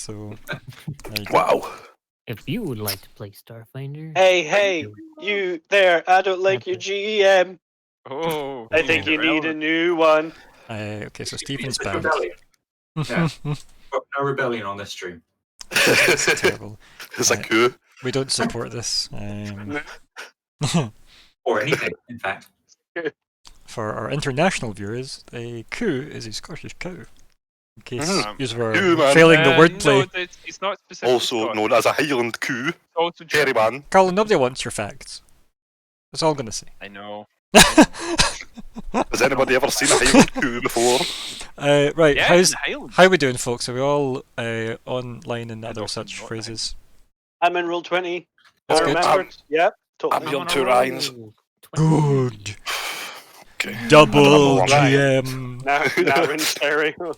So, there you go. Wow. If you would like to play Starfinder, Hey, you there? I don't like your GEM. Oh, I think you need a new one. Okay, so Stephen's It's banned. rebellion. Yeah. No rebellion on this stream. It's terrible. It's a coup. We don't support this. Or anything, in fact. For our international viewers, a coup is a Scottish cow. In case you were Coup, man. failing the wordplay. No, it's not specific. Also known as a Highland coup. Also German. Ferryman. Carl, nobody wants your facts. That's all I'm going to say. I know. Has anybody ever seen a Highland coup before? Right, Yeah, how's, in Highlands. how are we doing, folks? Are we all online and other also such not phrases? I'm in rule 20. That's I good. remembered. Yep, I'm totally. on 2 Ryans. Good. Okay. Double Right. GM. Now we're in stereo.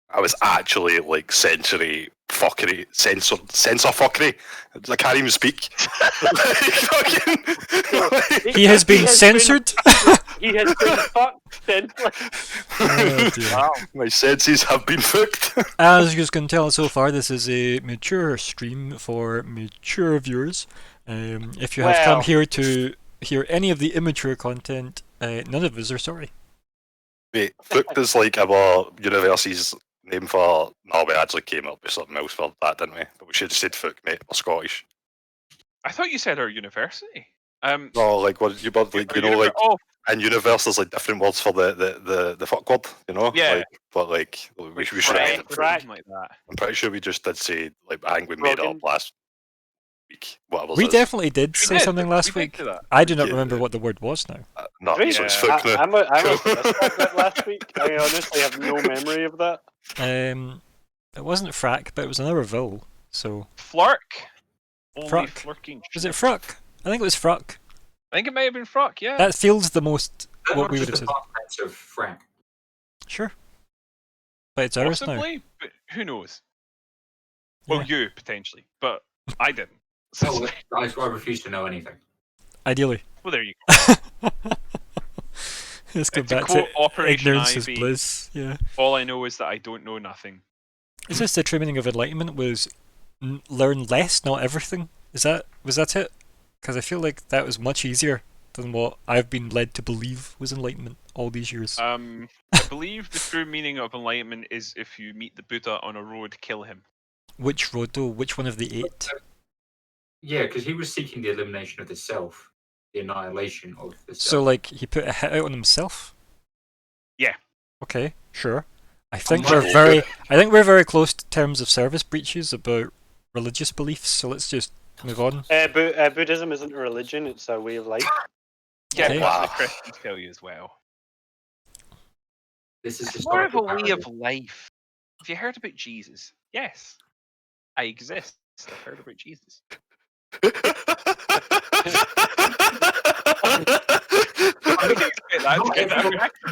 I was actually like censor fuckery. I can't even speak. He has been censored. He has been fucked then. Oh, dear. Wow. My senses have been fucked. As you can tell so far, this is a mature stream for mature viewers. If you have come Well. here to hear any of the immature content, none of us are sorry. Wait, fucked is like our university's name for. No, we actually came up with something else for that, didn't we? But we should have said fuck, mate. We're Scottish. I thought you said our university. No, like what you like, you know, like oh, in universe there's like different words for the fuck word, you know? Yeah. Like, but like we should Right. have. something like that. I'm pretty sure we just did say like I think we made it Broken. up last week. Whatever. We it is. definitely did We say did, something we last did week. do that. I do not Yeah. remember what the word was now. No, Really? so it's fuck now. I must have missed that last week. I honestly have no memory of that. It wasn't frack, but it was another vowel. So Flurk. Only Fruck. flirking. was it fruck? I think it was fruck. I think it may have been Fruck, yeah. That feels the most They're what not we would just have the said. past tense of Frank. Sure, but it's ours now. Possibly, but who knows? Well, Yeah. you, potentially, but I didn't. Oh, I refuse to know anything. Ideally. Well, there you go. Let's go To back quote to Operation ignorance is Ivy. bliss. Yeah. All I know is that I don't know nothing. Is this the true meaning of enlightenment? Was learn less, not everything? Was that it? Because I feel like that was much easier than what I've been led to believe was enlightenment all these years. I believe the true meaning of enlightenment is if you meet the Buddha on a road, kill him. Which road though? Which one of the 8? Yeah, because he was seeking the elimination of the self, the annihilation of the self. So like he put a hit out on himself? Yeah. Okay, sure. I think Until- we're very close to terms of service breaches about religious beliefs, so let's just move on. Buddhism isn't a religion; it's a way of life. Yeah, Okay. that's what Christians tell you as well. This is It's more of a historical way of parody. life. Have you heard about Jesus? Yes. I exist. I've heard about Jesus.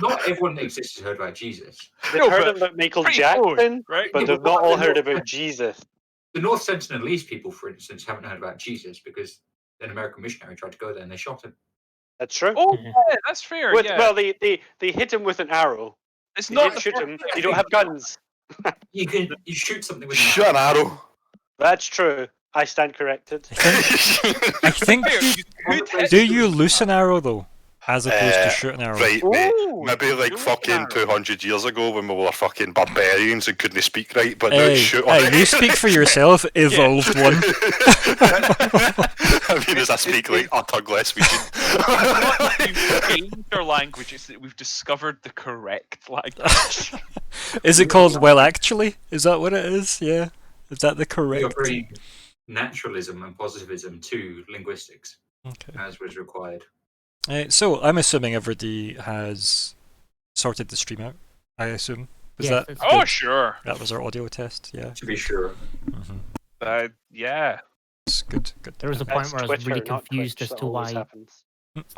Not everyone exists has heard about Jesus. They've No, heard but about Michael pretty Jackson, close, right? but Yeah, they've but not all what- heard about Jesus. The North Sentinelese people, for instance, haven't heard about Jesus because an American missionary tried to go there and they shot him. That's true. Oh, yeah, that's fair. Yeah. Well, they hit him with an arrow. it's You not didn't the shoot first him. time. You don't have guns. You shoot something with Shoot an arrow. That's true. I stand corrected. I think Fair, you could hit do you loose an arrow though, as opposed to shoot an arrow? Right, mate. Ooh, Maybe like shoot an fucking arrow. 200 years ago when we were fucking barbarians and couldn't speak right, but now Hey, shoot hey, you speak for yourself, evolved one. I mean, as I speak like utter Glaswegian. We've changed our language. It's that we've discovered the correct language. Is it called well actually? Is that what it is? Yeah. Is that the We correct? bring naturalism and positivism to linguistics, Okay. as was required. So I'm assuming everybody has sorted the stream out. I assume. Was Yes, that it's Oh, good? sure. That was our audio test. Yeah. To be sure. Mm-hmm. Yeah. It's good. Good. There was a That's point where I was really Twitter, not confused Twitch. as That to always why happens.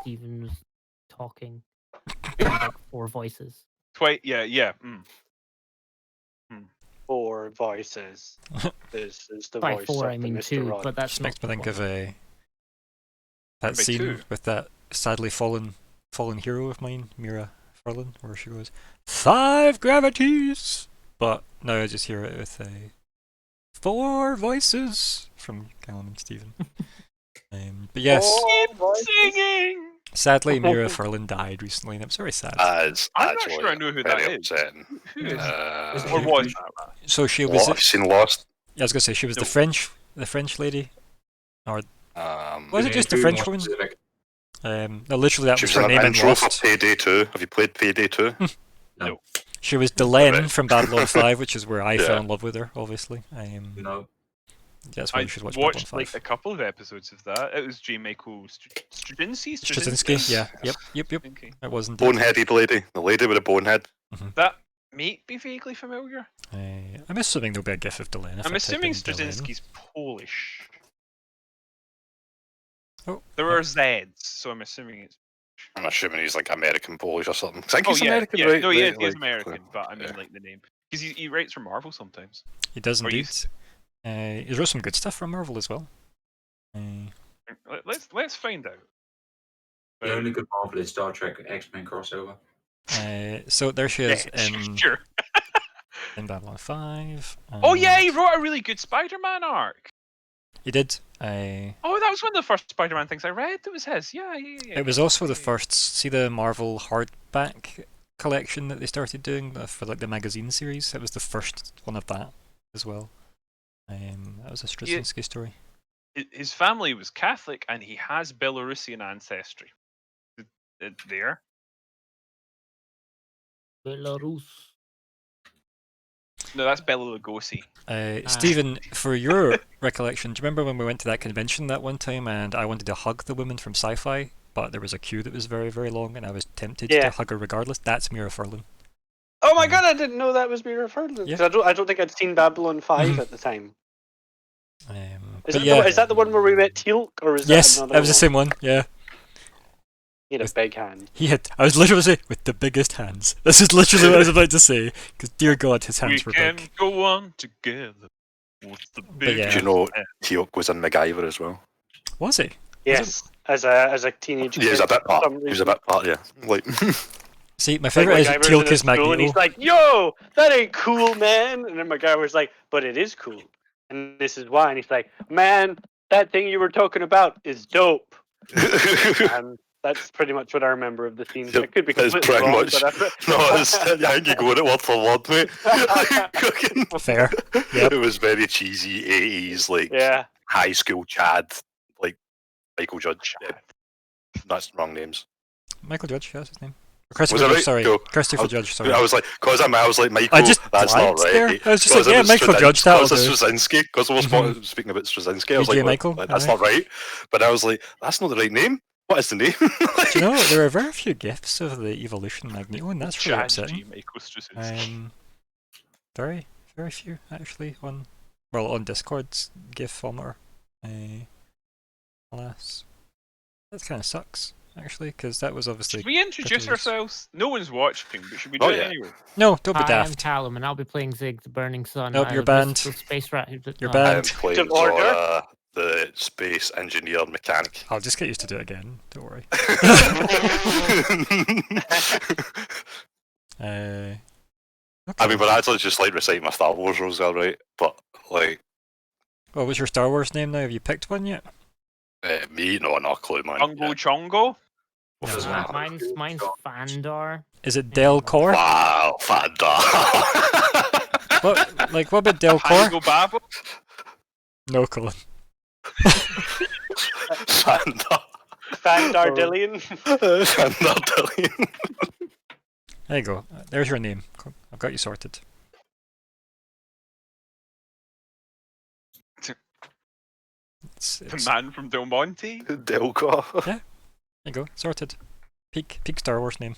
Stephen was talking in like 4 voices. Yeah. Four voices. This is the By voice 4 of I the mean Mr. 2, Rod. but that's Just not makes me think the of point. that By scene 2. with that sadly fallen hero of mine, Mira Furlan, where she goes 5 gravities. But now I just hear it with 4 voices from Callum and Stephen. But yes, Singing. sadly, Mira Furlan died recently, and it was very sad. As I'm not actually sure I know who very that is. upsetting. Who is? Isn't Or she- was that? So she What, was. have you seen Lost? I was gonna say she was No. the French lady. Was it Isn't just too a French more woman? specific? No, literally that She was was her in name an in intro for Lost. Payday 2. Have you played Payday 2? She was Delenn Right. from Babylon 5, which is where I fell Yeah. in love with her, obviously. No. That's why I you should watch Babylon watched 5. like a couple of episodes of that. It was J. Michael Straczynski. Straczynski, yeah, yep. Okay. It was indeed. Boneheaded lady. The lady with a bonehead. That may be vaguely familiar. I'm assuming there'll be a gif of Delenn. I'm assuming Straczynski's Polish. Oh, There are Zs, so I'm assuming it's. I'm assuming he's like American Polish or something. I think Oh he's yeah, American, yeah. right? No, he is Like, American, but I mean yeah. like the name because he writes for Marvel sometimes. He does Or indeed. used He wrote some good stuff for Marvel as well. Let's find out. The only good Marvel is Star Trek X-Men crossover. So there she is Yeah, in, sure. in Babylon 5. Oh yeah, he and wrote a really good Spider-Man arc. he did. Oh, that was one of the first Spider-Man things I read. That was his. Yeah. It was also the yeah. first. See the Marvel hardback collection that they started doing for like the magazine series. It was the first one of that as well. That was a Straczynski story. His family was Catholic, and he has Belarusian ancestry. There. Belarus. No, that's Bela Lugosi. Stephen, for your recollection, do you remember when we went to that convention that one time and I wanted to hug the woman from Sci-Fi, but there was a queue that was very, very long and I was tempted Yeah. to hug her regardless? That's Mira Furlan. Oh my god, I didn't know that was Mira Furlan. 'Cause Yeah. I don't think I'd seen Babylon 5 at the time. But Is that the one where we met Teal'c, or is yes, that another that was the one? same one. Yeah, He had a big hand. he had. I was literally saying with the biggest hands. This is literally what I was about to say. Because dear God, his hands We were can big. go on together. What's the big? yeah. Do you know Teal'c was in MacGyver as well? Was he? Yes, as a teenage Yeah, he was kid, a bit for part. some He was a reason. bit part, yeah. Like, See, my Like favorite is MacGyver's in Teal'c is his school, and he's Magneto. like, "Yo, that ain't cool, man." And then MacGyver's like, "But it is cool, and this is why." And he's like, "Man, that thing you were talking about is dope." And that's pretty much what I remember of the scene. Yep, I could be that's completely pretty wrong, much- but I, no, I think you got it word for word, mate. Fair. Yep. It was very cheesy 80s, like yeah. high school Chad, like Michael Judge. Yeah, that's wrong names. Michael Judge, that's his name. Christopher Was it Judge, right? sorry. Go. Christopher Judge, sorry. I was like, I was like, Michael, I just that's not blanked right. there. I was just like, Because it yeah, was Michael Judge, that'll Because do. it's Straczynski, because I was Mhm. speaking about Straczynski, I was AJ like, Michael, that's aye. not right. But I was like, that's not the right name. What is the name? Do you know, there are very few gifs of the evolution Magneto, and that's really J. upsetting. Michael Straczynski. Very, very few, actually, on Discord's GIF former. Alas. That kind of sucks, actually, because that was obviously... Should we introduce pretty- ourselves? No one's watching, but should we do Oh, it yeah. anyway? No, don't be Hi, I'm daft. Callum, and I'll be playing Zig the Burning Sun. Nope, your the band. Mystical Space Rat. Your I band. am playing Point of order. Zora, the space engineer mechanic. I'll just get used to do it again, don't worry. Okay. I mean, but I actually just like reciting my Star Wars rules, alright? But, like, What was your Star Wars name now? Have you picked one yet? me, no, not a clue, man. Chongo Chongo? No. Doesn't matter. Mine's Fandar. Is it Del Cor? Wow, Fanda. What about Del Cor? Hango Babel? No, Colin. Fanda. Fandardillion. Fanda. There you go. There's your name. I've got you sorted. The It's, man from Del Monte? Delco. there you go. Sorted. Peak Star Wars name.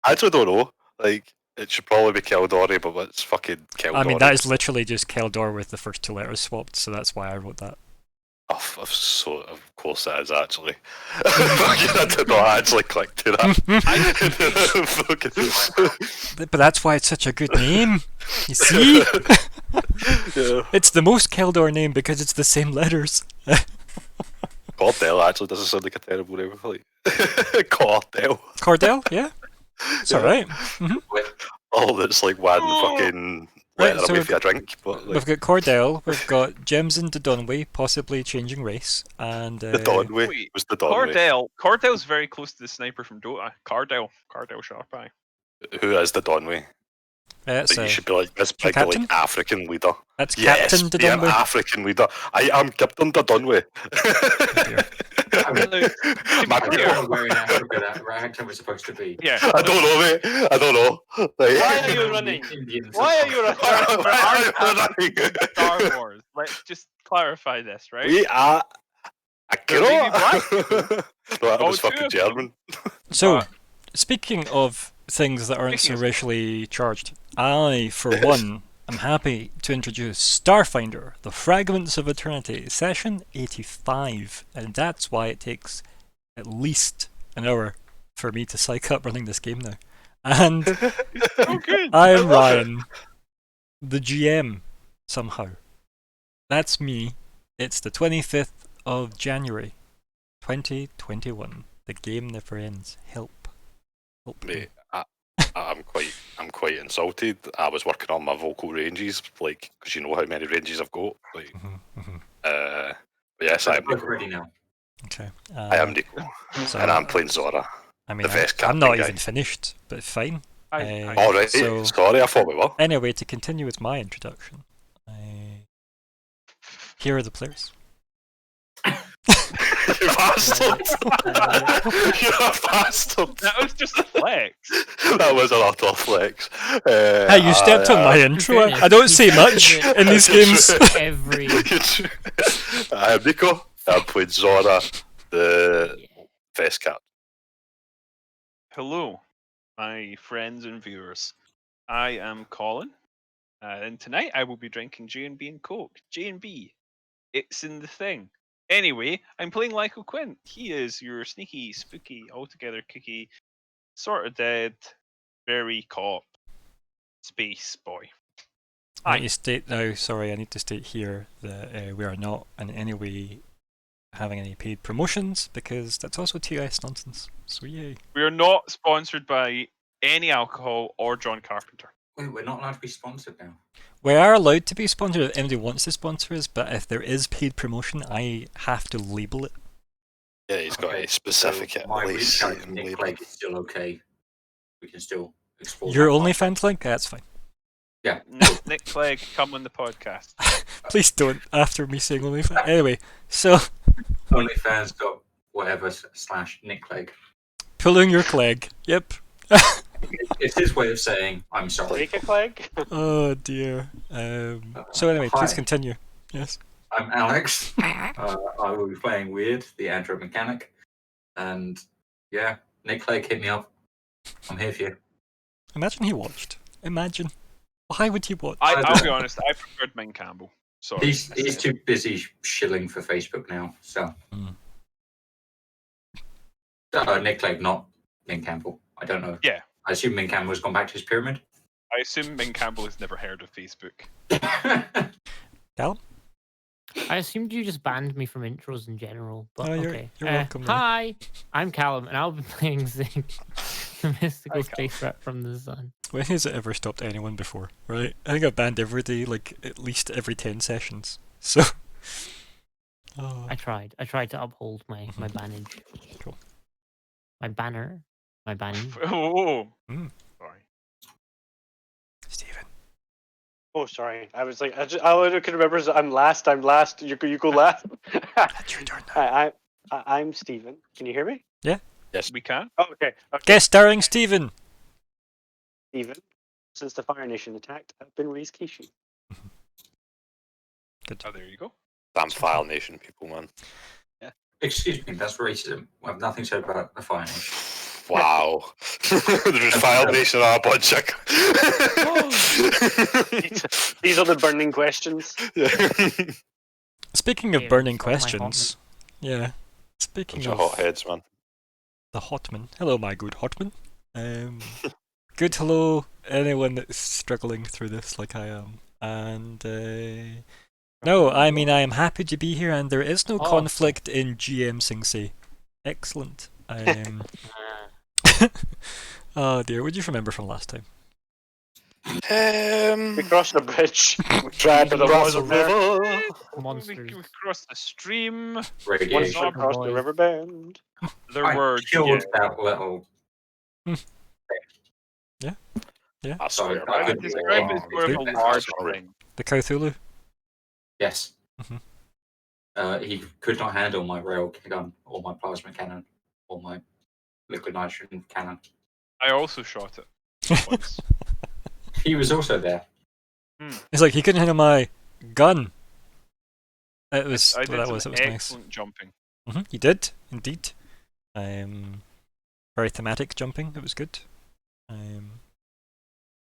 I actually don't know. Like, it should probably be Keldori, but it's fucking Keldori. I mean, that is literally just Keldor with the first two letters swapped, so that's why I wrote that. Of course it is, actually. I did not actually click to that. But that's why it's such a good name. You see? Yeah. It's the most Keldor name because it's the same letters. Cordell actually doesn't sound like a terrible name. Like, Cordell. Cordell, yeah? It's Yeah. alright. Oh, that's like one fucking Right, let her so away we've for a drink. But We've like, got Cordell, we've got Jimson to Donway, possibly changing race, and the Donway Wait, was the Donway. Cordell's very close to the sniper from Dota. Cordell Sharp Eye. Who is the Donway? that's Like, you should be like this your big captain? like African leader. That's Yes, Captain to be an Donway. African leader. I am Captain the Donway. dear. I mean, My be I clear- don't know where in Africa that ragtime was supposed to be. Yeah. I don't know, mate. I don't know. Like, Why are you running? Indian Why are you running? Why are you running? Star Wars. Let's just clarify this, right? We are. I There may be cannot. black No, that Oh, was two fucking of them. German. So, But- speaking of things that aren't so Speaking of- racially charged, I, for one, am happy to introduce Starfinder, the Fragments of Eternity, session 85, and that's why it takes at least an hour for me to psych up running this game now. And Oh, good. I am love it. Ryan, the GM, somehow. That's me. It's the 25th of January, 2021. The game never ends. Help. Help me. Mate, I'm quite insulted. I was working on my vocal ranges, like, because you know how many ranges I've got. Like, but yes, I am Both Nico. ready now. Okay. I am Nico, So, and I'm playing Zora. I mean, the best I'm captain not guy. even finished, but fine. I- All right, So- sorry, I thought we were. Anyway, to continue with my introduction, here are the players. You bastard! You bastard! That was just a flex. That was an utter flex. Hey, you stepped on my intro. I don't say much in these games. Every I am Nico. I'm playing Zora, the best cat. Hello, my friends and viewers. I am Colin, and tonight I will be drinking J&B and Coke. J&B, it's in the thing. Anyway, I'm playing Lyco Quint. He is your sneaky, spooky, altogether kooky, sort of dead, very cop, space boy. I need to state now, sorry, I need to state here that we are not in any way having any paid promotions, because that's also TOS nonsense. So yay. We are not sponsored by any alcohol or John Carpenter. Wait, we're not allowed to be sponsored now. We are allowed to be sponsored if anybody wants to sponsor us, but if there is paid promotion, I have to label it. Yeah, he's got Okay, a specific so my release recharacter and Nick label. Clegg is still okay. We can still explore. Your that only part. fan link? That's fine. Yeah. Nick Clegg, come on the podcast. Please don't, after me saying only fan. Anyway, so, OnlyFans dot whatever / Nick Clegg. pulling your clegg. Yep. It's his way of saying I'm sorry. Take a flag. Oh dear. So anyway, please Hi. continue. Yes. I'm Alex. I will be playing Weird, the android mechanic, and yeah, Nick Clegg, hit me up. I'm here for you. Imagine he watched. Imagine. Why would he watch? I'll be honest, I preferred Ming Campbell. Sorry. He's too busy shilling for Facebook now. So Nick Clegg, not Ming Campbell. I don't know. Yeah. I assume Ming Campbell has gone back to his pyramid. I assume Ming Campbell has never heard of Facebook. Cal? I assumed you just banned me from intros in general, but Oh, you're- okay. you're welcome, man. Hi, I'm Callum, and I'll be playing Zing, the mystical Hi, space rat from the sun. When has it ever stopped anyone before, right? I think I've banned every day, like at least every 10 sessions. So. Oh. I tried to uphold my bannage. Cool. My banner. My banning. Oh, Mm. sorry. Steven. Oh, sorry. I was like, all I can remember is I'm last. I'm last. You go last. That's your turn now. Hi, I'm Steven. Can you hear me? We can. Oh, okay. Guest starring Steven. Steven. Since the Fire Nation attacked, I've been Reese Kishi. Good. Oh, there you go. Damn File Nation people, man. Excuse me, that's racism. I have nothing said about the Fire Nation. Wow. There's File Nation on a bunch of. These are the burning questions. Speaking of Yeah, burning it's all my questions. Yeah. Speaking Bunch of of hotheads, man. the Hotman. Hello, my good Hotman. Good hello, anyone that's struggling through this like I am. And no, I mean I am happy to be here, and there is no Oh. conflict in GM Sing Se. Excellent. Oh dear, what do you remember from last time? We crossed the bridge. Tried to There cross was the a bear. river. Monsters. We crossed the stream. Once Radiation. we crossed the boys. river bend. There I were killed that little. I swear, I I man. would could describe it as more of a large thing. The Cthulhu. Yes. Mhm. He could not handle my rail gun or my plasma cannon or my liquid nitrogen cannon. I also shot it once. He was also there. It's like he couldn't handle my gun. It was I did that some was nice. excellent jumping. You did indeed. Very thematic jumping. It was good.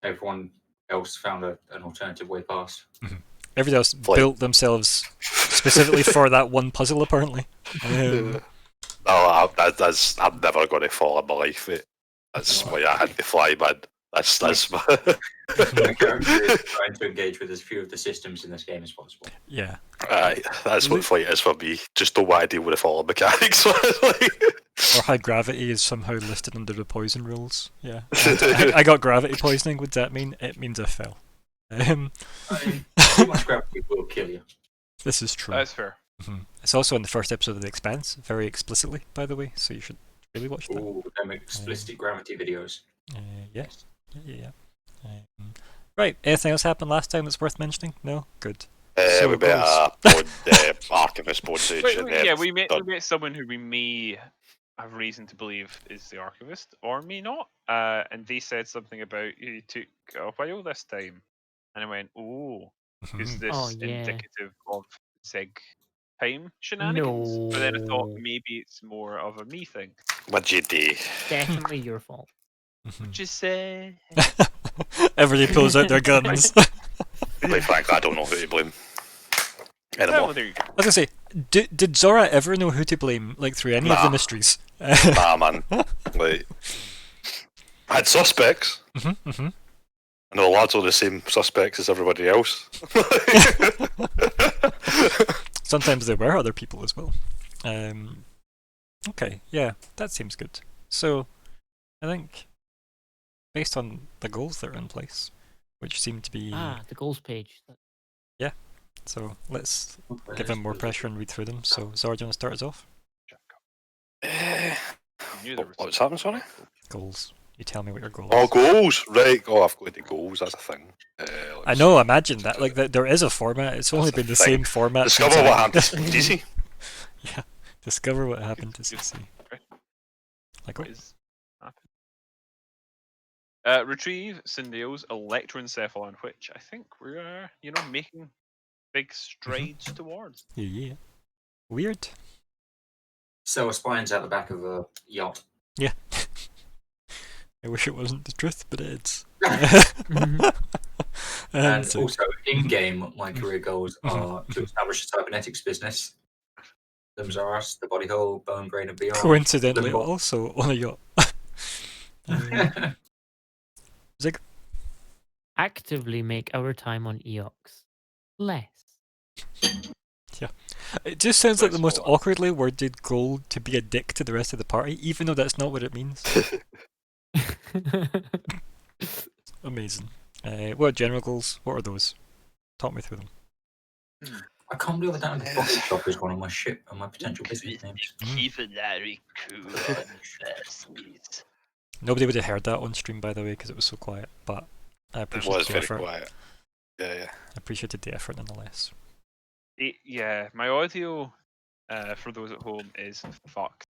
Everyone else found an alternative way past. Everybody else Flight. built themselves specifically for that one puzzle, apparently. No, I'm never going to fall in my life, mate. That's why I had to fly, man. That's my... My character is trying to engage with as few of the systems in this game as possible. Yeah. Aye, that's what flight is for me. Just don't want to deal with the falling mechanics. Or high gravity is somehow listed under the poison rules. Yeah. I got gravity poisoning. What does that mean? It means I fell. Too much gravity will kill you. This is true. That's fair. It's also in the first episode of The Expanse, very explicitly, by the way, so you should really watch that. Ooh, them explicit gravity videos. Yeah. Right, anything else happened last time that's worth mentioning? No? Good. So we met Archivist Bonsage. We met someone who we may have reason to believe is the archivist, or may not. And they said something about you took a while this time, and I went, "Oh, is this Oh, yeah. indicative of Sig time shenanigans?" But then I thought No. maybe it's more of a me thing. What'd you do? Definitely your fault. Just say. Everybody pulls out their guns. Quite frankly, I don't know who to blame anymore. Well, there you go. I was gonna say, did Zora ever know who to blame, like through any of the Nah. mysteries? Nah, man. Like, I had suspects. Mm-hmm. I know the lads are the same suspects as everybody else. Sometimes there were other people as well. Okay, yeah, that seems good. So, I think, based on the goals that are in place, which seem to be... The goals page. So, let's give him more pressure and read through them. So, Zora, do you want to start us off? I knew there was What's happening, sorry? Goals. You tell me what your goals Oh, are. goals! Right. Oh, I've got the goals, that's a thing. I know, imagine that. Like, there is a format. It's only been the That's the same format. Discover since what I- happened to DC. Yeah, discover what happened to CC. Like what? What is happening? Retrieve Syndeo's electroencephalon, which I think we're making big strides towards. Yeah. Weird. So a spine's out the back of a yacht. Yeah. I wish it wasn't the truth, but it is. And so- also, in-game, my career goals are to establish a cybernetics business. Them's are us, the body hole, bone grain, and beyond. coincidentally, Liverpool. also on a yacht. Zig? Actively make our time on Eox less. It just sounds like the That's most a lot. awkwardly worded goal to be a dick to the rest of the party, even though that's not what it means. Amazing. What are general goals? What are those? Talk me through them. I can't believe I don't have the bottle shop as one of my my potential business names. Keep it very cool. Sweet. Nobody would have heard that on stream, by the way, because it was so quiet, but I It appreciate was the very effort. quiet. Yeah. I appreciated the effort nonetheless. Yeah, my audio, for those at home, is fucked.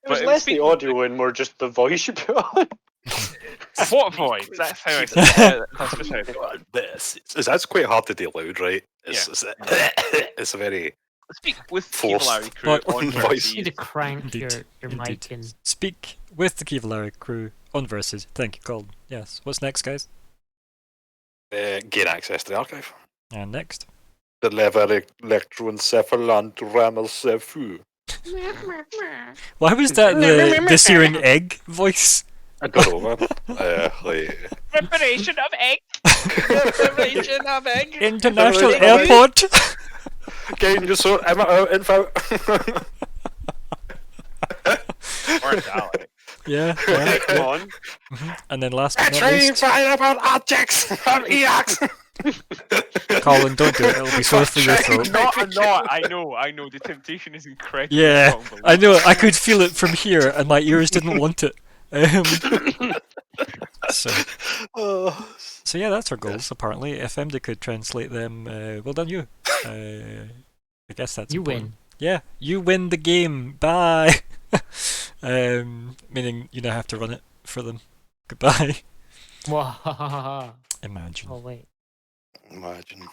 It was But less the speaking- audio and more just the voice you put on. What voice? That's how I said it. That's just how I said it. That's quite hard to do loud, right? It's a very... Speak with Forced. Kevlar crew But- on Voice. You need to crank Indeed, your indeed. mic and Speak with the Kevlar crew on Versus. Thank you, Colin. Yes. What's next, guys? gain access to the archive. And next. Deliver electroencephalon to Ramelsefu. Why was that the searing egg voice? I don't know, man. Preparation of egg. Preparation of egg. International Egg. Airport! Gain your info. Or Dalek. Yeah. Come on. And then last I but not train least, fine about objects from EAX. Colin, don't do it. It'll be sore for your throat. I'm not. I know. The temptation is incredibly Yeah, strong. But I know. I could feel it from here, and my ears didn't want it. So, Oh. so yeah, that's our goals. Apparently, if MD could translate them, well done you. I guess that's You important. win. Yeah, you win the game. Bye. Meaning you now have to run it for them. Goodbye. Wahahaha. Imagine. Oh wait. Imagine.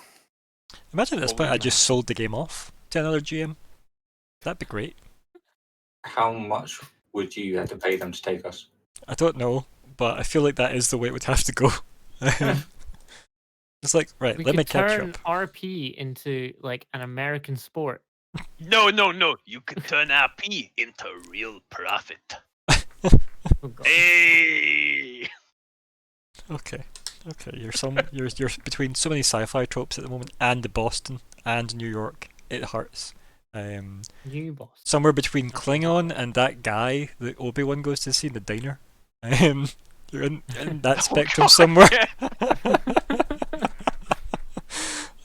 Imagine at this Well, point I we just sold the game off to another GM. That'd be great. How much would you have to pay them to take us? I don't know, but I feel like that is the way it would have to go. It's like, right, We let could me catch turn up. RP into like an American sport. No. You can turn RP into real profit. Oh, God. Hey. Okay. You're between so many sci-fi tropes at the moment, and Boston and New York. It hurts. New boss. Somewhere between Klingon and that guy that Obi-Wan goes to see in the diner. You're in that spectrum somewhere.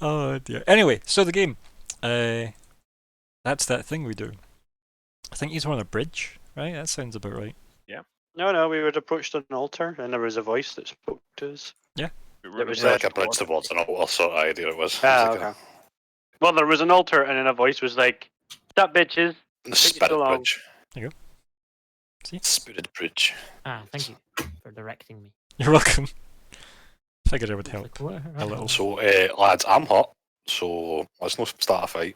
Oh dear. Anyway, so the game. That's that thing we do. I think he's on a bridge, right? That sounds about right. No, we would approached an altar, and there was a voice that spoke to us. We were It was It's like that- a bridge towards an altar sort of idea it was. It was Ah, like okay. Well, there was an altar, and then a voice was like, "Stop, bitches." a you spirit so long. bridge. See? Spirit bridge. Ah, thank you for directing me. You're welcome. Figured it would It's help. like, where a little. So, lads, I'm hot, so let's not start a fight.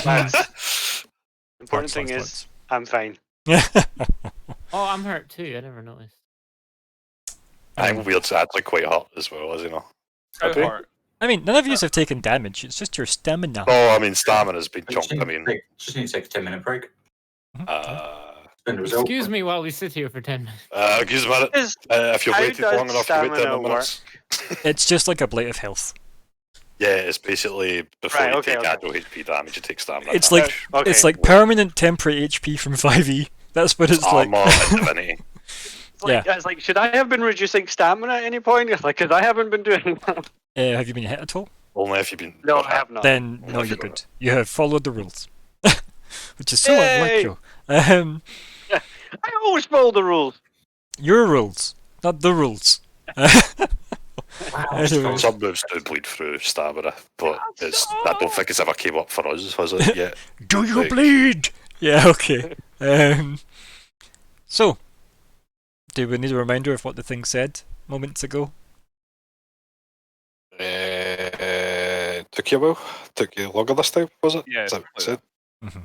Lads. Important thing is, Lads. I'm fine. Oh, I'm hurt too. I never noticed. I'm weird's actually quite hot as well, as you know. How Okay. hard? I mean, none of you have taken damage. It's just your stamina. Oh, I mean, stamina's been Just chunked. I need, mean, just need to take a 10-minute break. Spend the result. Excuse me while we sit here for 10 minutes. excuse me. Is- If you've How waited does long enough, you wait 10 stamina minutes. It's just like a blade of health. Yeah, it's basically before Right, you okay, take okay. actual HP damage, you take stamina. It's damage. like Okay. it's like permanent temporary HP from 5e. That's what it's like. armor and divinity. It's like, should I have been reducing stamina at any point? Like, because I haven't been doing that. Have you been hit at all? Only if you've been. No, I have not. Then Well, no, if you're you don't good. You have followed the rules, which is so unlike Yay! you. I always follow the rules. Your rules, not the rules. Wow, Anyway. Some moves do bleed through stamina, but I don't think it's ever came up for us, has it? Yet. Do you Like- bleed? Yeah, okay. So, do we need a reminder of what the thing said moments ago? Took you a while? Took you longer this time, was it? Yeah, Is that what something you like said?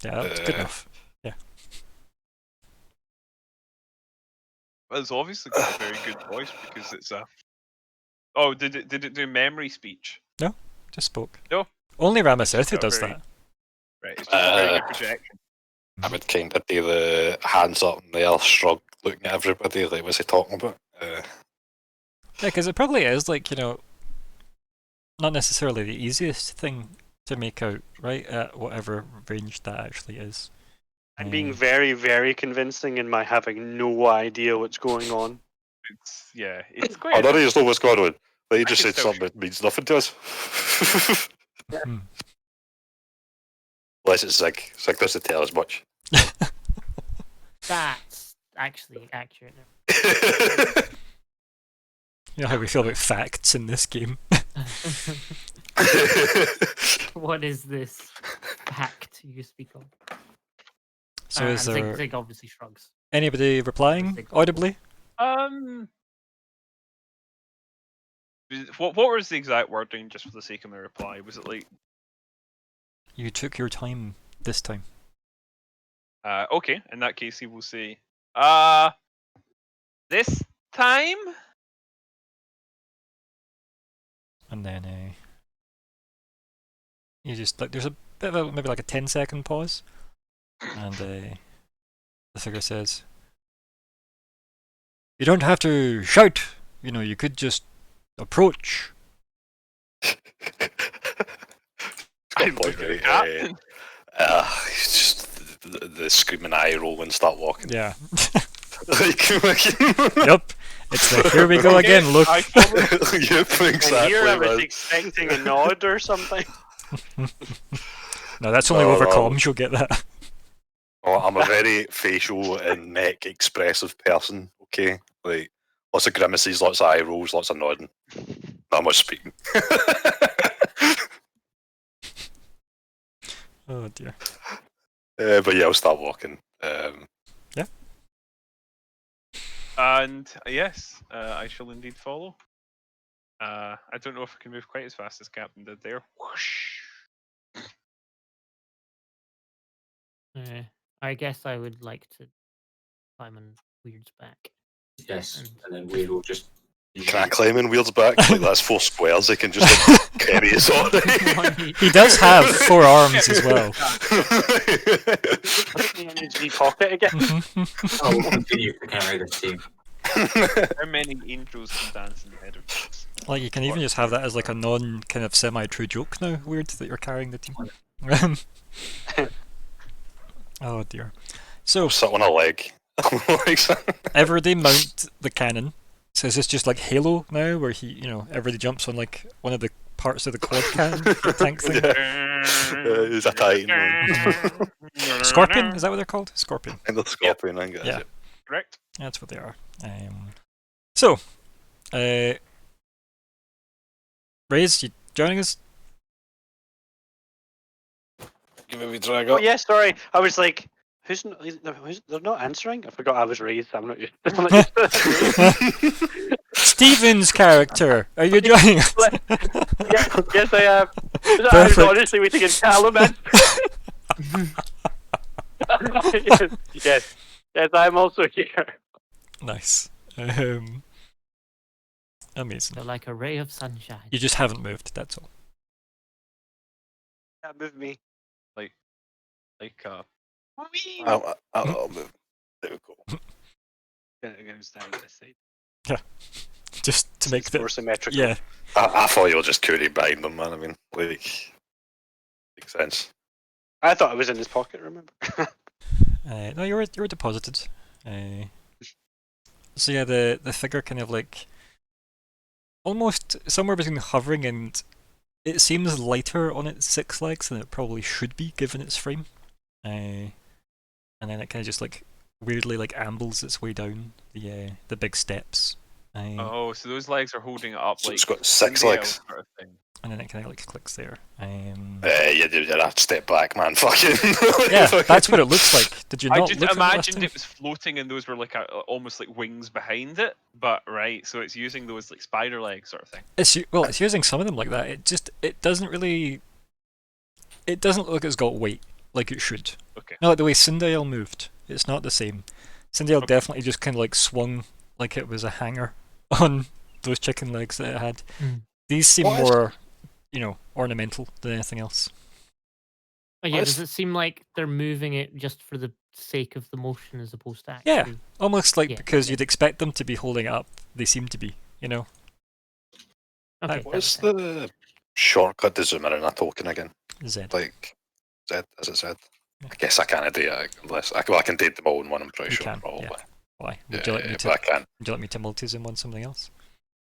Yeah, that's good enough. Well, it's obviously got a very good voice because it's a. Oh, did it do memory speech? Just spoke. No. Only It's Ramasethi got a does very- that. Right, it's just a very Uh, good projection. I would kind of do the hands up and the other shrug, looking at everybody, like, what's he talking about? Yeah, because it probably is like, not necessarily the easiest thing to make out, right? At whatever range that actually is. I'm being very, very convincing in my having no idea what's going on. It's quite. I don't even know what's going on. But he I just can said tell something that means nothing to us. Hmm. Unless it's Zig. Zig doesn't tell us much. That's actually accurate. You know how we feel about facts in this game. What is this pact you speak of? So is and there Zig obviously shrugs. anybody replying audibly? What was the exact wording, just for the sake of my reply? Was it like, You took your time this time. okay, in that case, he will say, this time? And then you just like there's a bit of maybe like a 10-second pause, and the figure says, "You don't have to shout. You could just approach." I'm Point looking right, at Captain. it's just the screaming eye roll and start walking. Yeah. Like, Yep. It's like, here we go again, look. I follow. Yep, exactly. And here I was man. expecting a nod or something. No, that's only No, over no. comms, you'll get that. Oh, I'm a very facial and neck expressive person, okay? Like, lots of grimaces, lots of eye rolls, lots of nodding. Not much speaking. Oh dear. But yeah, I'll start walking. And yes, I shall indeed follow. I don't know if I can move quite as fast as Captain did there. Whoosh. I guess I would like to climb on Weird's back. Yes, and then Weird will just. Can I climb in Weird's back? Like, that's 4 squares, they can just like, carry us on. He does have 4 arms as well. Put me in his wee pocket again. I will continue to carry this team. How many angels can dance in the head of this? Like, you can even just have that as like a non kind of semi-true joke now, Weird, that you're carrying the team. Oh dear. So, Sit on a leg. everybody mount the cannon. So is this just like Halo now, where he, everybody jumps on like one of the parts of the quad cannon, the tank thing? He's a titan. Man. Scorpion, is that what they're called? Scorpion. And the scorpion, I guess. Yeah. Correct. That's what they are. So, Raze, you joining us? Give me a drag Oh up. yeah, sorry. I was like, who's they're not answering? I forgot I was raised. I'm not used to it. Steven's character, are you joining us? Yes, I am. I was Perfect. honestly waiting in Calaman. yes, I'm also here. Nice. Amazing. They're like a ray of sunshine. You just haven't moved, that's all. Yeah, move me. Like I'll move. There we go. I'm gonna stand at this side. Just to make It's the... more symmetrical. Yeah, I thought you were just curry behind them, man. I mean, like, makes sense. I thought I was in his pocket. Remember? no, you were deposited. So yeah, the figure kind of like... almost somewhere between hovering and... it seems lighter on its 6 legs than it probably should be, given its frame. And then it kind of just like weirdly like ambles its way down the big steps. oh, so those legs are holding it up So like it's got 6 somebody legs. else sort of thing. And then it kind of like clicks there. Yeah, dude, I have to step back, man. Fucking. Yeah, that's what it looks like. Did you I not just look at it last imagined time? it was floating and those were like almost like wings behind it. But right, so it's using those like spider legs sort of thing. It's using some of them like that. It doesn't really... it doesn't look like it's got weight like it should. Okay. No, like the way Sindel moved, it's not the same. Sindel Okay. definitely just kind of like swung like it was a hanger on those chicken legs that it had. These seem What is- more, ornamental than anything else. Oh, yeah, What does is- it seem like they're moving it just for the sake of the motion as opposed to Yeah. actually? Almost like Yeah, because okay. you'd expect them to be holding it up, they seem to be, Okay, that What's makes sense. the shortcut to zoom in on a token again? Z. Like, Z, is it Z? Yeah. I guess I can't do it unless I can take them all in one. I'm pretty You sure, can, probably. yeah. Why? Yeah, Would you like me but to? I can't. Would you like me to multi-zoom on something else?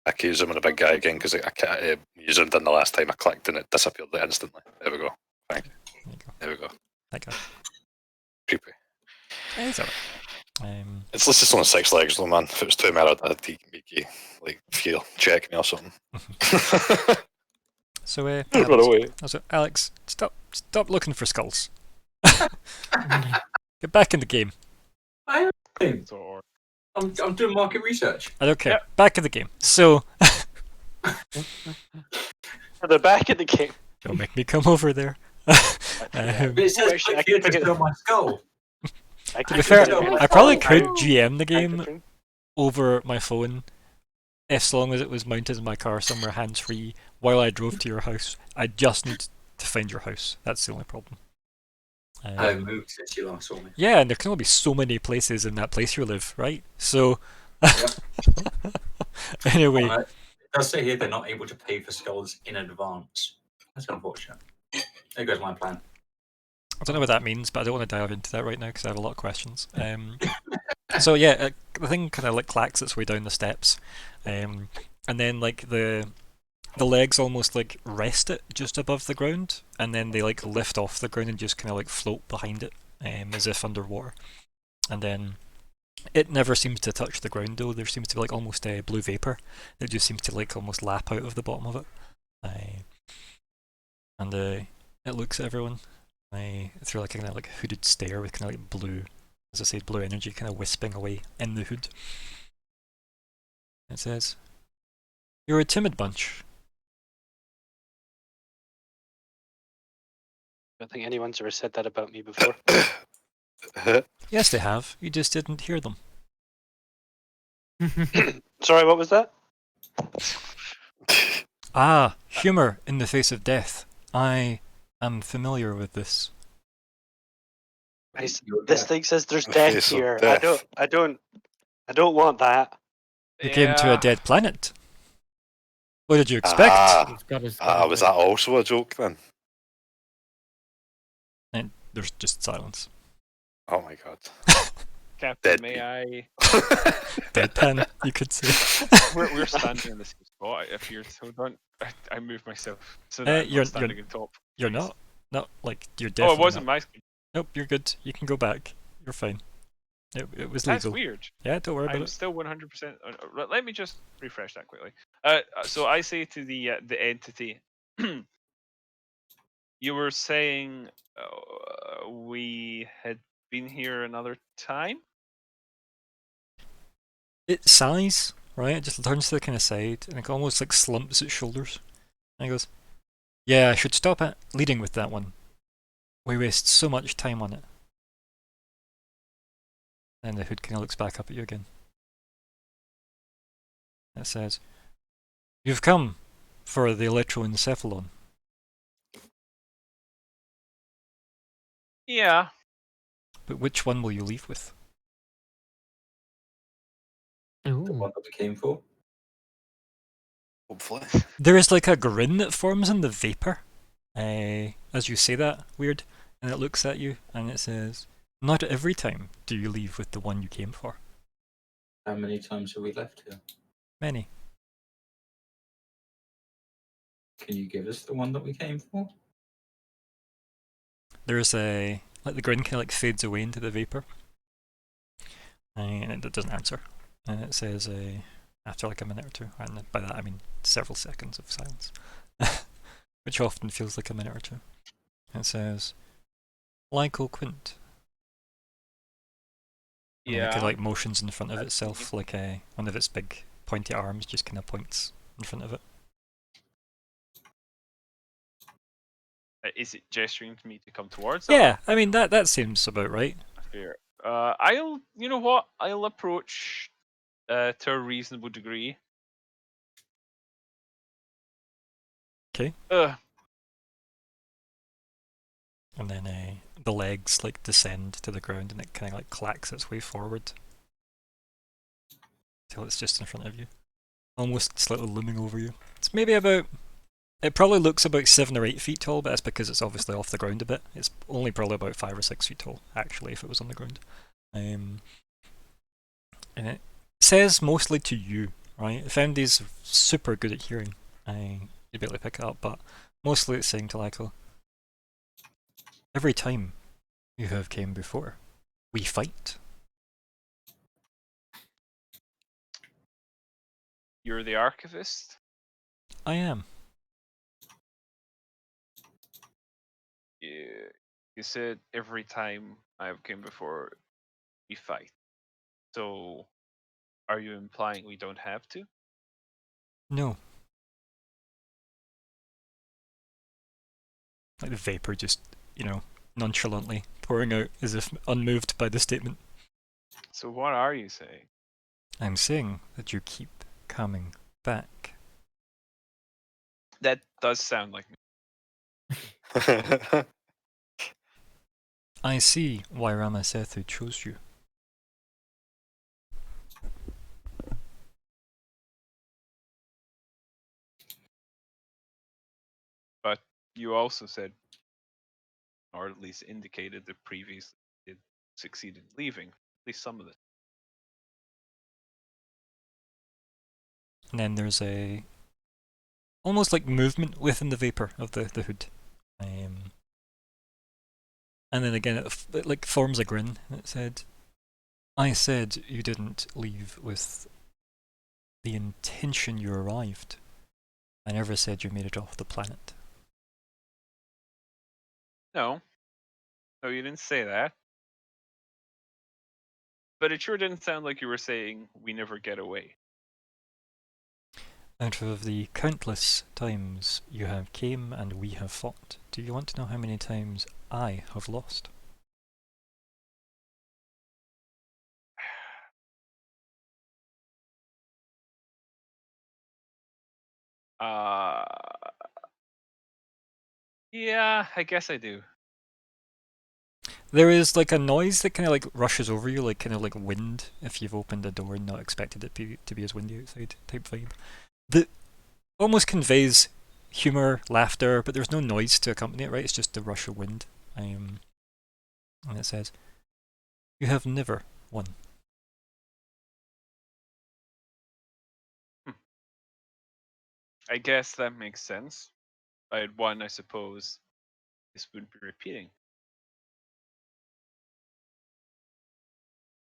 I can zoom on a big guy again because I can't. You zoomed in the last time I clicked and it disappeared instantly. There we go. Thank you. There you go. There we go. That guy. Creepy. It's alright. It's just on 6 legs though, man. If it was 2 minutes, I'd make you like feel check me or something. So, Run Alex, away. Alex, stop looking for skulls. Get back in the game. I am. So, or I'm doing market research. I don't care. Back in the game. So, For the back of the game. don't make me come over there. But it says Actually, I click here can to pick it- steal my skull. To be fair, I probably could Oh. GM the game over my phone, as long as it was mounted in my car somewhere hands-free while I drove to your house. I just need to find your house. That's the only problem. I moved since you last saw me. Yeah, and there can only be so many places in that place you live, right? So, anyway, It does say here they're not able to pay for skulls in advance. That's unfortunate. There goes my plan. I don't know what that means, but I don't want to dive into that right now because I have a lot of questions. So yeah, the thing kind of like clacks its way down the steps, and then like the legs almost like rest it just above the ground, and then they like lift off the ground and just kind of like float behind it, as if underwater. And then it never seems to touch the ground though. There seems to be like almost a blue vapor that just seems to like almost lap out of the bottom of it. And it looks at everyone through like a kind of like hooded stare with kind of like blue, as I said, blue energy kind of wisping away in the hood. It says, "You're a timid bunch." I don't think anyone's ever said that about me before. Yes, they have. You just didn't hear them. Sorry, what was that? Ah, humor in the face of death. I am familiar with this. This thing says there's The death face of here. death. I don't want that. You came to a dead planet. What did you expect? He's got his Was that also a joke then? And there's just silence. Oh my god. Captain, Dead may I? Deadpan, you could say. We're standing in the same spot. If you're hold on, I move myself so that I'm you're not standing on top. You're please. not. No, like you're Oh, definitely. it wasn't not. my screen. Nope, you're good. You can go back. You're fine. It was That's legal. weird. Yeah, don't worry about I'm it. still 100%. Let me just refresh that quickly. So I say to the entity, you were saying we had been here another time. It sighs, right? It just turns to the kind of side and it almost like slumps its shoulders. And it goes, "Yeah, I should stop it leading with that one. We waste so much time on it." And the hood kind of looks back up at you again. It says, "You've come for the electroencephalon." Yeah. But which one will you leave with? The Ooh. one that we came for. Hopefully. There is like a grin that forms in the vapor as you say that, weird, and it looks at you and it says, "Not every time do you leave with the one you came for. How many times have we left here? Many." Can you give us the one that we came for? There's like the grin kind of like fades away into the vapor, and it doesn't answer. And it says, after like a minute or two, and by that I mean several seconds of silence, which often feels like a minute or two. It says, "Lyco Quint." And then it kind of like motions in front of itself, like one of its big pointy arms just kind of points in front of it. Is it gesturing to me to come towards? Yeah, I mean that seems about right. Fair. I'll. You know what? I'll approach to a reasonable degree. Okay. And then the legs like descend to the ground, and it kind of like clacks its way forward till it's just in front of you, almost slightly looming over you. It's maybe about. It probably looks about 7 or 8 feet tall, but that's because it's obviously off the ground a bit. It's only probably about 5 or 6 feet tall, actually, if it was on the ground. And it says mostly to you, right? Foundy's super good at hearing. You'd be able to pick it up, but mostly it's saying to Lyco, "Every time you have came before, we fight." You're the archivist. I am. You said every time I've came before, we fight. So, are you implying we don't have to? No. Like the vapor just, nonchalantly pouring out as if unmoved by the statement. So what are you saying? I'm saying that you keep coming back. That does sound like me. I see why Ramasethu chose you. But you also said or at least indicated that previously did succeed in leaving. At least some of it. And then there's almost like movement within the vapor of the hood. And then again, it like forms a grin. And it said, "I said you didn't leave with the intention you arrived. I never said you made it off the planet." No, you didn't say that. But it sure didn't sound like you were saying we never get away. Out of the countless times you have came and we have fought, do you want to know how many times I have lost? Yeah, I guess I do. There is like a noise that kind of like rushes over you, like kind of like wind if you've opened a door and not expected it to be as windy outside type vibe. That almost conveys humor, laughter, but there's no noise to accompany it, right? It's just the rush of wind. And it says, "You have never won." I guess that makes sense. I had one, I suppose. This would be repeating.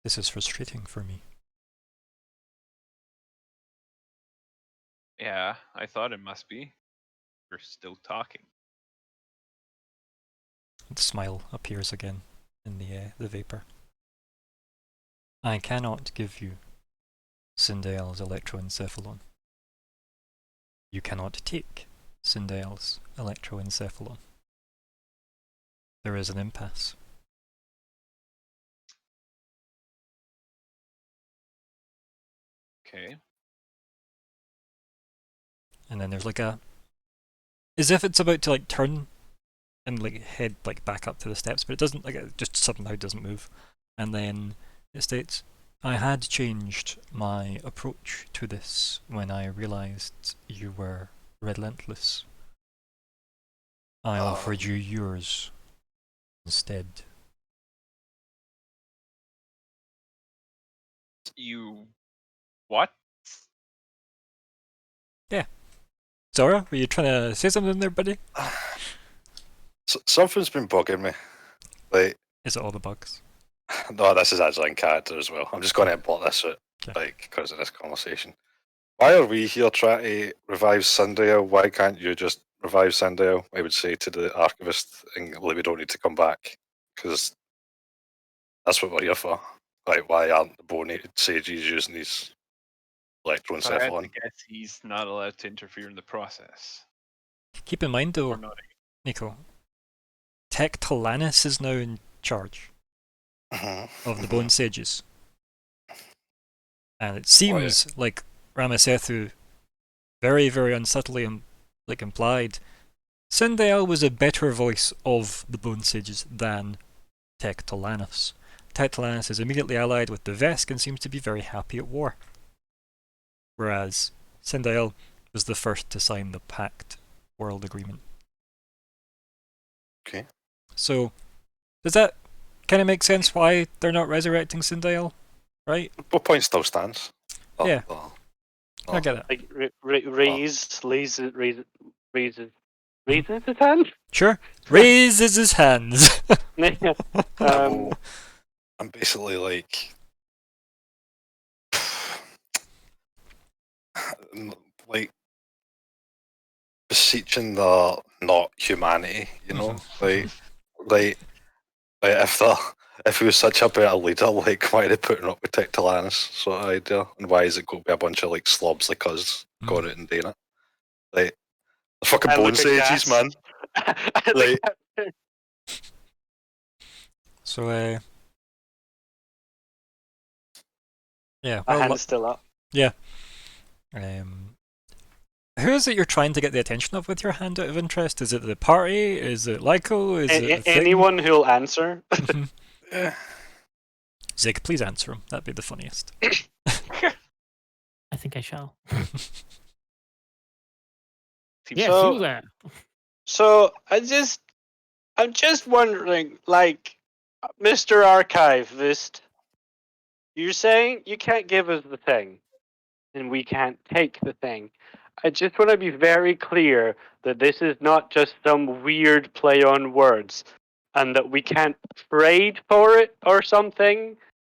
This is frustrating for me. Yeah, I thought it must be. We're still talking. The smile appears again in the vapor. "I cannot give you Sindael's electroencephalon. You cannot take Sindael's electroencephalon. There is an impasse." Okay. And then there's like as if it's about to like turn and like head like back up to the steps, but it doesn't, like it just somehow doesn't move. And then it states, "I had changed my approach to this when I realized you were relentless. I offered you yours instead." You what? Zora, were you trying to say something there, buddy? Something's been bugging me. Like, Is it all the bugs? no, this is actually in character as well. I'm just going to blot this out, Okay. like, because of this conversation. Why are we here trying to revive Sindael? Why can't you just revive Sindael? I would say to the archivist, and we don't need to come back, because that's what we're here for. Like, why aren't the bony sages using these If I had to electroencephalon? guess, he's not allowed to interfere in the process. Keep in mind Or though, not. Nico, Tech Talanis is now in charge of the Bone Sages. And it seems like Ramasethu very, very unsubtly like implied Sindael was a better voice of the Bone Sages than Tech Talanis. Tech Talanis is immediately allied with the Vesk and seems to be very happy at war. Whereas Sindael was the first to sign the Pact World Agreement. Okay. So, does that kind of make sense why they're not resurrecting Sindael? Right? What point still stands? Yeah. I get it. Like raises his hand. Sure. Raises his hands. I'm basically like, beseeching the not humanity, you know, like if he was such a better leader, like why are they putting up with Tectilanus sort of idea, and why is it going to be a bunch of like slobs like us going out and doing it? Like the fucking And Bone look at Sages, gas. man. Like, So, yeah. My Well, hand's still up. who is it you're trying to get the attention of with your hand out of interest? Is it the party? Is it Lyko? Is it the thing? Anyone who'll answer. yeah. Zig, please answer him. That'd be the funniest. I think I shall. Seems Yes, So- you there. So I just I'm just wondering, like, Mr. Archivist, you're saying you can't give us the thing, and we can't take the thing. I just want to be very clear that this is not just some weird play on words, and that we can't trade for it or something.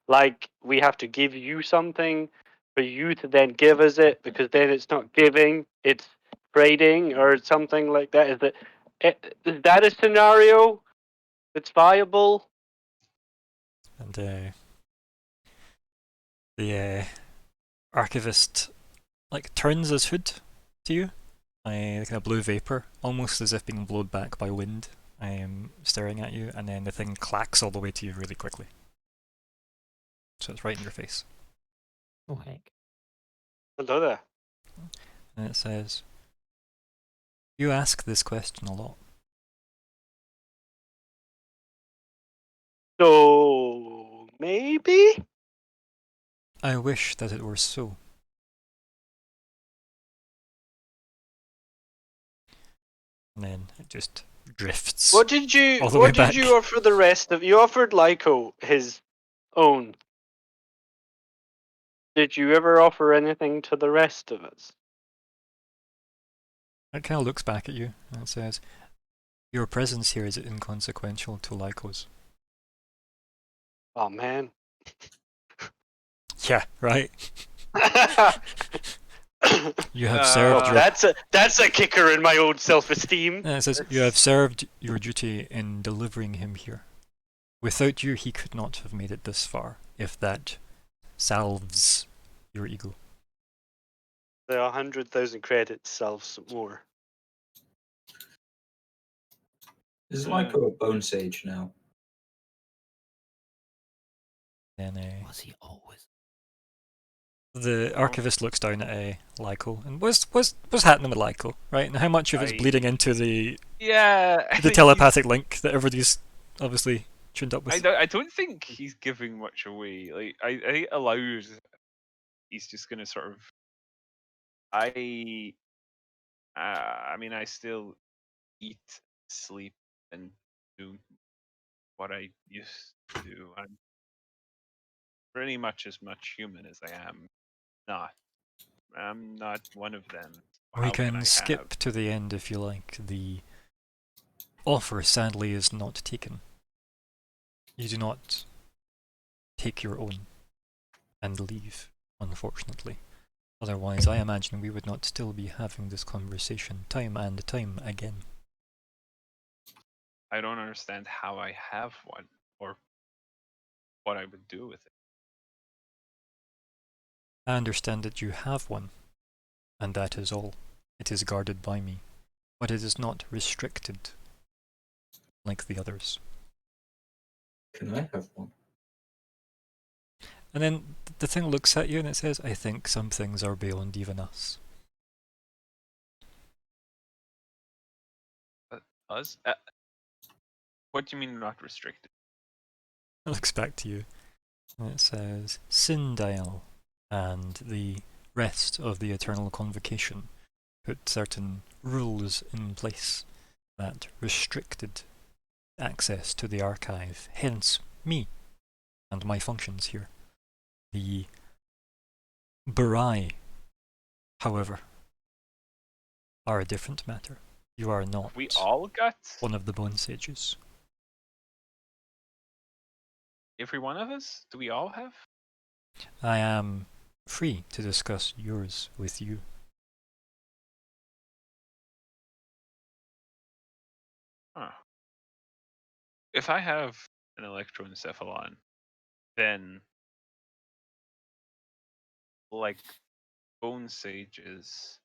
Like, we have to give you something for you to then give us it, because then it's not giving, it's trading or something like that. Is that a scenario that's viable? And the archivist like turns his hood to you, kind of blue vapor, almost as if being blown back by wind. I am staring at you, and then the thing clacks all the way to you really quickly. So it's right in your face. Oh heck. Hello there. And it says, "You ask this question a lot." So maybe? I wish that it were so. And then it just drifts. What did you all the way what did back. you offer the rest of you offered Lyko his own. Did you ever offer anything to the rest of us? It kind of looks back at you and it says, "Your presence here is inconsequential to Lycos." Oh man. Yeah, right. You have Uh, served your. That's a kicker in my own self-esteem. And it says, "You have served your duty in delivering him here. Without you, he could not have made it this far, if that salves your ego." The 100,000 credits salves some more. Is Lyco a bone sage now? Then Was he always? the archivist looks down at Lyco and what's happening with Lyco, right? And how much of it's bleeding into the Yeah, I think telepathic link that everybody's obviously tuned up with. I don't think he's giving much away. Like I think it allows. He's just gonna sort of. I mean, I still eat, sleep, and do what I used to do. I'm pretty much as much human as I am. Not. I'm not one of them. We How can can I skip have? to the end if you like. The offer sadly is not taken. You do not take your own and leave, unfortunately. Otherwise, I imagine we would not still be having this conversation time and time again. I don't understand how I have one or what I would do with it. I understand that you have one, and that is all. It is guarded by me, but it is not restricted like the others. Can I have one? And then the thing looks at you and it says, "I think some things are beyond even us." Us? What do you mean not restricted? It looks back to you and it says, "Sindael and the rest of the Eternal Convocation put certain rules in place that restricted access to the archive, hence me and my functions here. The Barai, however, are a different matter. You are not We all got one of the Bone Sages." every one of us. Do we all have? I am free to discuss yours with you. Huh. If I have an electroencephalon, then like bone sages,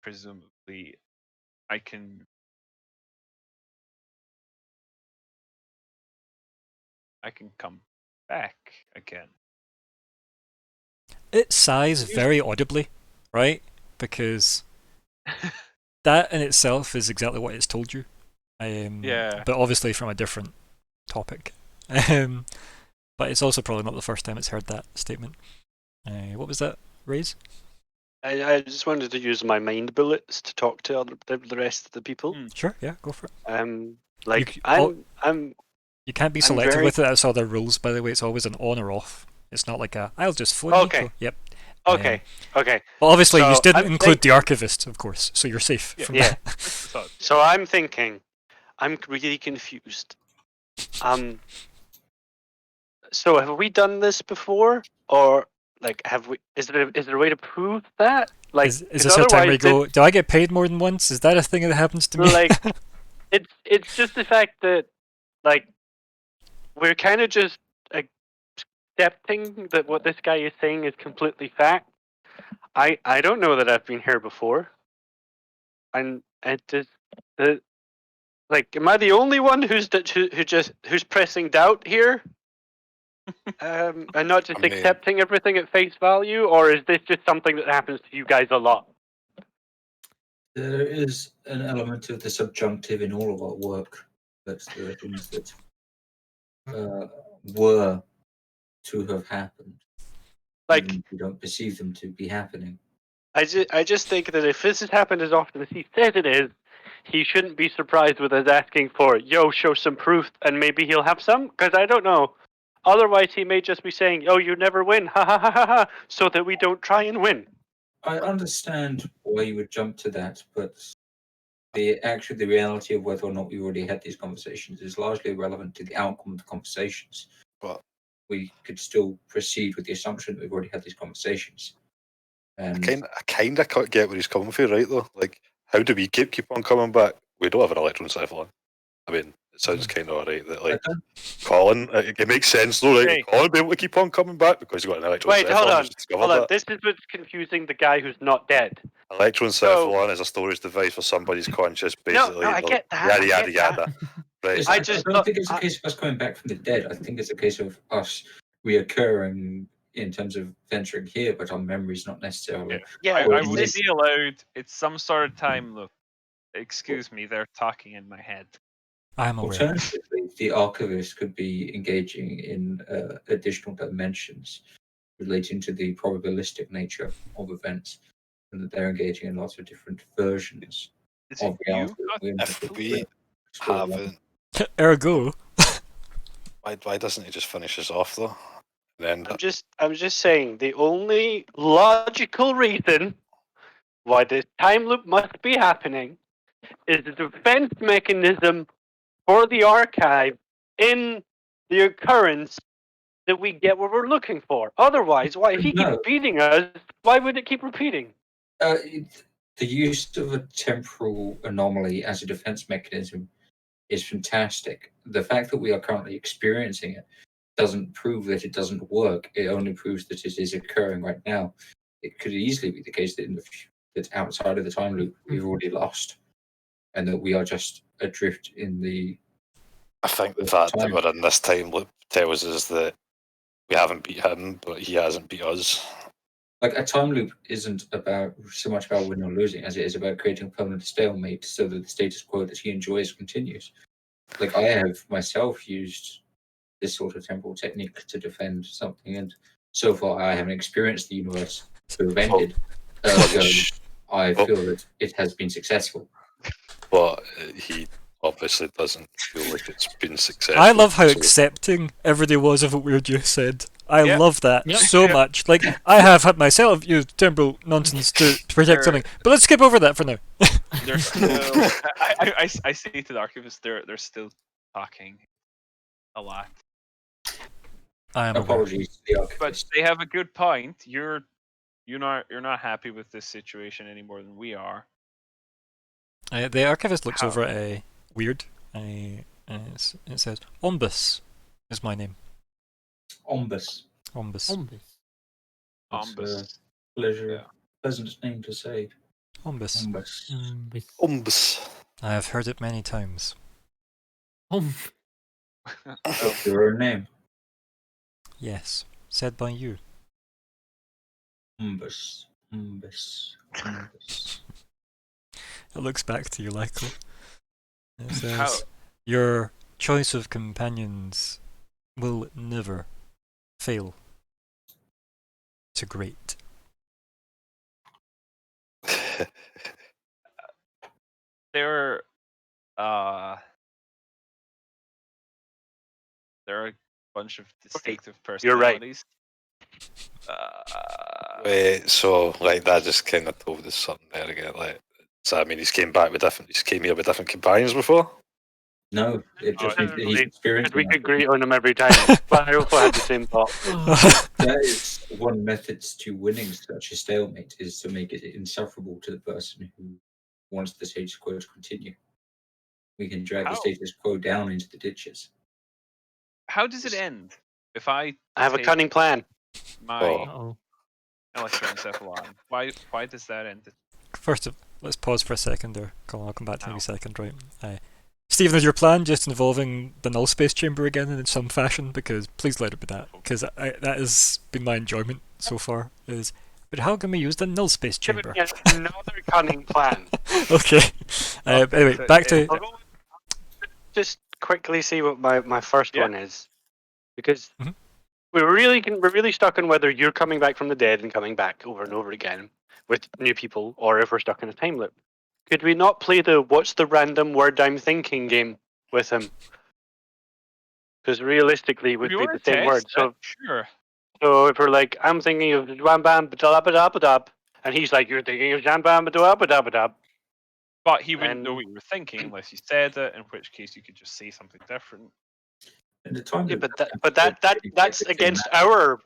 presumably I can come back again. It sighs very audibly, right? Because that in itself is exactly what it's told you. Yeah. But obviously from a different topic. But it's also probably not the first time it's heard that statement. What was that, Raise? I just wanted to use my mind bullets to talk to the rest of the people. Sure, yeah, go for it. Like c- I'm You can't be I'm selective very with it. That's all the rules, by the way. It's always an on or off. It's not like I'll just phone okay. Nico. Yep. Okay. Okay. But obviously, you So didn't I'm include the thinking- archivist, of course, so you're safe from Yeah. that. So, So I'm thinking, I'm really confused. So have we done this before, or like have we? Is there a way to prove that? Like, Is 'cause this a time where you otherwise, go, do I get paid more than once? Is that a thing that happens to me? like, it's just the fact that like we're kind of just accepting that what this guy is saying is completely fact. I don't know that I've been here before, and it just the like, am I the only one who's who's pressing doubt here? And not just I mean- accepting everything at face value, or is this just something that happens to you guys a lot? There is an element of the subjunctive in all of our work. That's the things that were to have happened. Like, even if we don't perceive them to be happening. I just think that if this has happened as often as he says it is, he shouldn't be surprised with us asking for, yo, show some proof, and maybe he'll have some, because I don't know. Otherwise, he may just be saying, oh, you never win, ha ha ha ha ha, so that we don't try and win. I understand why you would jump to that, but the reality of whether or not we already had these conversations is largely irrelevant to the outcome of the conversations. But we could still proceed with the assumption that we've already had these conversations. And I kind of get where he's coming from, right? Though, like, how do we keep on coming back? We don't have an electroencephalon. I mean, it sounds kind of alright that, like, Colin. It makes sense though, right? Hey. Colin be able to keep on coming back because he's got an electroencephalon. Wait, hold on. He's discovered Hold on. that. This is what's confusing the guy who's not dead. Electroencephalon is a storage device for somebody's conscious, basically. No, I get that. Yada I yada get that. yada. Right. I I just don't thought- think it's a case of us coming back from the dead. I think it's a case of us reoccurring in terms of venturing here, but our memory's not necessarily. Yeah, I Well, would this- be allowed. It's some sort of time loop. Excuse me, they're talking in my head. I'm aware. Alternatively, the archivist could be engaging in additional dimensions relating to the probabilistic nature of events, and that they're engaging in lots of different versions Is of it you? reality. If we haven't, Ergo. why doesn't he just finish us off though? And then I'm just saying the only logical reason why this time loop must be happening is the defense mechanism for the archive in the occurrence that we get what we're looking for. Otherwise, why if he No. keeps beating us, why would it keep repeating? The use of a temporal anomaly as a defense mechanism is fantastic. The fact that we are currently experiencing it doesn't prove that it doesn't work. It only proves that it is occurring right now. It could easily be the case that that outside of the time loop we've already lost, and that we are just adrift in the. I think the fact that we're in this time loop tells us that we haven't beat him, but he hasn't beat us. Like, a time loop isn't about so much about winning or losing as it is about creating a permanent stalemate so that the status quo that he enjoys continues. Like, I have myself used this sort of temporal technique to defend something, and so far I haven't experienced the universe to have ended. I feel that it has been successful. But he obviously doesn't feel like it's been successful. I love how so- accepting everybody was of what we just said. I Yeah. love that Yep. so much. Like, I have had myself use temporal nonsense to protect something, but let's skip over that for now. They're still. I say to the archivist, they're still talking a lot. I am aware. Apologies to the But archivist. they have a good point. You're not happy with this situation any more than we are. The archivist looks How? over at a weird. It says, Ombus is my name. Ombus. Ombus. Ombus. Ombus. Yeah. Pleasant name to say. Ombus. Ombus. Ombus. Umbs. I have heard it many times. What's your own name? Yes, said by you. Umbus. Umbus. Umbus. It looks back to you, Michael. It says, How? your choice of companions will never fail to great. There, uh, there are a bunch of distinctive you're right. personalities. Wait, so like that just kind of told us something there again. Like, so I mean, he's came here with different companions before. No, it just means that he's Because experiencing we that. could grate on him every time. But I also had the same thought. That is one method to winning such a stalemate, is to make it insufferable to the person who wants the status quo to continue. We can drag the How? status quo down into the ditches. How does it end if I I have a take cunning plan. my Oh. Oh, electroencephalon? Why does that end? First, let's pause for a second there. Colin, I'll come back to you in Ow. a second, right? Stephen, is your plan just involving the null space chamber again in some fashion? Because please let it be that. Because that has been my enjoyment so far. But how can we use the null space Give chamber? me another cunning plan. Okay. Anyway, back to I'll go just quickly see what my first Yeah. one is, because Mhm. we're really stuck on whether you're coming back from the dead and coming back over and over again with new people, or if we're stuck in a time loop. Could we not play the what's the random word I'm thinking game with him? Because realistically, it If would you be want the to same word. test that, sure. So if we're like, I'm thinking of wham bam badab, and he's like, you're thinking of jam bam badab, But he wouldn't know And- what you were thinking unless you said it, in which case you could just say something different. And the time yeah, loop but doesn't that really that's take the against same our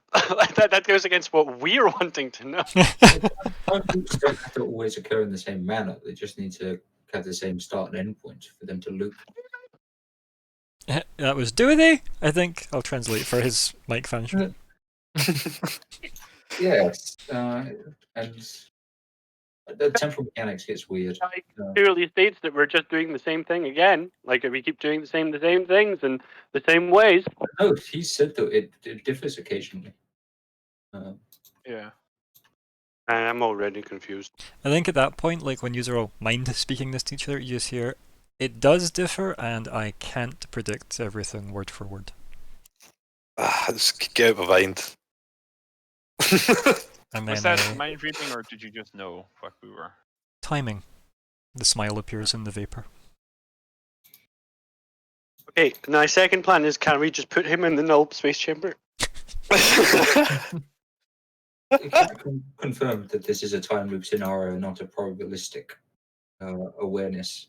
that goes against what we're wanting to know. time loops don't have to always occur in the same manner. They just need to have the same start and end point for them to loop. that was do they? I think I'll translate for his mic function. Yes, and the temporal mechanics gets weird. Clearly states that we're just doing the same thing again. Like we keep doing the same things and the same ways. No, he said that it differs occasionally. Yeah. I'm already confused. I think at that point, like when you're all mind speaking this to each other, you just hear it does differ, and I can't predict everything word for word. Just get out of my mind. And Was then that mind reading, or did you just know what we were? timing. The smile appears in the vapor. Okay, my second plan is, can we just put him in the null space chamber? It can confirm that this is a time loop scenario, not a probabilistic awareness.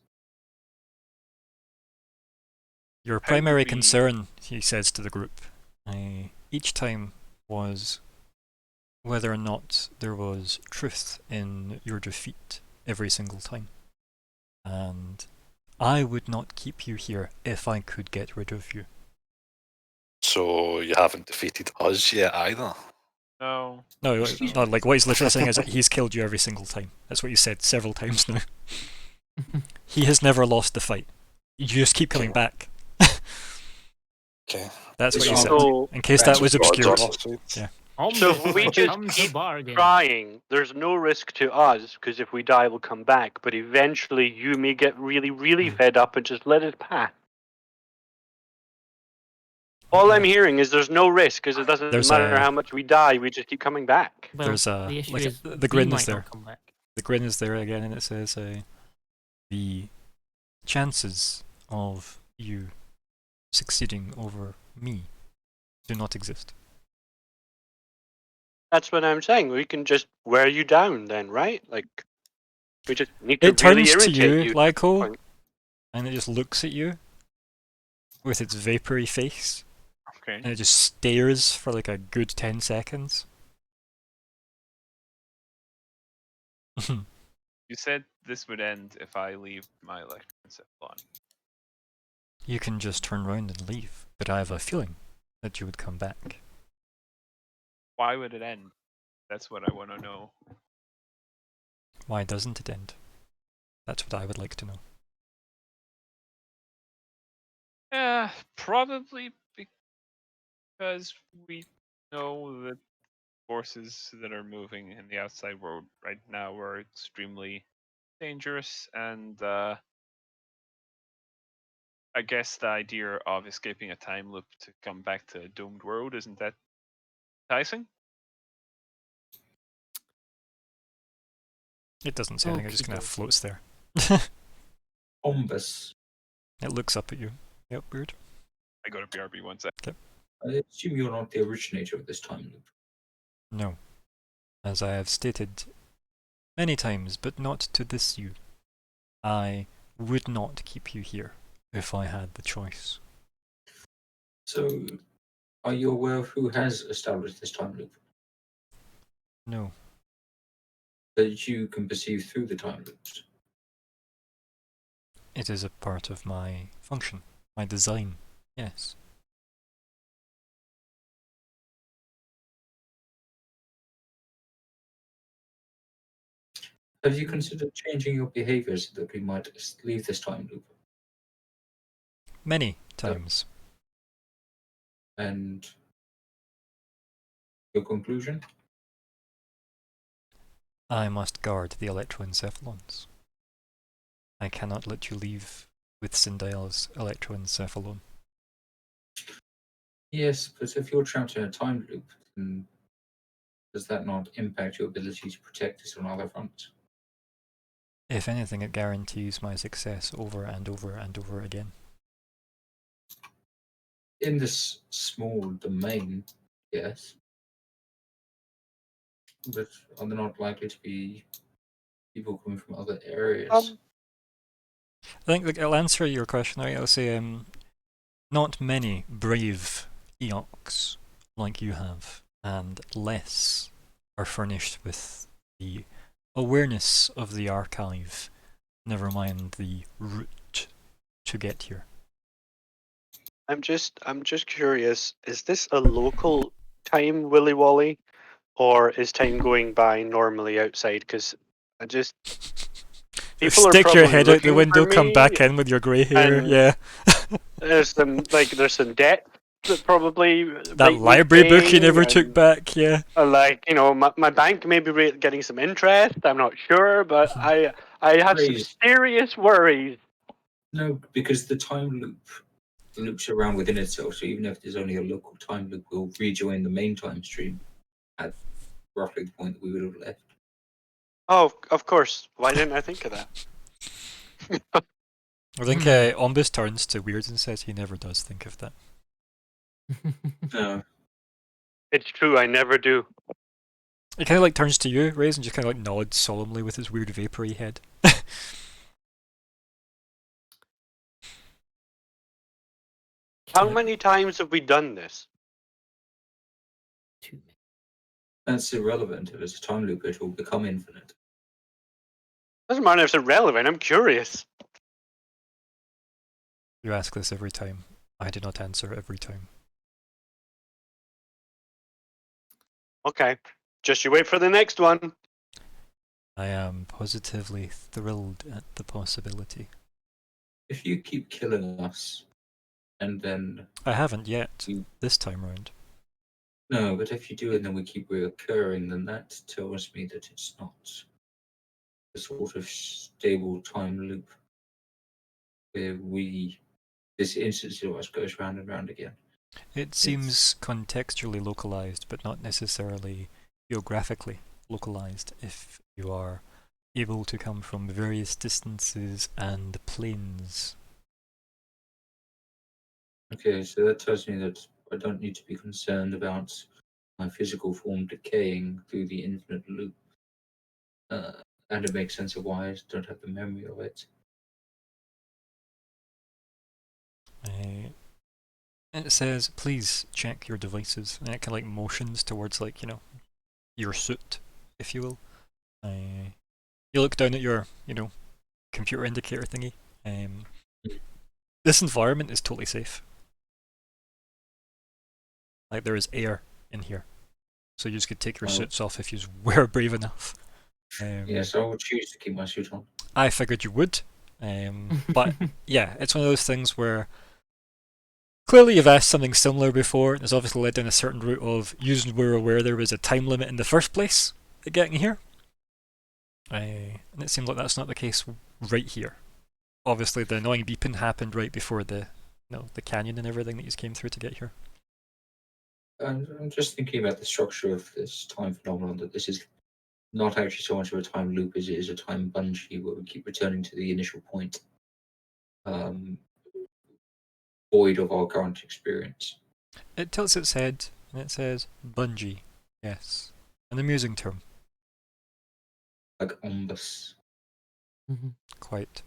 Your How primary do we- concern, he says to the group, each time was whether or not there was truth in your defeat every single time. And I would not keep you here if I could get rid of you. So you haven't defeated us yet either. No. No, Excuse no, like what he's literally saying is that he's killed you every single time. That's what he said several times now. He has never lost the fight. You just keep coming back. Okay. That's what he It's said. So, In case that was God's obscured. on our side. Yeah. So if we just come to keep bargain. trying, there's no risk to us, because if we die, we'll come back. But eventually, you may get really fed up and just let it pass. All I'm hearing is there's no risk, because it doesn't There's matter a- how much we die, we just keep coming back. Well, There's a the issue like is the we grin is might there. not come back. The grin is there again, and it says the chances of you succeeding over me do not exist. That's what I'm saying. We can just wear you down then, right? Like, we just need to It really turns to irritate you, you. Lyko, point. and it just looks at you with its vapory face, Okay. and it just stares for like a good 10 seconds. You said this would end if I leave my electroencephalon. You can just turn around and leave, but I have a feeling that you would come back. Why would it end? That's what I want to know. Why doesn't it end? That's what I would like to know. Probably because we know that forces that are moving in the outside world right now are extremely dangerous, and I guess the idea of escaping a time loop to come back to a doomed world, isn't that enticing? It doesn't say anything, it just kind of Okey-dokey. floats there. Bombus. It looks up at you. Yep, weird. I got a BRB one sec. I assume you're not the originator of this time loop. No. As I have stated many times, but not to this you. I would not keep you here if I had the choice. So, are you aware of who has established this time loop? No. That you can perceive through the time loops? It is a part of my function, my design, yes. Have you considered changing your behavior so that we might leave this time loop? Many times. And your conclusion? I must guard the electroencephalons. I cannot let you leave with Syndial's electroencephalon. Yes, but if you're trapped in a time loop, then does that not impact your ability to protect us on other fronts? If anything, it guarantees my success over and over and over again. In this small domain, yes. But are there not likely to be people coming from other areas? I think like, I'll answer your question, right? I'll say, not many brave Eox like you have, and less are furnished with the awareness of the archive, never mind the route to get here. I'm just curious. Is this a local time, Willy Wally, or is time going by normally outside? Because I just people are Stick your probably head out the looking for window, come me, back in with your grey hair, and yeah. there's some depth that probably That might need library book you paying, never took and back, yeah. like my bank may be getting some interest. I'm not sure, but I have some Please. serious worries. No, because the time loop loops around within itself, so even if there's only a local time loop, we'll rejoin the main time stream at roughly the point that we would have left. Oh, of course. Why didn't I think of that? I think Ombus turns to Weird and says he never does think of that. No. It's true. I never do. He kind of like turns to you, Ray's, and just kind of like nods solemnly with his weird vapory head. How many times have we done this? Too many. That's irrelevant. If it's a time loop, it will become infinite. Doesn't matter if it's irrelevant. I'm curious. You ask this every time. I do not answer every time. Okay. Just you wait for the next one. I am positively thrilled at the possibility. If you keep killing us, and then I haven't yet, Mm. this time round. no, but if you do and then we keep reoccurring, then that tells me that it's not a sort of stable time loop where this instance of us goes round and round again. It seems contextually localized, but not necessarily geographically localized if you are able to come from various distances and planes. Okay, so that tells me that I don't need to be concerned about my physical form decaying through the infinite loop. And it makes sense of why I don't have the memory of it. And it says, please check your devices. And it kind of like motions towards like, your suit, if you will. You look down at your, computer indicator thingy. This environment is totally safe. Like there is air in here. So you just could take your suits off if you were brave enough. Yes, I would choose to keep my suit on. I figured you would. But yeah, it's one of those things where clearly you've asked something similar before, and it's obviously led down a certain route of you were aware there was a time limit in the first place at getting here. And it seems like that's not the case right here. Obviously the annoying beeping happened right before the canyon and everything that you came through to get here. And I'm just thinking about the structure of this time phenomenon, that this is not actually so much of a time loop as it is a time bungee where we keep returning to the initial point, void of our current experience. It tilts its head and it says bungee. Yes, an amusing term. Like ombus. Quite.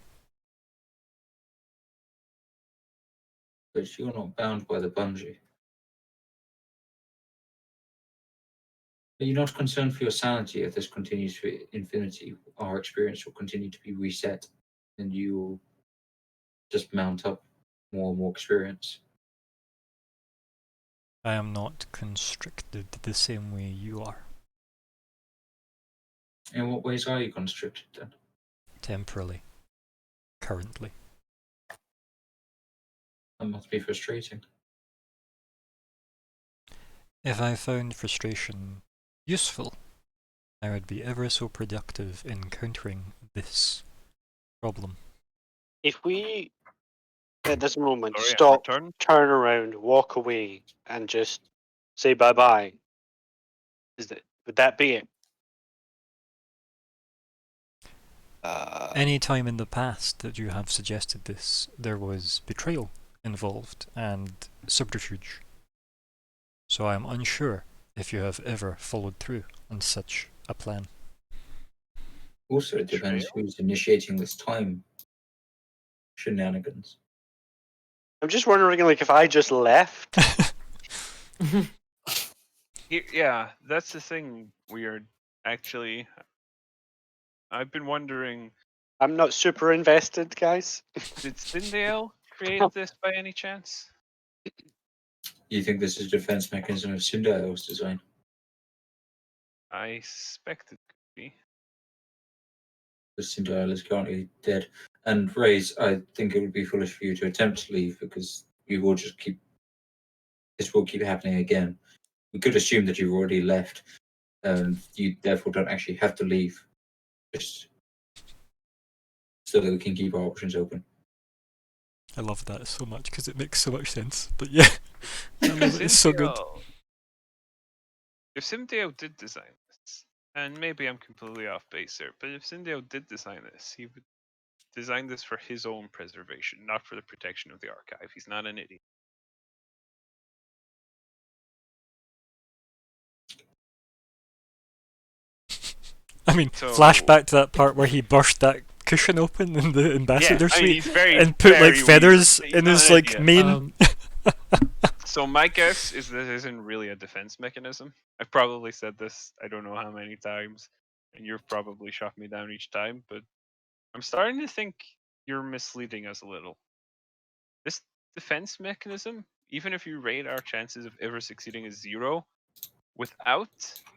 But you're not bound by the bungee. Are you not concerned for your sanity if this continues to infinity? Our experience will continue to be reset, and you will just mount up more and more experience. I am not constricted the same way you are. In what ways are you constricted then? Temporarily. Currently. That must be frustrating. If I found frustration useful, I would be ever so productive in countering this problem. If we, at this moment, Sorry, stop, return. turn around, walk away, and just say bye bye, would that be it? Any time in the past that you have suggested this, there was betrayal involved and subterfuge. So I am unsure if you have ever followed through on such a plan. Also, it depends who's initiating this time shenanigans. I'm just wondering, like, if I just left. Yeah, that's the thing. Weird. Actually, I've been wondering, I'm not super invested, guys. did Sindale create this by any chance? You think this is a defense mechanism of Syndial's design? I suspect it could be. The Syndial is currently dead. And Raze, I think it would be foolish for you to attempt to leave because you will just keep. This will keep happening again. We could assume that you've already left, and you therefore don't actually have to leave. Just so that we can keep our options open. I love that so much because it makes so much sense. But yeah, I love it. It's so good. If Sindale did design this, and maybe I'm completely off base here, but if Sindale did design this, he would design this for his own preservation, not for the protection of the archive. He's not an idiot. I mean, So- flashback to that part where he burst that cushion open in the ambassador I mean, suite he's very, and put very like feathers weird. He's in not his an like idiot. mane. So my guess is this isn't really a defense mechanism. I've probably said this I don't know how many times, and you've probably shot me down each time, but I'm starting to think you're misleading us a little. This defense mechanism, even if you rate our chances of ever succeeding as 0, without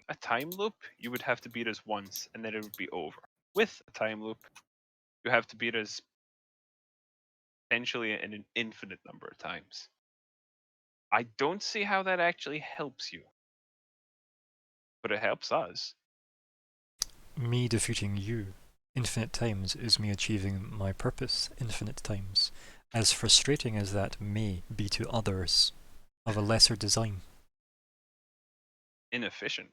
a time loop, you would have to beat us once, and then it would be over. With a time loop, you have to beat us potentially an infinite number of times. I don't see how that actually helps you, but it helps us. Me defeating you infinite times is me achieving my purpose infinite times, as frustrating as that may be to others of a lesser design. Inefficient.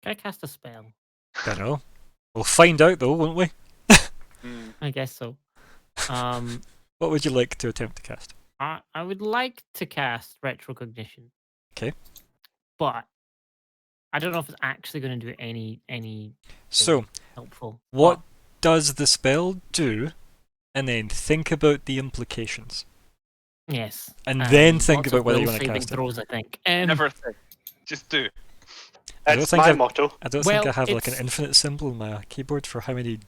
Can I cast a spell? Dunno. We'll find out though, won't we? I guess so. What would you like to attempt to cast? I would like to cast Retrocognition. Okay. But I don't know if it's actually going to do any So, helpful. what does the spell do? And then think about the implications. Yes. And then think lots about of whether will you want to saving cast it. throws, I think. Never think. Just do. I don't That's think my I've- motto. I don't Well, think I have like an it's- infinite symbol on my keyboard for how many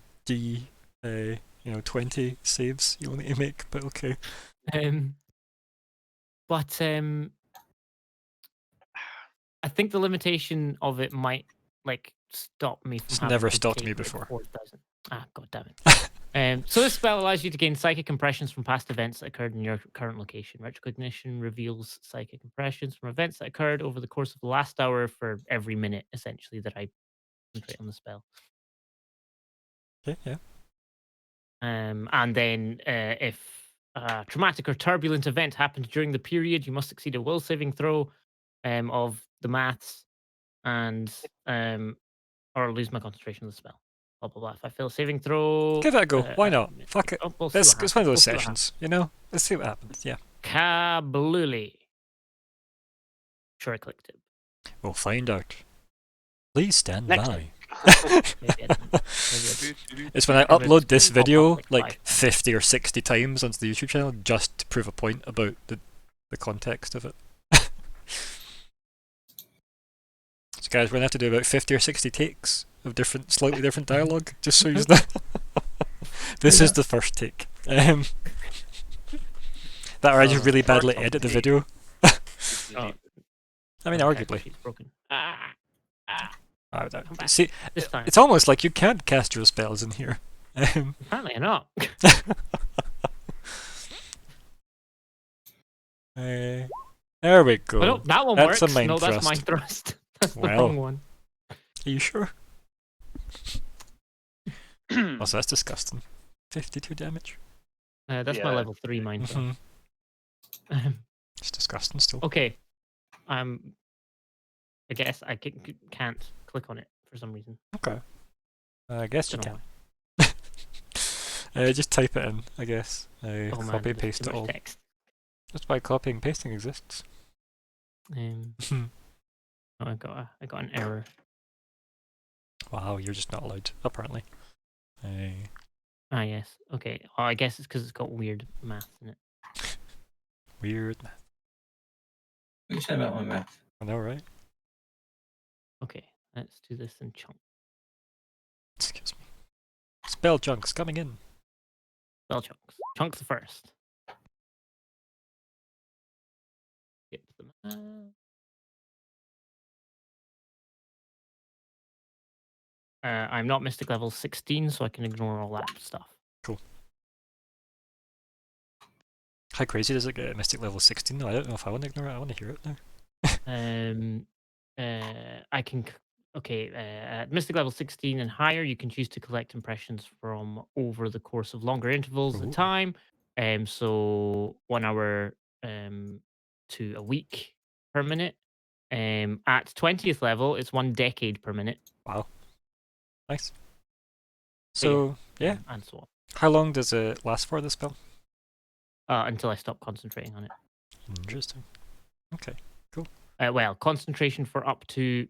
20 saves you want to make, but okay. But I think the limitation of it might like stop me from It's having never to stopped take, me like, before. 4,000. God damn it. So this spell allows you to gain psychic impressions from past events that occurred in your current location. Retrocognition reveals psychic impressions from events that occurred over the course of the last hour for every minute, essentially, that I concentrate on the spell. Okay, yeah. And then if a traumatic or turbulent event happens during the period, you must succeed a will saving throw of the maths. and or lose my concentration of the spell. Blah blah blah. If I fail a saving throw, Give it a go. Why not? Fuck it. We'll see It's what one of those happens. We'll see what sessions, you know? Let's see what happens. Yeah. happens. Kablooly. Sure, I clicked it. We'll find out. Please stand Next by. Maybe I didn't. Maybe I didn't. It's when I If it's upload this been video public like life. 50 or 60 times onto the YouTube channel just to prove a point about the context of it. So guys, we're gonna have to do about 50 or 60 takes of slightly different dialogue, just so you know. This is the first take. That or I just really badly First edit the take. video. Oh, I mean, my arguably. character sheet's broken. Come back. See, This time. it's almost like you can't cast your spells in here. Apparently I'm not. There we go. Oh, no, that one That's a works. mind No, that's thrust. mind thrust. That's the Well. wrong one. Are you sure? Oh, so that's disgusting. 52 damage. That's my Yeah. level 3 mind thrust. Mhm. It's disgusting still. Okay. I guess I can't click on it for some reason. Okay. I guess you Don't know can. why. Just type it in, I guess. Oh man, Copy there's paste too it much all. text. That's why copying and pasting exists. Oh, I got an error. Wow, you're just not allowed, apparently. Ah yes. Okay. Oh, I guess it's because it's got weird math in it. Weird math. What are you saying about my math? I know, right? Okay. Let's do this in chunks. Excuse me. Spell chunks coming in. Spell chunks. Chunk the first. Skip the math. I'm not Mystic level 16, so I can ignore all that stuff. How crazy does it get at Mystic level 16? No, I don't know if I want to ignore it. I want to hear it now. I can. Okay, at Mystic level 16 and higher, you can choose to collect impressions from over the course of longer intervals Ooh. of time. So 1 hour to a week per minute. At 20th level, it's 1 decade per minute. Wow. Nice. So, So, yeah. And so on. How long does it last for, the spell? Until I stop concentrating on it. Interesting. Okay. Well, concentration for up to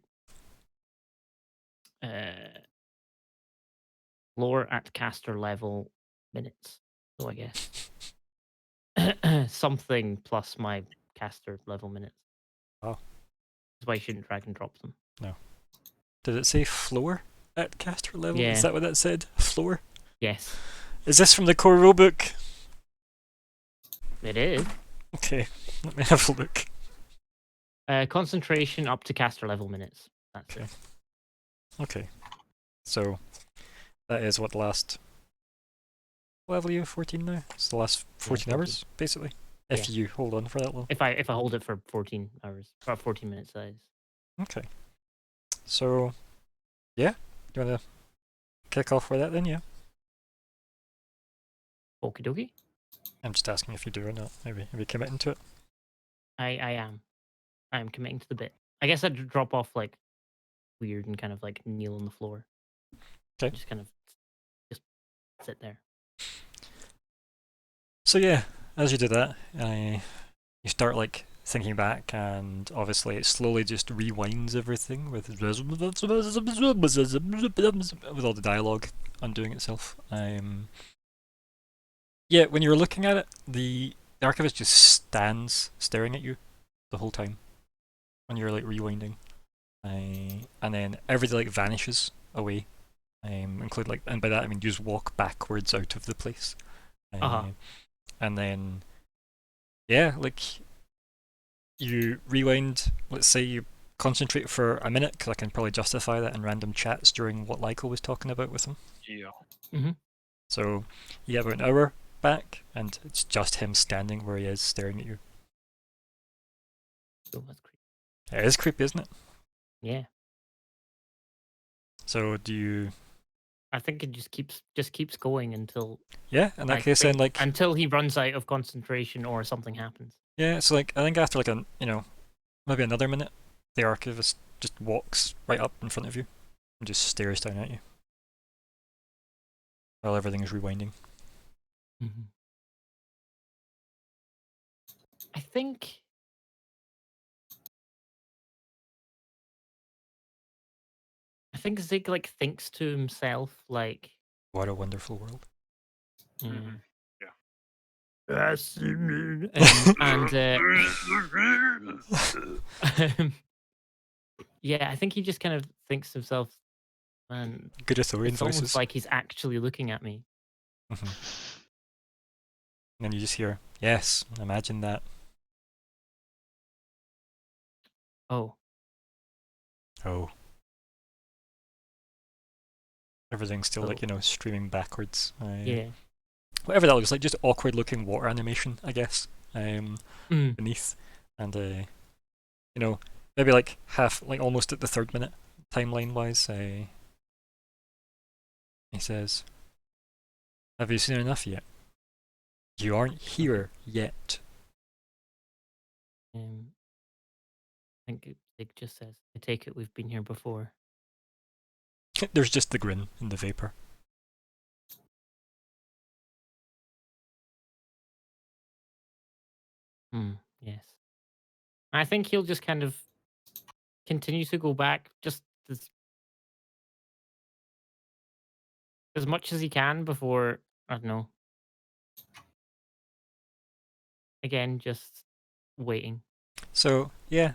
lower at caster level minutes. So I guess something plus my caster level minutes. Wow. That's why you shouldn't drag and drop them. Did it say floor at caster level? Yeah. Is that what that said? Floor? Yes, Is this from the core rulebook? it is. Okay, let me have a look. Concentration up to caster level minutes. That's Okay. it. Okay. So, that is what the last... What level are you? 14 now? It's the last 14 hours, basically. If you hold on for that long. If I hold it for 14 hours or 14 minutes, that is. Okay. So, yeah. Do you want to kick off with that then? Yeah. Okie dokie. I'm just asking if you do or not. Maybe if you're committing to it. I am. I am committing to the bit. I guess I'd drop off like weird and kind of like kneel on the floor. Okay. Just kind of just sit there. So yeah, as you do that, you start like thinking back, and obviously it slowly just rewinds everything with all the dialogue undoing itself. Yeah, when you're looking at it, the archivist just stands staring at you the whole time when you're like rewinding, and then everything like vanishes away, include like, and by that I mean you just walk backwards out of the place. And then, yeah, like, you rewind, let's say you concentrate for a minute, because I can probably justify that in random chats during what Lyko was talking about with him. Yeah. So, you have about an hour back, and it's just him standing where he is, staring at you. So that's creepy. It is creepy, isn't it? Yeah. So, do you... I think it just keeps going until Yeah, in that case then, like... until he runs out of concentration or something happens. Yeah, so like, I think after like maybe another minute, the archivist just walks right up in front of you and just stares down at you while everything is rewinding. Mm-hmm. I think Zig like thinks to himself like, What a wonderful world. Mhm. yes, and yeah, I think he just kind of thinks to himself, man, Good Arthurian it's almost voices. like he's actually looking at me. And then you just hear, yes, imagine that. Oh, Oh. Everything's still like, streaming backwards. yeah. Whatever that looks like, just awkward looking water animation, I guess. Mm. Beneath. And maybe like half, like almost at the 3rd minute, timeline wise, he says, have you seen enough yet? You aren't here yet. I think Zig just says, I take it we've been here before. There's just the grin in the vapor. Yes. I think he'll just kind of continue to go back just as much as he can before, I don't know. Again, just waiting. So, yeah.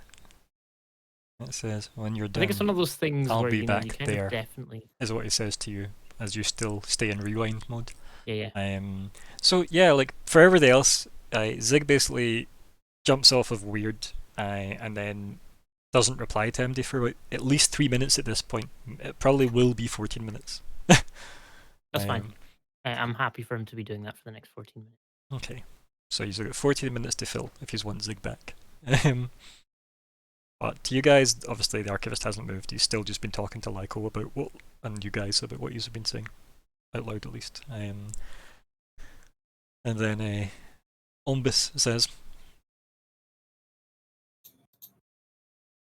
It says, when you're I think it's one done, of those things I'll where, be you back kind there. of definitely... Is what he says to you as you still stay in rewind mode. Yeah. So yeah, like for everybody else, Zig basically jumps off of Weird and then doesn't reply to MD for at least 3 minutes at this point. It probably will be 14 minutes. That's fine. I'm happy for him to be doing that for the next 14 minutes. Okay, so you've got 14 minutes to fill if you want Zig back. But to you guys, obviously the archivist hasn't moved. He's still just been talking to Lyko about what, and you guys about what you've been saying out loud at least. And then Ombus says,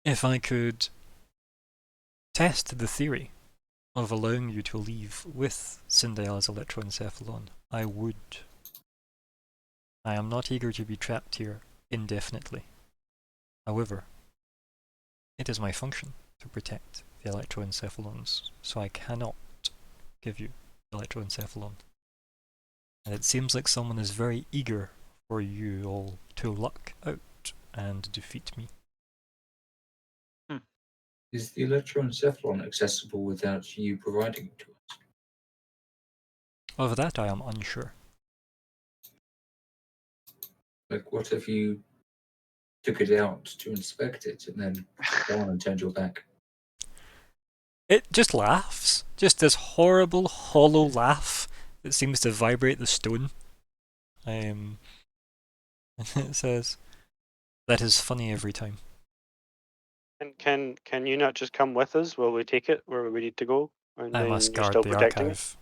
if I could test the theory of allowing you to leave with Cinderella's electroencephalon, I would. I am not eager to be trapped here indefinitely. However, it is my function to protect the electroencephalons, so I cannot give you the electroencephalon. And it seems like someone is very eager for you all to luck out and defeat me. Is the electroencephalon accessible without you providing it to us? Of that I am unsure. Like, what if you took it out to inspect it and then gone and turned your back? It just laughs. Just this horrible, hollow laugh that seems to vibrate the stone. And it says, that is funny every time. And can you not just come with us while we take it where we need to go? And I then must you're guard still the protecting it? archive.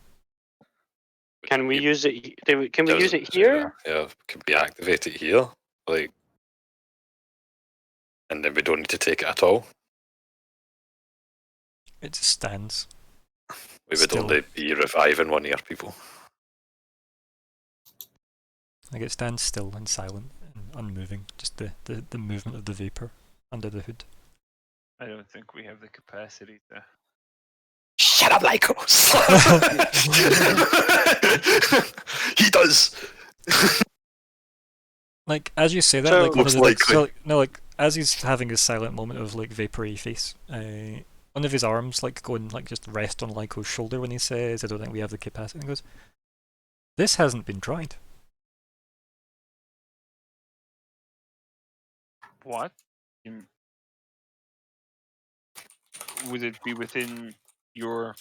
Can we use it? Can we use it Doesn't- here? Yeah, can we activate it here? Like, and then we don't need to take it at all. It just stands. We would Still. only be reviving one of your people. Like it stands still and silent and unmoving. Just the movement of the vapor under the hood. I don't think we have the capacity to. Shut up, Lyko! He does! Like as you say that, So- like one of Most the likely. like as he's having his silent moment of like vapory face, one of his arms like go and like just rest on Lyko's shoulder when he says, "I don't think we have the capacity." And he goes, "This hasn't been tried." What? Would it be within your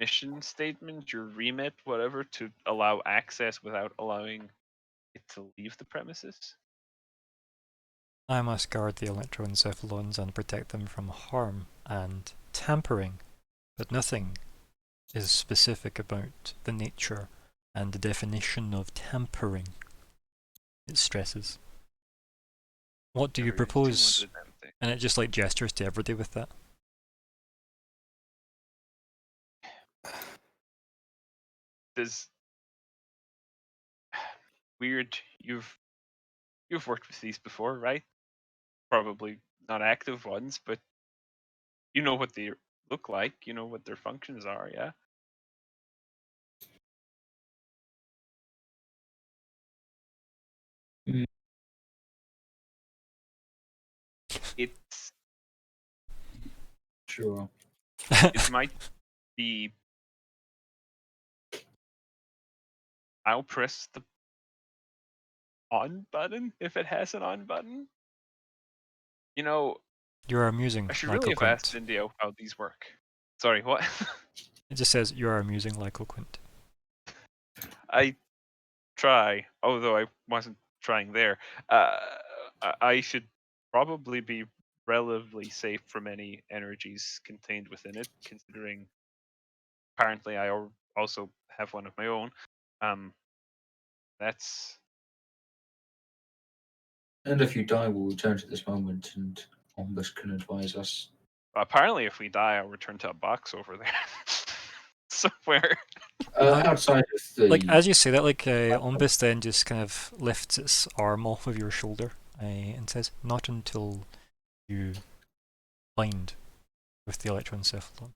mission statement, your remit, whatever, to allow access without allowing it to leave the premises? I must guard the electroencephalons and protect them from harm and tampering, but nothing is specific about the nature and the definition of tampering. It stresses. What do you Never even seen propose one of them see. And it just like gestures to everybody with that. Does weird? You've worked with these before, right? Probably not active ones, but you know what they look like. You know what their functions are. Yeah. Mm. It's Sure. it might be. I'll press the on button if it has an on button. You know, You are amusing, I should Lyco really have asked Quint. India how these work. Sorry, what? It just says you are amusing, Lyco Quint. I try, although I wasn't trying there. Uh, I should probably be relatively safe from any energies contained within it, considering apparently I also have one of my own. That's And if you die, we'll return to this moment, and Ombus can advise us. apparently if we die, I'll return to a box over there somewhere. Outside of the. Like as you say that, like Ombus then just kind of lifts its arm off of your shoulder and says, "Not until you bind with the electroencephalon.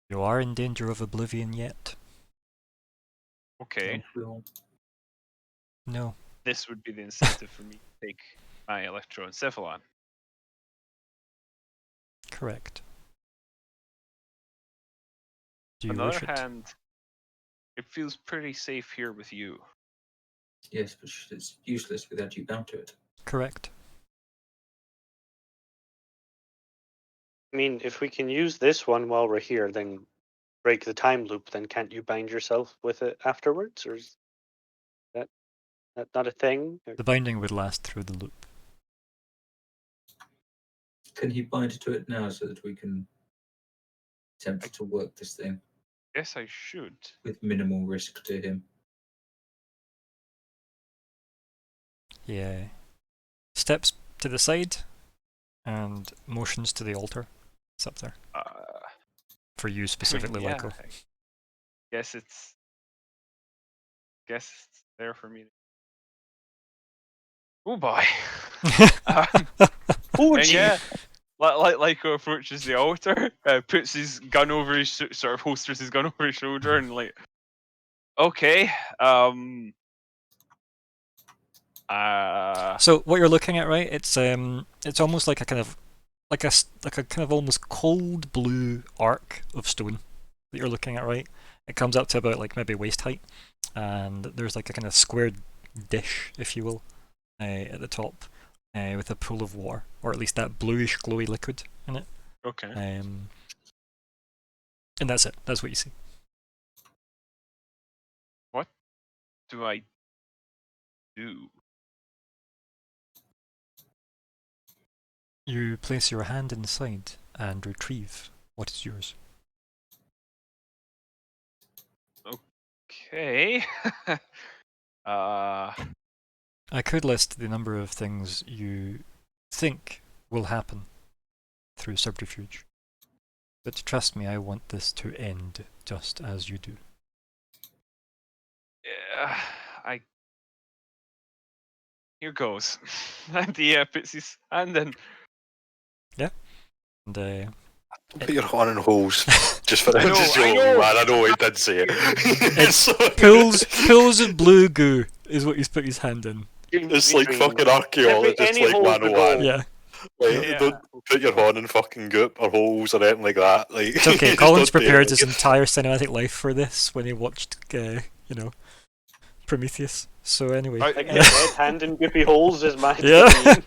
You are in danger of oblivion yet." Okay, No. this would be the incentive for me to take my electroencephalon. Correct. Do you On the wish other it? hand, it feels pretty safe here with you. Yes, but it's useless without you bound to it. Correct. I mean, if we can use this one while we're here, then break the time loop, then can't you bind yourself with it afterwards? Or is that not a thing? The binding would last through the loop. Can he bind to it now so that we can attempt to work this thing Guess I should. with minimal risk to him? Yeah. Steps to the side and motions to the altar. It's up there. For you specifically, yeah, Lyco. I guess it's there for me. Oh boy. Oh, And gee. yeah, like Lyco approaches the altar, puts his gun over his sort of holsters his gun over his shoulder, and like, okay, So what you're looking at, right? It's almost like a kind of like a kind of almost cold blue arc of stone that you're looking at, right? It comes up to about like maybe waist height, and there's like a kind of squared dish, if you will, at the top, with a pool of water, or at least that bluish glowy liquid in it. okay. And that's it. That's what you see. What do I do? You place your hand inside and retrieve what is yours. Okay. I could list the number of things you think will happen through subterfuge, but trust me, I want this to end just as you do. Yeah, here goes. And he puts his hand in. And Put your horn in holes just for I him know, to say, I know. "Oh, man, I know he did say it." It's pools of blue goo is what he's put his hand in. It's like fucking archaeologists, Any like hole's the 101. goal. Yeah, Like, Yeah. don't put your horn in fucking goop or holes or anything like that. Like, it's okay. just Colin's don't do prepared it. his entire cinematic life for this when he watched, Prometheus. So anyway, I- Like, dead hand in goopy holes is my Yeah. opinion.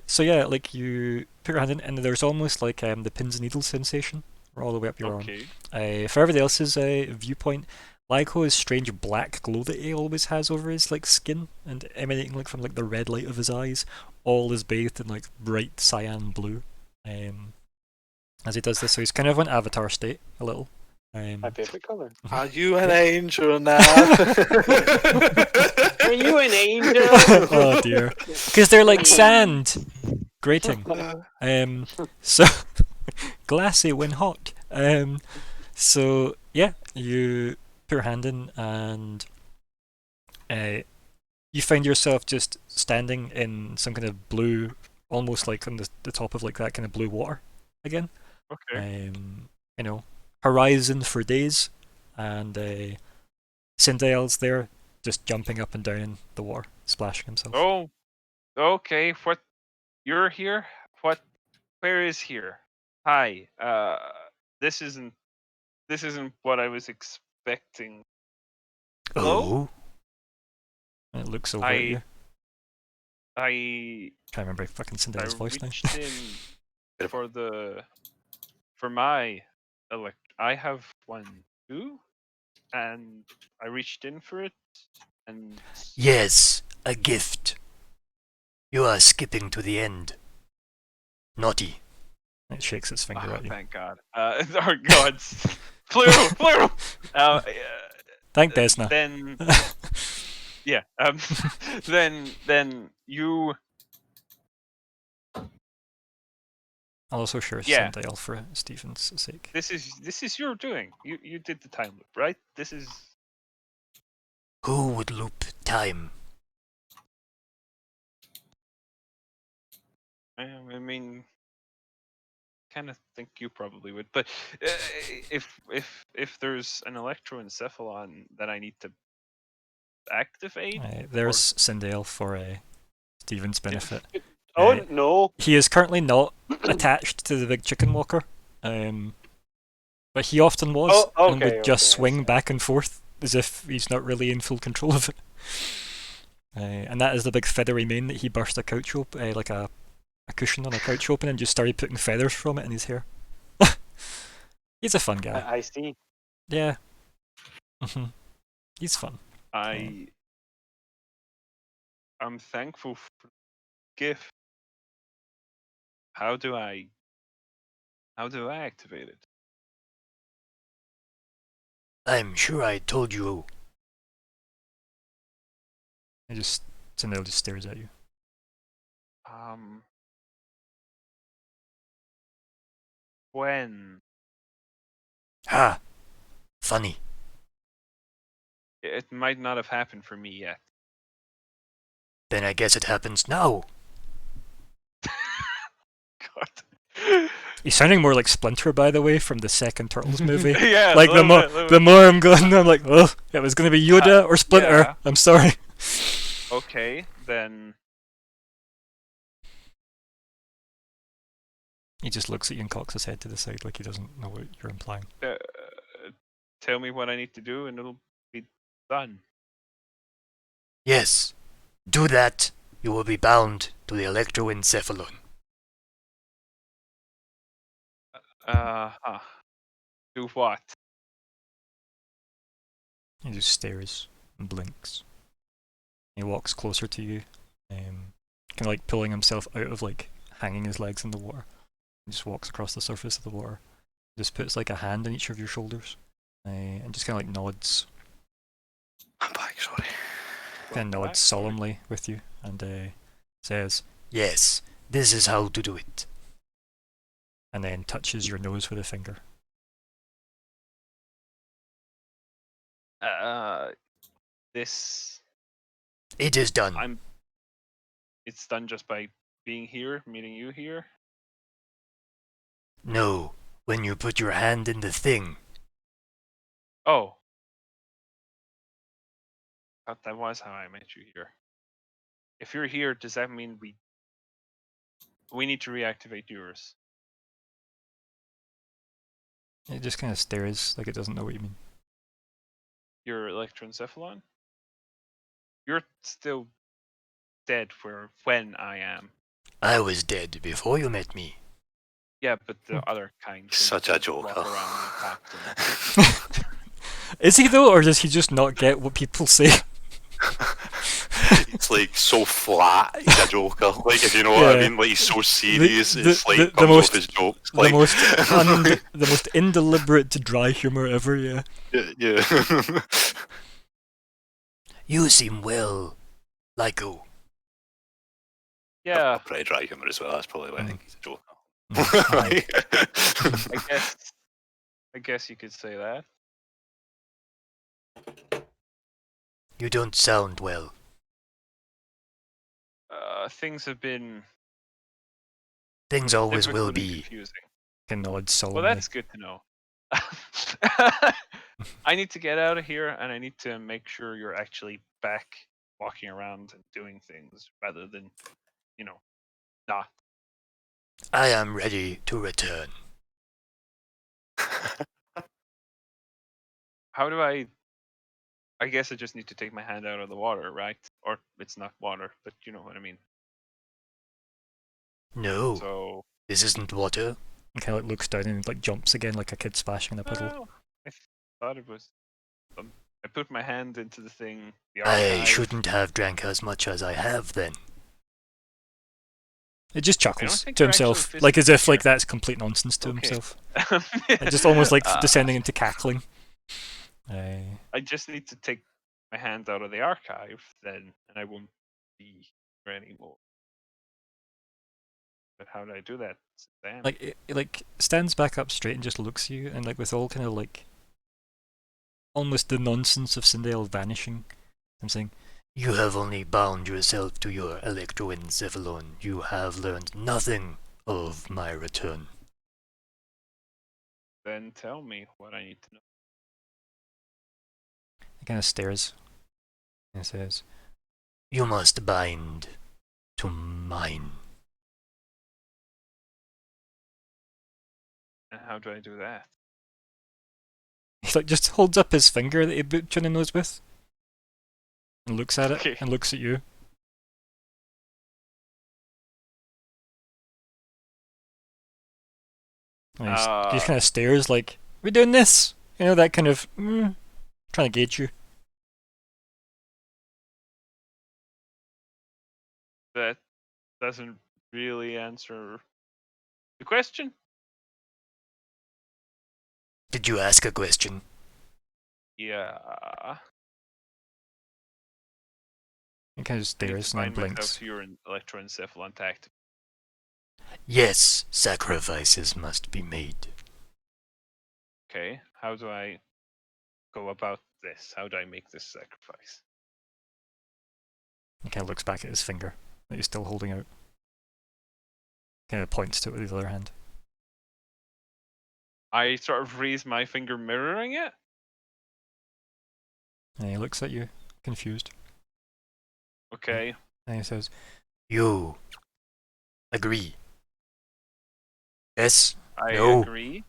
so yeah, like you put your hand in, and there's almost like the pins and needles sensation all the way up your arm. Okay. For everybody else's viewpoint, Lyco's strange black glow that he always has over his like skin and emanating like from like the red light of his eyes, all is bathed in like bright cyan blue. As he does this, so he's kind of on Avatar state a little. My favorite color. Are you an angel now? Are you an angel? Oh dear. Because they're like sand. Grating. So glassy when hot. So yeah, you put your hand in and you find yourself just standing in some kind of blue, almost like on the top of like that kind of blue water again. Okay. You know, horizon for days, and Sindale's there, just jumping up and down in the water, splashing himself. Oh, okay. What? You're here? What? Where is here? Hi. This isn't what I was expecting. Hello? Oh. And it looks over at you. I Can't remember fucking Sindale's voice now. reached in for my I have one too, and I reached in for it, and Yes, a gift. You are skipping to the end. Naughty. It shakes its finger at you. thank God. Our gods, plural. Thank Desna. Then yeah. Then you. I'll also share Yeah. Sindale for Stephen's sake. This is your doing. You did the time loop, right? This is. Who would loop time? I mean, kind of think you probably would, but if there's an electroencephalon that I need to activate, There's Sindale for Stephen's benefit. Oh no! He is currently not attached to the big chicken walker, but he often was, and would just swing back and forth as if he's not really in full control of it. And that is the big feathery mane that he burst a couch open, like a cushion on a couch open, and just started putting feathers from it in his hair. He's a fun guy. I see. Yeah. He's fun. I'm thankful for the gift. How do I activate it? I'm sure I told you. Sindale just stares at you. When? Ha! Funny. It might not have happened for me yet. Then I guess it happens now. God. He's sounding more like Splinter, by the way, from the second Turtles movie. Yeah. Like the more I'm going, I'm like, oh, it was gonna be Yoda or Splinter. Yeah. I'm sorry. Okay, then. He just looks at you and cocks his head to the side like he doesn't know what you're implying. Tell me what I need to do, and it'll be done. Yes. Do that. You will be bound to the electroencephalon. Do what? He just stares and blinks. He walks closer to you, kind of like pulling himself out of like hanging his legs in the water. He just walks across the surface of the water, just puts like a hand on each of your shoulders, and just kind of like nods. I'm back, sorry. Kind of nods solemnly with you and says, Yes, this is how to do it. and then touches your nose with a finger. This. It is done. It's done just by being here, meeting you here. No, when you put your hand in the thing. Oh. That was how I met you here. If you're here, does that mean we need to reactivate yours? It just kind of stares like it doesn't know what you mean. Your electroencephalon? You're still dead for when I am. I was dead before you met me. Yeah, but the other kind. Such a walk joker. around and attack them. Is he though, or does he just not get what people say? It's like so flat. He's a joker. Like if you know what I Yeah. mean. Like he's so serious. The- it's like the comes most- off his jokes. The Like most the most indeliberate dry humor ever. Yeah. yeah. You seem well, Lyko. Yeah, Pretty dry humor as well. That's probably why I think he's a joker. Aye. I guess you could say that. You don't sound well. Things have been Things always will difficult and be. confusing. Can nod Well, solemnly. that's good to know. I need to get out of here, and I need to make sure you're actually back walking around and doing things rather than, not. I am ready to return. How do I? I guess I just need to take my hand out of the water, right? Or it's not water, but you know what I mean. No, So this isn't water. And kind of like looks down and like jumps again like a kid splashing in a puddle. well, I thought it was. I put my hand into the thing. The I archive. shouldn't have drank as much as I have then. It just chuckles think to you're actually himself, like as physically if like here. that's complete nonsense to Okay. himself. Like, just almost like Uh, descending into cackling. I just need to take my hand out of the archive then, and I won't be here anymore. But how do I do that? Damn. Like it like stands back up straight and just looks at you, and like with all kind of like almost the nonsense of Sindel vanishing, I'm saying, You have only bound yourself to your electroencephalon. You have learned nothing of my return. Then tell me what I need to know. he kind of stares and says, You must bind to mine. And how do I do that? he like just holds up his finger that he booped you in the nose with, and looks at it Okay. and looks at you. And he just kind of stares like, "We doing this?" You know, that kind of trying to gauge you. That doesn't really answer the question. Did you ask a question? Yeah. He kind of I need stares to and then bind myself blinks. to your electroencephalon tact. Yes, sacrifices must be made. Okay. How do I go about this? How do I make this sacrifice? He kind of looks back at his finger that he's still holding out. Kind of points to it with his other hand. I sort of raise my finger, mirroring it. And he looks at you, confused. Okay. And he says, You agree? Yes, I No. agree.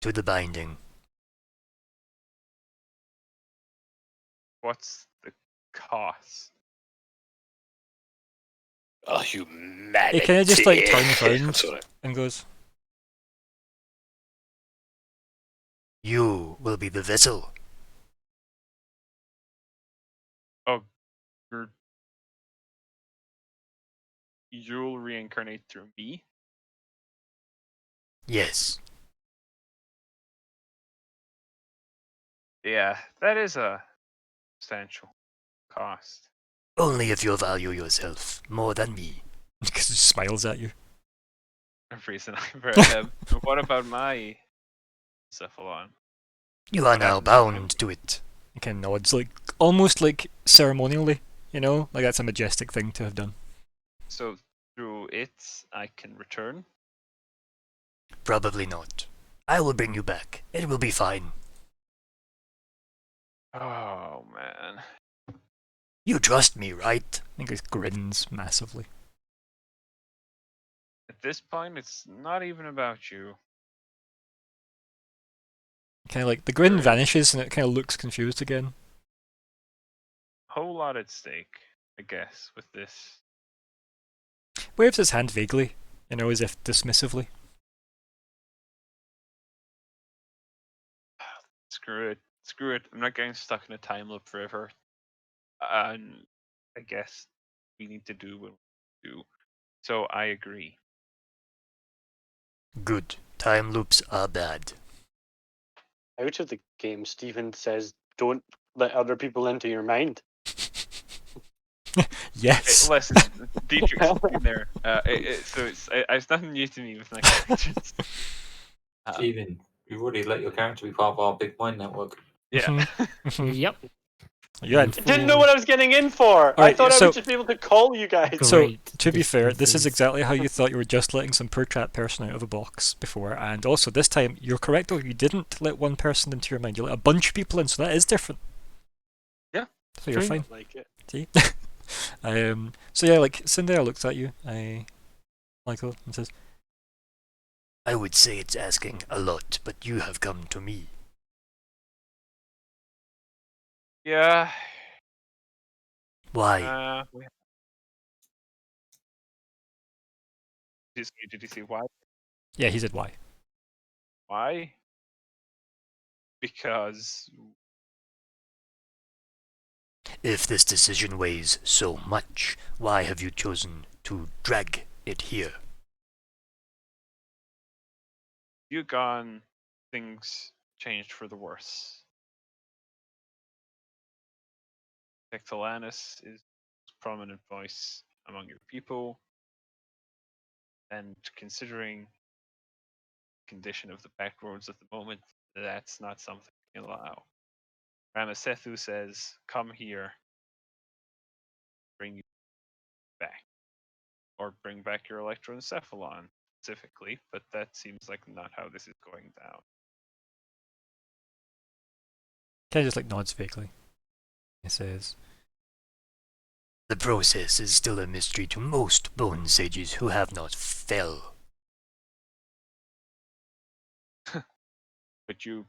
to the binding. What's the cost? Humanity. he kind of just like turns I'm around sorry. and goes, You will be the vessel. You're- You'll reincarnate through me. Yes, Yeah, that is a substantial cost. only if you value yourself more than me. because he smiles at you. A reason what about my cephalon? You are What now happens if I'm- bound to it. He kind of nods, like almost like ceremonially, you know, like that's a majestic thing to have done. So through it, I can return. Probably not. I will bring you back. It will be fine. Oh man. You trust me, right? I think he grins massively. At this point, it's not even about you. Kind of like the grin Right. vanishes and it kind of looks confused again. Whole lot at stake, I guess, with this. Waves his hand vaguely, you know, as if dismissively. Screw it. Screw it. I'm not getting stuck in a time loop forever. and I guess we need to do what we do. So I agree. Good. Time loops are bad. Out of the game, Stephen says, "Don't let other people into your mind." Yes. Listen, Dietrich's been there. So it's nothing new to me with my characters. Steven, you've already let your character be part of our big mind network. Yeah. Mhm. Yep. You had I didn't know what I was getting in for. I Alright, thought I so- would just be able to call you guys. So, Great. to be fair, this is is- exactly how you thought you were just letting some poor trap person out of a box before, and also this time you're correct though, you didn't let one person into your mind, you let a bunch of people in, so that is different. Yeah. So you're True. fine. I like it. See? So yeah, like Cinderella looks at you, Michael, and says, I would say it's asking a lot, but you have come to me. Yeah. Why? Did you say why? yeah, he said why. Why? Because If this decision weighs so much, why have you chosen to drag it here? you gone, things changed for the worse. Tectalanis is a prominent voice among your people, and considering the condition of the back roads at the moment, that's not something we can allow. Ramasethu says, "Come here, bring you back, or bring back your electroencephalon specifically." But that seems like not how this is going down. Kind of just like nods vaguely. He says, The process is still a mystery to most bone sages who have not fell. But you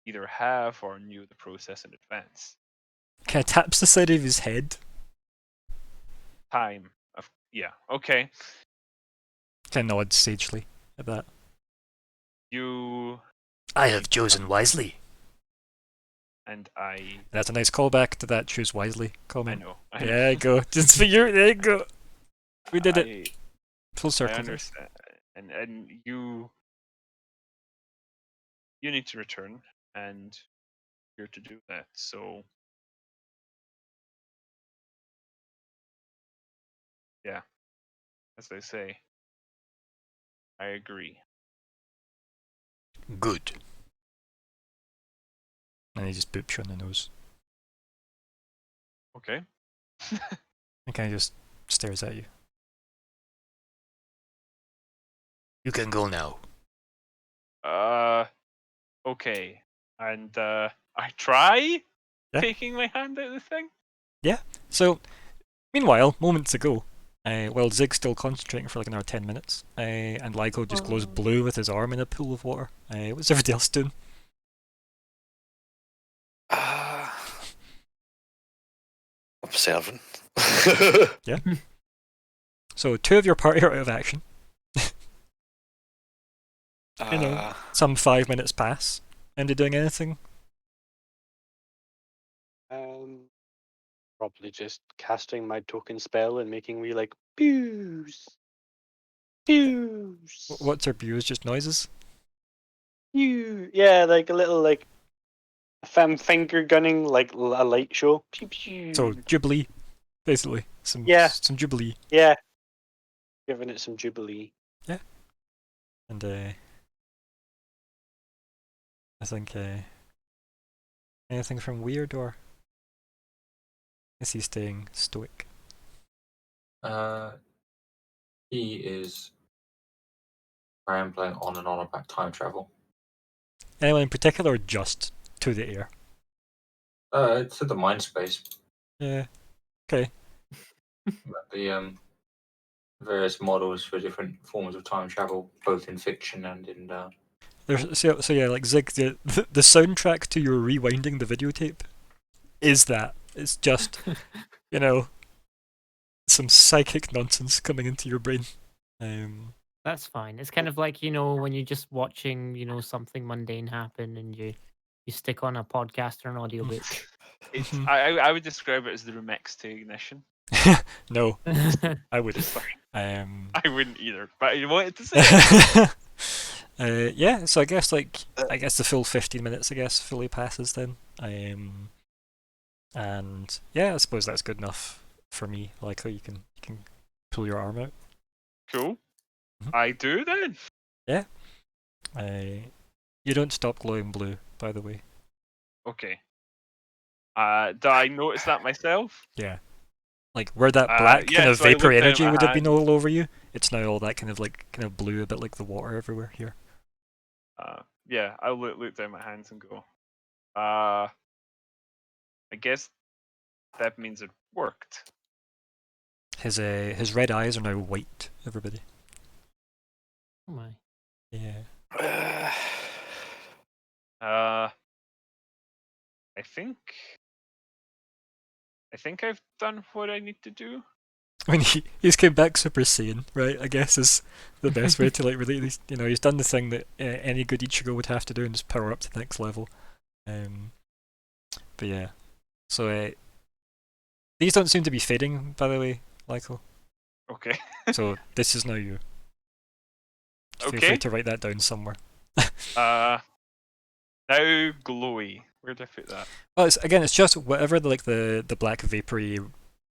either have or knew the process in advance. kind of taps the side of his head, Time of okay. kind of nods sagely at that. You I have chosen wisely. and I. That's a nice callback to that choose wisely I comment. know. There you go. Just figure. There you go. We did it. I, Full I circle. understand, and you need to return, and you're to do that. So yeah, as they say, I agree. Good. And he just boops you on the nose. Okay. And kind of just stares at you. You can go now. Okay, and I try Yeah. taking my hand out of the thing. So, meanwhile, moments ago, while Zig's still concentrating for like another 10 minutes, and Lyko just glows blue with his arm in a pool of water, what's everybody else doing? Observing. So, two of your party are out of action. You know. Uh, Some 5 minutes pass. And they doing anything? Probably just casting my token spell and making me like pews, pews, What's her views? Just noises? pew. Yeah, like a little like finger gunning, like a light show. Pew pew. So, Jubilee, basically. Some Jubilee. Yeah, giving it some jubilee. And I think anything from Weird, or is he staying stoic? He is rambling on and on about time travel. Anyone in particular, or just to the air? To the mind space. Yeah. Okay. About the various models for different forms of time travel, both in fiction and in. So yeah, like Zig, the soundtrack to your rewinding the videotape is that. It's just, you know, some psychic nonsense coming into your brain. That's fine. It's kind of like, when you're just watching, something mundane happen and you stick on a podcast or an audiobook. It's Mhm. I would describe it as the remix to Ignition. No, I wouldn't. Just like, Um, I wouldn't either, but I wanted to say it. yeah, so I guess the full 15 minutes fully passes then. And yeah, I suppose that's good enough for me. Like how you can pull your arm out. Cool. Mhm. I do then. Yeah. You don't stop glowing blue, by the way. Okay. Do I notice that myself? Yeah. Like where that black kind Yeah, of so I look vapor down at energy my would have been hand. all over you, it's now all that kind of blue, a bit like the water everywhere here. Yeah, I look down my hands and go. I guess that means it worked. His red eyes are now white, everybody. Oh my. Yeah. I think I've done what I need to do. I mean, he's came back Super Saiyan, right? I guess is the best way to like relate. He's done the thing that any good Ichigo would have to do and just power up to the next level. But yeah, so these don't seem to be fading, by the way, Michael. Okay. So this is now you. Feel free Okay. to write that down somewhere. Now glowy. Where did I put that? Well, it's just whatever the black vapory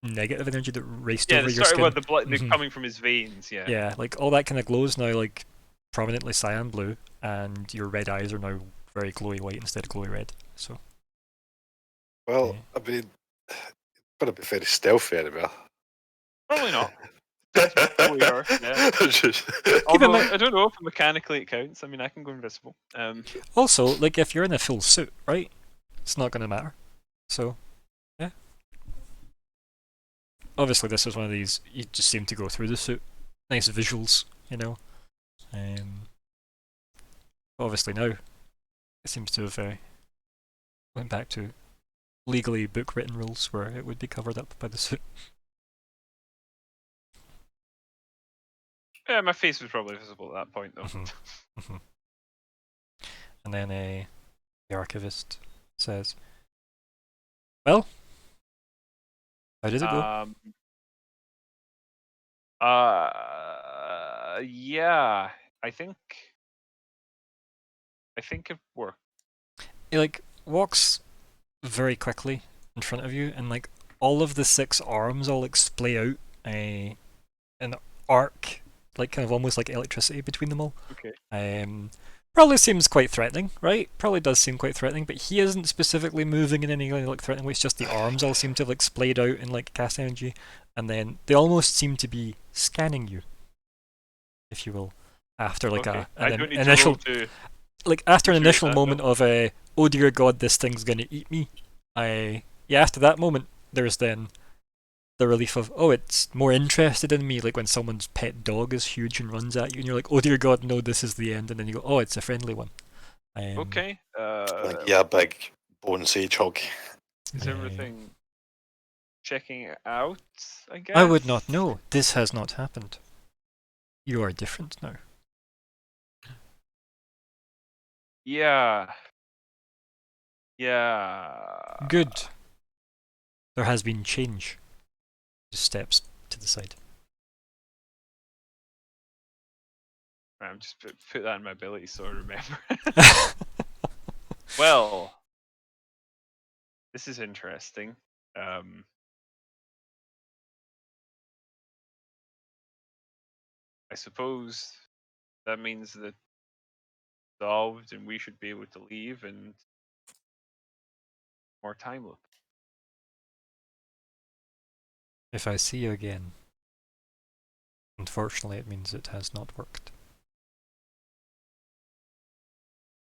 negative energy that raced Yeah, over the your sort of skin. what the blood Mhm. coming from his veins. Yeah. Yeah, like all that kind of glows now like prominently cyan blue, and your red eyes are now very glowy white instead of glowy red. So Well, yeah. I mean, gotta be very stealthy anyway. Probably not. Clear, yeah. Just- Keep in Although mind- I don't know if mechanically it counts. I mean, I can go invisible. Also, like if you're in a full suit, right? It's not gonna matter. So yeah. Obviously, this is one of these. You just seem to go through the suit. Nice visuals, you know. Obviously now, it seems to have went back to legally book-written rules where it would be covered up by the suit. Yeah, my face was probably visible at that point, though. Mhm. And then the archivist says, "Well, how did it go?" Yeah, I think it worked. He like walks very quickly in front of you, and like all of the 6 arms all like splay out an arc, like kind of almost like electricity between them all. Okay. Probably seems quite threatening, right? Probably does seem quite threatening, but he isn't specifically moving in any like threatening way. It's just the arms all seem to have like splayed out in like cast energy, and then they almost seem to be scanning you, if you will, after like Okay. an I don't need initial to roll to. like after an Sure, initial that, moment of oh dear god, this thing's gonna eat me. After that moment, there's then the relief of oh, it's more interested in me, like when someone's pet dog is huge and runs at you, and you're like, oh dear god, no, this is the end, and then you go, oh, it's a friendly one. Okay. like, yeah, big bone sage hog. Is everything checking out? I guess. I would not know. This has not happened. You are different now. Yeah. Yeah. Good. There has been change. Just steps to the side. I'm just put that in my ability so I remember. Well, this is interesting. I suppose that means that solved and we should be able to leave and more time look. If I see you again, unfortunately, it means it has not worked.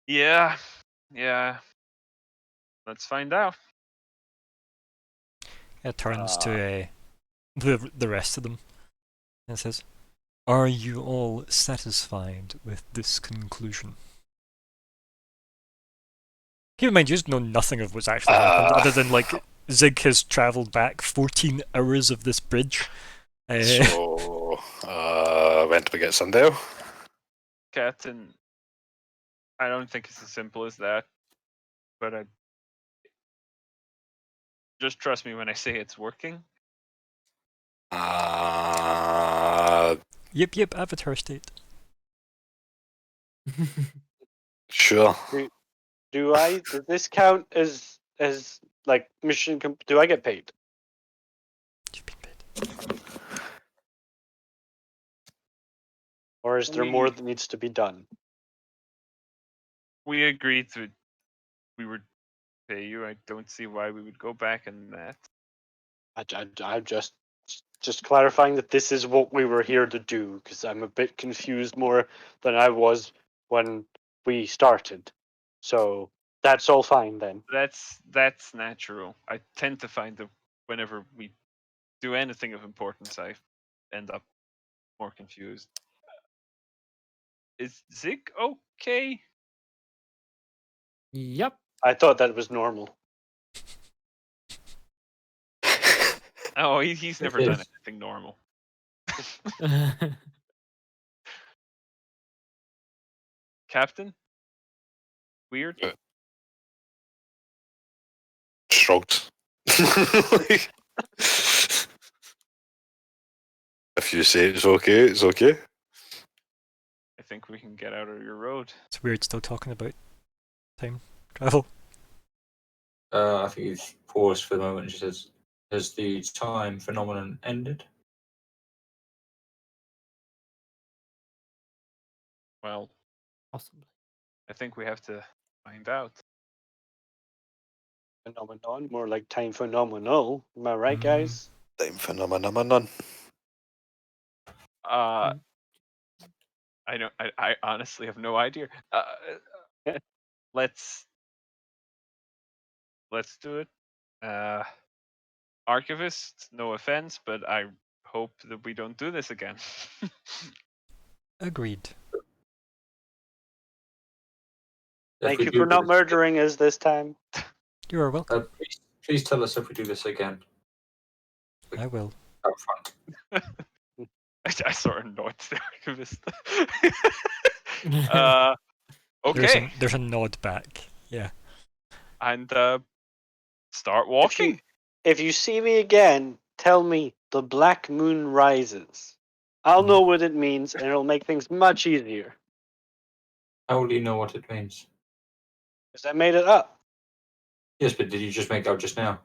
Yeah. Let's find out. It turns to the rest of them and says, "Are you all satisfied with this conclusion?" Keep in mind, you just know nothing of what's actually happened, other than like Zig has travelled back 14 hours of this bridge. So, when do we get Sundale? Captain, I don't think it's as simple as that, but Just trust me when I say it's working. Yep, avatar state. Sure. Does this count as like mission? Do I get paid? You've been paid. Or is there more that needs to be done? We agreed that we would pay you. I don't see why we would go back on that. I'm just clarifying that this is what we were here to do, because I'm a bit confused more than I was when we started. So that's all fine then. That's natural. I tend to find that whenever we do anything of importance, I end up more confused. Is Zig okay? Yep. I thought that was normal. Oh, he's never It done is. anything normal. Captain? Weird? Shrugged. If you say it's okay, it's okay. I think we can get out of your road. It's weird still talking about time travel. I think he's paused for the moment and she says, has the time phenomenon ended? Well, Possibly. I think we have to find out. Phenomenon, more like time phenomenal. Am I right, guys? Time phenomenon. I don't. I honestly have no idea. Let's do it. Archivist, no offense, but I hope that we don't do this again. Agreed. Thank you for not murdering us this time. You are welcome. Please tell us if we do this again. I will. Up front. I sort of nod to the archivist. There's Okay, there's a nod back. Yeah. and start walking. If you see me again, tell me the black moon rises. I'll know what it means, and it'll make things much easier. How will you know what it means? Because I made it up. Yes, but did you just make it up just now?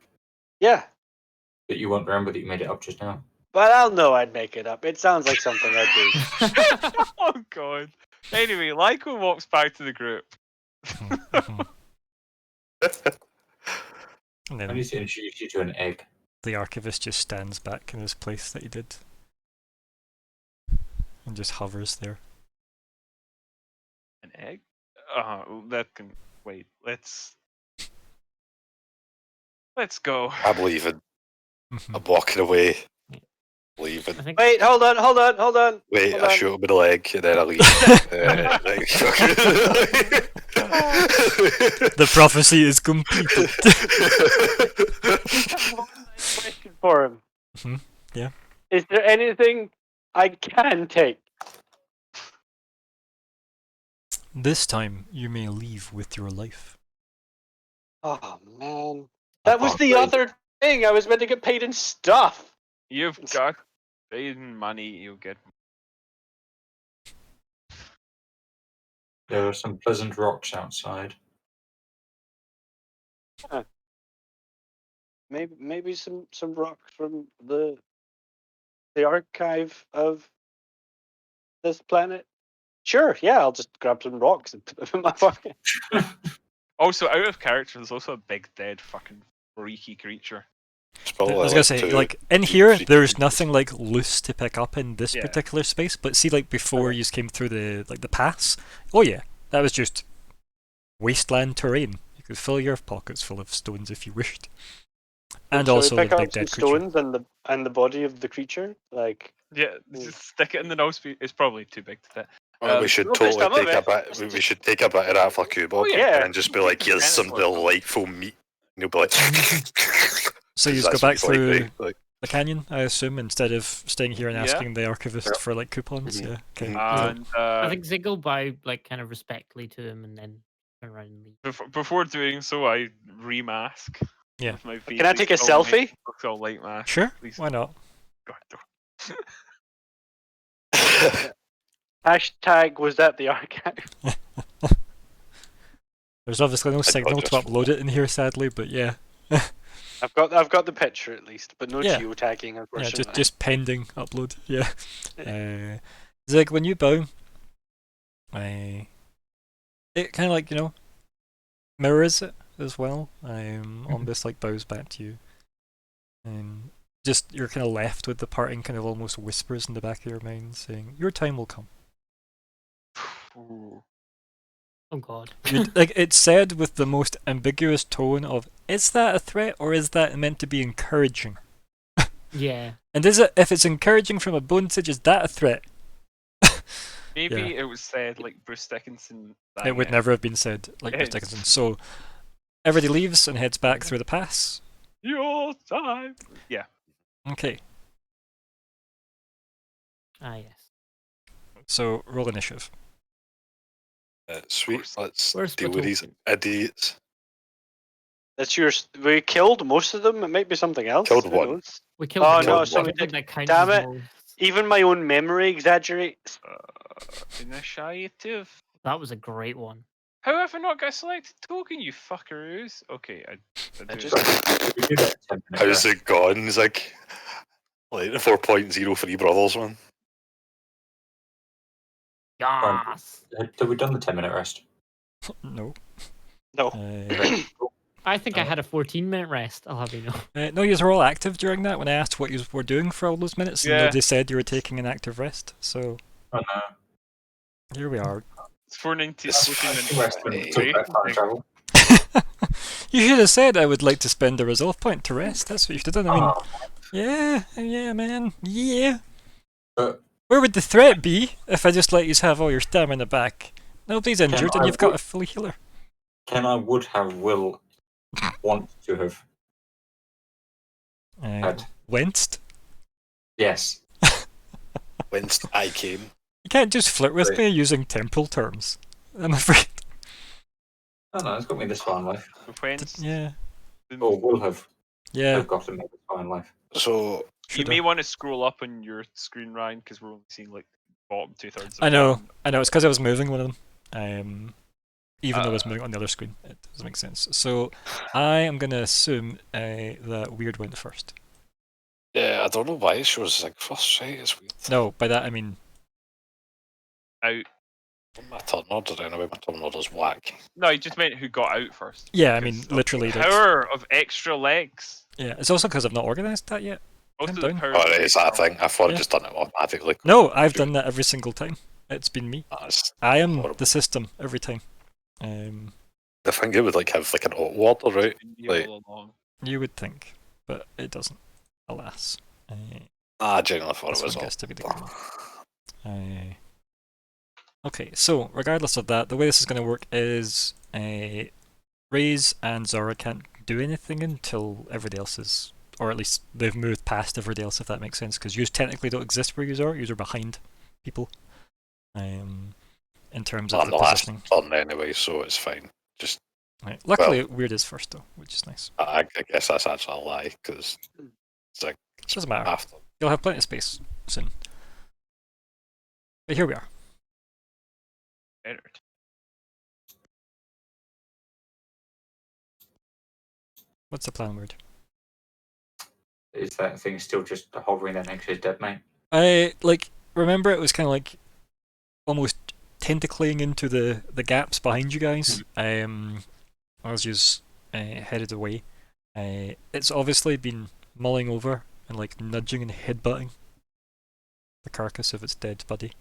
Yeah, That you won't remember that you made it up just now? but I'll know I'd make it up. It sounds like something I'd do. Oh god. Anyway, Lyko walks back to the group. And I then need to introduce you to an egg. the archivist just stands back in his place that he did. And just hovers there. An egg? That can wait. Let's go. I'm leaving. I'm walking away. I Leaving. think Wait, hold on. Wait, hold I on. shoot him in the leg and then I leave. The prophecy is completed. Question for him. Mhm, yeah. Is there anything I can take? This time you may leave with your life. Oh man, that was the other thing. I was meant to get paid in stuff. You've got paid in money, you get There are some pleasant rocks outside. Maybe some rocks from the archive of this planet. Sure, yeah, I'll just grab some rocks and put them in my pocket. also out of character, there's also a big dead fucking freaky creature. I was gonna say, like, in here, there's nothing like loose to pick up in this Yeah. particular space, but see, like, before you came through the pass, oh yeah, that was just wasteland terrain. You could fill your pockets full of stones if you wished. And So also we the pick big up some dead creature. stones and the body of the creature, like. Yeah, just stick it in the nose. It's probably too big to fit. Well, we should okay, totally some of take a it. bit. We should take a bit of that for Kubo yeah. and just be like, here's some delightful meat. And you'll be like, So you just go that's back what he's like, through right? Like, the canyon, I assume, instead of staying here and Yeah. asking the archivist for like coupons. Mhm. Yeah. Okay. Mhm. And I think Zig will bow like kind of respectfully to him and then turn around and leave. before doing so, I remask. Yeah. With my Can I take a Skull selfie? Knight- Skull Light mask. Sure. Please Why not? go ahead. Hashtag was that the archive? There's obviously no I signal to just- upload it in here, sadly, but yeah. I've got the picture at least, but no Yeah. geotagging, Yeah, unfortunately. just pending upload. Yeah. Zig, when you bow, it kind of like, you know, mirrors it as well. Almost like bows back to you. Just you're kind of left with the parting kind of almost whispers in the back of your mind saying, "Your time will come." Ooh. Oh god. Like it's said with the most ambiguous tone of, "Is that a threat or is that meant to be encouraging?" Yeah. And is it, if it's encouraging from a Bonesage, is that a threat? Maybe it was said like Bruce Dickinson. It would never have been said like Bruce Yes. Dickinson. So everybody leaves and heads back through the pass. Your time. Yeah. Okay, Ah yes. so roll initiative. Sweet, let's Where's deal with these idiots. That's yours. We killed most of them. It might be something else. Killed Who one. knows? We killed Oh, one. no, I so we don't think did- that counts damn as it. most. Even my own memory exaggerates. Initiative. That was a great one. How have I not got a selected token, you fuckeroos? Okay, I I do. just- We do that 10-minute How's rest. it gone? It's like the 4.03 brothers one. Yes. Have we done the 10-minute rest? No. No. I think I had a 14-minute rest. I'll have you know. No, you were all active during that when I asked what you were doing for all those minutes, and Yeah. nobody said you were taking an active rest. So Oh no. here we are. It's 490. It's Rest when we talk about time travel. You should have said I would like to spend a resolve point to rest. That's what you should have done. I mean, Oh, yeah, man, yeah. but Where would the threat be if I just let you have all your stamina back? Nobody's injured, and I you've got would- a fully healer. Ken, I would have will want to have had. Winced. Yes. Whence I came. You can't just flirt with Right. me using temporal terms. I'm afraid. Oh no, it's got me this far in life. Whence? Yeah. Or will have Yeah. gotten me this far in life. So You Shoulda. may want to scroll up on your screen, Ryan, because we're only seeing like bottom 2/3. I know. It's because I was moving one of them. Even though I was moving on the other screen, it doesn't make sense. So I am gonna assume that weird went first. yeah, I don't know why it shows like first, right? It's weird. No, by that I mean Out. My turn order anyway. My turn order's whack. No, you just meant who got out first. yeah. I mean Because of literally. the That's, power of extra legs. yeah. It's also because I've not organised that yet. Also, Calm the down. power. Oh, is that a thing? I thought Yeah. I'd just done it automatically. No, I've done that every single time. It's been me. That's I am horrible. the system every time. I think it would like have like an auto order, right? Like- all along. You would think, but it doesn't. Alas. I genuinely thought This it was one all. gets to be the good one. Okay, so regardless of that, the way this is going to work is Raze and Zora can't do anything until everybody else is, or at least they've moved past everybody else, if that makes sense, because you technically don't exist where you are. You are behind people. In terms of I'm the the last positioning. turn anyway, so it's fine. Just Right. Luckily, Weird is first though, which is nice. I guess that's actually a lie because it's like It doesn't matter. after. You'll have plenty of space soon. But here we are. Entered. What's the plan, Weird? Is that thing still just hovering there next to his dead mate? I remember it was kind of like almost tentacling into the gaps behind you guys. As you headed away, it's obviously been mulling over and like nudging and headbutting the carcass of its dead buddy,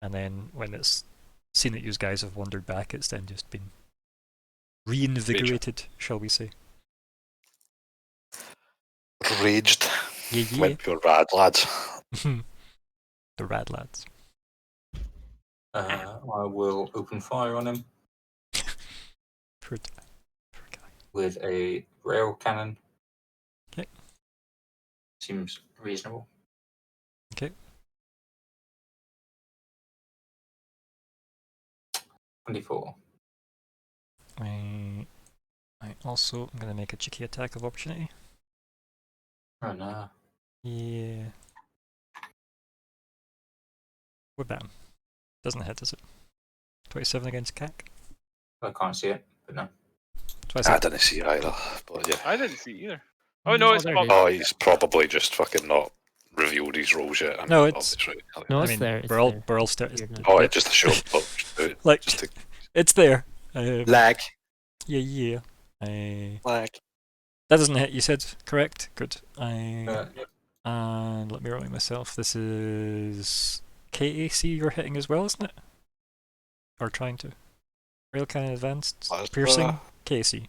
and then when it's seen that you guys have wandered back, it's then just been reinvigorated, shall we say? Raged. Yeah, Went pure rad, lads. yeah. The rad lads. I will open fire on him Poor guy. with a rail cannon. Okay. Seems reasonable. Okay. 24. Right, Also, I'm going to make a cheeky attack of opportunity. Oh no. Yeah. Bam. Doesn't hit, does it? 27 against CAC. I can't see it, but no. That's why I I said, didn't see it either, but yeah. I didn't see it either. Oh no, it's there it popped. is. Oh, he's probably just fucking not revealed his rolls yet. I No, mean, it's- obviously. No, I it's mean, there. It's we're all there. starting. Weird now. Oh, Yep. just to show. Oh, just do it. Like, Just to it's there. lag. Yeah. Lag. That doesn't hit, you said, correct? Good. Yep. And let me remind myself, this is KAC you're hitting as well, isn't it? Or trying to. Rail Cannon Advanced, What's Piercing, KAC.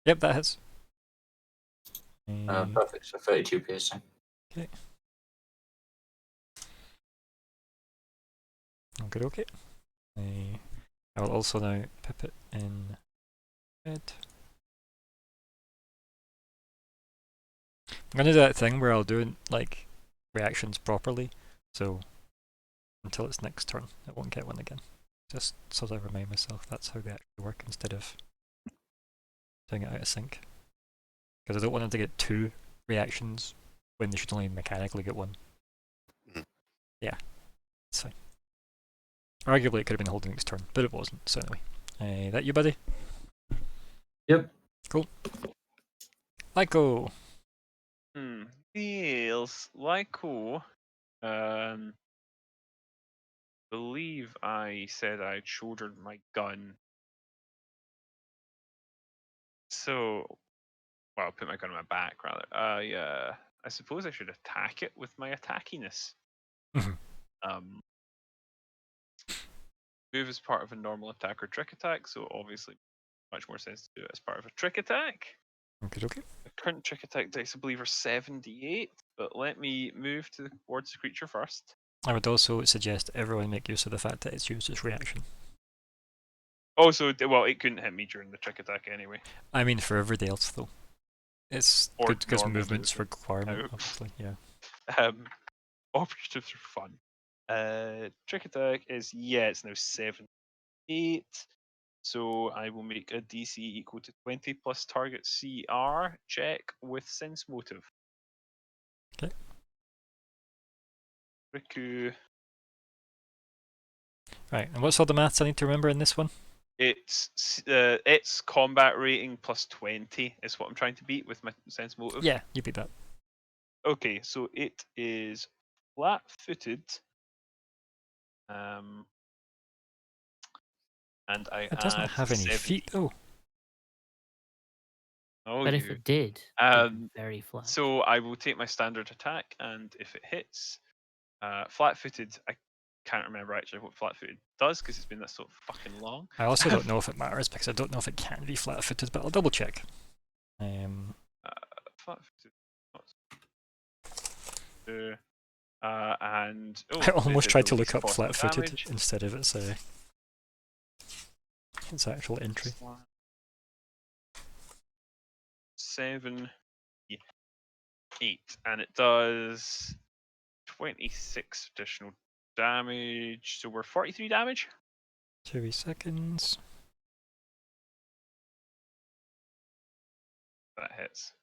Yep, that hits. Perfect. So 32 piercing. Okay. I will also now pip it in red. I'm gonna do that thing where I'll do like reactions properly, so until its next turn, it won't get one again. Just so that I remind myself that's how they actually work instead of doing it out of sync. Because I don't want them to get 2 reactions when they should only mechanically get 1. Mhm. Yeah, it's fine. Arguably, it could have been holding its turn, but it wasn't. So anyway, that you, buddy? Yep. Cool. Lyco. Feels Lyco. Believe I said I'd shouldered my gun. So, well, put my gun on my back rather. I suppose I should attack it with my attackiness. Mhm. Move is part of a normal attack or trick attack, so obviously much more sense to do it as part of a trick attack. Okay. The current trick attack dice, I believe, are 78, but let me move towards the creature first. I would also suggest everyone make use of the fact that it's used as reaction. Also, well, it couldn't hit me during the trick attack anyway. I mean, for everybody else though, it's Or good because normal movement's movement. requirement, No. obviously. Yeah. Operatives are fun. Trick attack is it's now 78. So I will make a DC equal to 20 plus target CR check with sense motive. Okay. Riku. Right, and what's all the maths I need to remember in this one? Its combat rating plus 20 is what I'm trying to beat with my sense motive. Yeah, you beat that. Okay, so it is flat-footed. And It doesn't have any 70. feet though. Oh, But if you. it did, it'd be very flat. So I will take my standard attack, and if it hits, flat-footed, I can't remember actually what flat-footed does because it's been that so fucking long. I also don't know if it matters because I don't know if it can be flat-footed, but I'll double check. Flat-footed. And I almost it tried to deals look up 40 flat-footed damage. instead of its actual entry. 7, 8, and it does 26 additional damage. So we're 43 damage. 2 seconds. That hits.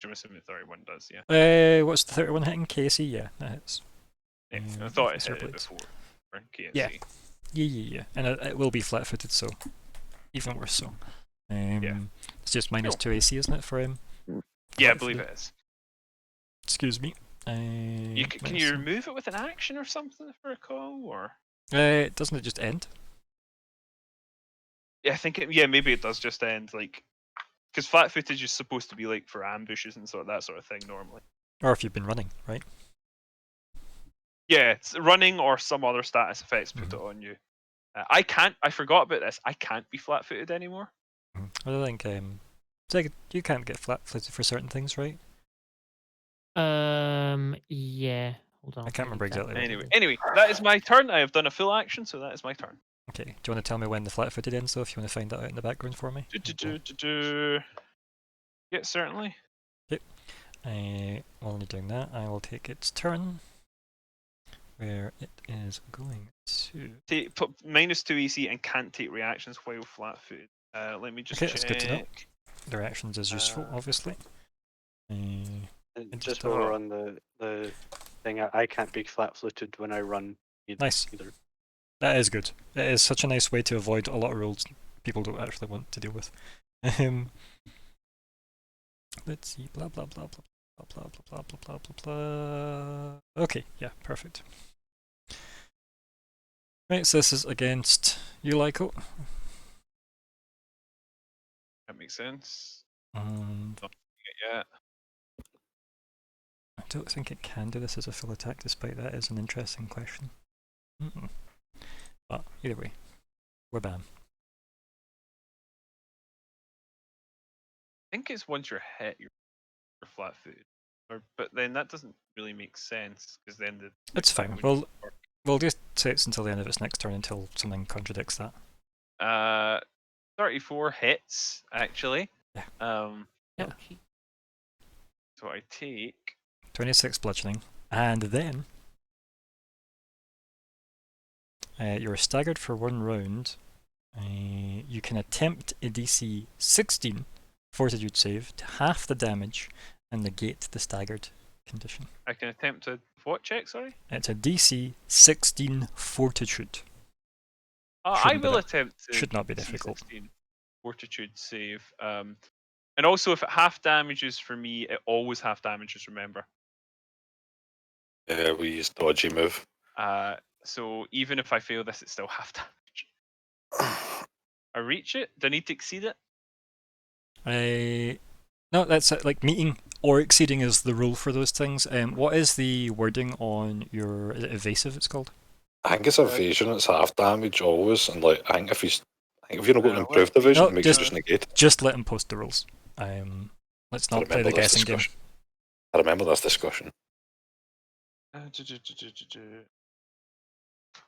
I'm assuming 31 does, yeah. What's the 31 hitting? KC? Yeah, that hits. Yeah, I thought it Zero hit it blades. before. For KFC. Yeah. Yeah. And it will be flat-footed, so even worse so. It's just minus 2 AC, isn't it, for him? Yeah, I believe it is. Excuse me. Can you minus- remove it with an action or something if I recall, or? Doesn't it just end? Yeah, I think maybe it does just end like, because flat footage is supposed to be like for ambushes and that sort of thing normally. Or if you've been running, right? Yeah, it's running or some other status effects put it on you. I forgot about this. I can't be flat-footed anymore. I think you can't get flat-footed for certain things, right? Yeah. Hold on. I can't remember exactly. what it is. Anyway, that is my turn. I have done a full action, so that is my turn. Okay. Do you want to tell me when the flat-footed ends, though? If you want to find that out in the background for me. Yeah, certainly. While you're doing that, I will take its turn. Where it is going to Put -2 EC and can't take reactions while flat-footed. Let me just Okay, check. that's good to know. Directions is useful, obviously. And And just just while we're on the thing, I can't be flat-footed when I run Nice. either. That is good. It is such a nice way to avoid a lot of rules people don't actually want to deal with. Let's see. Blah blah blah blah blah blah blah blah blah blah blah. Okay, yeah, perfect. Right, so this is against you, Lyko. That makes sense. And Yeah. I don't think it can do this as a full attack, despite that is an interesting question. But either way, we're bam. I think it's once you're hit, you're flat-footed. But then that doesn't really make sense because then the. It's fine. We'll just say it's until the end of its next turn until something contradicts that. 34 hits actually. Yeah. Yeah. So I take 26 bludgeoning, and then you're staggered for 1 round. You can attempt a DC 16 Fortitude save to half the damage and negate the staggered condition. I can attempt a what check? Sorry. It's a DC 16 Fortitude. I Shouldn't be will that- attempt. Should not be difficult. C16 Fortitude save. And also, if it half damages for me, it always half damages. Remember. Yeah, we use dodgy move. So even if I fail this, it's still half damage. I reach it. Do I need to exceed it? No, that's it, like meeting or exceeding is the rule for those things. What is the wording on your? Is it evasive? It's called. I think it's evasion. It's half damage always, and like I think if you're not got an Well, improved evasion, No, it makes just- it just negate. Just let him post the rules. Let's not play the guessing game. I remember this discussion.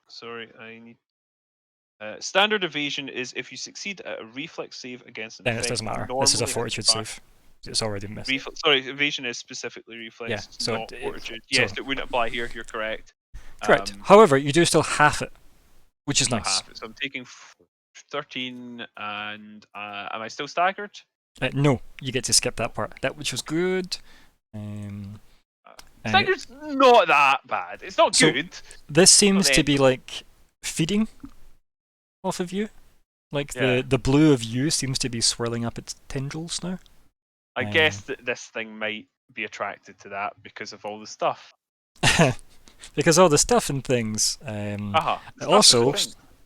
Sorry, I need. Standard evasion is if you succeed at a reflex save against an Then it effect. doesn't matter. normally This is a hits fortitude back. save. It's already missed. Sorry, evasion is specifically reflex. Yeah, It's so not it- fortitude. so- Yes, it wouldn't apply here. You're correct. Correct. However, you do still half it, which is not nice. half it. So I'm taking 13, and am I still staggered? No, you get to skip that part. That which was good. Staggered's not that bad. It's not So- good. This seems Well, to then- be like feeding off of you. Like Yeah. the blue of you seems to be swirling up its tendrils now. I guess that this thing might be attracted to that because of all the stuff. Because all the stuff and things. Aha. It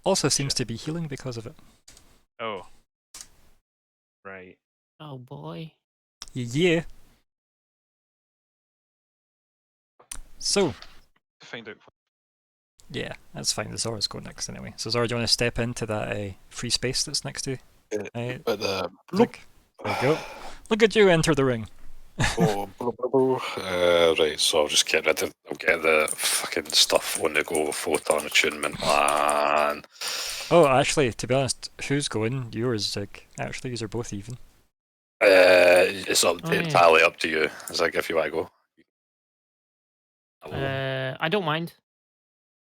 also seems to be healing because of it. Oh. Right. Oh boy. Yeah. So, Find out. yeah, that's fine. The Zora's go next anyway. So Zora, do you want to step into that free space that's next to you? But the There you go. Look at you enter the ring. right, so I'll just get the fucking stuff on the go, photon attunement, man. Oh, actually, to be honest, who's going? Yours, Zig. Actually, these are both even. It's yeah. entirely up to you. It's like if you want to go. I don't mind.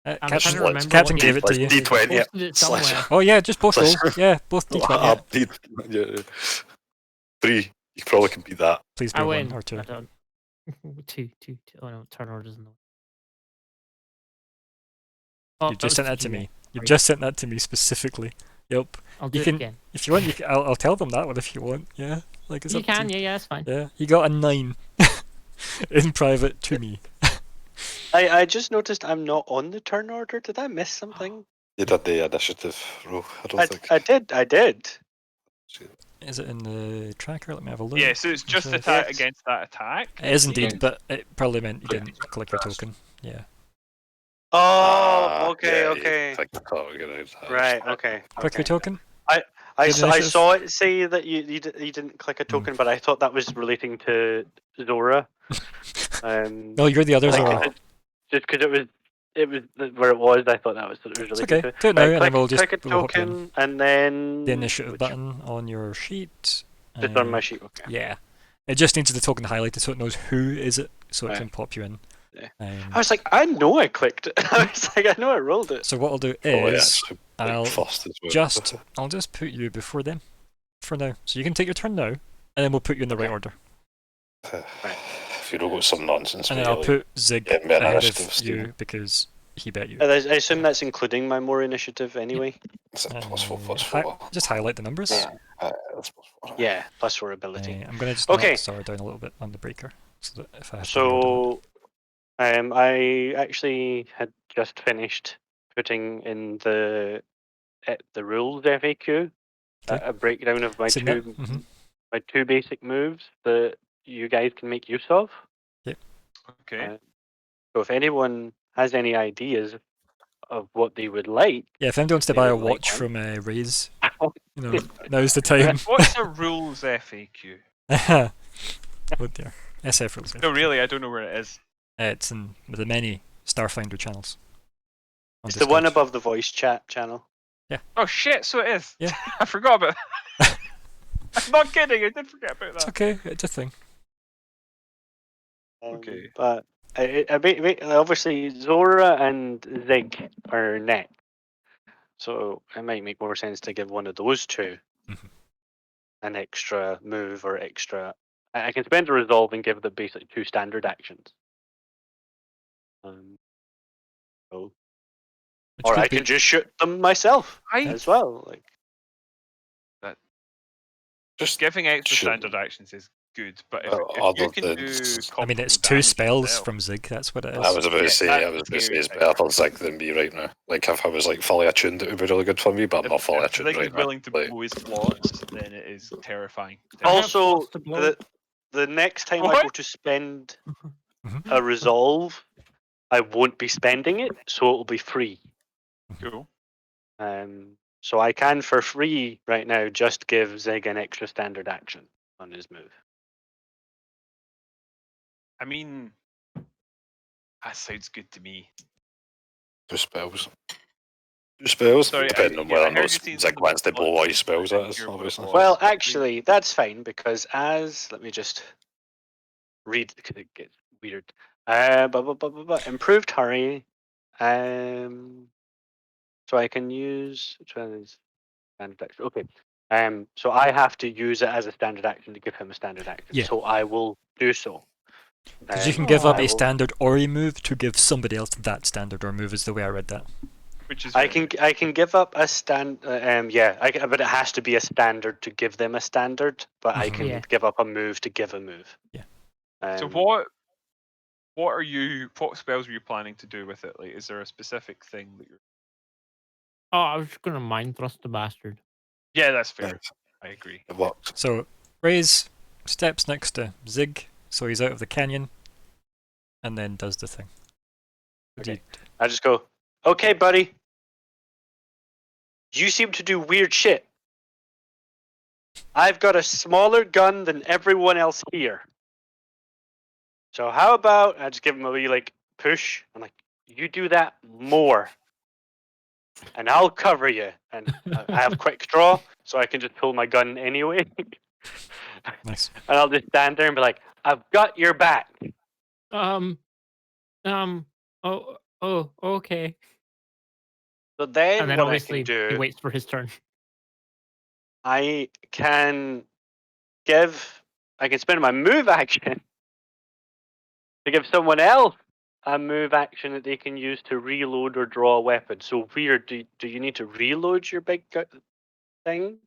I'm Captain, trying to remember Captain what gave it to Like you. D20. Posted it Slash- somewhere. Oh yeah, just both roll. Slash- Yeah, both D20. Yeah. Yeah. 3. You probably can beat that. Please be I 1 win. or 2. I don't. Two. Oh no, turn order doesn't know. Oh, You just sent that to you. me. You Right. just sent that to me specifically. Yep. I'll do You it can- again. If you want, I'll tell them that one if you want. Yeah. Like it's You up to can, yeah, that's fine. Yeah. He got a 9 in private to me. I just noticed I'm not on the turn order. Did I miss something? You did the initiative roll. I don't think. I did. Is it in the tracker? Let me have a look. Yeah, so it's just Okay. attack Yes. against that attack. It is See? indeed, but it probably meant you didn't click your token. Yeah. Oh, okay, Yeah, okay. you picked the target out. Right, okay. Click your okay. token. I Good saw, I initiative. saw it say that you didn't click a token, but I thought that was relating to Zora. No, you're the other like, Zora. just because it was where it was, I thought that was what it was It's relating okay. to. Do it now, Right, and then we'll just click a we'll hop you in. token, and then The initiative which- button on your sheet. Just on my sheet. Okay. Yeah. It just needs the token highlighted so it knows who is it, so it Right. can pop you in. Yeah. Um, I was like, I know I clicked it. I was like, I know I rolled it. so what I'll do Oh, yeah, is it's, like, I'll first as well. I'll just put you before them. for now. So you can take your turn now, and then we'll put you in the right Okay. order. If you don't got some nonsense, And mate, then I'll like, put Zig get me an ahead initiative, of Stephen. you because he bet you. I assume that's including my more initiative anyway. Is it +4, Hi- +4? just highlight the numbers. Yeah. That's +4. Yeah, +4 ability. I'm going to just Okay. knock Zara down a little bit on the breaker, so that if I have to reorder So, I actually had just finished putting in the rules FAQ Okay. a breakdown of my Seen that? Mhm. my two basic moves that you guys can make use of. Okay. So if anyone has any ideas of what they would like, Yeah, if anybody wants to they buy a would like watch one. from Raze, now's the time. What's a rules FAQ? Oh dear. SF rules. No, really, I don't know where it is. It's in the many Starfinder channels. on It's the one Discord. above the voice chat channel. Oh shit! So it is. Yeah. I forgot about. I'm not kidding. I did forget about It's that. okay. It's a thing. Okay. But obviously Zora and Zig are next, so it might make more sense to give one of those two Mhm. an extra move or extra. I can spend a resolve and give them basically two standard actions. So, Which or could I be- can just shoot them myself as well. Like, Just Giving extra shoot. standard actions is good, but if Other you can than- do, I mean, it's comparable two damage spells yourself- from Zig. That's what it is. I was about to Yeah, say, that's I was about to say scary it's thing. better Zig than me right now. Like if I was like fully attuned, it would be really good for me, but I'm not fully If attuned Zig right is now. willing to Like, blow his flots, then it is terrifying. I have also slots to blow. the next time I What? go to spend Mhm. a resolve, I won't be spending it, so it'll be free. Cool. So I can for free right now just give Zig an extra standard action on his move. I mean, that sounds good to me. 2 spells. 2 spells, Sorry, depending on yeah, whether I or heard not you saying Zig something wants to about blow all his slots, but I spells didn't at us, hear what it obviously. was. Well, actually, that's fine because let me just read because it gets weird. Improved hurry. So I can use which one is standard action? Okay. So I have to use it as a standard action to give him a standard action. Yeah. So I will do so. Because you can give up I a will- standard or a move to give somebody else that standard or move, is the way I read that. Which is I very can give up a but it has to be a standard to give them a standard. But I Mhm. can Yeah. give up a move to give a move. Yeah. So what spells are you planning to do with it? Like, is there a specific thing that you're? Oh, I was just gonna mind thrust the bastard. Yeah, that's fair. Nice. I agree. It works. So, Raze steps next to Zig, so he's out of the canyon, and then does the thing. What do Okay. I just go, okay, buddy. You seem to do weird shit. I've got a smaller gun than everyone else here. So how about I just give him a wee like push? I'm like, you do that more, and I'll cover you. And I have quick draw, so I can just pull my gun anyway. Nice. And I'll just stand there and be like, I've got your back. Oh, okay. So then, And then what I obviously can he do, waits for his turn. I can spend my move action to give someone else a move action that they can use to reload or draw a weapon. So weird. Do you need to reload your big thing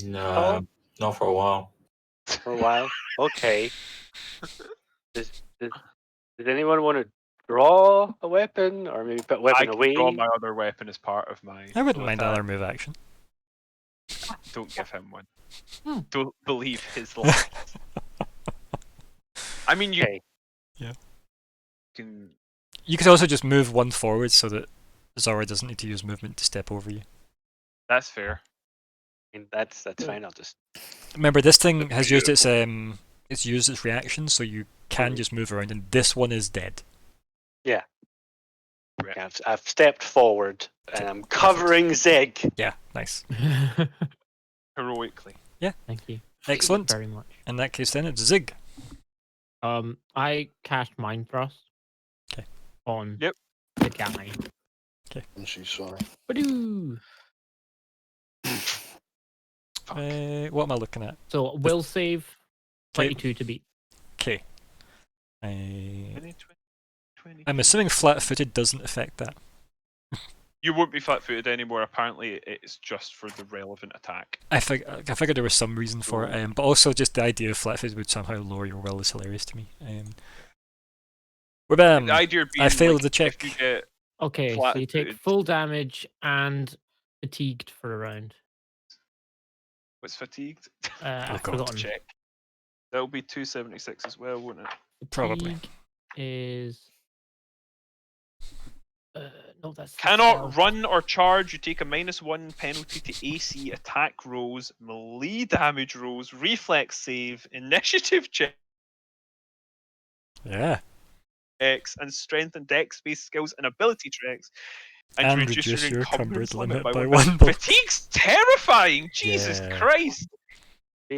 No, not for a while. for a while? Okay. Does anyone want to draw a weapon or maybe put a I weapon can away? draw my other weapon as part of my. I wouldn't full mind attack. another move action. Don't give him one. Hmm. Don't believe his lies. I mean, you Okay. can. You could also just move one forward so that Zora doesn't need to use movement to step over you. That's fair. I mean, that's fine. I'll just Remember, this thing has used its reaction, so you can Mhm. just move around, and this one is dead. Right. yeah, I've stepped forward and I'm covering Zig. Yeah, nice. Heroically. Thank you. Excellent. Very much. In that case, then it's Zig. I cast mind thrust. 'Kay. On Yep. the guy. And she's sorry. Badoo! What am I looking at? So will save 'Kay. 22 to beat. Okay. 20, 20, 20, I'm assuming flat-footed doesn't affect that. You won't be flat-footed anymore. Apparently, it's just for the relevant attack. I figured there was some reason for it, but also just the idea of flat-footed would somehow lower your will is hilarious to me. The idea being, I failed the if check. you get Okay, so you take flat-footed. full damage and fatigued for a round. What's fatigued? I've God. forgotten. Check. That'll be 276 as well, won't it? Probably. Fatigue is. No, that's the Cannot spell. run or charge. You take a -1 penalty to AC attack rolls, melee damage rolls, reflex save, initiative checks, Yeah. and strength and dex-based skills and ability checks. And reduce your encumbrance limit by 1. Fatigue's terrifying. Jesus Yeah. Christ.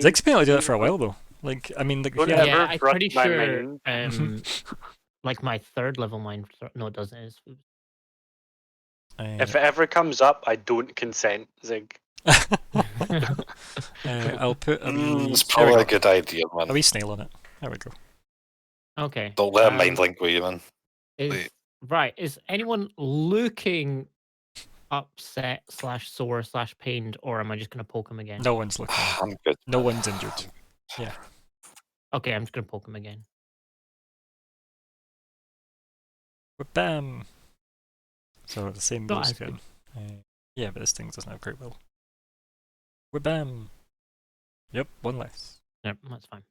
Zig's been able to do that for a while though. Like, I mean, like, Don't yeah. ever Yeah, I'm brush pretty my sure. mind. Like my 3rd level mind. No, it doesn't. It's If it ever comes up, I don't consent, Zig. I'll put a wee, It's there we probably a go. good idea, A man. wee snail on it. There we go. okay. Don't let a mind link with you, man. Is, right. Is anyone looking upset / sore / pained, or am I just gonna poke him again? No one's looking. I'm good. No one's injured. Okay, I'm just gonna poke him again. Bam! So the same Not goes as again. Yeah, but this thing doesn't have great will. Bam! Yep, one less. Yep, that's fine.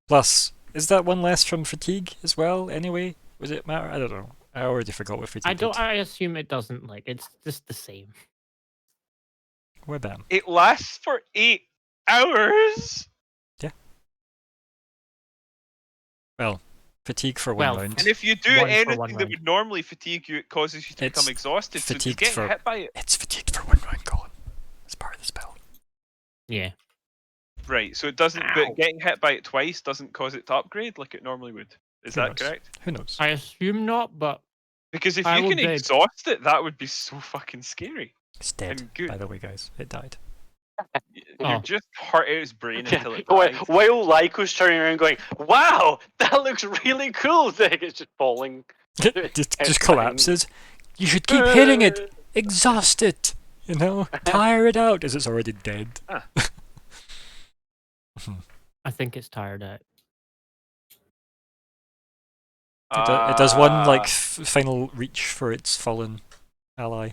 Plus, is that one less from fatigue as well, anyway? Would it matter? I don't know. I already forgot what fatigue did. I assume it doesn't. Like, it's just the same. Bam. It lasts for 8 hours. Well, fatigue for one Well, round. And if you do 1 for 1 anything that round. would normally fatigue you, it causes you to It's become exhausted. So just fatigued getting for- hit by it. It's fatigued for one round, Colin. It's part of the spell. Yeah. Right, so it doesn't. Ow. But getting hit by it twice doesn't cause it to upgrade like it normally would. Is Who that knows? correct? Who knows? I assume not, but Because if I you will can bid. exhaust it, that would be so fucking scary. It's dead, and good. by the way, guys. It died. You Oh. just hurt out its brain Yeah. until it While dies. Lyco's turning around going, wow, that looks really cool, Zig. It's just falling. just It's collapses. You should keep hitting it. Exhaust it. You know, tire it out as it's already dead. I think it's tired out. It does one like final reach for its fallen ally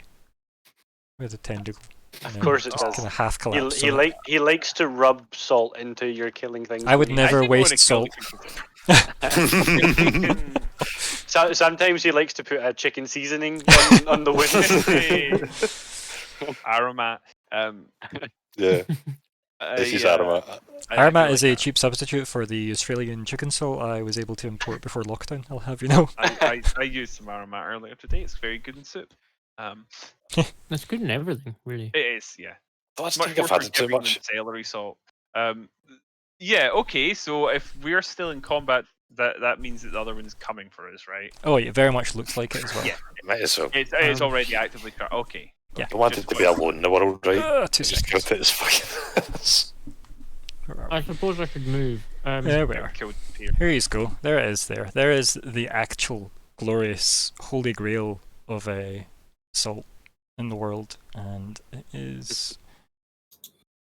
with a tentacle. Of course it does. Kind of half collapse. He likes to rub salt into your killing things. I would don't you? never think I wanna waste kill salt. If we can- So, sometimes he likes to put a chicken seasoning on the wound. Aromat. Yeah, this is Arama. Aromat is a cheap substitute for the Australian chicken salt I was able to import before lockdown, I'll have you know. I used some Aromat earlier today. It's very good in soup. That's good in everything, really. It is, yeah. Don't Much think more I've had it too forgiving than much. celery salt. Yeah, okay, so if we're still in combat, that means that the other one's coming for us, right? Oh, it very much looks like it as well. Yeah. Might as well. It's already actively okay. Yeah. I wanted to be alone in the world, right? 2 Just seconds. go to this fucking. Where are I we? suppose I should move. There we are. Killed Peter. Here you go. There it is. There is the actual glorious holy grail of a salt in the world, and it is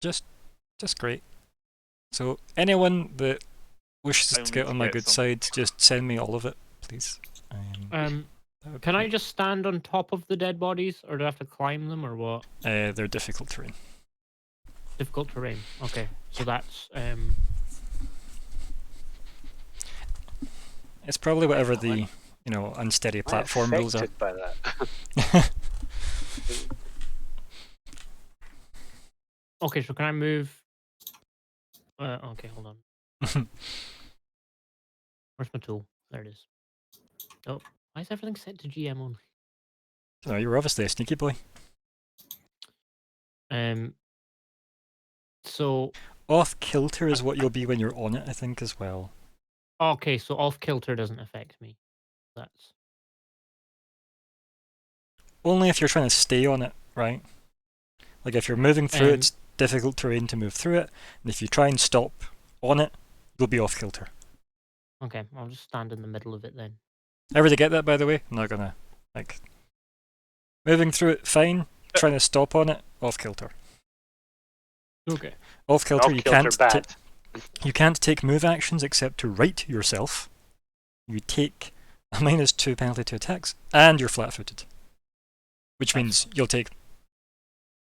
just great. So anyone that wishes I to get need on to my get good some. side, just send me all of it, please. That would Can be I great. just stand on top of the dead bodies, or do I have to climb them, or what? They're difficult terrain. Difficult terrain. Okay, so that's It's probably whatever the unsteady platform rules are. affected by that. okay. So can I move? Okay, hold on. Where's my tool? There it is. Oh, why is everything set to GM only? No, you're obviously a sneaky boy. So Off kilter is what you'll be when you're on it, I think, as well. okay, so off kilter doesn't affect me. That's Only if you're trying to stay on it, right? Like if you're moving through, it's difficult terrain to move through it, and if you try and stop on it, you'll be off kilter. Okay, I'll just stand in the middle of it then. Everybody get that, by the way? I'm not gonna, like... Moving through it, fine. Trying to stop on it, off kilter. Okay. Off kilter, Off kilter bad. you can't take move actions except to right yourself. You take a -2 penalty to attacks, and you're flat-footed. Which means you'll take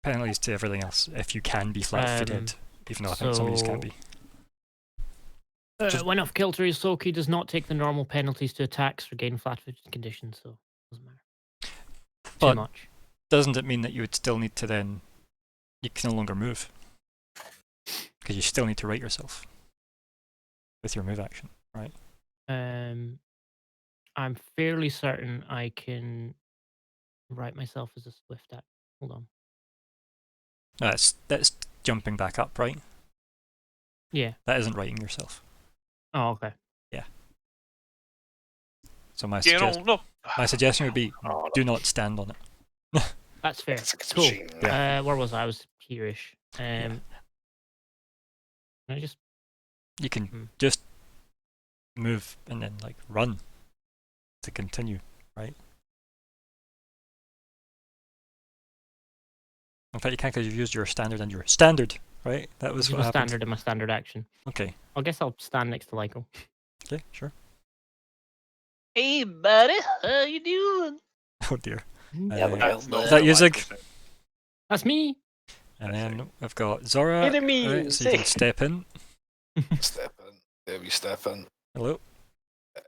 penalties to everything else if you can be flat-footed, even though I think some of these can't be. When off kilter, Isoki does not take the normal penalties to attacks or gain flat-footed conditions, so it doesn't matter. But Too much. doesn't it mean that you would still need to then... You can no longer move. Because you still need to right yourself with your move action, right? I'm fairly certain I can right myself as a swift act. Hold on. That's jumping back up, right? Yeah. That isn't righting yourself. Oh, okay. So my no. suggestion would be Oh, do not stand on it. That's fair. It's a Cool. machine. Where was I? I was here-ish. Can I just... You can just move and then like run to continue, right? In fact, you can't because you've used your standard and your standard, right? That was what my happened. standard and my standard action. Okay. I guess I'll stand next to Lyko. Okay, sure. Hey, buddy, how you doing? Oh dear. Yeah, but That's not is that what I Yuzig? like to say. That's me. And then I've got Zora. Hit me, Right, so you can step in. Step in. There we step in. Hello.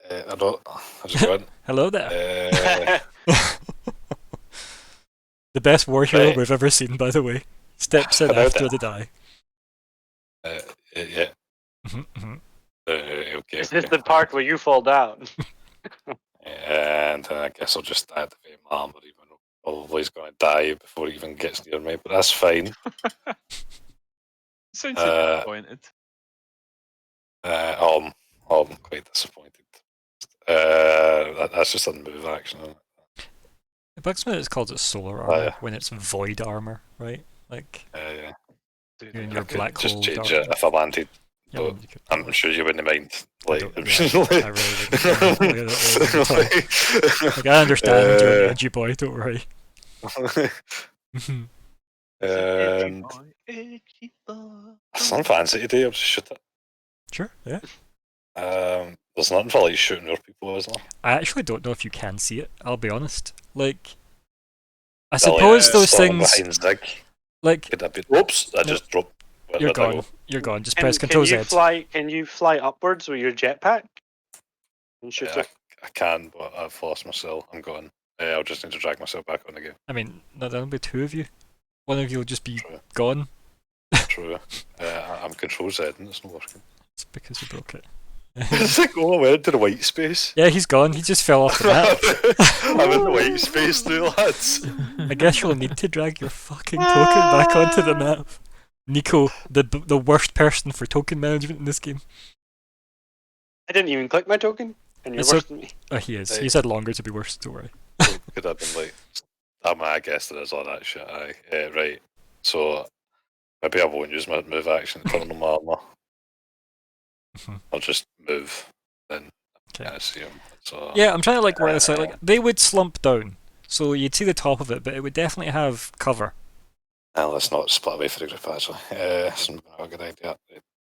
I don't. How's it going? Hello there. The best war hero Right. we've ever seen, by the way. Steps in Hello after there. they die. Yeah. Mhm, mhm. Okay. Is this the part where you fall down? And I guess I'll just activate my armor, even though probably he's going to die before he even gets near me, but that's fine. Sounds Uh, disappointed. I'm quite disappointed. That's just a move action, isn't it? It bugs me that it's called solar armor yeah. when it's void armor, right? Like, Yeah. Dude, you're in I your could black just hole change dark. it if I wanted. Yeah, well, you could- I'm sure you wouldn't mind. I Like, don't- yeah, I really wouldn't mind. Like, I understand you're an edgy boy, don't worry. Mhm. And it's not fancy today, I'll just shoot it. Sure, yeah. There's nothing for like shooting your people, is there? I actually don't know if you can see it, I'll be honest. Like, I Well, suppose those storm things, behind Zig. like, Could that be? Oops! I No. just dropped. Where you're did I gone. go? You're gone. Just Can, press can Control you Z. Can you fly upwards with your jetpack? And shoot Yeah, it? I can, but I've lost myself. I'm gone. I'll just need to drag myself back on again. I mean, no, there'll be two of you. One of you will just be True. gone. True. I'm Control Z and it's not working. It's because you broke it. It's like, oh, I went into the white space. Yeah, he's gone. He just fell off the map. I'm in the white space now, lads. I guess you'll need to drag your fucking token back onto the map. Nico, the worst person for token management in this game. I didn't even click my token, and you're It's worse than me. Oh, he is. Hey. He's had longer to be worse, don't worry. Could have been like, I guess there is all that shit. Right. So maybe I won't use my move action to turn on my armor. Mhm. I'll just move. Then Okay. I see him. So Yeah, I'm trying to like work this out. Like, they would slump down, so you'd see the top of it, but it would definitely have cover. let's not split away for the group. Actually, it's not a good idea.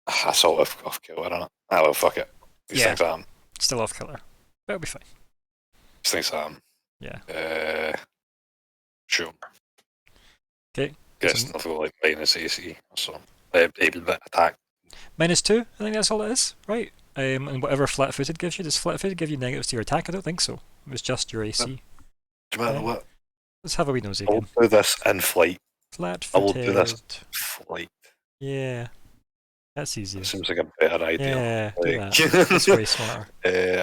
I sort of off kilter, on it. Ah, well, fuck it. These Yeah. things I am. Still off killer. But it'll be fine. These things I am. Yeah. Sure. Okay. Guess So- nothing like minus AC or so. Able to attack. -2, I think that's all it is, right? And whatever flat-footed gives you. Does flat-footed give you negatives to your attack? I don't think so. It was just your AC. Do you matter Okay. what? Let's have a wee nosy I'll again. do this in flight. I will do this. Flat-footed. Flight. Yeah. That's easier. It seems like a better idea. Yeah, do Like- that. That's way smarter.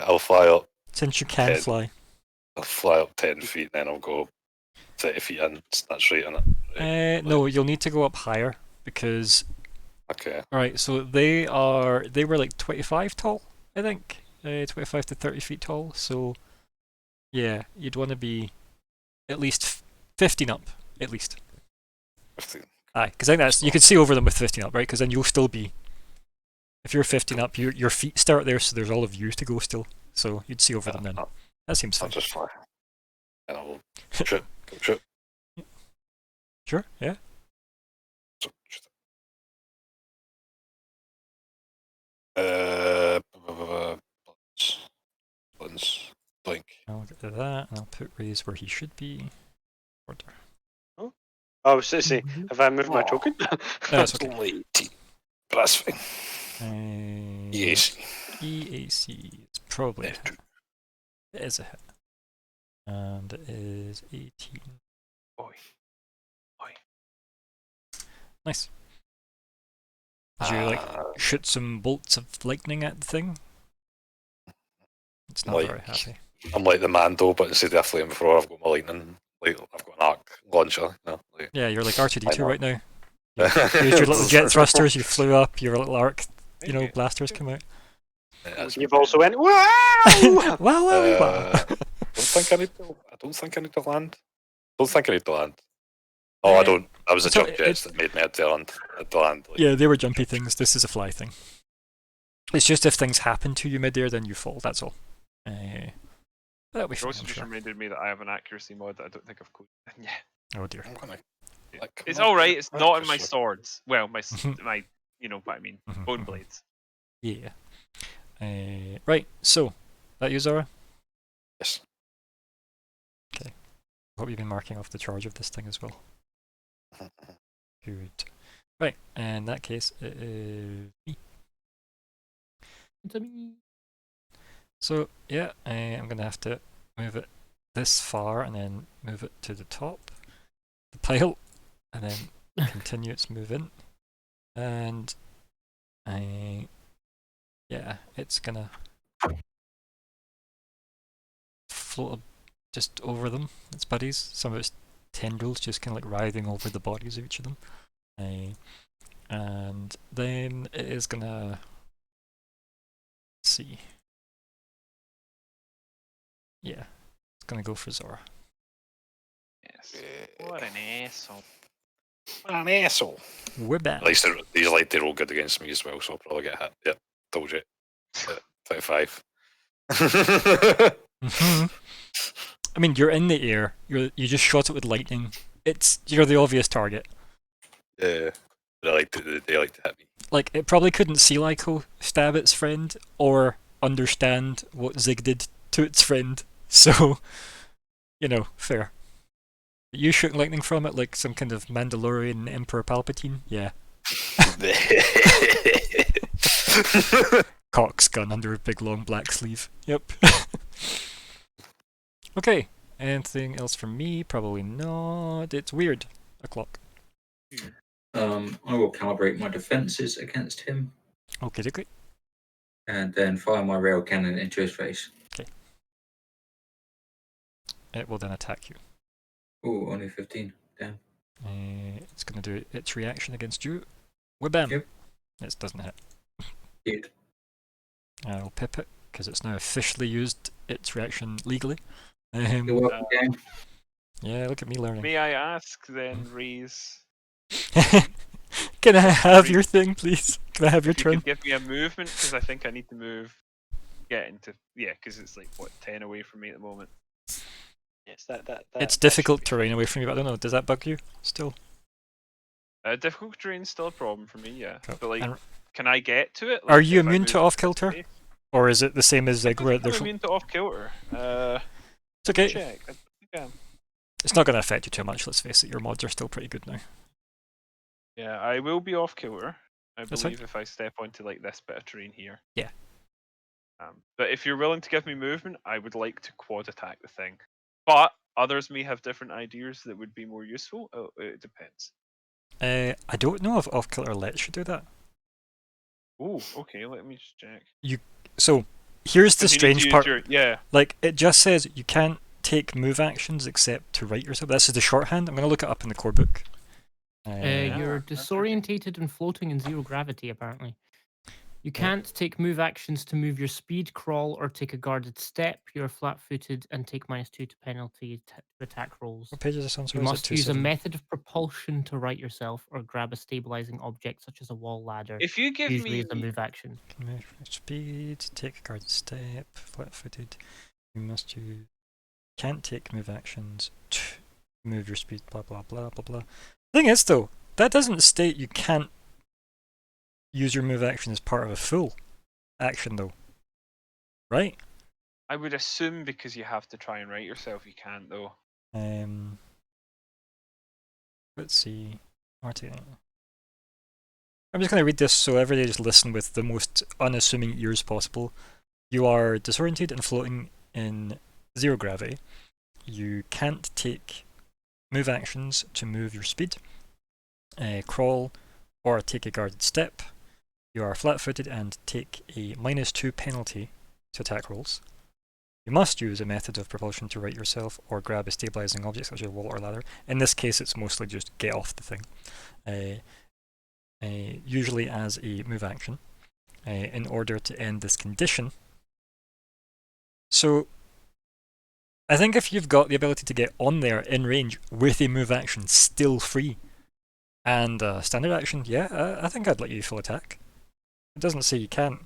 I'll fly up. Since you can 10. fly. I'll fly up 10 feet, then I'll go 30 feet in. That's right in it. No, you'll need to go up higher because Okay. alright, so they were like 25 tall, I think. 25 to 30 feet tall, so yeah, you'd want to be at least 15 up, at least. 15. Aye, because I think that's you could see over them with 15 up, right? Because then you'll still be. If you're 15 up, your feet start there, so there's all of you to go still. So you'd see over them then. That seems I'll fine. just fly. And I'll shoot. Shoot. Sure. Yeah. Shoot. Buttons. Blink. I'll get to that, and I'll put Ray's where he should be. Order. Oh, see, have I moved my token? That's okay. Only 18. But that's fine. EAC. EAC is probably a hit. It is a hit. And it is 18. Oi. Oi. Nice. Did you like shoot some bolts of lightning at the thing? It's not Like- very happy. I'm like the Mando, but instead of a flamethrower, I've got my lightning. Like, I've got an arc launcher. You know, like. Yeah, you're like R2D2 know. right now. You used your little jet thrusters, you flew up, your little arc, Thank blasters come out. Yeah, that's- You've also went, wow! Wow, wow, wow. I don't think I need to land. Don't think I need to land. Oh, I don't. That was the So jump jets that made me have to land. Like, Yeah, they were jumpy things. This is a fly thing. It's just if things happen to you midair, then you fall. That's all. That'll be It fine, also I'm just sure. reminded me that I have an accuracy mod that I don't think I've coded. Yeah. Oh dear. I'm gonna. Like, It's come on, alright, it's not in my accuracy. swords. Well, my, my, you know what I mean. Mhm, Bone mhm. blades. Yeah. Right. So that you, Zora. Yes. Hope you've been marking off the charge of this thing as well. Good. Right. In that case, it is me. To me. So yeah, I'm gonna have to move it this far and then move it to the top, the pile, and then continue its moving. And yeah, it's gonna float just over them, its buddies. Some of its tendrils just kind of like writhing over the bodies of each of them. And then it is gonna see. Yeah, it's gonna go for Zora. Yes. What an asshole. An asshole. We're back. At least these like they roll good against me as well, so I'll probably get hit. Yep, told you. 25. Mhm. I mean, you're in the air. You just shot it with lightning. You're the obvious target. Yeah, they like to hit me. Like it probably couldn't see Lyko stab its friend or understand what Zig did to its friend. So, fair. You shooting lightning from it like some kind of Mandalorian Emperor Palpatine? Yeah. Cock's gun under a big long black sleeve. Yep. Okay. Anything else from me? Probably not. It's weird. A clock. I will calibrate my defences against him Okay, okay. and then fire my rail cannon into his face. It will then attack you. Oh, only 15. Damn. It's going to do its reaction against you. Whabam! Yep. It doesn't hit. Dude. I'll pip it, because it's now officially used its reaction legally. You're welcome, game. Yeah, look at me learning. May I ask then, Reese, Can I have your thing, please? Can I have your if you turn? could give me a movement, because I think I need to move, get into, because it's like, 10 away from me at the moment. Yes, that It's should difficult be- terrain away from you, but I don't know. Does that bug you still? Difficult terrain's still a problem for me, yeah. Cool. But like, And can I get to it? are Like, you if I immune move to off kilter? space? Or is it the same as Zig, I where think I'm there's... immune to off kilter. It's okay. Check. I think I am. It's not going to affect you too much, let's face it. Your mods are still pretty good now. Yeah, I will be off kilter. I That's fine. believe if I step onto like this bit of terrain here. Yeah. But if you're willing to give me movement, I would like to quad attack the thing. But others may have different ideas that would be more useful. Oh, it depends. I don't know if off kilter lets you do that. Oh, okay. Let me just check. So, here's the 'Cause you need to strange use part. yeah. Like, it just says you can't take move actions except to write yourself. This is the shorthand. I'm going to look it up in the core book. You're okay. disorientated and floating in zero gravity, apparently. You can't take move actions to move your speed, crawl, or take a guarded step. You're flat-footed and take -2 to penalty to attack rolls. What page is this on? You Sorry, is it must use a 27? method of propulsion to right yourself or grab a stabilizing object such as a wall ladder. If you give Usually me as a move action. Can move with speed, take a guarded step, flat-footed. You must use. Can't take move actions to move your speed. Blah blah blah blah blah. Thing is, though, that doesn't state you can't use your move action as part of a full action, though. Right? I would assume because you have to try and write yourself, you can't though. Let's see. I'm just going to read this so everybody just listen with the most unassuming ears possible. You are disoriented and floating in 0 gravity. You can't take move actions to move your speed, crawl, or take a guarded step. You are flat-footed and take a -2 penalty to attack rolls. You must use a method of propulsion to right yourself or grab a stabilizing object such as a wall or ladder. In this case, it's mostly just get off the thing. Usually as a move action, in order to end this condition. So, I think if you've got the ability to get on there in range with a move action still free, and standard action, yeah, I think I'd let you full attack. It doesn't say you can't.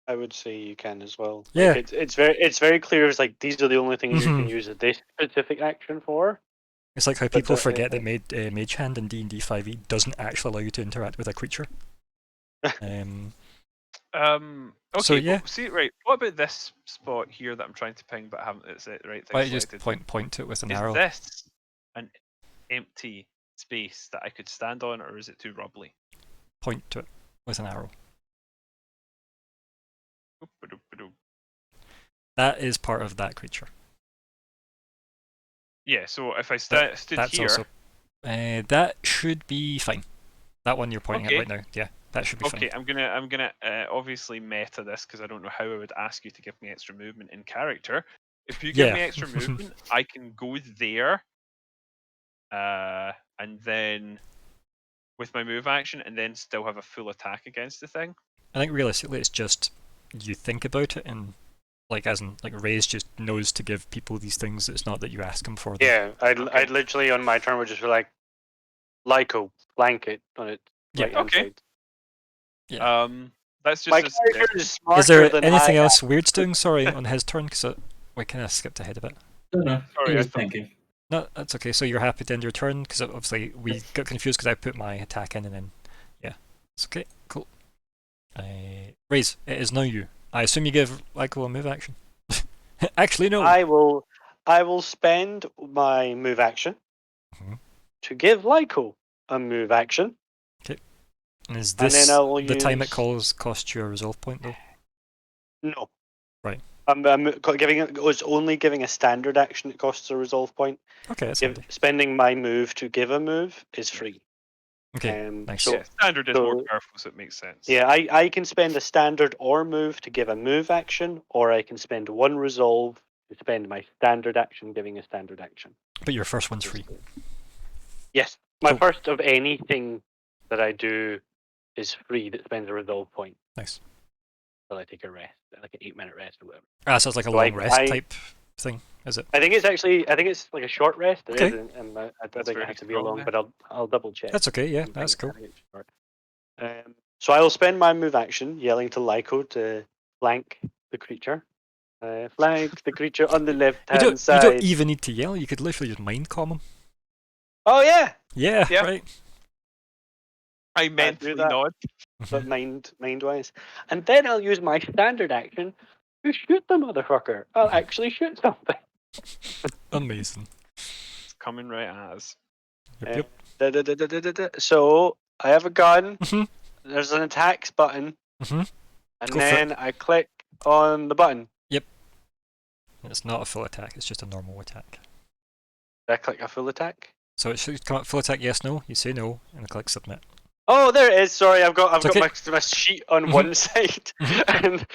I would say you can as well. Yeah. Like it's very clear. It's like these are the only things you can Mhm. use this specific action for. It's like how But people the- forget that Mage Hand in D&D 5e doesn't actually allow you to interact with a creature. Okay, So, yeah. but see, right. What about this spot here that I'm trying to ping, but I haven't? It's the right thing Why don't you just selected. point to it with an Is arrow? this an empty space that I could stand on, or is it too rubbly? Point to it with an arrow. That is part of that creature. Yeah. So if I That- stood that's here, also. That should be fine. That one you're pointing Okay. at right now. Yeah, that should be okay, fine. I'm gonna obviously meta this because I don't know how I would ask you to give me extra movement in character. If you give Yeah. me extra movement, I can go there, and then with my move action, and then still have a full attack against the thing. I think realistically, it's just you think about it, and like as in like Ray's just knows to give people these things. It's not that you ask him for them. Yeah, I'd literally on my turn would just be like, Lyco blanket on it. Yeah. Right hand Okay. side. Yeah. That's My just character is smarter Is there than anything I else Weird's doing? Sorry, on his turn, because we kind of skipped ahead a bit. No, Sorry, he I was thought- thinking. No, that's okay. So you're happy to end your turn because obviously we got confused because I put my attack in and then yeah, it's okay. Cool. Raise. It is now you. I assume you give Lyco a move action. Actually, no. I will spend my move action Mhm. to give Lyco a move action. And is and this then I will the time it use- costs you a resolve point though? No. Right. I'm giving it. It's only giving a standard action that costs a resolve point. Okay, that's handy. Spending my move to give a move is free. Okay, nice. So yeah, standard is more so- powerful, so it makes sense. yeah, I can spend a standard or move to give a move action, or I can spend one resolve to spend my standard action giving a standard action. But your first one's free. Yes, my Cool. first of anything that I do is free that spends a resolve point Nice. until I take a rest, like an 8-minute rest or whatever. So it's like a So long rest I- type thing, is it? I think it's like a short rest. It Okay. is, and I don't That's think it very has to be strong long, then. but I'll double check. That's okay, yeah, I think that's I cool. think it's short. So I will spend my move action yelling to Lyco to flank the creature. Flank the creature on the left You hand don't side. even need to yell, you could literally just mind calm him. Oh yeah, Yeah, Yeah. right. I mentally that. nod. but mind wise. And then I'll use my standard action to shoot the motherfucker. I'll actually shoot something. Amazing. It's coming right at us. Yep. So I have a gun. Mhm. There's an attacks button, Mhm. and Go for it. then I click on the button. It's not a full attack, it's just a normal attack. I click a full attack. So it should come up full attack, yes, no. You say no, and click submit. Oh, there it is. Sorry, I've got okay. my sheet on Mhm. one side, and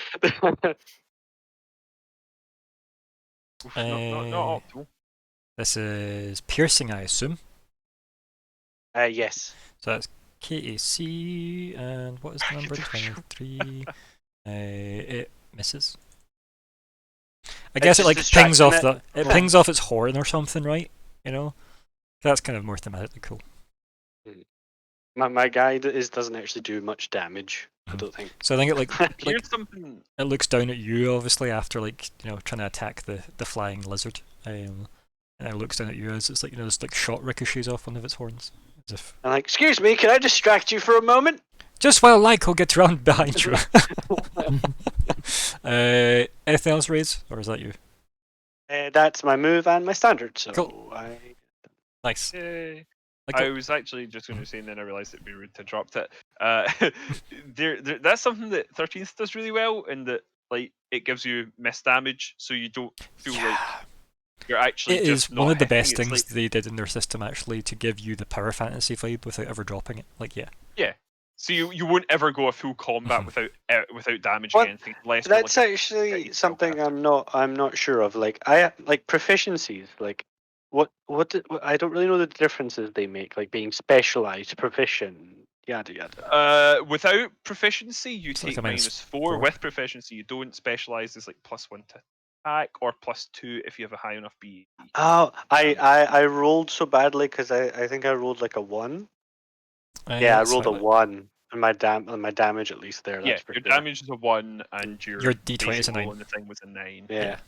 Oof, not optimal. This is piercing, I assume. yes. So that's KAC, and what is the number? 23. It misses. I guess it just like pings off distracting it pings off its horn or something, right? You know, that's kind of more thematically cool. My guy doesn't actually do much damage. I don't think. So I think it like Here's something. it looks down at you, obviously, after like trying to attack the flying lizard. And it looks down at you as it's like this like shot ricochets off one of its horns, as if I'm like, excuse me, can I distract you for a moment? just while Lyko gets around behind you. Anything else, Raids, or is that you? That's my move and my standard. So Cool. Nice. Yay. Like, I was actually just going to say, and then I realised it'd be rude to drop it. That's something that 13th does really well, in that like it gives you miss damage, so you don't feel like you're actually. It just is one of the hitting. best It's things like, they did in their system, actually, to give you the power fantasy vibe without ever dropping it. Like, yeah. so you won't ever go a full combat without damaging What? anything. Unless That's you're like actually yourself something out. I'm not sure of. Like I like proficiencies. Like what I don't really know the differences they make. Like being specialized, proficient, yada yada. Without proficiency, you It's like take a minus -4. 4. With proficiency, you don't specialize as like +1 to attack or +2 if you have a high enough BE. Oh, I rolled so badly because I think I rolled like a 1. Yeah, I rolled a slightly. 1, and my damage at least there. Yeah, That's for your sure. damage is a 1, and Your D20 is basic a 9. roll on the thing was a 9. Yeah.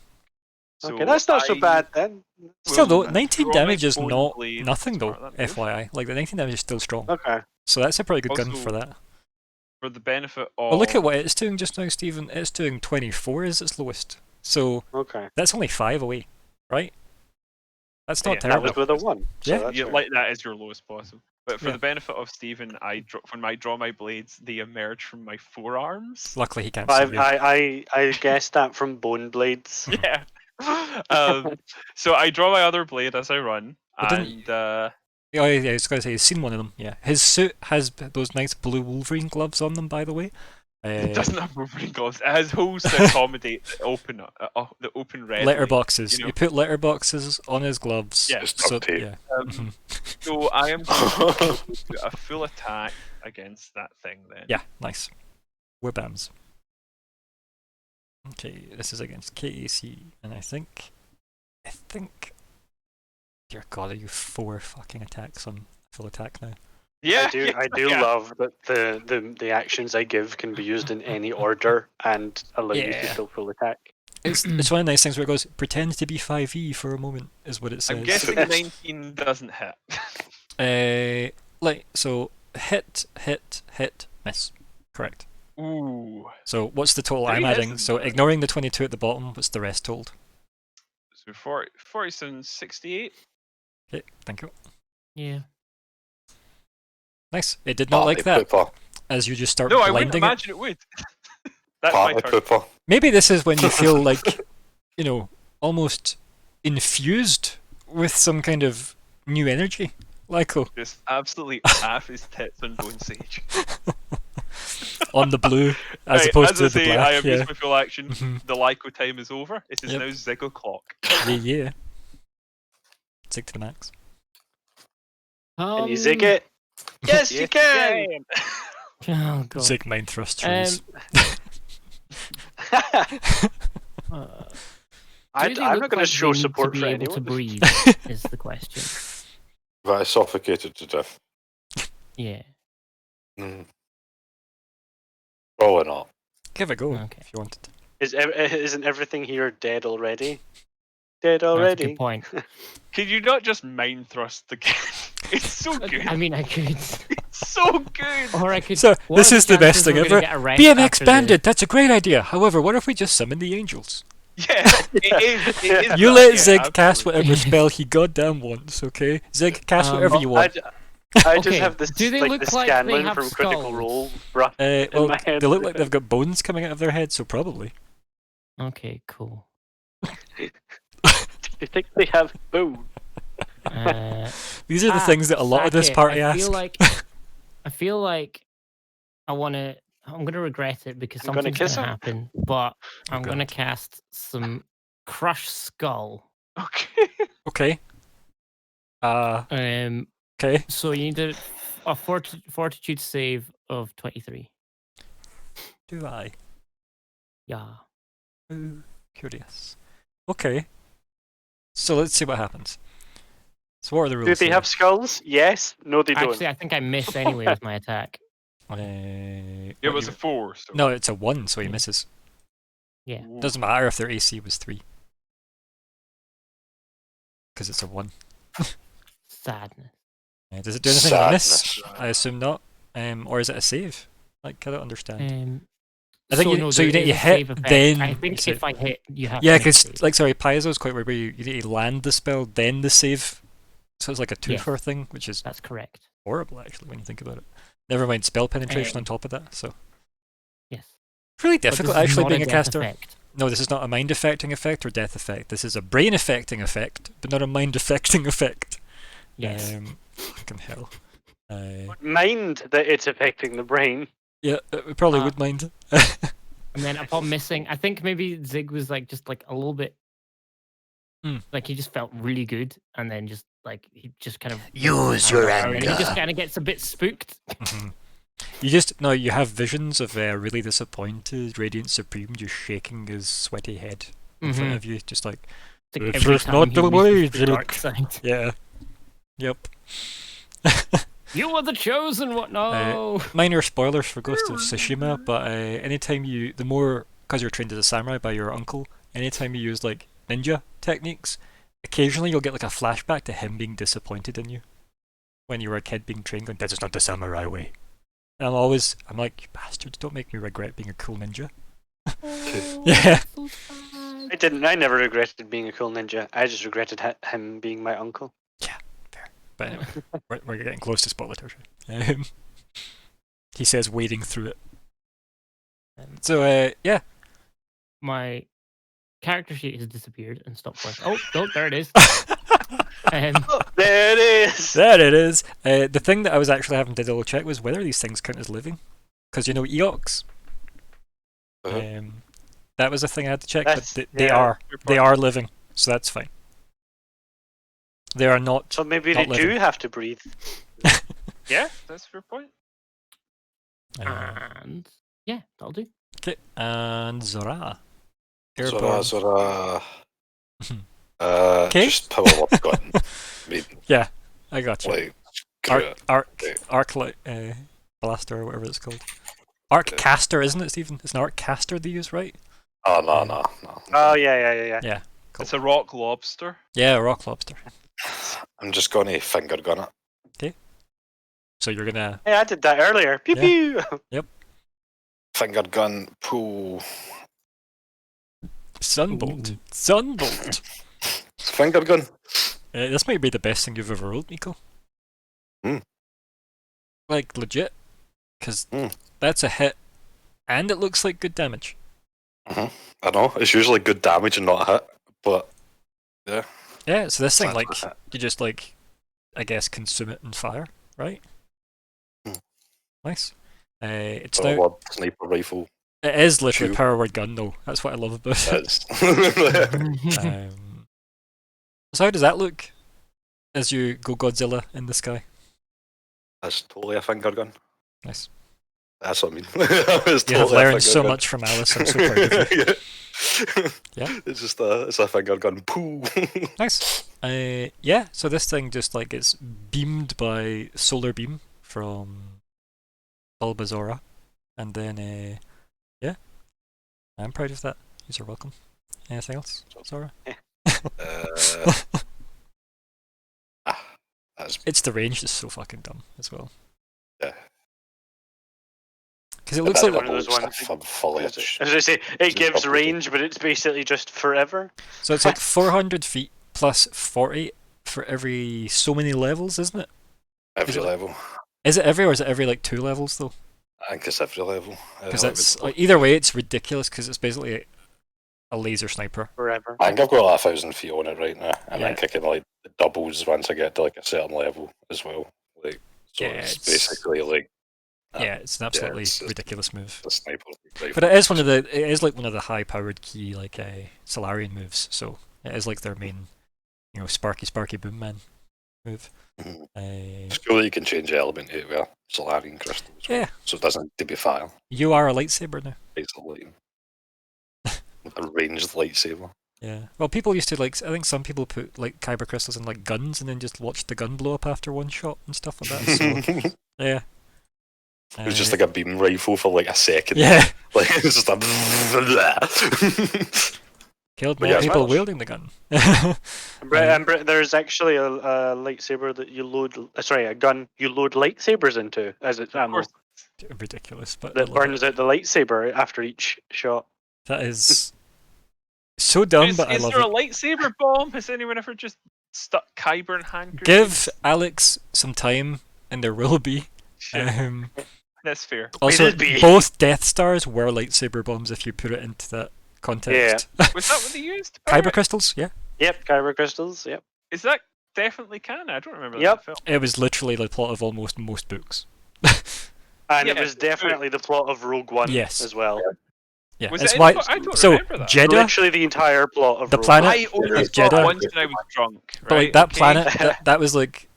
So Okay, that's not so I bad then. Still though, will 19 draw my damage is bone not blade nothing as though, part of that move. FYI. Like, the 19 damage is still strong. Okay. So that's a pretty good gun Also, for that. For the benefit of. Well, look at what it's doing just now, Stephen. It's doing 24 as its lowest. So Okay. that's only 5 away, right? That's Yeah, not That terrible. was with a 1. So Yeah. that's Yeah, fair. like that is your lowest possible. But for Yeah. the benefit of Stephen, when I draw my blades, they emerge from my forearms. Luckily, he can't see you. I guessed that from bone blades. Yeah. So I draw my other blade as I run, But didn't- and Oh, yeah, I was going to say, he's seen one of them, yeah. His suit has those nice blue Wolverine gloves on them, by the way. it doesn't have Wolverine gloves. It has holes to accommodate the open red. Letterboxes. you know? He put letterboxes on his gloves. Yeah. Just So, duct tape. yeah. Mhm. So I am going to do a full attack against that thing then. Yeah, nice. Webams. Okay, this is against KAC, and I think... Dear God, are you 4 fucking attacks on full attack now? Yeah. I do yeah. love that the actions I give can be used in any order and allow you to Yeah. still full attack. It's one of the nice things where it goes, pretend to be 5e for a moment, is what it says. I'm guessing 19 doesn't hit. So, hit, miss. Correct. Ooh. So, what's the total I'm 3 adding? misses, So, though. ignoring the 22 at the bottom, what's the rest totaled? So 47, 68. Okay, thank you. Yeah. Nice. It did not like that, Pooper. as you just start No, I wouldn't blinding it. imagine it would. That's my Party turn. pooper. Maybe this is when you feel like, almost infused with some kind of new energy. Lyko, Just absolutely half his tits on Bone Sage. on the blue, as Right, opposed as to I the say, I black. have Yeah. used my full action. Mhm. The Lyco time is over. It is Yep. now Zig o'clock. Yeah. Zig to the max. Can you zig it? Yes, you can. Oh god. Zig mind thrusters. I'm not going to show support to for be able to anyone. breathe is the question. That is suffocated to death. Yeah. Mm. Probably not. Give it a go Okay. if you wanted. Isn't everything here dead already? Dead That's a already. good point. Could you not just mind thrust again? It's so good. I mean, I could. It's so good. Or I could. So, what this are is the best chances thing we're gonna ever. get a rest BMX after Bandit, that's a great idea. However, what if we just summon the angels? Yeah, it is. You that, let yeah, Zig cast absolutely. whatever spell he goddamn wants, okay? Zig, cast whatever you want. I just Okay, have this do they like look the like they Scanlan have from Critical skulls? Role rough Well, in my head. they look like they've got bones coming out of their head, so probably. Okay, cool. You think they have boom? These are the things that a lot of this Sack it. party I ask. feel like I'm gonna regret it because I'm gonna something's kiss gonna him? happen. But I'm God. gonna cast some Crush Skull. Okay. Okay. Um, Okay. so you need to a fortitude save of 23. Do I? Yeah. Ooh, curious. Okay. So let's see what happens. So what are the rules? Do they here? have skulls? Yes. No, they don't. Actually, I think I miss anyway with my attack. It what was you- a 4. So. No, it's a 1, so he Yeah. misses. Yeah. Ooh. Doesn't matter if their AC was 3. Because it's a 1. Sadness. Does it do anything to miss? Sadness. I assume not. Or is it a save? Like, I don't understand. I think so you, no, so you there need to is a hit, save effect. then I you think save. if I hit, you have Yeah, to make a because, save. like, sorry, Paizo's quite weird where you need to land the spell, then the save. So it's like a 2 Yes. for a thing, which is That's correct. horrible, actually, when you think about it. Never mind spell penetration on Um, top of that, so. Yes. It's really But this difficult, is actually, not being a death caster. effect. No, this is not a mind affecting effect or death effect. This is a brain affecting effect, but not a mind affecting effect. Yes. Fucking hell. Mind that it's affecting the brain. Yeah, we probably Uh, would mind. And then upon missing, I think maybe Zig was like just like a little bit, like he just felt really good, and then just like he just kind of Use your and then he just anger. kind of gets a bit spooked. Mhm. You have visions of really disappointed Radiant Supreme just shaking his sweaty head in front of you, just like, It's like It's every just time not he the uses way, the Zig. dark side. yeah. Yep. You were the chosen one. No. Minor spoilers for Ghost of Tsushima, but anytime because you're trained as a samurai by your uncle, anytime you use like ninja techniques, occasionally you'll get like a flashback to him being disappointed in you when you were a kid being trained, going, "That is not the samurai way." And I'm like, you bastards, don't make me regret being a cool ninja. Yeah. So sad. I didn't. I never regretted being a cool ninja. I just regretted him being my uncle. But anyway, we're getting close to spoiler territory. He says wading through it. So, yeah. My character sheet has disappeared and stopped working. Oh, no, there it is. There it is. There it is. The thing that I was actually having to double check was whether these things count as living. Because, Eox. Uh-huh. That was a thing I had to check, That's- but they yeah. are. They are living, so that's fine. They are not. So maybe Not they do living. have to breathe. Yeah, that's a fair point. And yeah, that'll do. Okay, and Zora. Zora, Airborne. Zora. Okay. Just power up gun. I mean, I got you. like, screw it. Arc blaster or whatever it's called. Arc caster, isn't it, Stephen? It's an arc caster they use, right? Oh, no. Oh yeah. Yeah. Cool. It's a rock lobster. Yeah, rock lobster. I'm just going to finger gun it. So you're gonna. Hey, I did that earlier. Pew Yeah. pew. Finger gun, pull. Sunbolt. Sunbolt. Finger gun. This might be the best thing you've ever rolled, Nico. Like, legit. Because that's a hit, and it looks like good damage. I know, it's usually good damage and not a hit, but yeah. Yeah, so this thing, That's like, a hit. you just, like, I guess, consume it and fire, right? Nice. It's Power now. word, sniper rifle. It is literally Shoot. power word gun, though. That's what I love about it. That's So how does that look as you go Godzilla in the sky? that's totally a finger gun. Nice. That's what I mean. It's You have totally a learned finger so gun. much from Alice. I'm so proud of you. Yeah. It's just it's a finger gun. Pooh. Nice. Yeah. So this thing just like gets beamed by solar beam from Bulbasaur, and then yeah, I'm proud of that. You're welcome. Anything else, Zora? That's It's the range that's so fucking dumb as well. Yeah. Because it looks like one of those ones- from foliage. As I say, it Just gives double range, but it's basically just forever. so. It's like 400 feet plus 40 for every so many levels, isn't it? Every Is it- level. Is it every, or is it every like 2 levels though? I think it's every level. Because it's like either way, it's ridiculous because it's basically a laser sniper. Forever. I think I've got like 1,000 feet on it right now, and Yeah. I'm kicking like the doubles once I get to like a certain level as well. Like, so Yeah, it's it's- basically like Yeah, it's an absolutely it's just- ridiculous move. the sniper rifle. But it is like one of the high-powered key like Solarian moves. So it is like their main, Sparky Boom Man. move. Mhm. Uh, It's cool that you can change the element to a Solarian crystal as well. Yeah. So it doesn't need to be fire. you are a lightsaber now. It's a light. A ranged lightsaber. Yeah. Well, people used to like. I think some people put like kyber crystals in like guns and then just watch the gun blow up after one shot and stuff like that. So yeah. It was just like a beam rifle for like a second. Yeah. Like it's just a. Killed But more yeah, people smash. wielding the gun. There's actually a lightsaber that you load. Sorry, a gun you load lightsabers into as its Of ammo course, Ridiculous, but I that love burns it. out the lightsaber after each shot. That is so dumb, is, but I is love there it. a lightsaber bomb? Has anyone ever just stuck Kyber in hand Give grenades? Alex some time, and there will be. Shit, Um, that's fair. also, Will be. both Death Stars were lightsaber bombs if you put it into that context. Was that what they used? Power Kyber it? crystals, yeah. Yep, kyber crystals. Yep. Is that definitely canon? I don't remember that Yep. in the film. It was literally the plot of almost most books. And it Yeah, was definitely the plot of Rogue One Yes. as well. Yeah, Was that's it in why. the I don't So remember that. Jeddah, Literally the entire plot of The Rogue planet- I only of saw it Jeddah. once when I was drunk. but like right? that Okay? planet, that was like,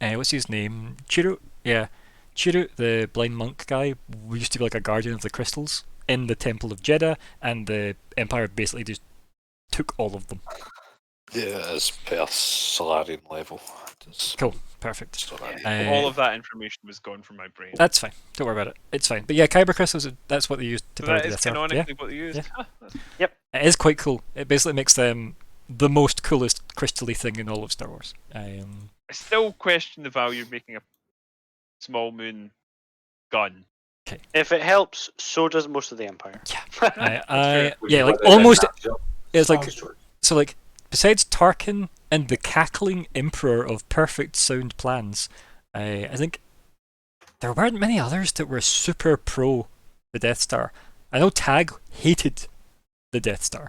what's his name? Chiru. Yeah, Chiru, the blind monk guy, used to be like a guardian of the crystals in the Temple of Jeddah, and the Empire basically just took all of them. Yeah, it's per Solarian level. It's Cool, perfect. Solarian. All of that information was gone from my brain. That's fine. Don't worry about it. It's fine. But yeah, kyber crystals. That's what they used to So power that the is Death Star. Yeah, canonically what they used. Yeah. Huh, that's- it is quite cool. It basically makes them the most coolest crystally thing in all of Star Wars. I still question the value of making a small moon gun. If it helps, so does most of the Empire. Yeah, like almost. It's like so, like besides Tarkin and the cackling Emperor of perfect sound plans, I think there weren't many others that were super pro the Death Star. I know Tag hated the Death Star.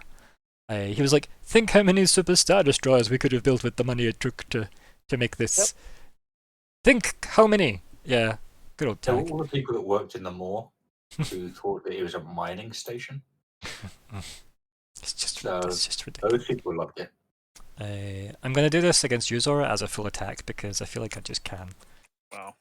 He was like, think how many Super Star Destroyers we could have built with the money it took to make this. Yep. Think how many. Yeah, good old So Tag. all the people that worked in the moor who thought that it was a mining station, It's just So, ridiculous. those people loved it. I'm gonna do this against you, Zora, as a full attack because I feel like I just can. Wow.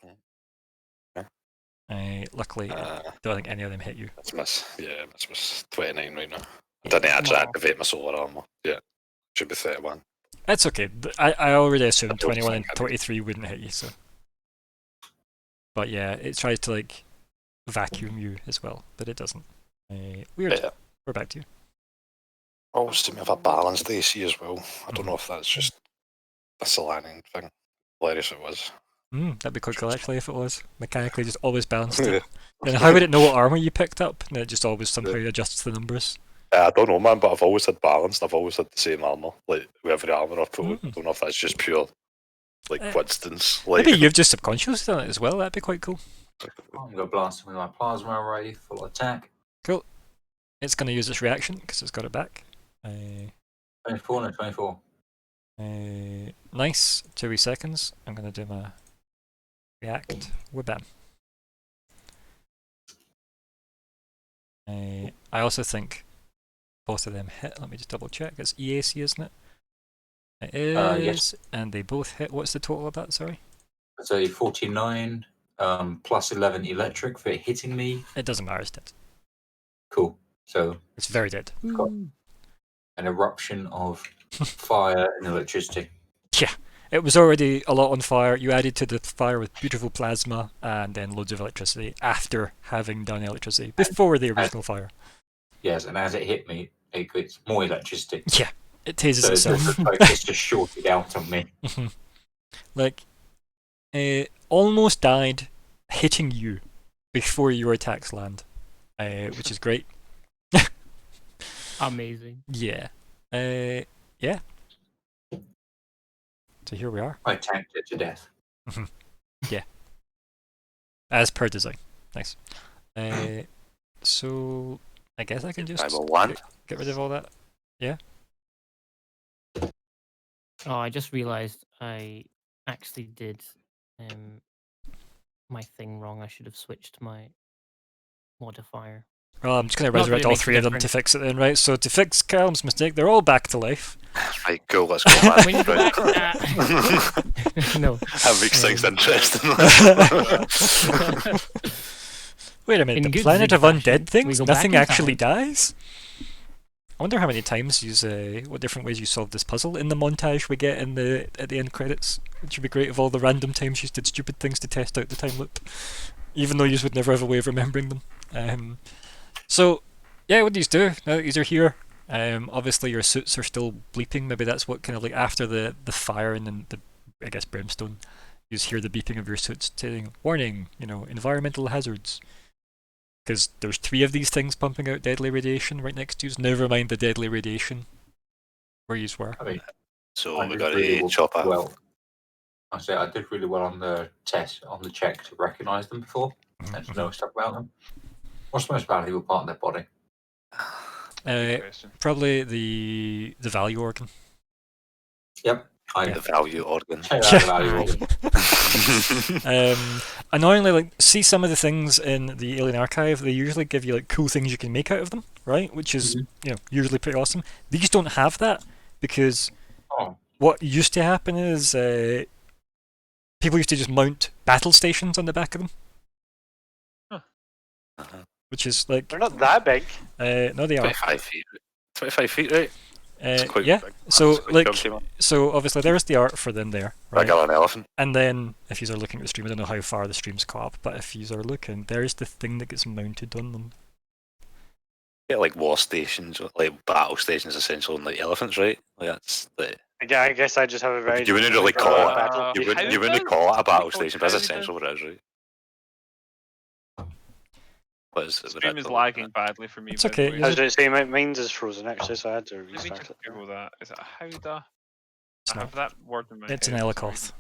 Luckily, I don't think any of them hit you. That's miss 29 right now. I didn't actually activate my solar armor. Yeah, should be 31. That's okay. I already assumed I don't 21 and think I do. 23 wouldn't hit you, so. But yeah, it tries to like vacuum you as well, but it doesn't. Weird. Yeah. We're back to you. Always seem to have a balanced AC as well. I don't know if that's just a Solarian thing. Hilarious it was. That'd be quite cool actually if it was mechanically just always balanced it. Then how would it know what armor you picked up? And it just always somehow adjusts the numbers. I don't know, man, but I've always had balanced. I've always had the same armor, like with every armor I've put on. I don't know if that's just pure, like, coincidence. Like, Maybe you've just subconsciously done it as well. That'd be quite cool. I'm going to blast him with my plasma array, full attack. Cool. It's going to use its reaction because it's got it back. 24, no, 24. Nice. 2 wee seconds. I'm going to do my react. Wabam. I also think both of them hit. Let me just double check. It's EAC, isn't it? It is. Yes. And they both hit. What's the total of that? Sorry? It's a 49 plus 11 electric for hitting me. It doesn't matter. It's dead. Cool. So It's very dead. got an eruption of fire and electricity. Yeah. It was already a lot on fire. You added to the fire with beautiful plasma and then loads of electricity after having done electricity before the original fire. Yes, and as it hit me, it gets more electricity. Yeah. It tases So it's itself. just, like, it's just shorted out on me. Like, almost died hitting you before your attacks land, which is great. Amazing. Yeah. Yeah. So here we are, I tanked it to death. as per design. Nice. So I guess I can just I will land. get rid of all that. Oh, I just realized I actually did my thing wrong. I should have switched my modifier. Well, I'm just going to Not that resurrect it all makes a three of them to difference. fix it then, right? So to fix Callum's mistake, they're all back to life. Right, cool, let's go, man. When you go Right. back, no. That makes things interesting. Wait a minute, In the good planet Zig of undead fashion, we things? go back Nothing in actually time. dies? I wonder how many times what different ways you solved this puzzle in the montage we get at the end credits. Which would be great if all the random times you did stupid things to test out the time loop. Even though you would never have a way of remembering them. So, yeah, what do you do now that you're here? Obviously your suits are still bleeping. Maybe that's what kind of like after the fire and then the, I guess, brimstone, you just hear the beeping of your suits saying, warning, environmental hazards. Because there's 3 of these things pumping out deadly radiation right next to you. Never mind the deadly radiation where you were. I mean, So I we did got really to chop out. well. I say I did really well on the test, on the check to recognise them before and to know stuff about them. What's the most valuable part of their body? Good Uh, question. probably the value organ. Yep, I The value organ. check out the value Aye. organ. Annoyingly, like, see some of the things in the Alien Archive, they usually give you like cool things you can make out of them, right? Which is usually pretty awesome. These don't have that because Oh, what used to happen is people used to just mount battle stations on the back of them, Uh-huh. which is like They're not that big. no, they are. 25 feet. 25 feet, right? It's quite Yeah. big. So It's quite like, chunky, man. so obviously there's the art for them there, right? Bigger than an elephant. And then if you are looking at the stream, I don't know how far the streams go up, but if you are looking, there's the thing that gets mounted on them. Yeah, like war stations, like battle stations, essentially, on like elephants, right? Like that's the. Yeah, I guess I just have a very. You wouldn't really different call it. battle. You wouldn't. You Howdah? wouldn't call it a battle Called station, but that's howdah? essentially what it is, right? What is The it? stream is lagging badly for me. It's by the okay, way. you I was going to say, mine's is frozen actually, so I had to Let me restart just it. Google that. Is it a howdah? It's I have not. that word in my It's an head for some Elikoth. reason.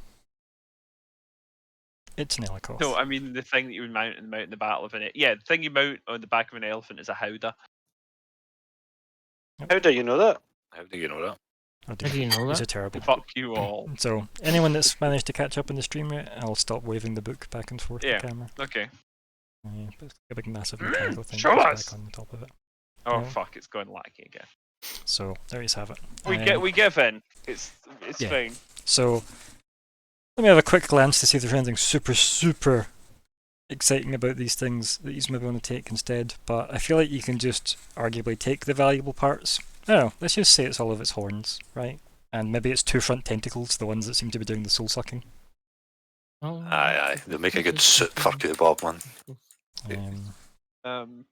It's an Elikoth. No, I mean the thing that you would mount in the battle of an. Yeah, the thing you mount on the back of an elephant is a howdah. How do you know that? How do you know that? Oh How dear. do you know These that? are terrible. Fuck you all. So anyone that's managed to catch up in the stream, I'll stop waving the book back and forth Yeah. the camera. Okay. But it's a big massive mechanical thing show that's us! back on the top of it. Oh Yeah. fuck! It's going laggy again. So there you have it. We give in. It's yeah. fine. So let me have a quick glance to see if there's anything super exciting about these things that you maybe want to take instead. But I feel like you can just arguably take the valuable parts. I don't know, let's just say it's all of its horns, right? And maybe it's 2 front tentacles, the ones that seem to be doing the soul sucking. Oh, Aye. They'll make a good soup for Bob, man. Um,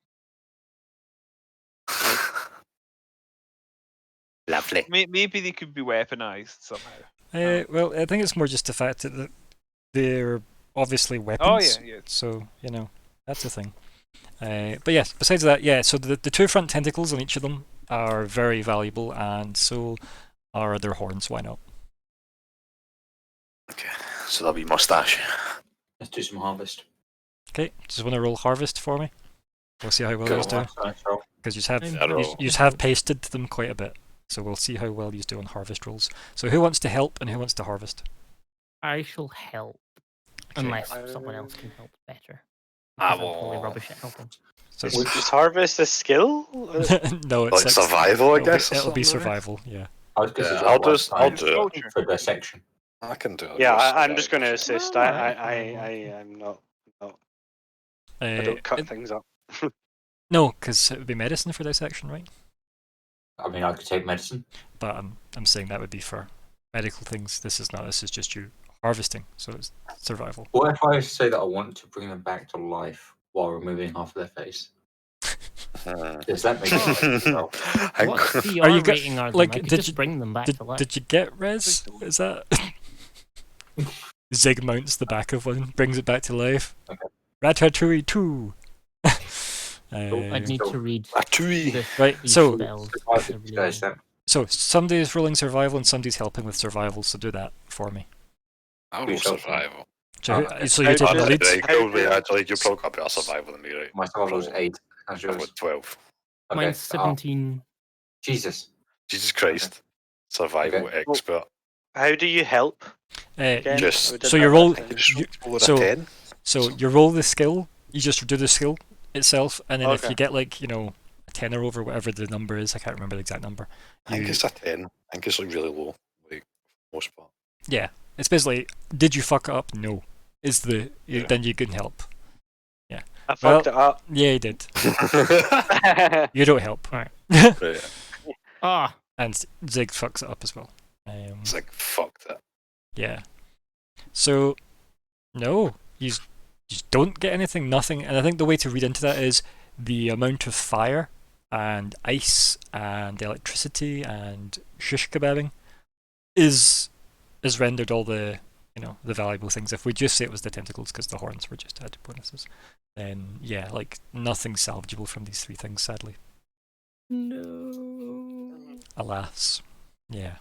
Lovely. Maybe they could be weaponized somehow. well, I think it's more just the fact that they're obviously weapons. Oh yeah. So, that's the thing. But yes, besides that, yeah, so the 2 front tentacles on each of them are very valuable, and so are their horns, why not? Okay, so that'll be mustache. let's do some harvest. Okay, just want to roll harvest for me? We'll see how well Cool. you do. Nice roll. Because you have, Yeah, you have pasted them quite a bit, so we'll see how well you do on harvest rolls. So who wants to help and who wants to harvest? I shall help. Okay. Unless someone else can help better. I Because I'm totally will. rubbish at helping. So Is harvest a skill? no, it's Like survival, I guess. or It'll be something, maybe? survival, yeah. I was Yeah, gonna I'll do it. for dissection. I can do it. Yeah, I'll I'm just going to survival. assist. No, I'm not. I don't cut Uh, things up. no, because it would be medicine for dissection, right? I mean, I could take medicine. But I'm saying that would be for medical things. This is not. This is just you harvesting, so it's survival. What if I say that I want to bring them back to life while removing half of their face? Does that make sense? No. What CR Are you go- rating are them? like, I could did just you- bring them back to life. Did you get res? Is that Zig mounts the back of one, brings it back to life. Okay. Ratatouille 2. I'd need to read A tree. the Right, these so- spells. I to think really- guys, then. So somebody's rolling survival and somebody's helping with survival. So do that for me. I'll Who's roll helping? survival. So, Okay. so you're How taking the does- lead. Right, How cool, does- actually, you've probably got better survival than me, right? My survival was 8. How's I've yours? got 12. Okay. Mine's 17. Jesus. Jesus Christ. Survival Okay. expert. How do you help? Again? Just- We did so you that roll- last time. You just roll with so- a 10. So you roll the skill. You just do the skill, itself, and then if Okay. you get like a 10 or over, whatever the number is, I can't remember the exact number. I think it's a 10. I think it's like really low, like most part. Yeah, it's basically, did you fuck it up? No. Is the Yeah. then you can help. I fucked it up. Yeah, you did. You don't help. Right. Right. Ah, And Zig fucks it up as well. It's like, fuck that. Yeah. So, no, you just don't get anything, nothing. And I think the way to read into that is the amount of fire and ice and electricity and shish kebabbing is rendered all the the valuable things. If we just say it was the tentacles because the horns were just added bonuses, then yeah, like nothing salvageable from these three things, sadly. no. Alas. Yeah.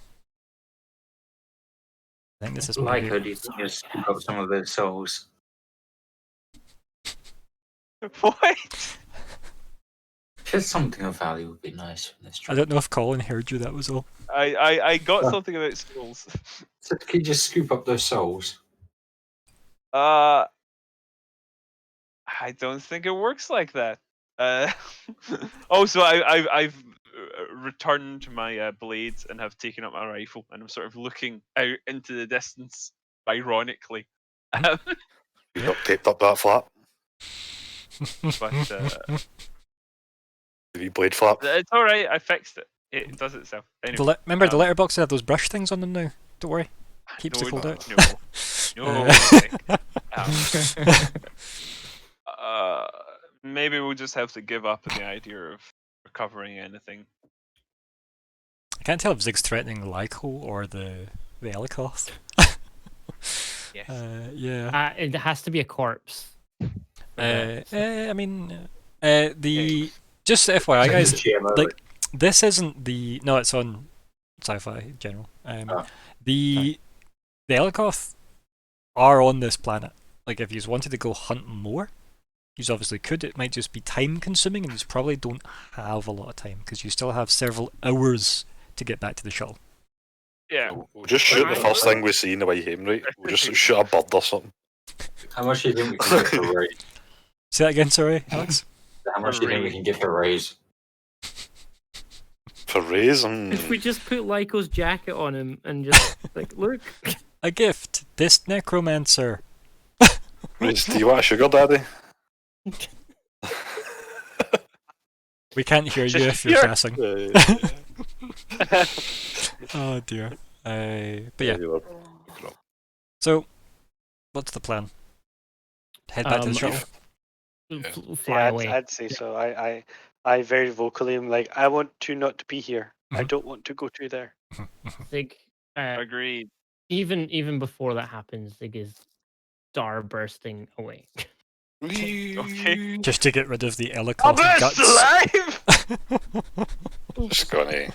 I think this is Like, maybe how do you think you scoop up some of those souls? What? Just something of value would be nice from this I trip. don't know if Colin heard you, that was all. I got something about schools. So can you just scoop up those souls? I don't think it works like that. Also, I've returned my blades and have taken up my rifle, and I'm sort of looking out into the distance, ironically. You got taped up that flap? But The wee blade flap? it's all right. I fixed it. It does itself. Anyway, Remember the letterboxes have those brush things on them now? Don't worry. Keeps no, the cold out. No. Maybe we'll just have to give up on the idea of recovering anything. I can't tell if Zig's threatening Lyko or the Elikoth. Yes. Yeah. It has to be a corpse. I mean, just FYI, guys, GMO, like this isn't the it's on sci-fi in general. The Elikoth are on this planet. Like, if you wanted to go hunt more, you obviously could. It might just be time consuming, and you probably don't have a lot of time because you still have several hours to get back to the shuttle. Yeah. We'll just shoot the Right. first thing we see in the way home, right? We'll just shoot a bird or something. how much do you think we can get for raise? Say that again, sorry, Alex. How much do you think we can get for raise? For raise? If we just put Lyko's jacket on him and just like, look. A gift. This necromancer. Raise, do you want a sugar daddy? We can't hear you if you're passing. Oh dear. But yeah. So, what's the plan? Head back to the shuttle. Fly away. I'd say so. I very vocally am like, I want to not be here. I don't want to go to there. Zig, Agreed. even before that happens, Zig is star bursting away. Okay. Just to get rid of the I'm Elikoth guts. alive! Just gonna.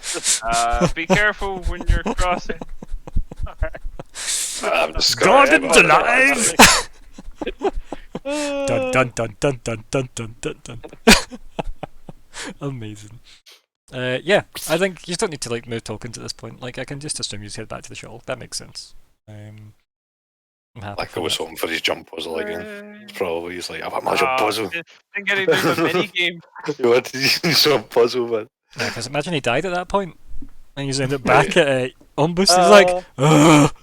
Be careful when you're crossing. I'm just Gordon's gonna. alive! Dun dun dun dun dun dun dun dun dun. Amazing. Yeah, I think you don't need to like move tokens at this point. Like, I can just assume you just head back to the shuttle. That makes sense. I'm happy. Like, I was hoping for his jump puzzle again. It's probably he's like, I've a Ah, magic puzzle. Didn't get to do the mini game. You wanted to use some puzzle, man. Yeah, because imagine he died at that point, and he's ended up back at Ombus. He's like, ugh.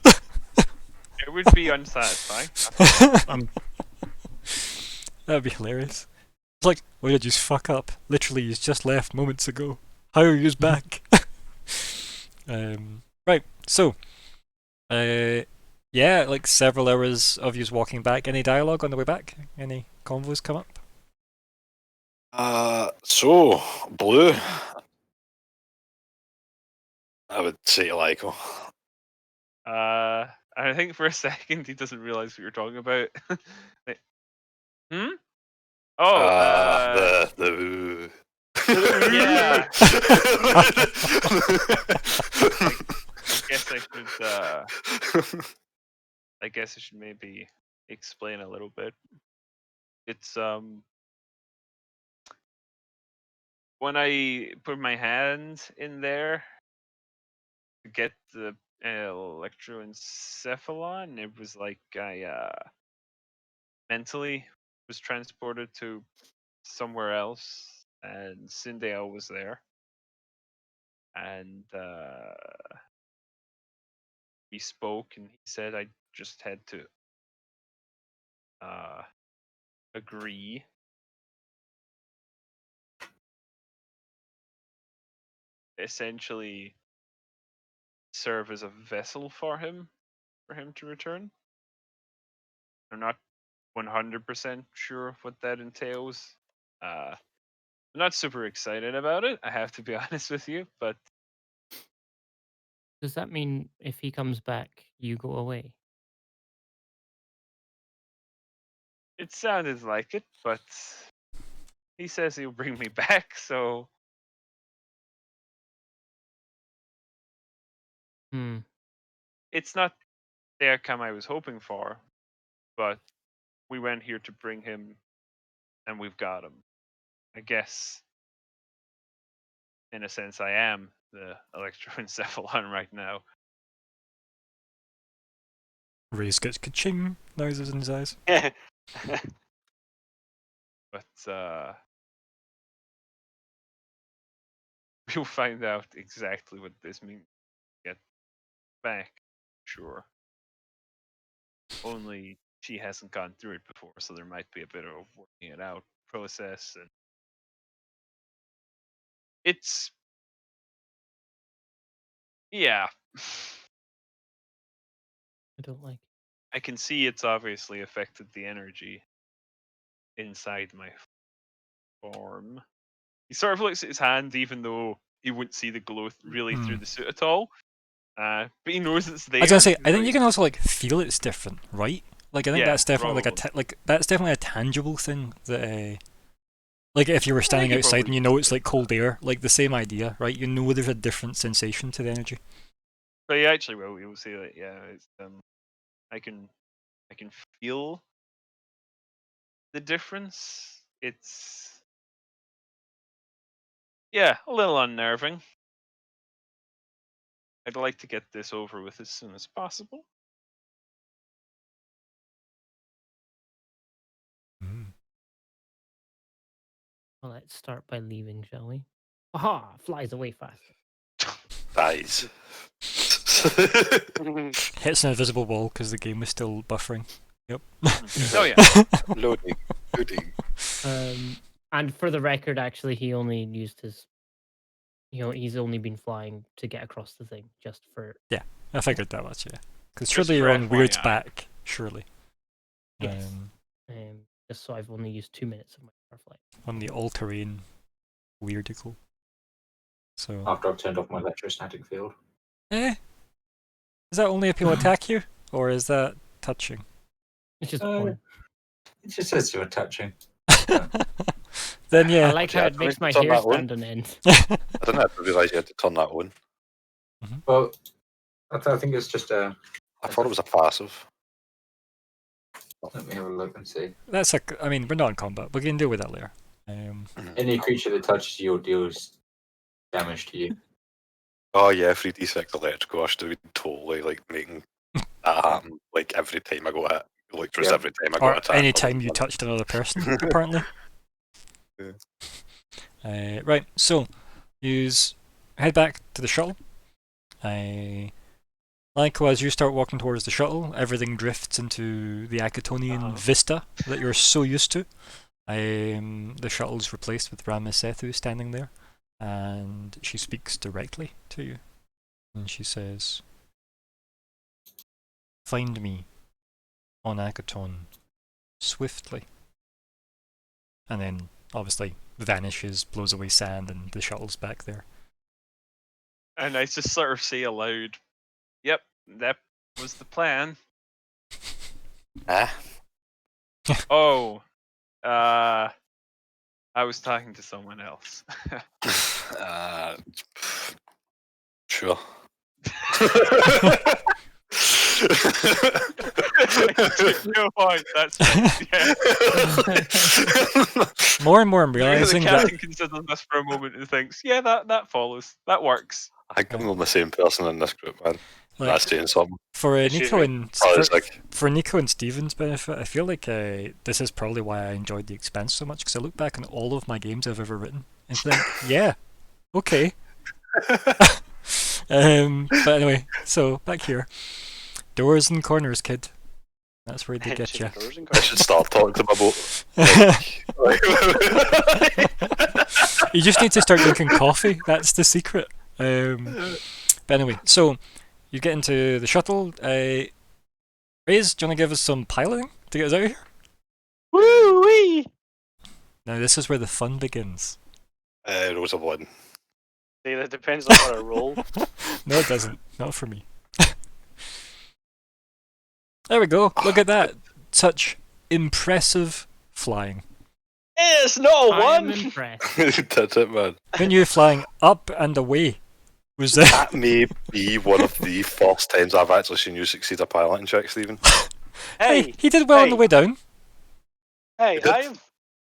It would be unsatisfying. That'd be hilarious. It's like, why did you fuck up? Literally, he's just left moments ago. How are you back? Right, so, yeah, like several hours of you walking back. Any dialogue on the way back? Any convos come up? So, Blue. I would say Lyko. I think for a second he doesn't realize what you're talking about. Like, Oh, The yeah. I guess I should maybe explain a little bit. It's when I put my hand in there to get the electroencephalon, it was like I mentally was transported to somewhere else, and Sindel was there, and he spoke, and he said I just had to agree. Essentially, serve as a vessel for him to return. I'm not 100% sure what that entails. I'm not super excited about it, I have to be honest with you, but Does that mean if he comes back, you go away? it sounded like it, but he says he'll bring me back, so Hmm. it's not the outcome I was hoping for, but we went here to bring him, and we've got him. I guess, in a sense, I am the electroencephalon right now. Ray's gets ka-ching noises in his eyes. But we'll find out exactly what this means. Get back, sure. Only she hasn't gone through it before, so there might be a bit of a working it out process, and it's yeah. I don't like it. I can see it's obviously affected the energy inside my form. He sort of looks at his hand, even though he wouldn't see the glow really through the suit at all. But he knows it's there. I was gonna say, He's I think like, you can also like feel it's different, right? Like I think Yeah, that's definitely probably. that's definitely a tangible thing that like if you were think standing you outside and probably you know it's would, like cold air, like the same idea, right? You know there's a different sensation to the energy. But he actually will. He will say that. Yeah, it's, I can feel the difference. It's yeah, a little unnerving. I'd like to get this over with as soon as possible. Well, let's start by leaving, shall we? Aha! Flies away fast. Dies. Hits an invisible wall because the game was still buffering. Yep. Oh yeah. Loading. Loading. And for the record, actually, he only used his. He's only been flying to get across the thing, just for. I figured that much, yeah. Because Just surely for you're on Weird's FYI. back, surely. Yes. Just so I've only used 2 minutes of my car flight. On the all-terrain Weirdicle. So. After I've turned off my electrostatic field. Does that only if people attack you, or is that touching? It's just Uh, one. It just says you're touching. Then yeah. I like how Yeah, it makes my it's on hair that one. stand on end. I didn't have to realise you had to turn that on. Well, I think it's just a. I thought it was a passive. Let me have a look and see. That's I mean, we're not in combat. We can deal with that later. Any creature that touches you deals damage to you. Oh yeah, 3d6 electrical. I should have been totally like making that happen. Like every time I go at, like just Yeah. every time I go Or attack. anytime you touched another person, apparently. Right, so use head back to the shuttle. Like as you start walking towards the shuttle, everything drifts into the Akatonian vista that you're so used to. The shuttle's replaced with Ramasethu standing there, and she speaks directly to you. And she says, "Find me on Akaton swiftly." And then, obviously, vanishes, blows away sand, and the shuttle's back there. And I just sort of say aloud, "Yep, that was the plan." Ah. Oh, I was talking to someone else. Sure. No point. That's fine. Yeah. More and more I'm The realizing that captain considers this for a moment and thinks, "Yeah, that follows. That works." I think I'm the same person in this group, man. That's saying something. For Excuse Nico me? and Oh, it's like, for Nico and Steven's benefit, I feel like this is probably why I enjoyed The Expanse so much, because I look back on all of my games I've ever written and think, yeah, okay. But anyway, so back here, doors and corners, kid. That's where they get you. Doors and I should start talking to my boat. You just need to start drinking coffee. That's the secret. But anyway, so you get into the shuttle. Reyes, do you want to give us some piloting to get us out of here? Woo wee! Now this is where the fun begins. Rosa 1. See, that depends on what I roll. No, it doesn't. Not for me. There we go. Look at that. Such impressive flying. It's not a I'm one! impressed. That's it, man. When you flying up and away, was that? That may be one of the first times I've actually seen you succeed a piloting check, Stephen. Hey, he did well on the way down. Hey, You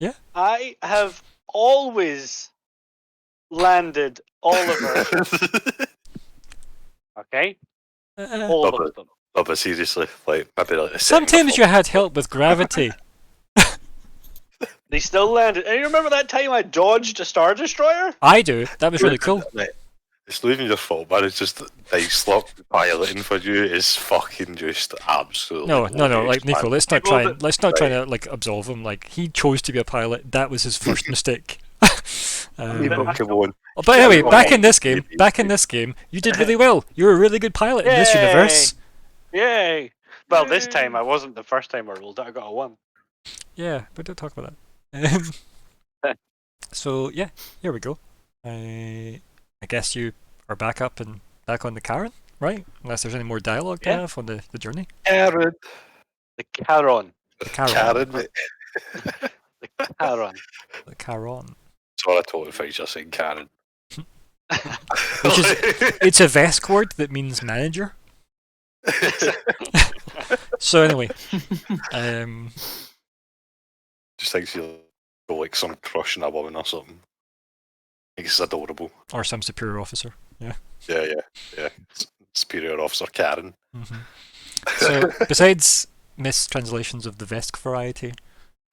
did? I have always landed all of them. Okay? All Love of it. them. No, but seriously, like, maybe like Sometimes you had help with gravity. They still landed. And you remember that time I dodged a Star Destroyer? I do. That was really cool. It's not even your fault, man. It's just dice luck piloting for you is fucking just absolutely. No. Like glorious, Nico, man. let's not People try. that- Let's not try to like absolve him. Like he chose to be a pilot. That was his first mistake. People, come on. But anyway, Come back on. in this game, you did really well. You're a really good pilot in this Yay. universe. Yay! Well, this time I wasn't the first time I rolled it. I got a 1. Yeah, but don't talk about that. So yeah, here we go. I guess you are back up and back on the Karen, right? Unless there's any more dialogue to Yeah. have on the journey. Karen. The Charon. The Charon. Karen, mate. The Charon. The Charon. Sorry, I totally thought you just saying Karen. Which is it's a Vesk word that means manager. So anyway, just thinks you'll go like some crush on a woman or something. I think it's adorable. or some superior officer. Yeah. Yeah. Superior Officer Karen. So besides mistranslations of the Vesk variety,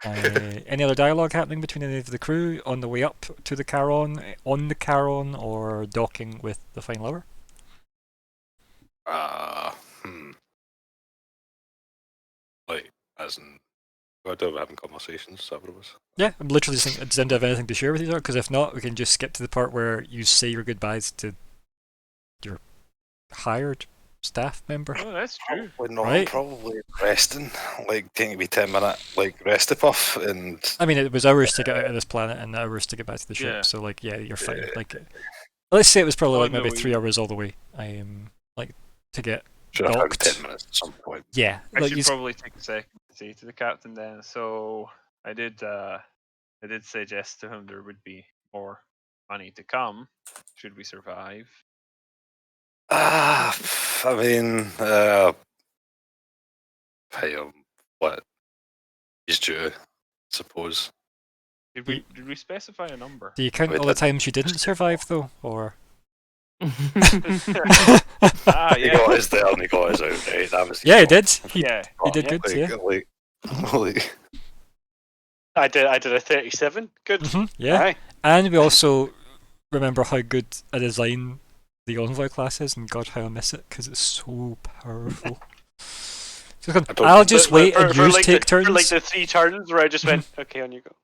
any other dialogue happening between any of the crew on the way up to the Charon, on the Charon, or docking with the Fine Lover? Like, as in, I do having conversations, is that what it was? Yeah, I'm literally saying, does anyone have anything to share with each other? Because if not, we can just skip to the part where you say your goodbyes to your hired staff member. Oh, that's true. Probably not. Right. Probably resting. Like, taking me 10-minute like rest puff and I mean, it was hours to get out of this planet and hours to get back to the ship. Yeah. So like, yeah, you're fine. Like, let's say it was probably Oh, like no, maybe we- 3 hours all the way. Like to get should have had docked. 10 minutes at some point. Yeah, I like should you probably take a second to say to the captain then. So I did suggest to him there would be more money to come should we survive. I mean, pay him what he's due, I suppose. Did we specify a number? do you count Wait, all the that- times you didn't survive though, or? Ah, He yeah. got his there and he got his out, right? That was the Yeah, he goal. did. He Yeah. did yeah. good. Yeah. Like, I did a 37. Good. Yeah. Aye. And we also remember how good a design the Envoy class is, and God, how I miss it because it's so powerful. So I don't- I'll just But wait and for use like take the, turns. For like the 3 turns where I just went, okay, on you go.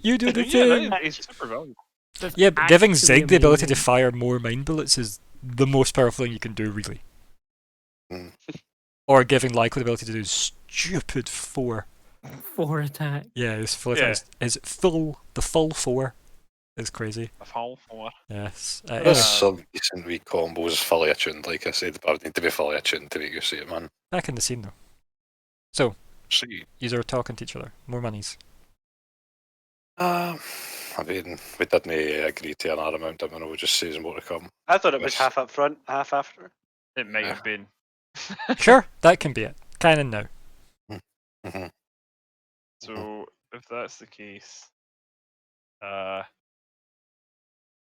You do the Yeah, thing. that is super valuable. That's Yeah, but giving actually Zig the ability to amazing. fire more mind bullets is the most powerful thing you can do, really. Mm. Or giving Lyko the ability to do stupid 4. 4 attack. Yeah, his full Yeah. the full 4 is crazy. A fall for Yes. there's Anyway, some decent wee combos fully attuned, like I said, but I need to be fully attuned to make you see it, man. back in the scene though. So, See. you are talking to each other. More monies. I mean, we didn't agree to an odd amount, I mean, we'll just say more to come. I thought it was Yes. half up front, half after. it might Yeah. have been. Sure, that can be it. Kind of now. Mm-hmm. So if that's the case,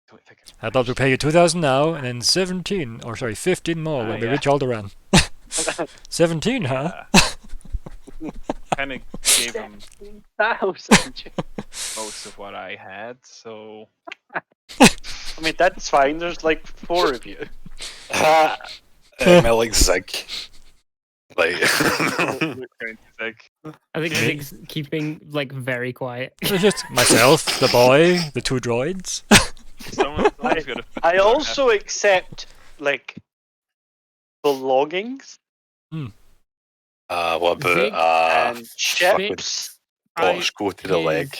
don't think it's I'd love to pay you 2,000 now, and then 17, or sorry, 15 more when we yeah. reach Alderaan. 17, huh? Kind of gave him 1,000. most of what I had, so I mean, that's fine. There's like 4 of you. I like Zig. Like, like, I think Zig's keeping like very quiet. It's just myself, the boy, the 2 droids. someone's got to. I also accept like belongings what Zig about and chips. Posh go to the his- leg?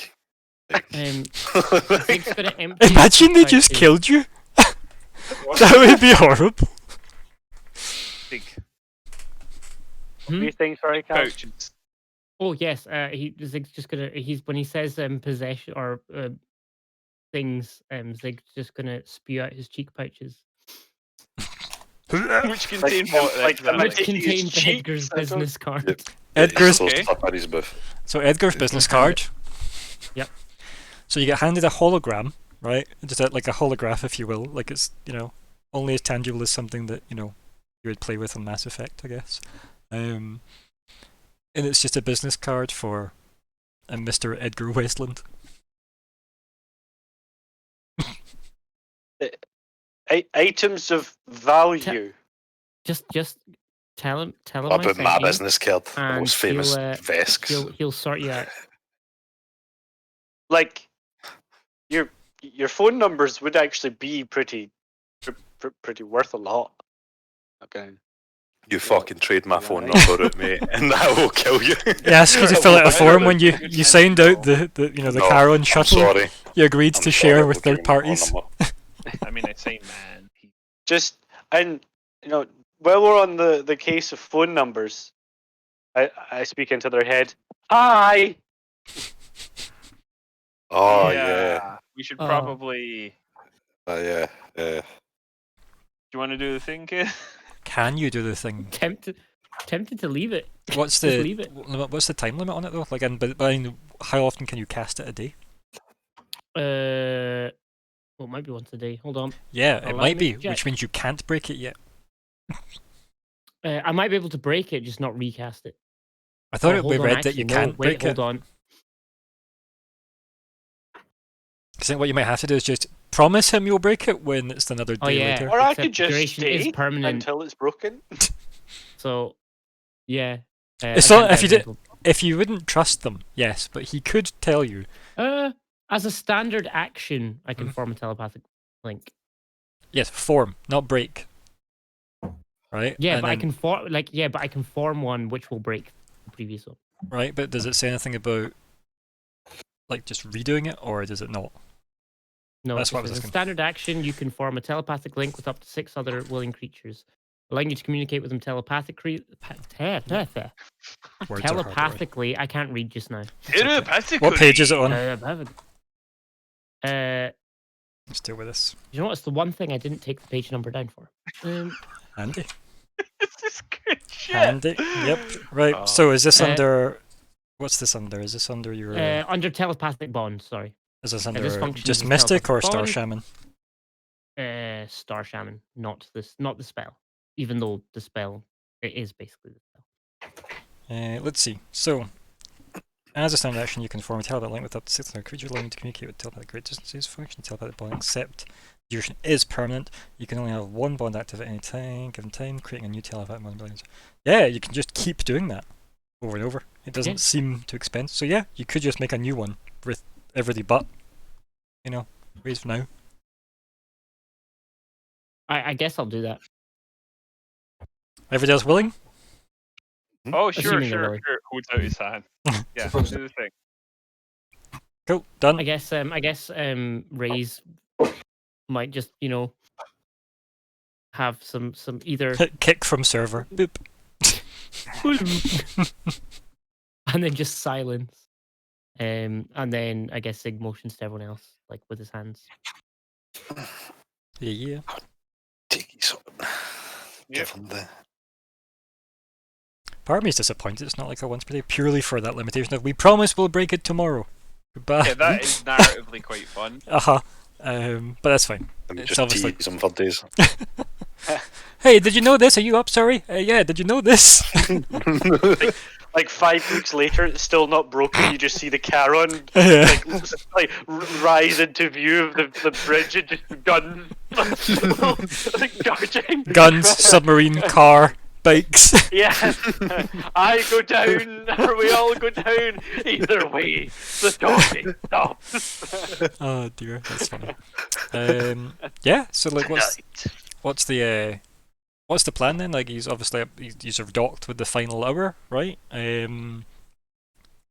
Zig's gonna empty his Imagine they cheek just pouches. killed you. That would be horrible. Big Hmm? These things, sorry, Cal. pouches. Oh yes, Zig's just gonna. He's when he says possession or things. Zig's just gonna spew out his cheek pouches, Which contain Like, what? like exactly? which Taking his contains cheeks, Edgar's I don't- business card. Edgar's Okay. Stuff in his booth. So Edgar's business card. Yep. So you get handed a hologram, right? Just like a holograph, if you will. Like it's only as tangible as something that you would play with on Mass Effect, I guess. And it's just a business card for Mr. Edgar Westland. Items of value. Just tell him. What I about sent my you, business card? The and most famous he'll, Vesks. He'll sort you out. Like your phone numbers would actually be pretty worth a lot. Okay. You fucking trade my phone number out, mate, and I will kill you. He asked you to fill out a form when you signed out the No, Charon I'm shuttle. sorry. You agreed I'm to sorry, share I with will give third you my phone parties. number. I mean, I say man. Just and while we're on the case of phone numbers, I speak into their head. Hi. Oh yeah, We should Oh. probably. yeah. Do you want to do the thing, kid? Can you do the thing? Tempted to leave it. What's Just leave it. what's the time limit on it though? Like, but I mean, how often can you cast it a day? Well, it might be once a day. Hold on. Yeah, it Allow might me be, to which check. means you can't break it yet. I might be able to break it, just not recast it. I thought Oh, it would be hold on, read that you actually, no, can't wait, break hold it. on. I think what you might have to do is just promise him you'll break it when it's another day Oh, yeah. later. Or I Except could just duration is stay permanent. until it's broken. So, yeah. It's I not- can't if you get did- people- If you wouldn't trust them, yes, but he could tell you. As a standard action, I can Mhm. form a telepathic link. Yes, form, not break. Right? Yeah, And but I then- can form but I can form one which will break the previous one. Right, but does it say anything about like just redoing it, or does it not? No, That's it's what I just was as a asking. standard action, you can form a telepathic link with up to 6 other willing creatures, allowing you to communicate with them telepathically. Words are hard to write. Telepathically, I can't read just now. Telepathically. What page is it on? Let's deal with this. You know what? It's the one thing I didn't take the page number down for. Handy. This is good shit. Handy. Yep. Right. Oh. So is this Uh, under? What's this under? Is this under your? Under telepathic bond, sorry. is this this under functions just as Mystic or telepathic Star bond. Shaman? Star Shaman, not the spell. Even though the spell it is basically the spell. Let's see. So, as a standard action, you can form a telepathic link with up to 6 other creatures, allowing you to communicate with telepathic great distances. Function telepathic bond, except duration is permanent. You can only have one bond active at any time, given time, creating a new telepathic bond. Yeah, you can just keep doing that over and over. It doesn't Yeah. seem too expensive. So yeah, you could just make a new one with everybody but, ways for now. I guess I'll do that. Everybody else willing? Oh, sure, Assuming they're sure, willing. sure. Holds out his hand. Yeah, do the thing. Cool, done. I guess Ray's might just have some either Kick from server. Boop. and then just silence. And then I guess Sig motions to everyone else, like with his hands. Yeah. Take his Yep. Give him the. Part of me is disappointed it's not like a once per day, purely for that limitation of we promise we'll break it tomorrow. Goodbye. Yeah, that is narratively quite fun. Uh-huh. But that's fine. And It's just obviously. tease him for days. Hey, did you know this? Are you up? Sorry. Yeah. Did you know this? Like 5 weeks later, it's still not broken. You just see the Charon Yeah. like rise into view of the bridge and just guns like darting. Guns, submarine, car, bikes. Yeah, I go down, or we all go down. Either way, the talking stops. Oh dear, that's funny. Yeah. So like, what's the plan then? Like, he's obviously he's sort of docked with the final hour, right?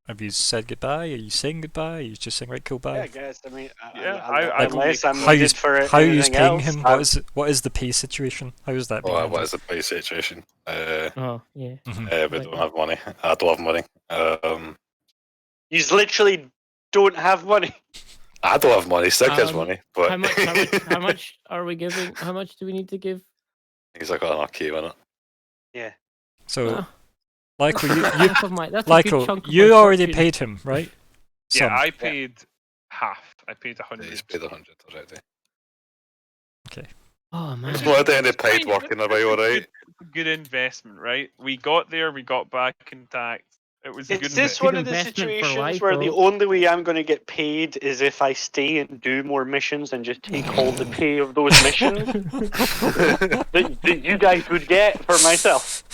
Have you said goodbye? Are you saying goodbye? Are you just saying right, cool, bye? Yeah, I guess. I mean, Yeah, I will unless make- I'm How you needed for how you anything paying else, him? I'm- What is the pay situation? How is that being What handled? is the pay situation? Oh, yeah. We don't have money. I don't have money. You literally don't have money. I don't have money. Stick has Um, money, but How much are we giving? How much do we need to give? he's like got an key on it. So, Ah, Lyko, you half of my, that's a good Lyko, chunk of you my already fortune. paid him, right? Yeah, Some. I paid half. I paid He's 100. paid 100 already. Oh man. He's not had any It's paid fine, working it's away, a alright? good investment, right? We got there, we got back intact. It was a Is good this investment. one of the investment for situations where the Lyko. only way I'm going to get paid is if I stay and do more missions and just take all the pay of those missions that you guys would get for myself?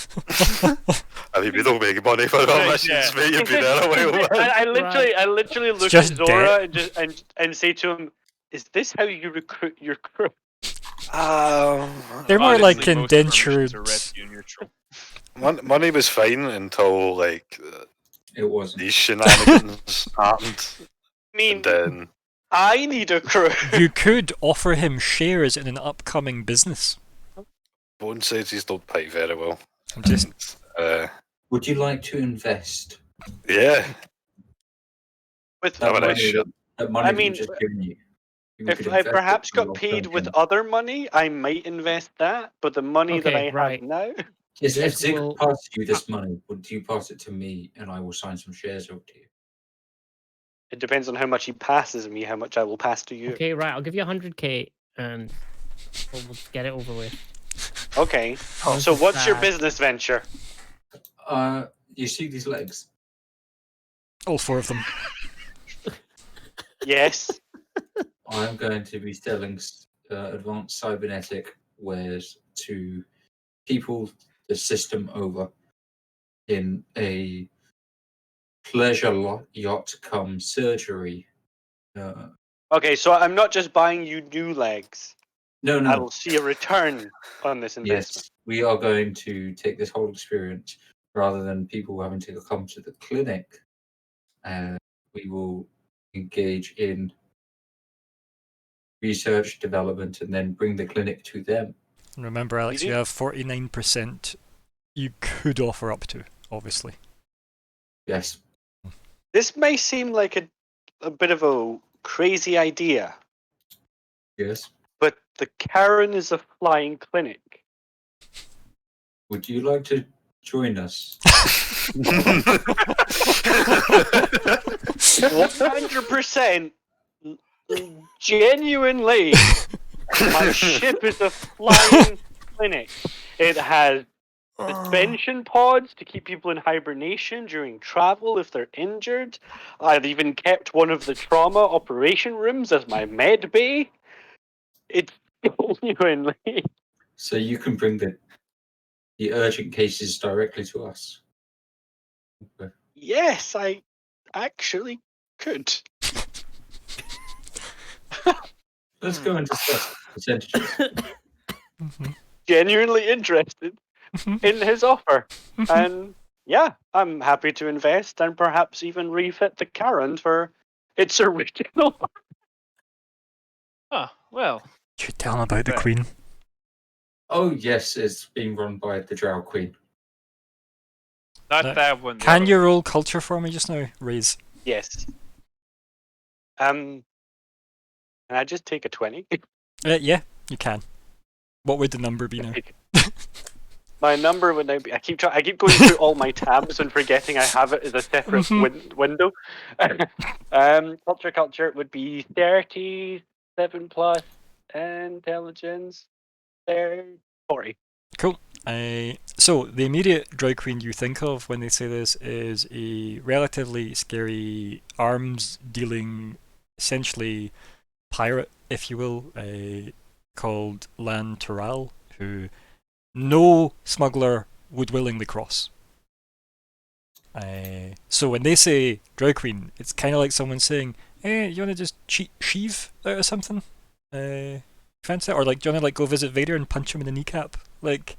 I mean, we don't make money for our Right, missions, yeah. mate. You've been there a while, man. I literally look just at Zora and say to him, "Is this how you recruit your crew?" They're more like Honestly, most of our missions indentured. are revenue neutral. Money was fine until like It wasn't. these shenanigans happened, I mean, and then I need a crew. You could offer him shares in an upcoming business. Bone says he's don't pay very well. I'm just Would you like to invest Yeah, With that that one I money, should. that money I that mean, we've just given you? You if could I invest it perhaps for got paid long-term with gain. other money, I might invest that. But the money that Okay, I have right. now, If This Zig will- passed you this money, would you pass it to me and I will sign some shares over to you? it depends on how much he passes me, how much I will pass to you. Okay, right. I'll give you 100k and we'll get it over with. Okay. Oh, So this is what's your sad. business venture? You see these legs? all four of them. Yes. I'm going to be selling advanced cybernetic wares to people the system over in a pleasure yacht come surgery. Okay, so I'm not just buying you new legs. No, I no. will see a return on this investment. Yes, we are going to take this whole experience rather than people having to come to the clinic. We will engage in research, development, and then bring the clinic to them. And remember, Alex, You you do- have 49% you could offer up to, obviously. Yes. This may seem like a bit of a crazy idea, Yes. but the Karen is a flying clinic. Would you like to join us? 100% genuinely, my ship is a flying clinic. It has suspension pods to keep people in hibernation during travel if they're injured. I've even kept one of the trauma operation rooms as my med bay. It's genuinely. So you can bring the urgent cases directly to us. Okay. Yes, I actually could. Let's go and discuss percentages. Mhm. Genuinely interested in his offer. And yeah, I'm happy to invest and perhaps even refit the Karen for its original. Ah, well, You tell him about the Right. Queen. Oh yes, it's being run by the Drow Queen. not No. that one. the Can other you roll culture for me just now, Raise? Yes. Can I just take a 20? Yeah, you can. What would the number be now? My number would now be. I keep going through all my tabs and forgetting I have it as a separate window. Culture would be 30. 7+ intelligence. They're 40. Cool. So the immediate droid queen you think of when they say this is a relatively scary arms dealing, essentially pirate, if you will, called Lan Toral, who no smuggler would willingly cross. So when they say droid queen, it's kind of like someone saying, you want to just cheat Sheev out of something? Fancy it? Or like, do you want to like go visit Vader and punch him in the kneecap? Like,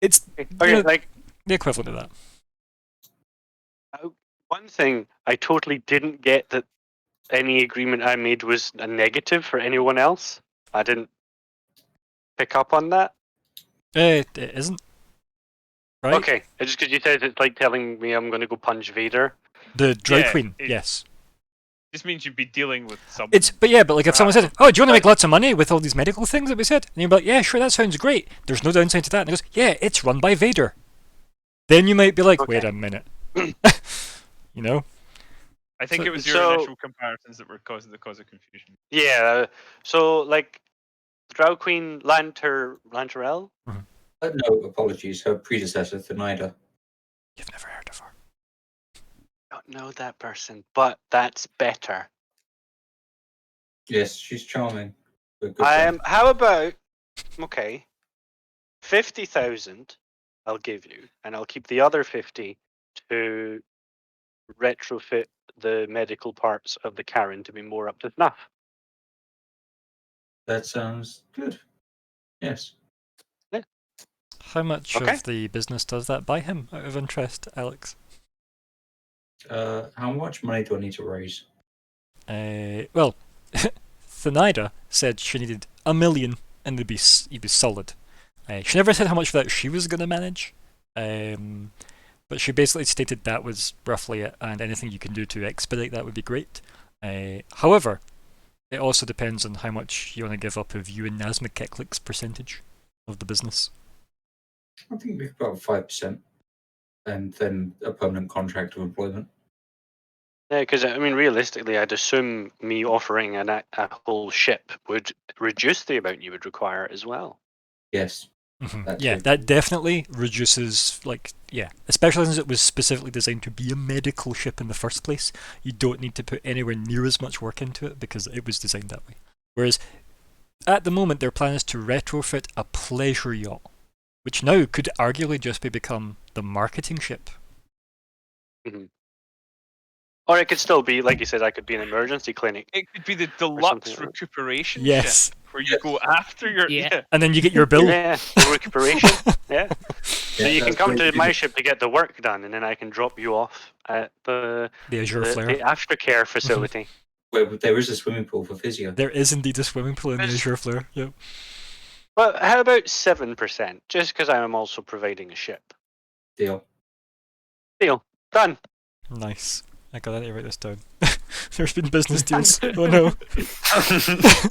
it's Okay, like the equivalent of that. one thing I totally didn't get that any agreement I made was a negative for anyone else. I didn't pick up on that. It isn't. Right? Okay, it's just because you said it's like telling me I'm going to go punch Vader. The droid Yeah, queen, it- yes. Just means you'd be dealing with someone. But like if someone said, "Oh, do you want to make lots of money with all these medical things that we said?" And you'd be like, "Yeah, sure, that sounds great. There's no downside to that." And he goes, "Yeah, it's run by Vader." Then you might be like, "Wait a minute," you know? I think so- it was your so- initial comparisons that were causing the cause of confusion. Yeah, so like Drow Queen Lanterel. No, apologies. Her predecessor, Thanida. You've never heard of her. Don't know that person, but that's better. Yes, she's charming. But good friend. How about 50,000 I'll give you, and I'll keep the other 50 to retrofit the medical parts of the Karen to be more up to snuff. That sounds good. Yes. How much Okay. of the business does that buy him, out of interest, Alex? How much money do I need to raise? Well, Thanida said she needed 1 million and he'd be solid. She never said how much of that she was going to manage, but she basically stated that was roughly it, and anything you can do to expedite that would be great. However, it also depends on how much you want to give up of you and Nazma Keklik's percentage of the business. I think we've got 5%, and then a permanent contract of employment. Yeah, because I mean, realistically, I'd assume me offering a whole ship would reduce the amount you would require as well. Yes. That Yeah, too. that definitely reduces, especially since it was specifically designed to be a medical ship in the first place. You don't need to put anywhere near as much work into it because it was designed that way. Whereas, at the moment, their plan is to retrofit a pleasure yacht, which now could arguably just become the marketing ship. Or it could still be, like you said, I could be an emergency clinic. It could be the something deluxe like that. recuperation Yes. ship where you go after your Yeah. And then you get your bill. Yeah, the recuperation. Yeah. So you can that's come to great. my ship to get the work done, and then I can drop you off at the The Azure the Flare. aftercare facility. Where there is a swimming pool for physio. There is indeed a swimming pool in the There's- Azure Flare. Yep. But how about 7%? Just because I am also providing a ship. Deal. Deal. Done. Nice. I gotta write this down. There's been business deals. Oh no.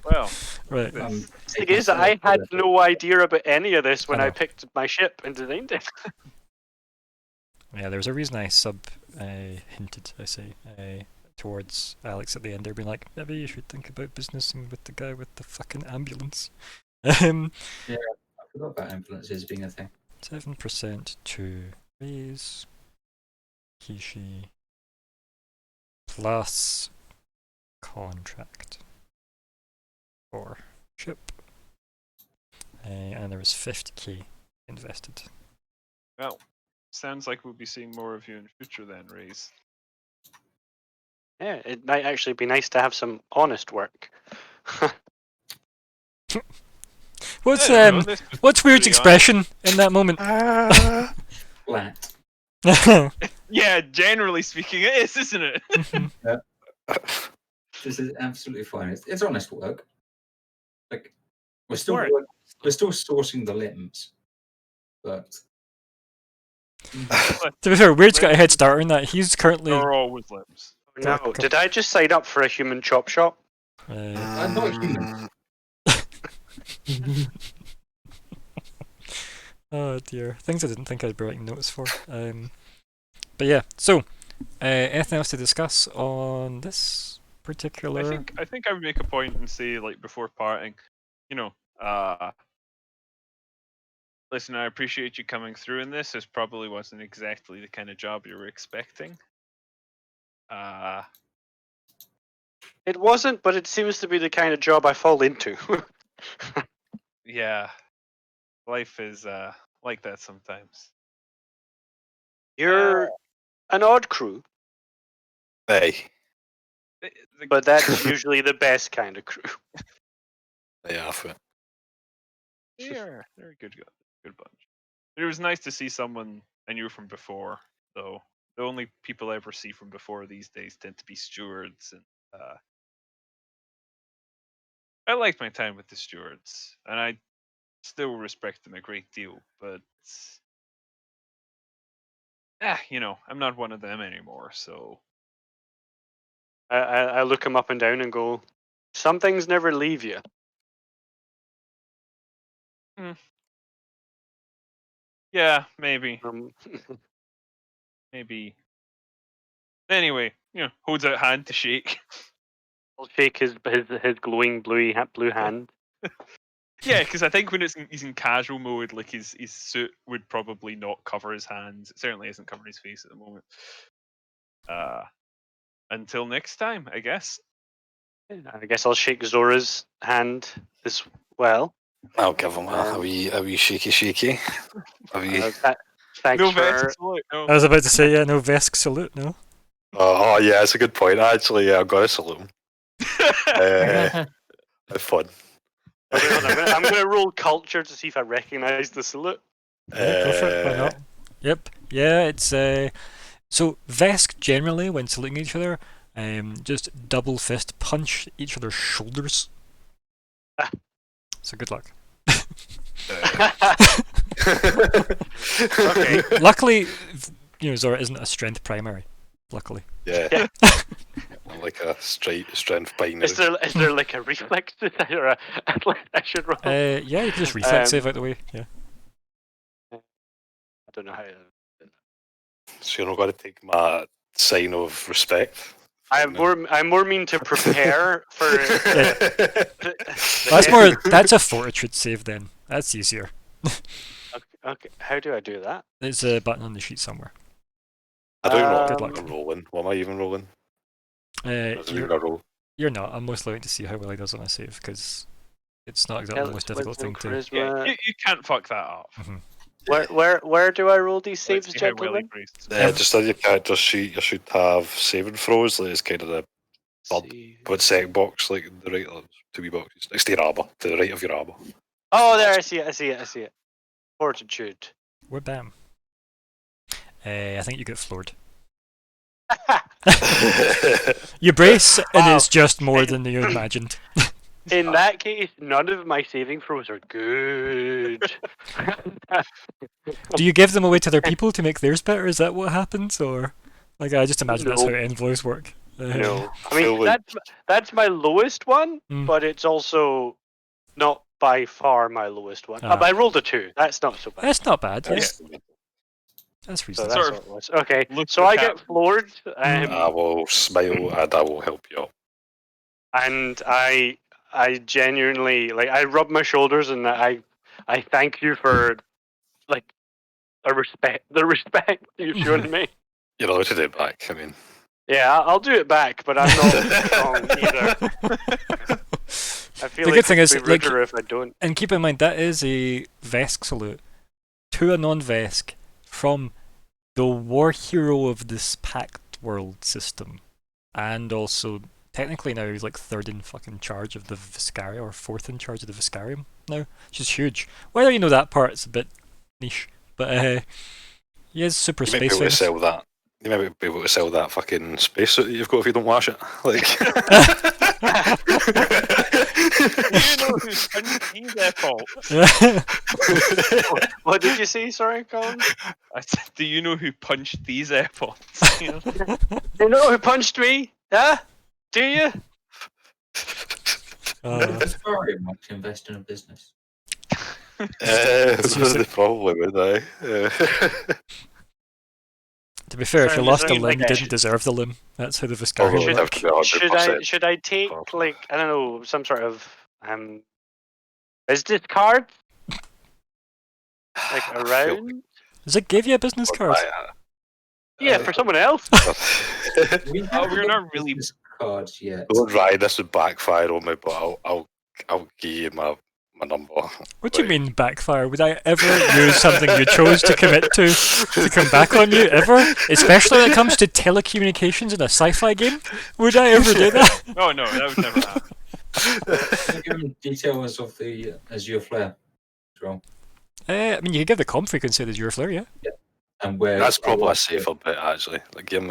Well, Right. Um, Thing is, I had no idea about any of this when I I know. picked my ship and designed it. Yeah, there's a reason I hinted, I say, towards Alex at the end there, being like, maybe you should think about businessing with the guy with the fucking ambulance. I forgot about ambulances being a thing. 7% to raise Kishi plus contract for ship. And there was 50k invested. well, sounds like we'll be seeing more of you in future then, Raze. Yeah, it might actually be nice to have some honest work. What's I don't know, this was what's Weird's pretty expression in that moment? Flat. Yeah, generally speaking, it is, isn't it? This is absolutely fine. It's honest work. Like we're still Work. we're still sourcing the limbs, but To be fair, Weird's got a head start on that. He's currently There are always limbs. No, did I just sign up for a human chop shop? I'm not human. Oh dear, things I didn't think I'd be writing notes for. But yeah, so anything else to discuss on this particular. I think I would make a point and say, like, before parting, listen, I appreciate you coming through in this. This probably wasn't exactly the kind of job you were expecting. It wasn't, but it seems to be the kind of job I fall into. Yeah, life is like that sometimes. You're an odd crew, Hey, but that's usually the best kind of crew. yeah, for it. they're a good bunch. It was nice to see someone I knew from before, though. The only people I ever see from before these days tend to be stewards, and I liked my time with the stewards, and I still respect them a great deal. But I'm not one of them anymore. So I look him up and down and go, some things never leave you. yeah, maybe. Um, Maybe. Anyway, holds out hand to shake. I'll shake his glowing blue hand. Yeah, because I think when he's in casual mode, like his suit would probably not cover his hands. It certainly isn't covering his face at the moment. Until next time, I guess. I guess I'll shake Zora's hand as well. I'll give him a wee shaky. A wee. Thanks No for. Vesk salute, no. I was about to say, yeah, no Vesk salute, no. Oh yeah, it's a good point. Actually, yeah, I've got to salute him. Have fun. I'm going to roll culture to see if I recognize the salute. Yeah, go for it, why not? Yep, yeah, it's so Vesk generally, when saluting each other, just double fist punch each other's shoulders. So good luck. Okay. Luckily, Zora isn't a strength primary. Luckily. Yeah. Like a strength binary. Is there like a reflex to that or I should roll? Yeah, you can just reflex save out the way. Yeah. I don't know how. So you're not going to take my sign of respect. I'm more mean to prepare for. That's a fortitude save then. That's easier. Okay, how do I do that? There's a button on the sheet somewhere. I don't know Good what luck. I'm rolling. What am I even rolling? Is it even a roll? You're not. I'm most likely to see how well he does on a save because it's not exactly the most difficult thing to. Yeah, you can't fuck that up. Where do I roll these saves, Let's see how well he gentlemen? braces. Just on your character sheet, you should have saving throws. Like it's kind of the but sec box, like the right two wee boxes next to your armor, to the right of your armor. Oh, there! I see it. Fortitude. We're bam. I think you get floored. You brace, and it's just more than you imagined. In that case, none of my saving throws are good. Do you give them away to their people to make theirs better? Is that what happens, or like I just imagine that's how envoys work? No, I mean that's my lowest one, but it's also not by far my lowest one. I rolled a 2. That's not so bad. That's not bad. Yes. That's reasonable. So that's what it was. Okay, so I get floored. I will smile and I will help you. And I genuinely I rub my shoulders and I thank you for like the respect you've shown me. You're allowed to do it back. I mean, yeah, I'll do it back, but I'm not strong either. I feel the like good thing is, it'd be ruder if I don't. And keep in mind that is a Vesk salute to a non-Vesk from the war hero of this packed world system, and also technically now he's like 3rd in fucking charge of the Viscaria, or 4th in charge of the Viscarium now, which is huge. Whether you know that part, it's a bit niche, but he is super you might space be able to famous. sell that. You might be able to sell that fucking spacesuit that you've got if you don't wash it. Like. You know who's punched their fault? What did you say? Sorry, Colin. I said, do you know who punched these AirPods? You know who punched me? Huh? Do you? It's very much invest in a business. They probably would, To be fair, if So you does lost that a mean, limb, like, you didn't deserve the limb. That's how the Although Viscarian it would work. have to be 100%. should I take powerful. like I don't know some sort of business card like I feel around? Does it give you a business like- card? Yeah, for someone else. We Oh, haven't we're got not really- business cards yet. Don't Ryan, this would backfire on me, but I'll give you my number. What do you mean backfire? Would I ever use something you chose to commit to come back on you, ever? Especially when it comes to telecommunications in a sci-fi game? Would I ever do that? Oh no, that would never happen. Can you give them details of the Azure Flare as well? I mean, you could give the comm frequency of the Azure Flare, yeah? And where That's probably a safer bet, actually. Like, give him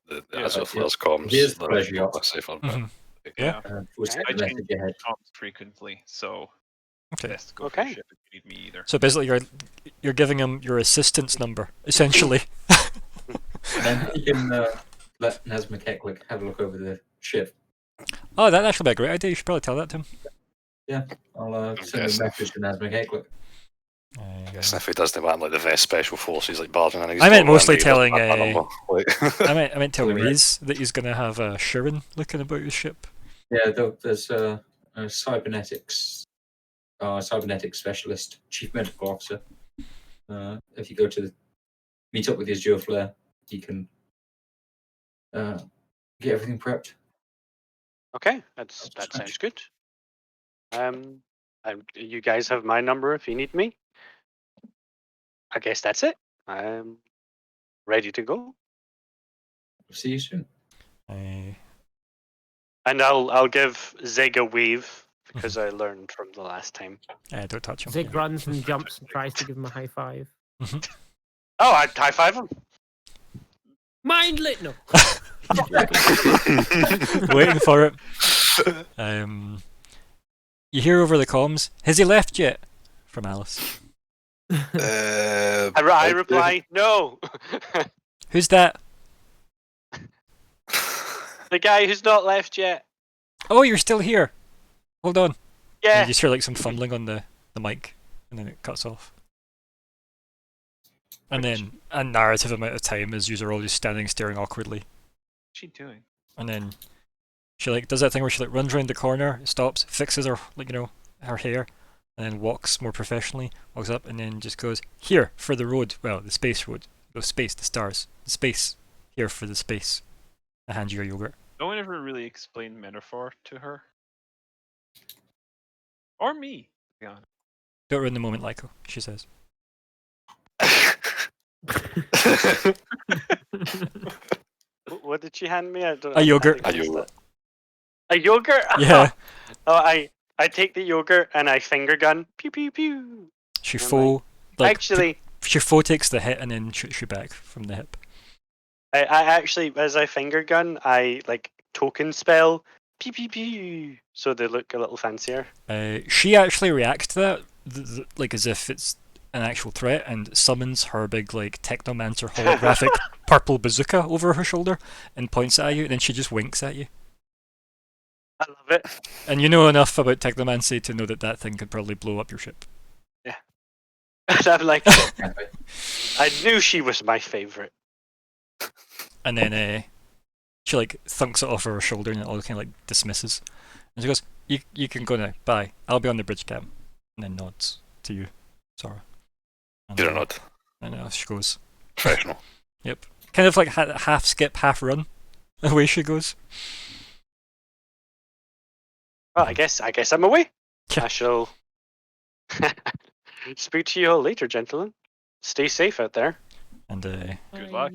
the Yeah, Azure yeah. Flares comms. Here's the That's pleasure yacht. probably a safer bet. Mhm. Yeah. we'll Okay. set I the change message ahead. comms frequently, so Okay. best to go for Okay. a ship if you need me either. So basically, you're giving him your assistant's number, essentially. And then you can let Nazma Keklik have a look over the ship. Oh, that'd actually be a great idea. You should probably tell that to him. I'll send Yes. a message to Nazma Keklik. Guessing if he doesn't want like the vest special forces like barging in. I meant mostly telling, my number. Like, I meant tell Tell him, Reese that he's gonna have a Shirin looking about his ship. Yeah, there's a cybernetics specialist, chief medical officer. If you go to meet up with his Azure Flare, you can get everything prepped. Okay, that sounds good. You guys have my number if you need me. I guess that's it. I'm ready to go, See you soon. I and I'll give Zig a wave because I learned from the last time. don't touch him. Zig runs and jumps and tries to give him a high five. Oh, I'd high five him. Mindlit, no. Waiting for it. You hear over the comms, has he left yet? From Alice. I reply, no. Who's that? The guy who's not left yet. Oh, you're still here. Hold on. Yeah. You just hear like some fumbling on the mic, and then it cuts off. And then a narrative amount of time as you're all just standing staring awkwardly. What's she doing? And then she like does that thing where she like runs around the corner, stops, fixes her her hair, and then walks more professionally, walks up and then just goes, here for the road, well, the space road. The space, the stars. The space. Here for the space. I hand you your yogurt. No one ever really explained metaphor to her. Or me, to be honest. Don't ruin the moment, Lyko, she says. What did she hand me? I don't. A yogurt. I didn't A catch yogurt. that. A yogurt. Yeah. Oh, I take the yogurt and I finger gun. Pew pew pew. She Never full like Actually, Shifo takes the hit and then shoots you back from the hip. I actually, as I finger gun, I like token spell. Pew pew pew. So they look a little fancier. She actually reacts to that, like as if it's an actual threat, and summons her big like technomancer holographic purple bazooka over her shoulder and points it at you, and then she just winks at you. I love it. And you know enough about technomancy to know that that thing could probably blow up your ship. And I'm like, I knew she was my favorite. And then she like thunks it off her shoulder and it all kind of like dismisses. And she goes, "You can go now. Bye. I'll be on the bridge cam." And then nods to you, Sora. And, You're not And off she goes. professional. Kind of like half skip, half run. Away she goes. Well, I guess I'm away. Yeah. I shall speak to you all later, gentlemen. Stay safe out there. And Good luck.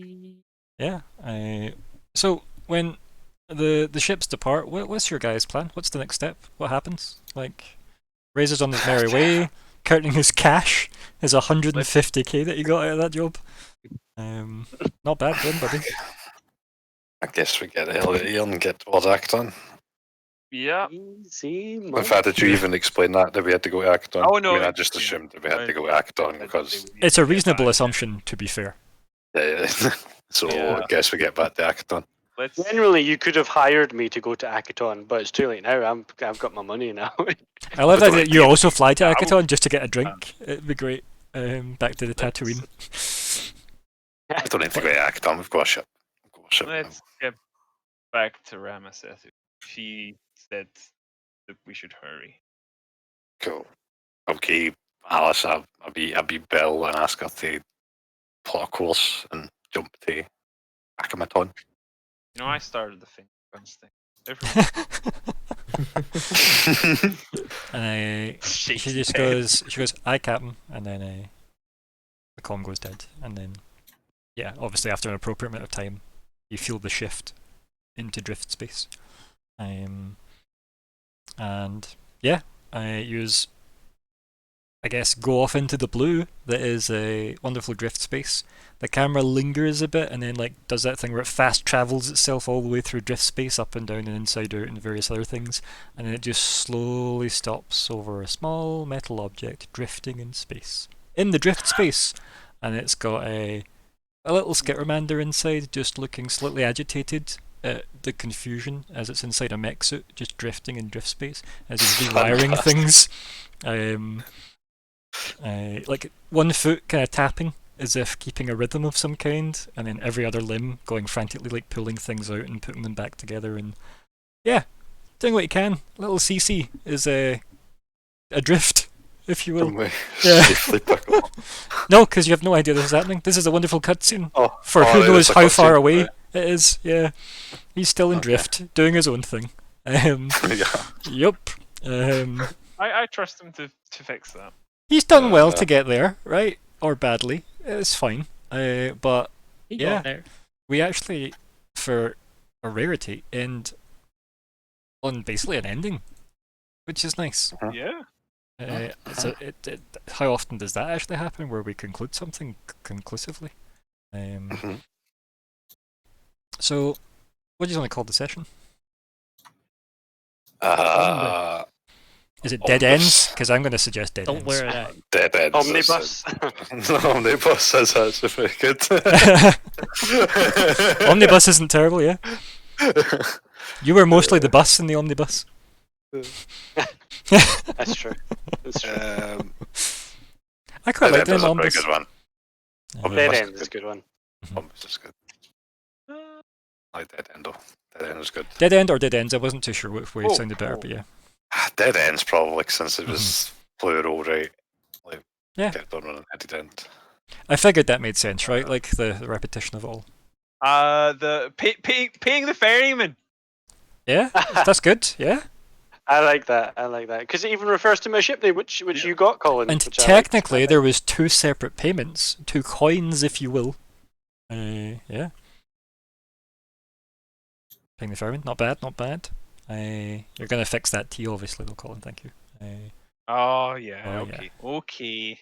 yeah, so when the ships depart, what's your guys' plan? What's the next step? What happens? Like, Razor's on his merry way, counting his cash, his 150k that he got out of that job. Not bad then, buddy. I guess we get the hell out of here and get towards Acton. Yeah. Easy. In fact, did you even explain that we had to go to Acton? Oh, no, I mean, I it- just yeah. assumed that we had to go to Acton because It's a reasonable assumption, to be fair. yeah. So Yeah. I guess we get back to Acton. Let's. Generally, you could have hired me to go to Akaton, but it's too late now. I've got my money now. I love We're that going you to- also fly to Yeah, I Akaton just to get a drink. It'd be great. Back to the Tatooine. I don't need to go to Acton. We've got a ship. Let's get back to Ramesses. She said that we should hurry. Cool. Okay, Alice, I'll be Bill and ask her to plot a course and jump to Akamaton. You know, I started the thing. Everyone And she shakes just his head. she goes, "Aye, Captain," and then the comm goes dead, and then yeah, obviously after an appropriate amount of time, you feel the shift into drift space. And yeah, I use, I guess, go off into the blue that is a wonderful drift space. The camera lingers a bit and then like does that thing where it fast travels itself all the way through drift space, up and down and inside out and various other things, and then it just slowly stops over a small metal object drifting in space. In the drift space, and it's got a little skittermander inside, just looking slightly agitated at the confusion as it's inside a mech suit, just drifting in drift space as it's rewiring things. Like one foot kind of tapping as if keeping a rhythm of some kind, and then every other limb going frantically, like pulling things out and putting them back together, and yeah, doing what you can. Little CC is adrift, if you will. Can we Yeah. safely pick up? No, because you have no idea this is happening. This is a wonderful cutscene for oh, who there knows is a how far cutscene, away right. it is. Yeah, he's still in Okay. drift, doing his own thing. Yeah. Yup. I trust him to fix that. He's done well Yeah. to get there, right? Or badly. It's fine. But He Yeah. got there. we actually, for a rarity, end on basically an ending, which is nice. Huh? Yeah. How often does that actually happen, where we conclude something conclusively? Mhm. So, what do you want to call the session? Is it dead Omnibus. ends? Because I'm going to suggest dead Don't ends. wear it out. Dead ends. Omnibus. Omnibus is actually very good. Omnibus isn't terrible, yeah. You were mostly the bus in the omnibus. That's true. That's true. I quite like Dead the End is a very omnibus. good one. Uh, Omnibus. Dead End is a good one. Omnibus is good. I like Dead End though. Dead End is good. Dead end or dead ends? I wasn't too sure which way Oh, sounded better, oh. but yeah. Dead End's probably since it was plural, right? Like, Yeah. kept on running at the end. I figured that made sense, right? Like the repetition of it all. The paying the ferryman. Yeah, that's good. Yeah, I like that. I like that because it even refers to my ship name, which you got, Colin. and which I liked. technically there was 2 separate payments, 2 coins, if you will. Yeah. Paying the ferryman, not bad, not bad. You're gonna fix that T, obviously, though, Colin. Thank you. Oh yeah. Oh, Okay. Okay.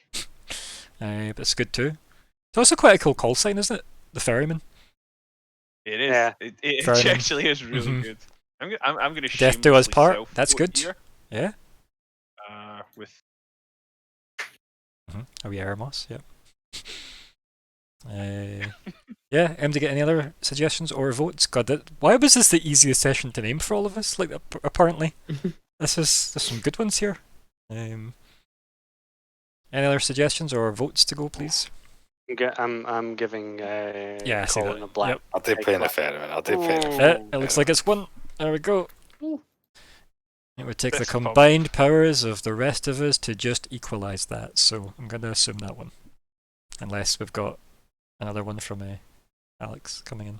But it's good too. It's also quite a cool call sign, isn't it? The ferryman. It is. Yeah. It Ferryman. actually is really Mhm. good. I'm gonna Death do us shamelessly part. self-quote That's good. here, Yeah. with Oh yeah, Eremos. Yep. Yeah. To get any other suggestions or votes? God, why was this the easiest session to name for all of us? Like, apparently, there's some good ones here. Any other suggestions or votes to go, please? I'm giving Yeah, I see Colin that. a black. Yep. I'll take playing the ferryman. I'll take playing the Ooh. ferryman. It looks like it's won. There we go. It would take the Fist bump. combined powers of the rest of us to just equalize that, so I'm going to assume that one. Unless we've got another one from Alex coming in.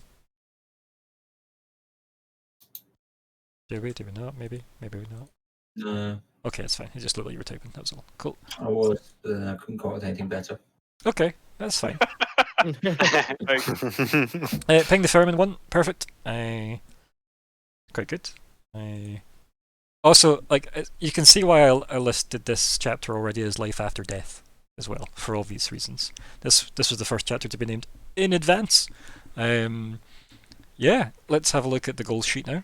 Do we not? Maybe we not. No, Okay, it's fine. It just looked like you were typing, that was all. Cool. I was. I couldn't come up with anything better. Okay, that's fine. like, Ping the Ferryman one, perfect. Quite good. Also, like, you can see why I listed this chapter already as Life After Death as well, for obvious reasons. This was the first chapter to be named in advance. Yeah, let's have a look at the goal sheet now.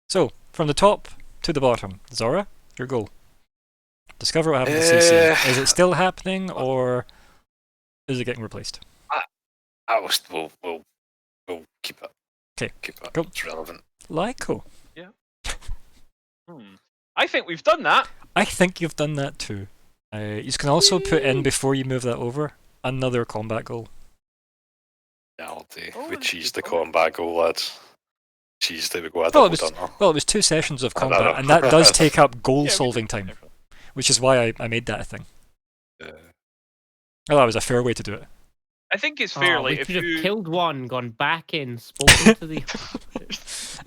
So, from the top to the bottom, Zora, your goal. Discover what happened to CC. Is it still happening, or is it getting replaced? We'll keep it. 'Kay, Keep it. cool. It's relevant. Lyco. I think we've done that. I think you've done that too. You can also put in before you move that over. another combat goal. Yeah, I'll do. Oh, We that's cheese good the point. combat goal, lads. Cheese the go a Well, double done. Well, it was 2 sessions of I don't combat, know. and that does take up Yeah, we goal-solving did time, everything. which is why I made that a thing. Yeah. Well, that was a fair way to do it. I think it's fair. Oh, Like we if could have you killed one, gone back in, spoken to the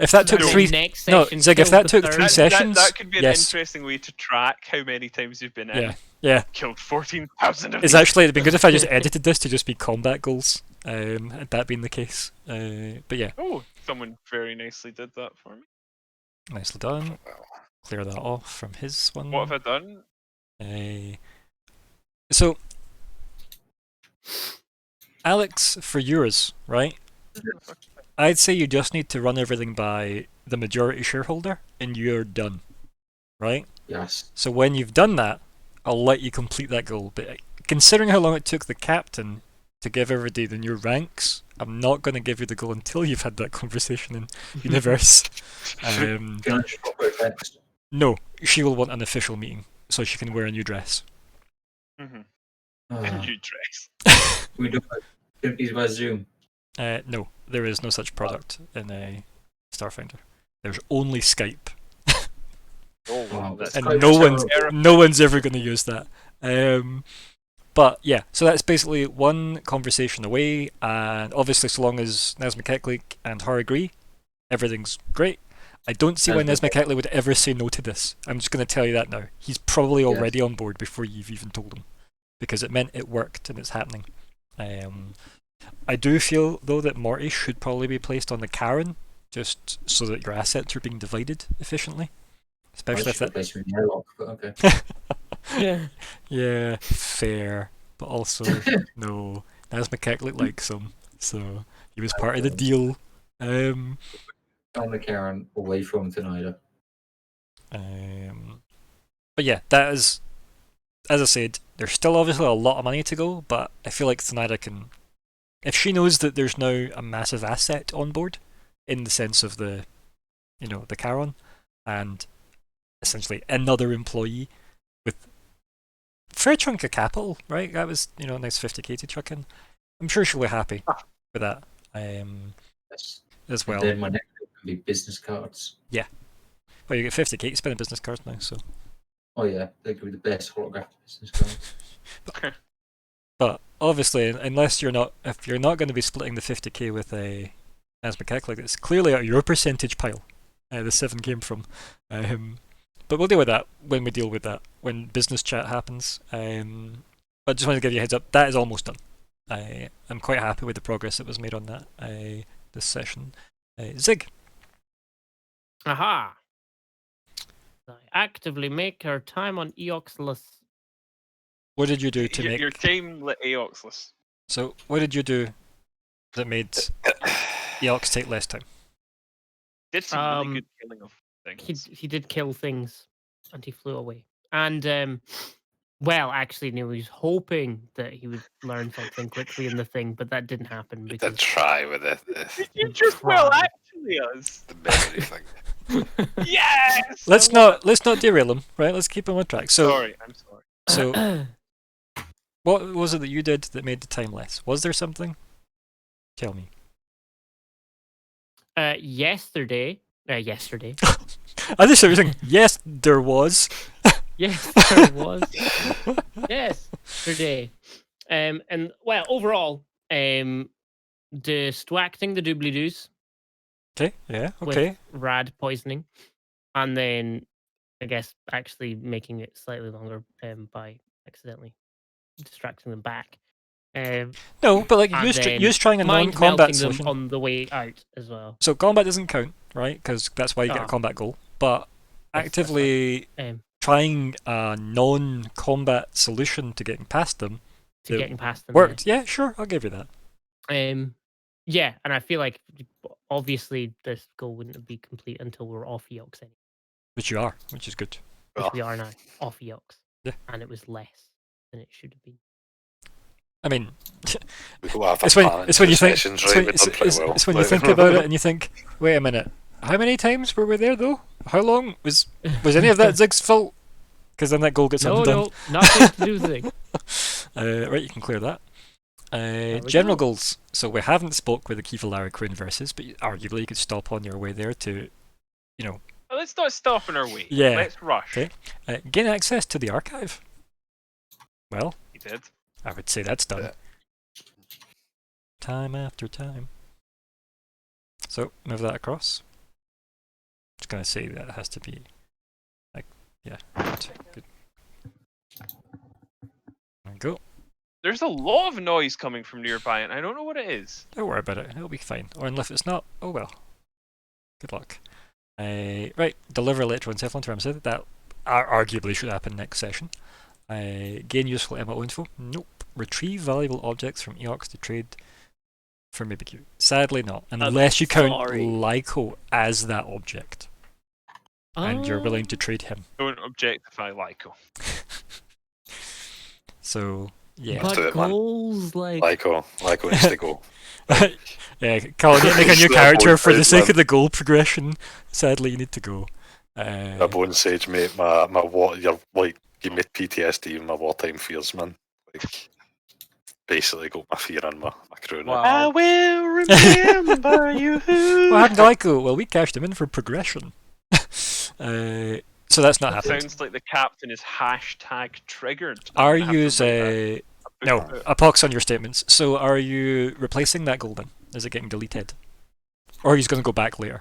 If that took and then 3... next No, session, Zig, if killed that the took 3 third. that sessions... could be an yes. interesting way to track how many times you've been in. Yeah, yeah. Killed 14,000 of It's these. actually, it'd been good if I just edited this to just be combat goals, had that been the case. But yeah, Oh, someone very nicely did that for me. nicely done. Well, Clear that off from his one. What have I done? So, Alex, for yours, right? I'd say you just need to run everything by the majority shareholder, and you're done, right? Yes. So when you've done that, I'll let you complete that goal. But considering how long it took the captain to give everybody the new ranks, I'm not going to give you the goal until you've had that conversation in Universe. Can I just drop her a text? No, she will want an official meeting so she can wear a new dress. Mm-hmm. Ah, New dress. we don't use by Zoom. No, there is no such product in Starfinder. There's only Skype, Oh, Wow. that's and Skype no is one's terrible. no one's ever going to use that. But yeah, so that's basically one conversation away, and obviously, so long as Naz McKechlie and her agree, everything's great. I don't see why Nez Nez McKechlie would ever say no to this. I'm just going to tell you that now. He's probably Yes. already on board before you've even told him, because it meant it worked and it's happening. I do feel though that Morty should probably be placed on the Karen, just so that your assets are being divided efficiently, especially if that. Place in the airlock, but okay. Yeah. Yeah, fair, but also no. Naz McKechlie likes him, so he was part of the deal. On the Karen, away from Tenida. But yeah, that is, as I said, there's still obviously a lot of money to go, but I feel like Thanada can, if she knows that there's now a massive asset on board, in the sense of the, the Charon, and essentially another employee with a fair chunk of capital, right? That was, a nice 50k to chuck in. I'm sure she'll be happy with that, Yes. as well. Then my next one can be business cards. Well, you get 50k to spend on business cards now, so. Oh yeah, they could be the best holographic business cards. But obviously, unless if you're not going to be splitting the 50k with a Naz McKechlie, it's clearly out of your percentage pile. The 7 came from. But we'll deal with that when we deal with that, when business chat happens. But I just wanted to give you a heads up, that is almost done. I'm quite happy with the progress that was made on that this session. Zig. Aha! I actively make her time on Eoxless. What did you do to make... Your time lit Aoxless. So, what did you do that made Eox take less time? Did some really good killing of things. He did kill things, and he flew away. And well, actually, no, he was hoping that he would learn something quickly in the thing, but that didn't happen you because did try with it. You just well Wow. actually us. The memory thing. Yes. Let's not derail him, right? Let's keep him on track. So, Sorry, I'm sorry. So, what was it that you did that made the time less? Was there something? Tell me. yesterday. I just said everything. Yes, there was. Yes, there was. Yesterday. And well, overall, distracting the doobly-doos Okay. Yeah. Okay. with rad poisoning, and then I guess actually making it slightly longer by accidentally distracting them back. No, but like And then use trying a mind non-combat melting solution. them on the way out as well. So combat doesn't count, right? Because that's why you get a Ah. combat goal. But That's actively trying a non-combat solution to getting past them To that getting past them. worked. Yeah, sure, I'll give you that. Yeah, and I feel like obviously this goal wouldn't be complete until we're off Eox anyway, Which you are, which is good. which Well, we are now off Eox. Yeah. And it was less than it should have been. I mean, we go after it's when plan in it's when 2 you think sessions, it's right? when, We've it's, done pretty it's, well. it's when you think about it and you think, wait a minute, how many times were we there though? How long was any of that Zig's fault? Because then that goal gets No, undone. no, nothing to do with it. Right, you can clear that. we General go. goals. So we haven't spoke with the Kievalara Queen versus, but arguably you could stop on your way there to, you know, Well, let's not stop in our way. Yeah, Let's rush. okay. Gain access to the archive. Well, He did. I would say that's done. Yeah. Time after time. So move that across. Just gonna say that has to be like, yeah, good. There we go. There's a lot of noise coming from nearby, and I don't know what it is. Don't worry about it. It'll be fine. Or if it's not, oh well. Good luck. Right, deliver electroencephalon to Ramsey. That arguably should happen next session. Gain useful MO info. Nope. Retrieve valuable objects from Eox to trade for maybe Q. Sadly not, unless you count Lyko as that object, and you're willing to trade him. Don't objectify Lyko. So yeah. Let's do But it, man. goals like Lyko needs to go. Yeah, Colin, you make a new Snap character on for the Fred, sake man. of the goal progression. Sadly, you need to go. My bone sage, mate. My war. You're like you made PTSD in my wartime fears, man. Like basically got my fear on my crew now. Wow. I will remember you. What happened to Lyko? Well, we cashed him in for progression. So that's not It happened. sounds like the captain is hashtag triggered. Are I'm gonna have you to write that no, book. a pox on your statements. So are you replacing that goal then? Is it getting deleted? Or are you going to go back later?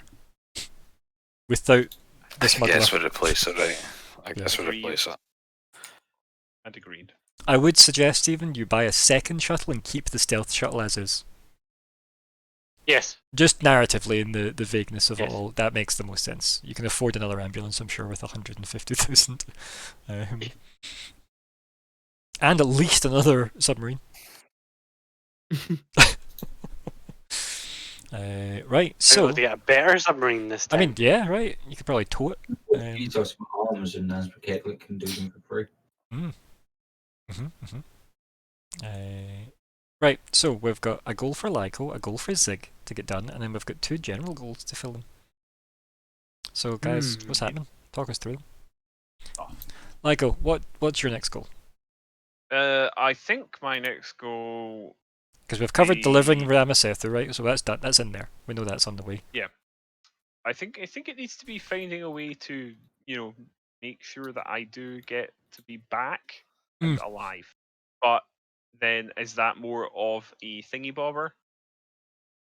Without the I smuggler? guess we replace it, right? I guess we Agreed. replace it. I'd agreed. I would suggest, Stephen, you buy a second shuttle and keep the stealth shuttle as is. Yes. Just narratively, in the vagueness of it Yes. all, that makes the most sense. You can afford another ambulance, I'm sure, with 150,000. And at least another submarine. Right, So so... they got a better submarine this I time. mean, yeah, right. You could probably tow it. You got some arms, and Nazbeketlik can do them for free. Right, so we've got a goal for Lyko, a goal for Zig to get done, and then we've got 2 general goals to fill in. So, guys, what's happening? Talk us through them. Oh. Lyko, what's your next goal? I think my next goal. Because we've covered delivering The- Ramasethu, right? So that's done. That's in there. We know that's on the way. I think it needs to be finding a way to, make sure that I do get to be back and alive. But then is that more of a thingy bobber,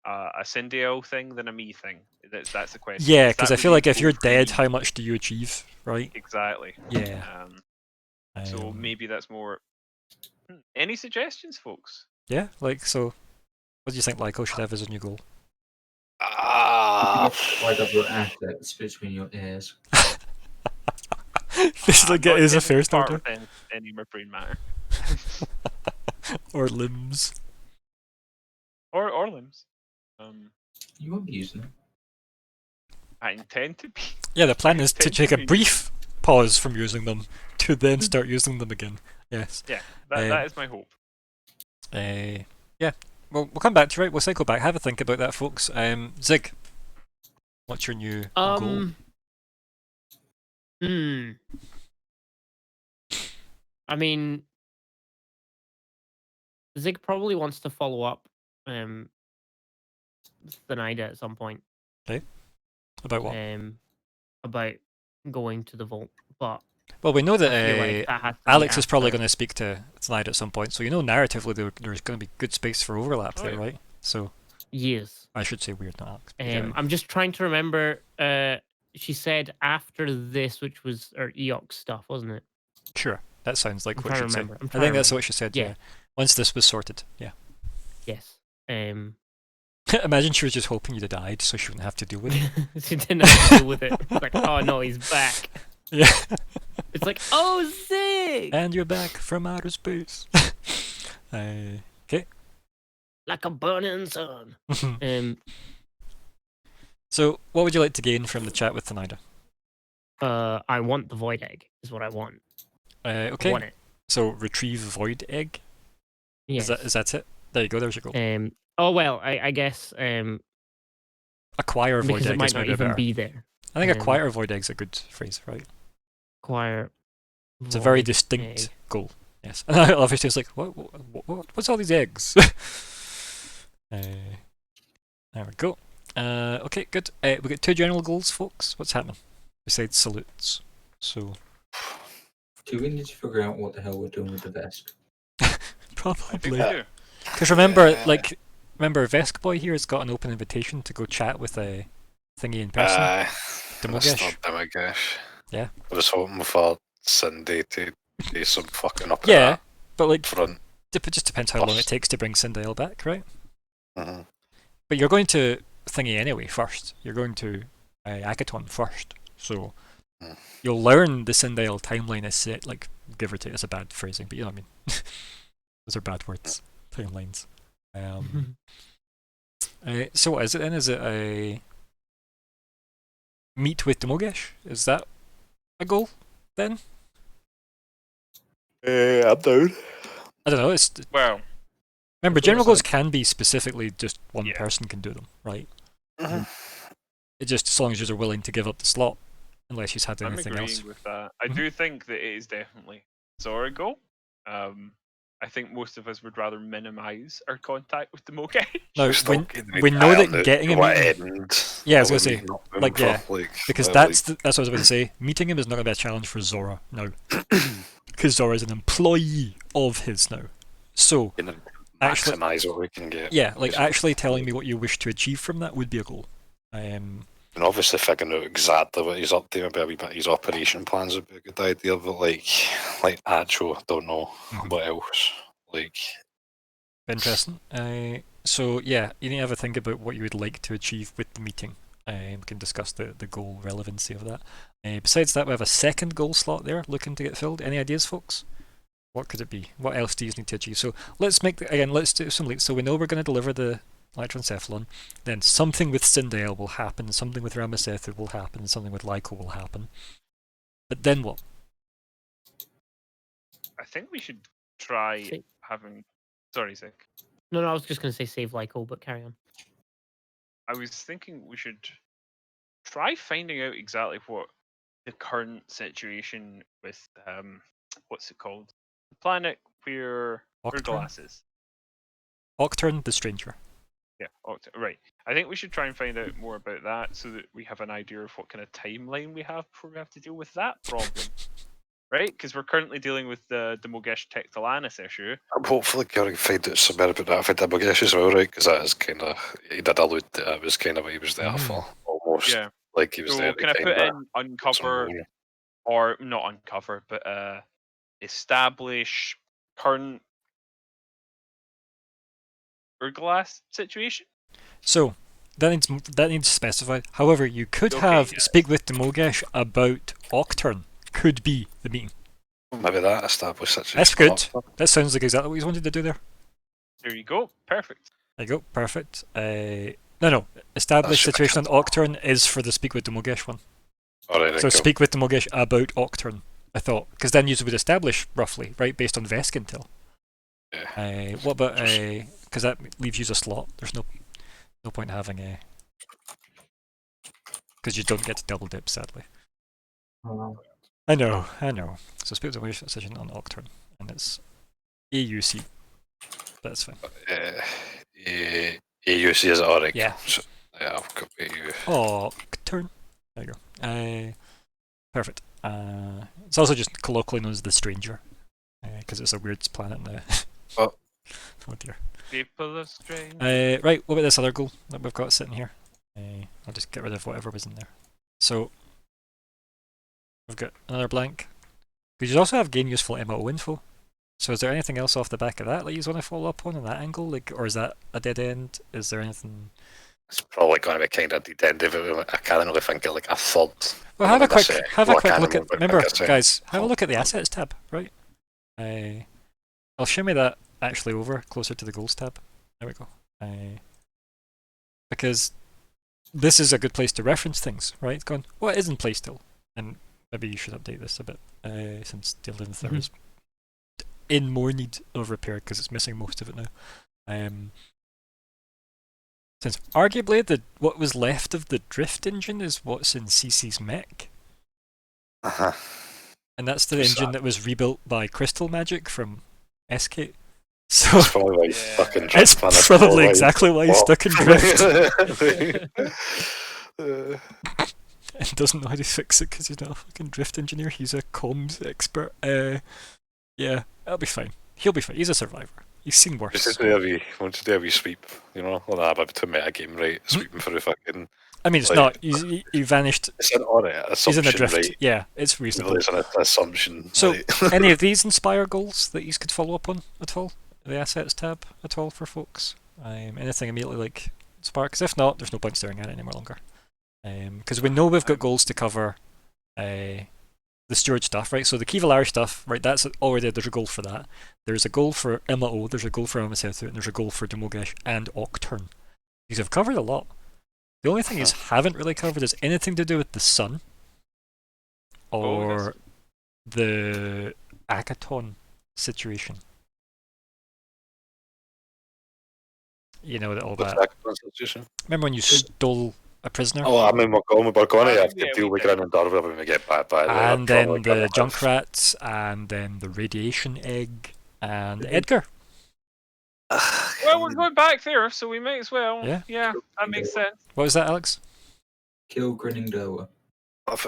a Cindial thing than a me thing? That's the question. Yeah, Is because that I feel really like if goal you're for dead, me? how much do you achieve, right? Exactly. Yeah. So maybe that's more. Any suggestions, folks? Yeah, so what do you think Lyko should have as a new goal? Like up your assets between your ears. This is like it is a fair part starter. of any of my brain matter. Or limbs. Or limbs. You won't be using them. I intend to be. Yeah, the plan is to Tend take to a be. brief pause from using them to then start using them again. Yes. Yeah, that is my hope. Yeah. We'll come back to it. We'll cycle back. Have a think about that, folks. Zig, what's your new goal? I mean, Zig probably wants to follow up Thanaida at some point. About what? About going to the vault, but Well, we know that I feel like that has to be Alex is probably after. going to speak to Slide at some point, so narratively there's going to be good space for overlap there, yeah. right? So Yes. I should say weird, not Alex. but yeah. I'm just trying to remember. She said after this, which was our Eox stuff, wasn't it? Sure, that sounds like I'm what trying she'd to say. remember. I'm I trying think to that's remember. what she said. Yeah. Yeah. Once this was sorted. Yeah. Yes. Imagine she was just hoping you'd have died, so she wouldn't have to deal with it. She didn't have to deal with it. It's like, oh no, he's back. Yeah. It's like, oh, Zig! And you're back from outer space. Okay. Like a burning sun. So, what would you like to gain from the chat with Thanaida? I want the void egg. Is what I want. I Okay. want it. So, retrieve void egg. Yes. Is that it? There you go. There's your goal. Oh well, I guess Acquire void because it egg might is not maybe even better. be there. I think um, acquire void egg's a good phrase, right? Acquire. It's a very void distinct egg. goal. Yes. And obviously it's like, what's all these eggs? There we go. Okay, good. We got 2 general goals, folks. What's happening? Besides salutes. So Do we need to figure out what the hell we're doing with the Vesk? I think probably. we do. Because remember, Yeah. remember Vesk Boy here has got an open invitation to go chat with a thingy in person. Demogesh. Demogesh. Yeah. I was hoping for Cindy to do some fucking up Yeah, at but like, that front. it just depends how long it takes to bring Sindel back, right? Mm-hmm. But you're going to thingy anyway first. You're going to Akaton first. So Mm. you'll learn the Sindel timeline is set, like, give or take. It's a bad phrasing, but you know what I mean. Those are bad words. Timelines. So what is it then? Is it a meet with Demogesh? Is that a goal then? I'm down. I don't know. It's Well, remember, That's what general it's goals like. can be specifically just one Yeah. person can do them, right? Mm-hmm. It just as long as you're willing to give up the slot, unless you've had I'm anything agreeing else. with that. I Mhm. do think that it is definitely Zora goal. I think most of us would rather minimise our contact with the Mokesh. Now, Still we know that getting a meeting, end. Yeah, I was gonna say, like, yeah, like, because well, that's what I was about to say. Meeting him is not going to be a challenge for Zora now, because Zora is an employee of his now. So you know, actually, maximise what we can get. yeah, like basically. actually telling me what you wish to achieve from that would be a goal. And obviously figuring out exactly what he's up to, maybe a wee bit his operation plans would be a good idea, but like actual, don't know Mhm. what else. Like, Interesting. So yeah, you need to have a think about what you would like to achieve with the meeting. We can discuss the goal relevancy of that. Besides that, we have a second goal slot there looking to get filled. Any ideas, folks? What could it be? What else do you need to achieve? So let's let's do some leads. So we know we're going to deliver the electroencephalon. Then something with Sindel will happen. Something with Ramasethu will happen. Something with Lyko will happen. But then what? I think we should try See- having. Sorry, Zach. No, I was just going to say save Lyco, but carry on. I was thinking we should try finding out exactly what the current situation with what's it called? The planet where Octurn? Urglass is. Octurn, the Stranger. Yeah, right. I think we should try and find out more about that so that we have an idea of what kind of timeline we have before we have to deal with that problem. Right? Because we're currently dealing with the Mogesh Tectalanis issue. I'm hopefully going to find out some more about that for Demogesh as well, right? Because that is kind of, he did allude that it was kind of what he was there for, almost. Yeah. Like he was there So to can I put kinda in some uncover more. or not uncover, but establish current Urglass situation? So that needs specified. However, you could Okay, have yeah. speak with Demogesh about Octurn. Could be the meeting. Maybe that established such a That's good. That sounds like exactly what he's wanted to do there. There you go. Perfect. There you go. Perfect. No. Established That's situation on Octurn is for the speak with Demogesh one. Alright, So speak with Demogesh about Octurn. I thought, because then you would establish roughly, right, based on Vesk intel. Yeah. What about because that leaves you a slot. There's no point having a because you don't get to double dip, sadly. I know. So speak with Demogesh decision on Octurn, and it's AUC. That's fine. AUC is alright. Yeah. So, yeah, I've got AU. Octurn. There you go. Perfect. It's also just colloquially known as the Stranger, because it's a weird planet now. Oh. Oh dear. People of strange. Right, what about this other goal that we've got sitting here? I'll just get rid of whatever was in there. So, we've got another blank. Because you also have gain useful MO info. So is there anything else off the back of that you want to follow up on that angle? Like, or is that a dead end? Is there anything... It's probably going to be kind of detective. I can't really think of like a third. Well, have a quick can't look at... remember, Remember, like I said. guys, have a look at the assets tab, right? I'll shimmy that actually over closer to the goals tab. There we go. Because this is a good place to reference things, right? It's going, what is in place still? And maybe you should update this a bit, since the 11th hour is in more need of repair because it's missing most of it now. Since arguably what was left of the drift engine is what's in CC's mech. Uh-huh. And that's the Who's engine that? that was rebuilt by Crystal Magic from SK. So That's probably why he's Yeah. stuck in it's drift, man. That's probably why exactly why he's What? stuck in drift Uh, and doesn't know how to fix it because he's not a fucking drift engineer. He's a comms expert. Yeah, that'll be fine. He'll be fine. He's a survivor. He's seen worse. Just do a wee sweep, you know, well, that a bit of meta game, right? Sweeping for the fucking. I mean, it's like, not. He vanished. It's an alright He's assumption, in a drift. right? Yeah, it's reasonable. It's an assumption. So, like, any of these inspire goals that you could follow up on at all? The assets tab at all for folks? Anything immediately like inspire? Because if not, there's no point staring at it any more longer. Because we know we've got goals to cover the steward stuff, right? So the Key Valari stuff, right? That's already there's a goal for that. There's a goal for MO. There's a goal for Amasethu, and there's a goal for Demogesh and Octurn. These have covered a lot. The only thing you haven't really covered is anything to do with the sun or the Akaton situation. You know, all what's that. that constitution? Remember when you stole a prisoner? Oh, I mean, we're going to have Yeah, to deal we with did. Grin and Darva when we get back by and then the Junkrats, and then the radiation egg, and Edgar. Well, we're going back there, so we might as well. Yeah. Yeah, that makes sense. What was that, Alex? Kill Grinning Doa. I've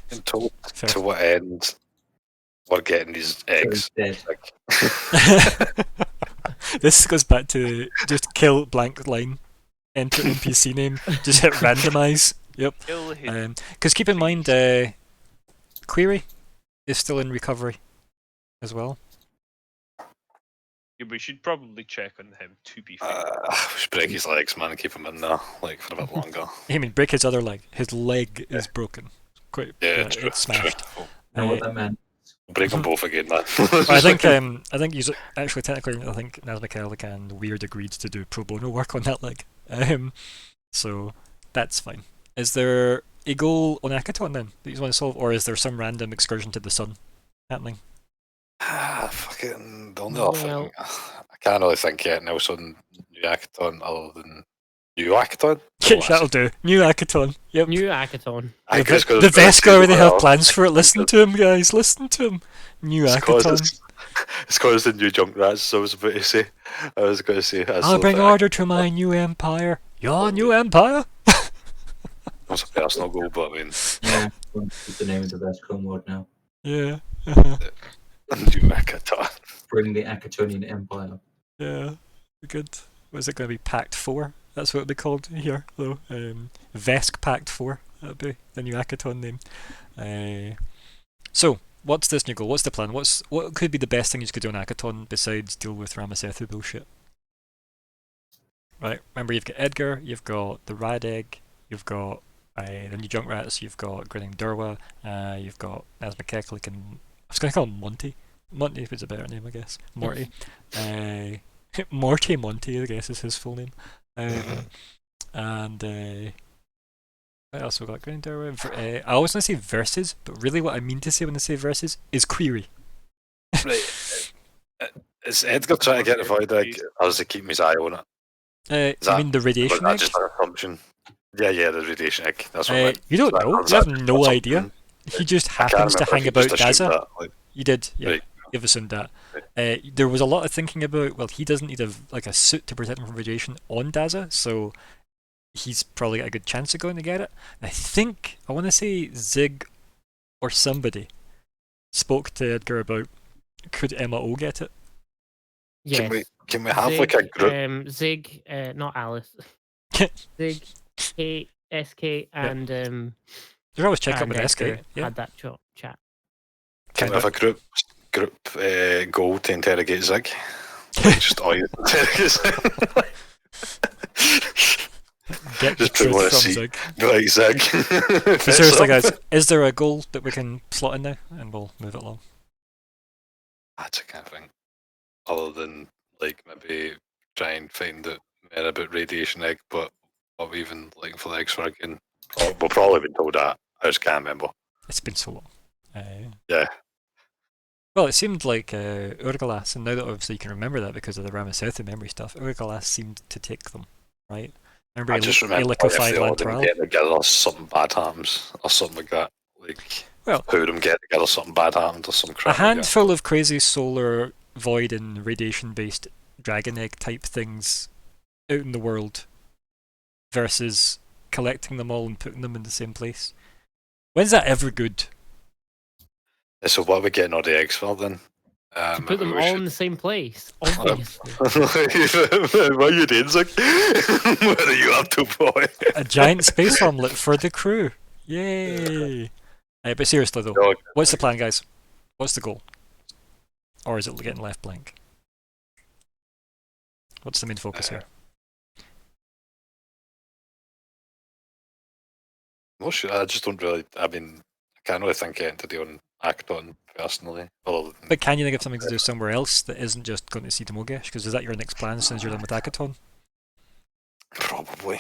been told Fair. to what end we're getting these eggs. Dead. Like, This goes back to just kill blank line, enter NPC name, just hit randomize. Yep. Kill him. Because keep in mind, Query is still in recovery as well. Yeah, we should probably check on him, to be fair. we should break his legs, man, and keep him in there, like, for a bit longer. I mean, break his other leg. His leg is broken. Quite. Yeah, true, it's smashed. true. Know what that meant? Break them both again, man. I think you actually technically I think Naz McKellick and Weird agreed to do pro bono work on that leg. So that's fine. Is there a goal on Akaton then that you want to solve, or is there some random excursion to the sun happening? Fucking the only other Well- thing I can't really think yet now on New Akaton other than New Akaton. That'll do. New Akaton. Yep. New Akaton. I think it's 'cause The it's been Veska already well. have plans for it. Listen to him, guys. Listen to him. New It's 'cause Akaton. it's because the new Junkrats. So I was about to say. I was going to say. I'll bring order to my new empire. Your new empire? That's a personal goal, but I mean, Yeah, that's the name of the best clone mod now. Yeah. New Akaton. Bring the Akatonian Empire. Yeah. Good. Was it going to be Pact 4? That's what it'd be called here, though. Vesk Pact 4. That'd be the new Akaton name. So, what's this new goal? What's the plan? What could be the best thing you could do on Akaton besides deal with Ramasethu bullshit? Right, remember you've got Edgar, you've got the Rad Egg, you've got the new Junkrats, you've got Grinning Durwa, you've got Naz McKechlik, and I was going to call him Monty. Monty is a better name, I guess. Morty. Morty Monty, I guess, is his full name. And what else we got? Grinning Durwa. I always want to say versus, but really what I mean to say when I say versus is query. Right. Is Edgar trying to get the void egg, or is he keeping his eye on it? I that- mean the radiation That's egg? just an assumption. Yeah, the radiation egg. That's what I meant. You don't Is that- know. is You have that no something? idea. He just I can't happens to remember hang if you about just assumed Daza. that, like, You did, yeah. Right. You've assumed that. There was a lot of thinking about, well, he doesn't need a suit to protect him from radiation on Daza, so he's probably got a good chance of going to get it. I think, I want to say Zig or somebody spoke to Edgar about, could Emma O get it? Yes. Can we have like a group? Zig, not Alice. Zig, Kate, SK, and There's always check up and with SK. Edgar Yeah. had that chat. Can we have a group goal to interrogate Zig? Like, just all you interrogate Zig. Get the Just put one truth of from C. Zig. Like Zig. So seriously, guys, is there a goal that we can slot in now? And we'll move it along. That's a kind of thing. Other than like maybe try and find out more about radiation egg, but what we even looking for the eggs for again. We'll probably been told that. I just can't remember. It's been so long. Yeah. Well, it seemed like Urgalas, and now that obviously you can remember that because of the Ramasethu memory stuff, Urgalas seemed to take them, right? Remember I just remember liquefied if they all didn't Lantral? get together, something bad happens or something like that. Like, Well, two of them get together, something bad happened or some a crap. like that. handful of crazy solar void and radiation-based dragon egg type things out in the world versus collecting them all and putting them in the same place. When's that ever good? So what are we getting all the eggs for then? To put them we all should- in the same place, obviously. What are you doing, Zach? What are you up to, boy? A giant space omelette for the crew. Yay! But seriously though, No, what's the plan, guys? What's the goal? Or is it getting left blank? What's the main focus here? Well, sure, I just don't really. I mean, I can't really think getting to do on Acton personally. Other than, But can you think of something to do somewhere else that isn't just going to see Demogesh? Because is that your next plan as soon as you're done with Akaton? probably,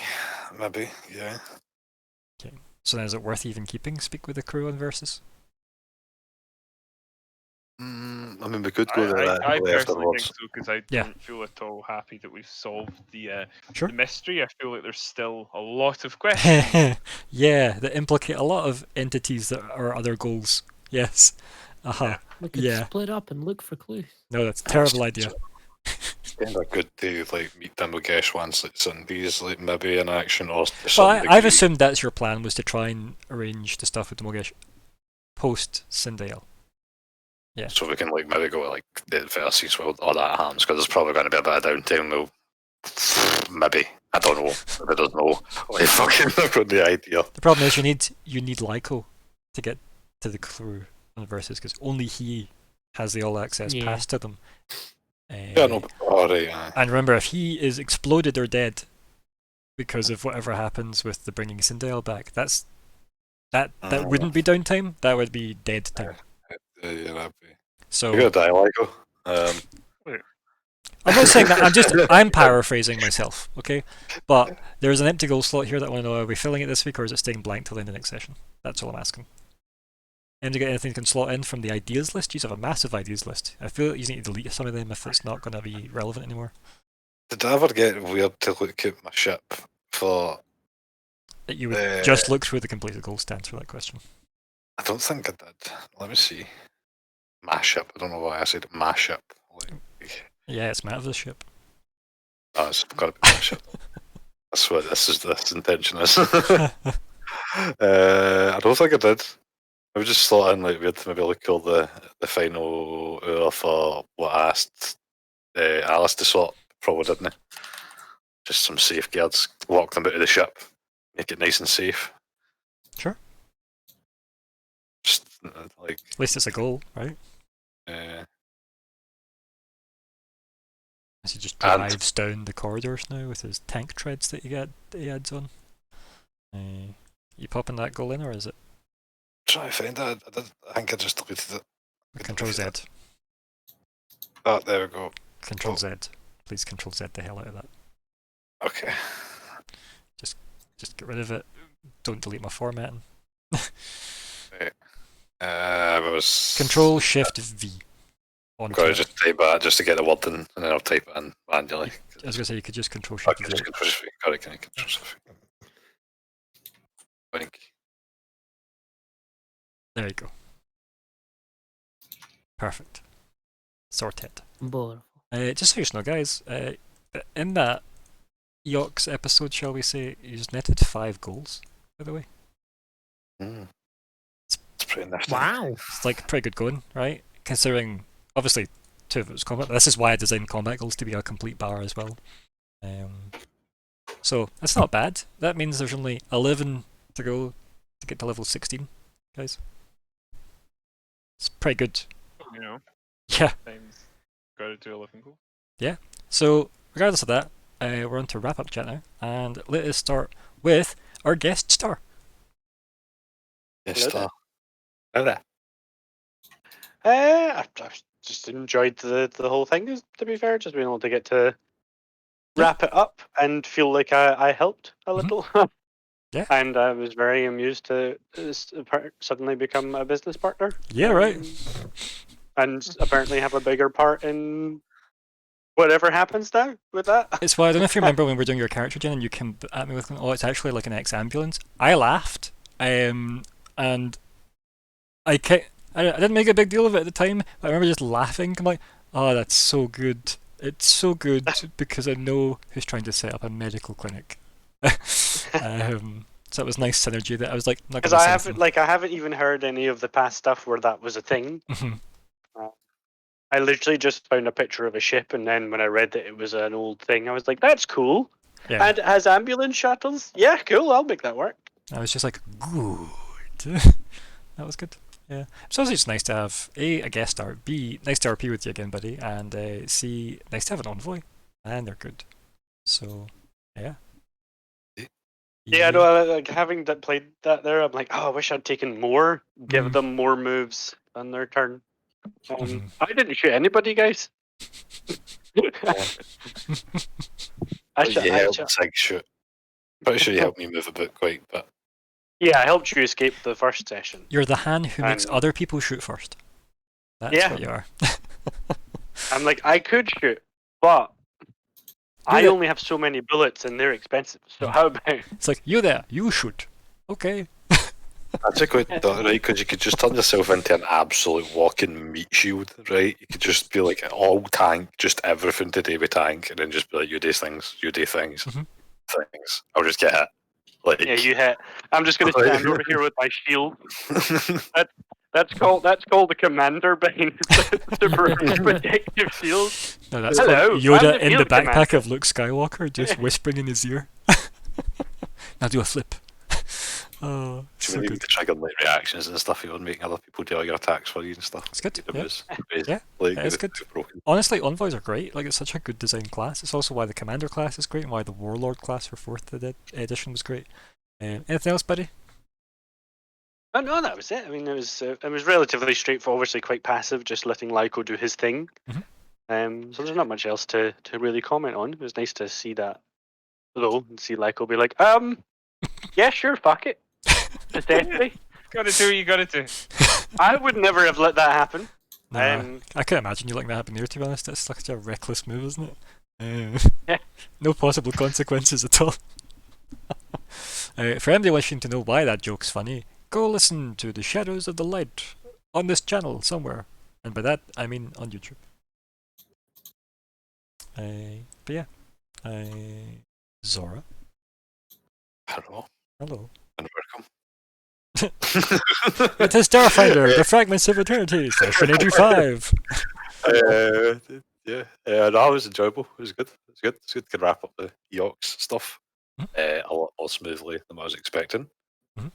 maybe, yeah. So then is it worth even keeping Speak with the Crew on Versus? I mean, we could go to that I personally think afterwards. so because I Yeah. don't feel at all happy that we've solved the Sure. mystery. I feel like there's still a lot of questions. Yeah, that implicate a lot of entities that are other goals. Yes. Uh-huh. We could Yeah. split up and look for clues. No, that's a terrible idea. It's kind of good to like meet Dimbogesh once it's in these, like maybe in action or to Well, some I've degree. assumed that's your plan, was to try and arrange the stuff with Demogesh post Sindale. So we can like maybe go like the verses with all that happens because there's probably going to be a bit of downtime. We'll maybe, I don't know. If it doesn't know, I fucking have got the idea. The problem is you need Lyko to get to the crew on Versus because only he has the all access Yeah. pass to them. Yeah, no, alright. And remember, if he is exploded or dead because of whatever happens with the bringing Sindale back, that wouldn't be downtime. That would be dead time. Yeah, that'd be. So We got a dialogue. I'm not saying that. I'm paraphrasing myself. Okay, but there's an empty goal slot here that I want to know: are we filling it this week or is it staying blank till the end of next session? That's all I'm asking. And to get anything you can slot in from the ideas list, you have a massive ideas list. I feel like you need to delete some of them if it's not going to be relevant anymore. Did I ever get weird to look at my ship for? That you would just look through the completed goals to answer that question. I don't think I did. Let me see. My ship. I don't know why I said my ship. Like, Yeah, it's Matt of the ship. oh, it's got to be my ship. That's what this intention is. I don't think I did. I was just thought in like we had to maybe look all the final hour for what I asked Alice to sort. Probably didn't I? Just some safeguards. Lock them out of the ship. Make it nice and safe. Sure. Just like At least it's a goal, right? As he just And- drives down the corridors now with his tank treads that he adds on. You popping that goal in, or is it try to find that. I think I just deleted it. Control Z? Oh, there we go. Control Z. Please Control Z the hell out of that. Okay. Just get rid of it. Don't delete my formatting. I was Control Shift V. I'm going to just type that just to get the word in, and then I'll type it in manually. I was gonna say you could just Control I Shift can V. just control shift. Got it. Can I control shift? Think. There you go. Perfect. Sorted. Beautiful. Just so you know, guys, in that Eox episode, shall we say, he's netted 5 goals, by the way. It's pretty nifty. Wow. It's like pretty good going, right? Considering, obviously, 2 of it was combat. This is why I designed combat goals to be a complete bar as well. So, that's not bad. That means there's only 11 to go to get to level 16, guys. It's pretty good. You know, Yeah. times got to do 11 goal. So, regardless of that, we're on to wrap up chat now, and let us start with our guest star. Yes, Hello star. Hello. I've just enjoyed the whole thing, to be fair, just being able to get to wrap it up and feel like I helped a little. Yeah. And I was very amused to suddenly become a business partner. Yeah, right. And apparently have a bigger part in whatever happens now with that. It's why I don't know if you remember when we were doing your character gen and you came at me with, oh, it's actually like an ex-ambulance. I laughed, and I didn't make a big deal of it at the time. But I remember just laughing. I'm like, oh, that's so good. It's so good because I know who's trying to set up a medical clinic. So it was nice synergy that I was like, not Because gonna I say haven't anything. I haven't even heard any of the past stuff where that was a thing. Mhm. I literally just found a picture of a ship, and then when I read that it was an old thing, I was like, "That's cool." Yeah, And it has ambulance shuttles. Yeah, cool. I'll make that work. I was just like, good. That was good. Yeah. So it's nice to have a guest star, B, nice to RP with you again, buddy, and C, nice to have an envoy, and they're good. So, yeah. Yeah, no, like having that played that there, I'm like, oh, I wish I'd taken more, give Mm. them more moves on their turn. Mhm. I didn't shoot anybody, guys. I You shot, I helped shot. Sig shoot. Pretty sure you helped me move a bit quite, but Yeah, I helped you escape the first session. You're the hand who makes And- other people shoot first. That's Yeah. what you are. I'm like, I could shoot, but I the- only have so many bullets and they're expensive. So how about? It's like, you there, you shoot. Okay. that's a good thought, right? Because you could just turn yourself into an absolute walking meat shield, right? You could just be like all tank, just everything to do with tank, and then just be like, you do things, Mhm. things. I'll just get hit. Like, Yeah, you hit. I'm just gonna stand over here with my shield. That's called the commander behind the protective shield. No, that's Hello, called Yoda I'm the in the field backpack commander. of Luke Skywalker, just whispering in his ear. Now do a flip. Oh, So so maybe good. to trigger like reactions and stuff, you would making other people do all your attacks for you and stuff. It's good. It Yeah. was amazing. Yeah, Like, it's it good. was broken. Honestly, envoys are great. Like, it's such a good design class. It's also why the commander class is great, and why the warlord class for 4th edition was great. Anything else, buddy? Oh no, that was it. I mean, it was relatively straightforward, obviously quite passive, just letting Lyko do his thing. Mhm. So there's not much else to really comment on. It was nice to see that, though, and see Lyko be like, yeah, sure, fuck it, potentially. Gotta do what you gotta do. I would never have let that happen. Nah, I can't imagine you letting that happen here, to be honest. It's such a reckless move, isn't it? Yeah. No possible consequences at all. For anybody wishing to know why that joke's funny, go listen to The Shadows of the Light on this channel somewhere. And by that, I mean on YouTube. But yeah. Zora, Hello hello. and welcome. It is Starfinder, the Fragments of Eternity, session 85. Yeah, no, it was enjoyable. It was good. It was good. It's good to wrap up the Eox stuff a lot more smoothly than I was expecting. Mhm.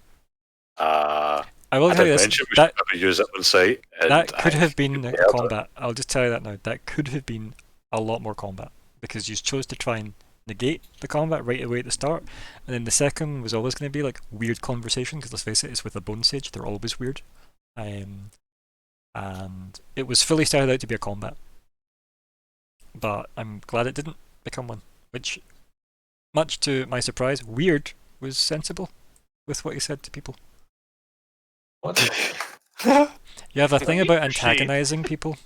I I will tell you did this, mention we that, should never use it on site. And that could I have been nailed it. combat. I'll just tell you that now. That could have been a lot more combat. Because you chose to try and negate the combat right away at the start. And then the second was always going to be like weird conversation, because let's face it, it's with a Bone Sage. They're always weird. And it was fully started out to be a combat. But I'm glad it didn't become one. Which, much to my surprise, weird was sensible with what he said to people. What? You have a thing about Shade. antagonizing people.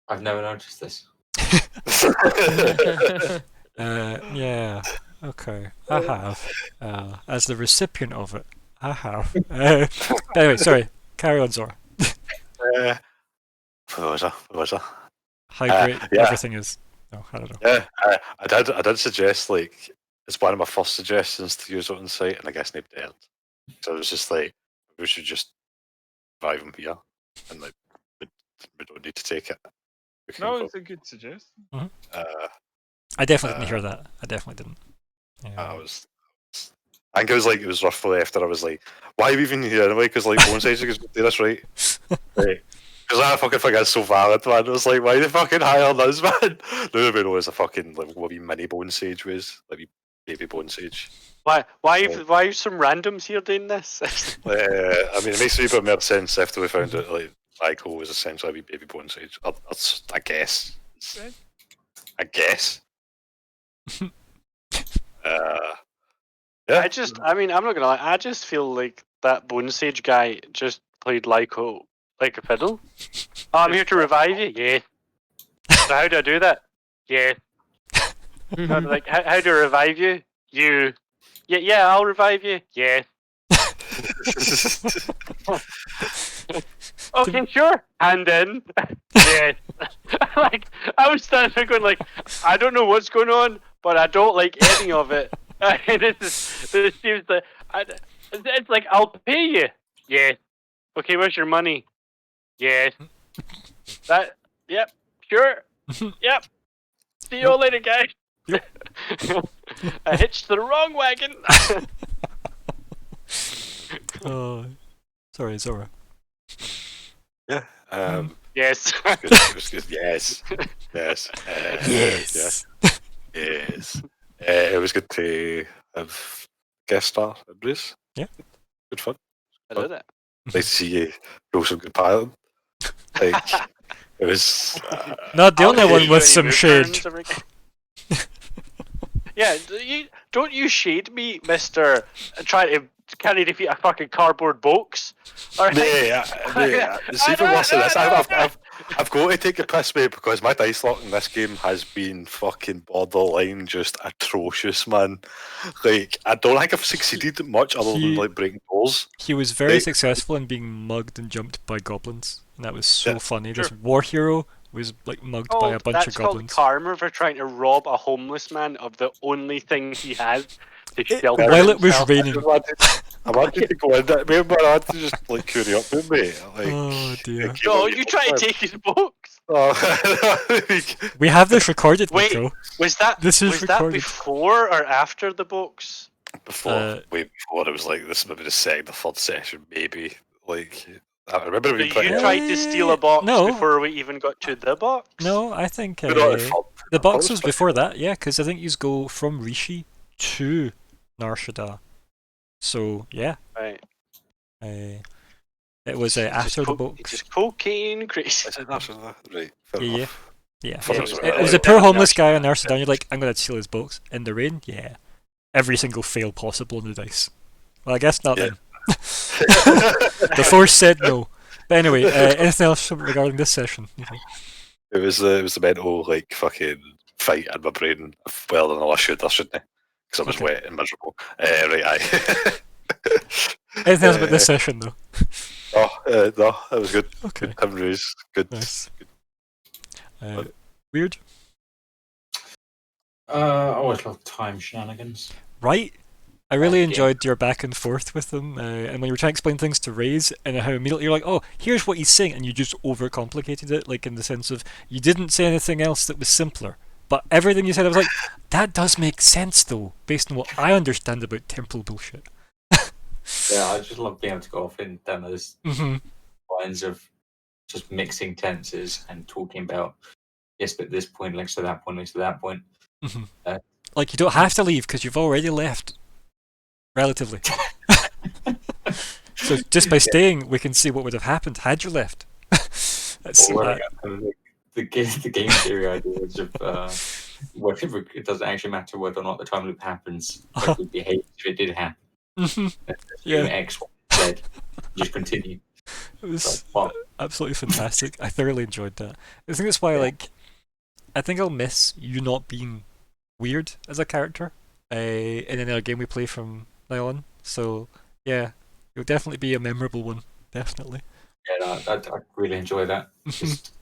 I've never noticed this. Yeah. Okay. I have. As the recipient of it, I have. Anyway, sorry. Carry on, Zora. What was I? How great yeah. everything is. No, I don't know. Yeah, I did suggest, like, it's one of my first suggestions to use it on site, and I guess nobody did. So it was just like, we should just revive him here, and like, we don't need to take it. We can No, go. it's a good suggestion. I definitely didn't hear that. I definitely didn't. I think it was roughly after I was like, why are we even here anyway? Because like, Bone Sage is going to do this, right? Because I fucking think that's so valid, man. It was like, why the fucking hire us, man? Nobody knows a fucking like what wee mini Bone Sage was, like wee baby Bone Sage. Why are some randoms here doing this? I mean, it makes a wee bit more sense after we found out like Ico was essentially a wee baby Bone Sage. I guess. I guess. Yeah. I mean, I'm not gonna lie. I just feel like that Bone Sage guy just played Lyko like a fiddle. Oh, I'm here to revive you. Yeah. So how do I do that? Yeah. Like, how do I revive you? You. Yeah, I'll revive you. Yeah. Okay, sure. Hand in. Yes. Like, I was standing there going like, I don't know what's going on, but I don't like any of it. This seems that it's like, I'll pay you. Yes. Okay, where's your money? Yes. That. Yep. Sure. Yep. See you all later, guys. Yep. I hitched the wrong wagon. Oh, sorry, Zora. Yeah. Yes. It was good. Yes. Yes. Yes. Yes. It was good to have guest star Bruce. Yeah. Good fun. I did it. Nice to see you roll some good piloting. Like, it was. Not the I'll only pay one you with any some move shade. turns every game. Yeah, don't you shade me, Mister? Trying to carry defeat a fucking cardboard box. All right. See, for worse than this, I've got to take a piss, mate, because my dice lock in this game has been fucking borderline just atrocious, man. Like, I don't think I've succeeded much other than like breaking doors. He was very Like- successful in being mugged and jumped by goblins, and that was so Yeah, funny. sure. This war hero was like mugged by a bunch that's of called goblins. karma for trying to rob a homeless man of the only thing he has to It- shelter while it was himself. raining. I wanted to go in that. Remember, I had to just like curry up with me. Like, Oh dear. No, you try to take his books. Oh, We have this recorded, Wait, Nico. Was that This is was that recorded. before or after the books? before, way before, it was like this. Maybe the second or third session, maybe. Like, I remember So being you pretty. tried to steal a box No. before we even got to the box? No, I think But not at first. the box I was was before that, yeah, because I think you go from Rishi to Narshada. So yeah, Right. it was after the books. Just cocaine crazy. Is it not right? Fair Yeah, enough. Yeah, Fuck, it it was, was it right. was a Oh, poor yeah, homeless Narshada. guy on Narshada. You're like, I'm gonna steal his books in the rain. Yeah, every single fail possible in the dice. Well, I guess not Yeah. then. The force said no. But anyway, anything else regarding this session? It was the mental like fucking fight in my brain. Well, no, I shouldn't I? Because I was Okay. wet and miserable. Right, aye. Anything else about this session though? No, that was good. Okay, Good time raise. Good. nice. Weird, I always love time shenanigans. right? I really Yeah. enjoyed your back and forth with them, and when you were trying to explain things to Raze, and how immediately you're like, "Oh, here's what he's saying," and you just overcomplicated it, like in the sense of you didn't say anything else that was simpler. But everything you said, I was like, "That does make sense, though, based on what I understand about temple bullshit." Yeah, I just love being able to go off in demos hmm lines of just mixing tenses and talking about yes, but this point links to that point, links to that point. hmm Uh, Like you don't have to leave because you've already left. Relatively. So just by staying, we can see what would have happened had you left. That's Or, the game theory ideas of whatever, it doesn't actually matter whether or not the time loop happens, like we behave if it did happen. Mhm. Yeah. Yeah. X, Y, Z, just continue. It was Like, what? absolutely fantastic. I thoroughly enjoyed that. I think that's why, like, I think I'll miss you not being weird as a character in any other game we play from now on. So, yeah, you'll definitely be a memorable one. Definitely. Yeah, no, I really enjoy that. Just,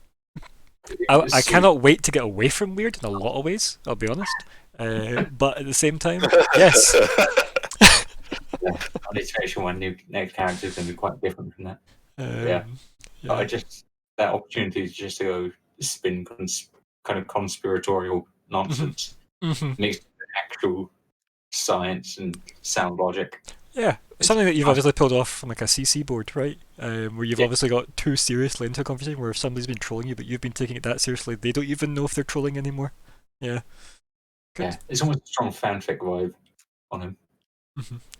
I cannot wait to get away from weird in a lot of ways, I'll be honest. But at the same time, yes. I need to make sure my next character is going to be quite different from that. Yeah. But I just, that opportunity is just to go spin kind of conspiratorial nonsense hmm mixed with actual science and sound logic. Yeah, something that you've obviously pulled off from like a CC board, right? Where you've obviously got too seriously into a conversation where if somebody's been trolling you, but you've been taking it that seriously, they don't even know if they're trolling anymore. Yeah. Good. Yeah, it's almost a strong fanfic vibe on him.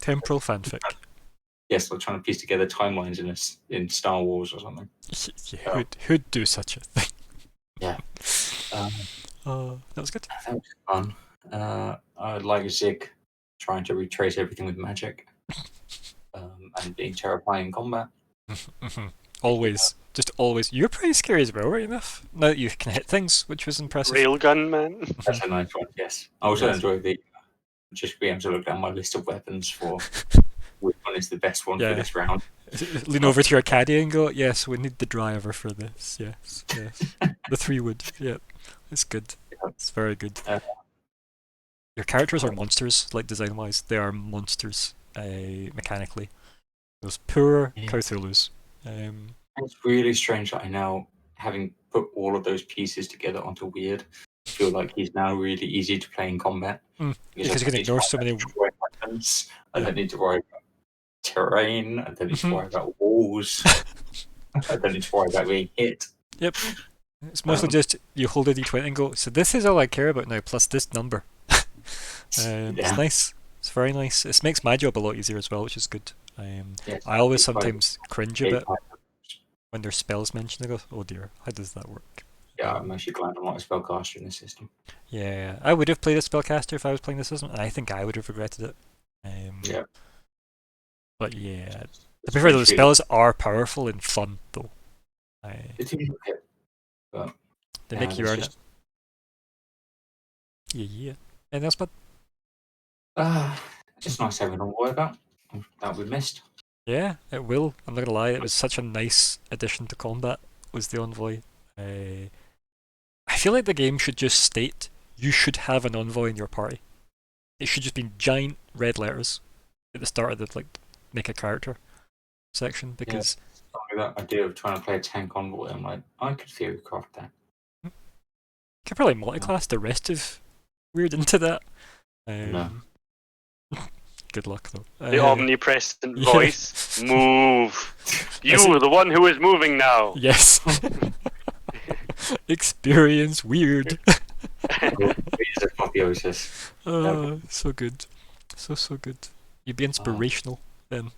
Temporal fanfic. Yes, like trying to piece together timelines in Star Wars or something. Yeah, who'd do such a thing? Yeah. That was good. That was fun. I like Zig trying to retrace everything with magic and being terrifying in combat. Always. Just always. You're pretty scary as well, right enough? Now that you can hit things, which was impressive. Railgun man. That's a nice one, yes. I also Yes. enjoy the just being able to look down my list of weapons for which one is the best one Yeah. for this round. Lean over to your caddy and go, yes, we need the driver for this. Yes, yes. The 3-wood. Yep. It's good. It's very good. Your characters are monsters, like design-wise. They are monsters, mechanically. Those poor Yeah. Cthulhu's. It's really strange that I now, having put all of those pieces together onto Weird, feel like he's now really easy to play in combat. Because you can I don't need to ignore worry so about many. destroying weapons. I Yeah. don't need to worry about terrain. I don't need to worry about walls. I don't need to worry about being hit. Yep. It's mostly just you hold a d20 and go, so this is all I care about now, plus this number. It's nice. It's very nice. It makes my job a lot easier as well, which is good. Yes, I always it's quite sometimes cringe a bit a- when there's spells mentioned. I go, oh dear, how does that work? Yeah, I'm actually glad I'm not a spellcaster in the system. Yeah, I would have played a spellcaster if I was playing the system, and I think I would have regretted it. Yeah. But yeah, to It's be fair, really the spells are powerful and fun, though. It's even okay, but They yeah, make you there's earn just- it. Yeah. Anything else, bud? It's nice having an envoy about that we missed. Yeah, it will. I'm not gonna lie, it was such a nice addition to combat, was the envoy. I feel like the game should just state you should have an envoy in your party. It should just be giant red letters at the start of the make a character section, because That idea of trying to play a tank envoy, I'm like, I could theory craft that. you could probably multi-class the rest of Weird into that. No. Good luck though. The omnipresent yeah. voice. Move. You Is it- are the one who is moving now. Yes. Experience Weird. It's apotheosis. Oh, so good. So good. You'd be inspirational then.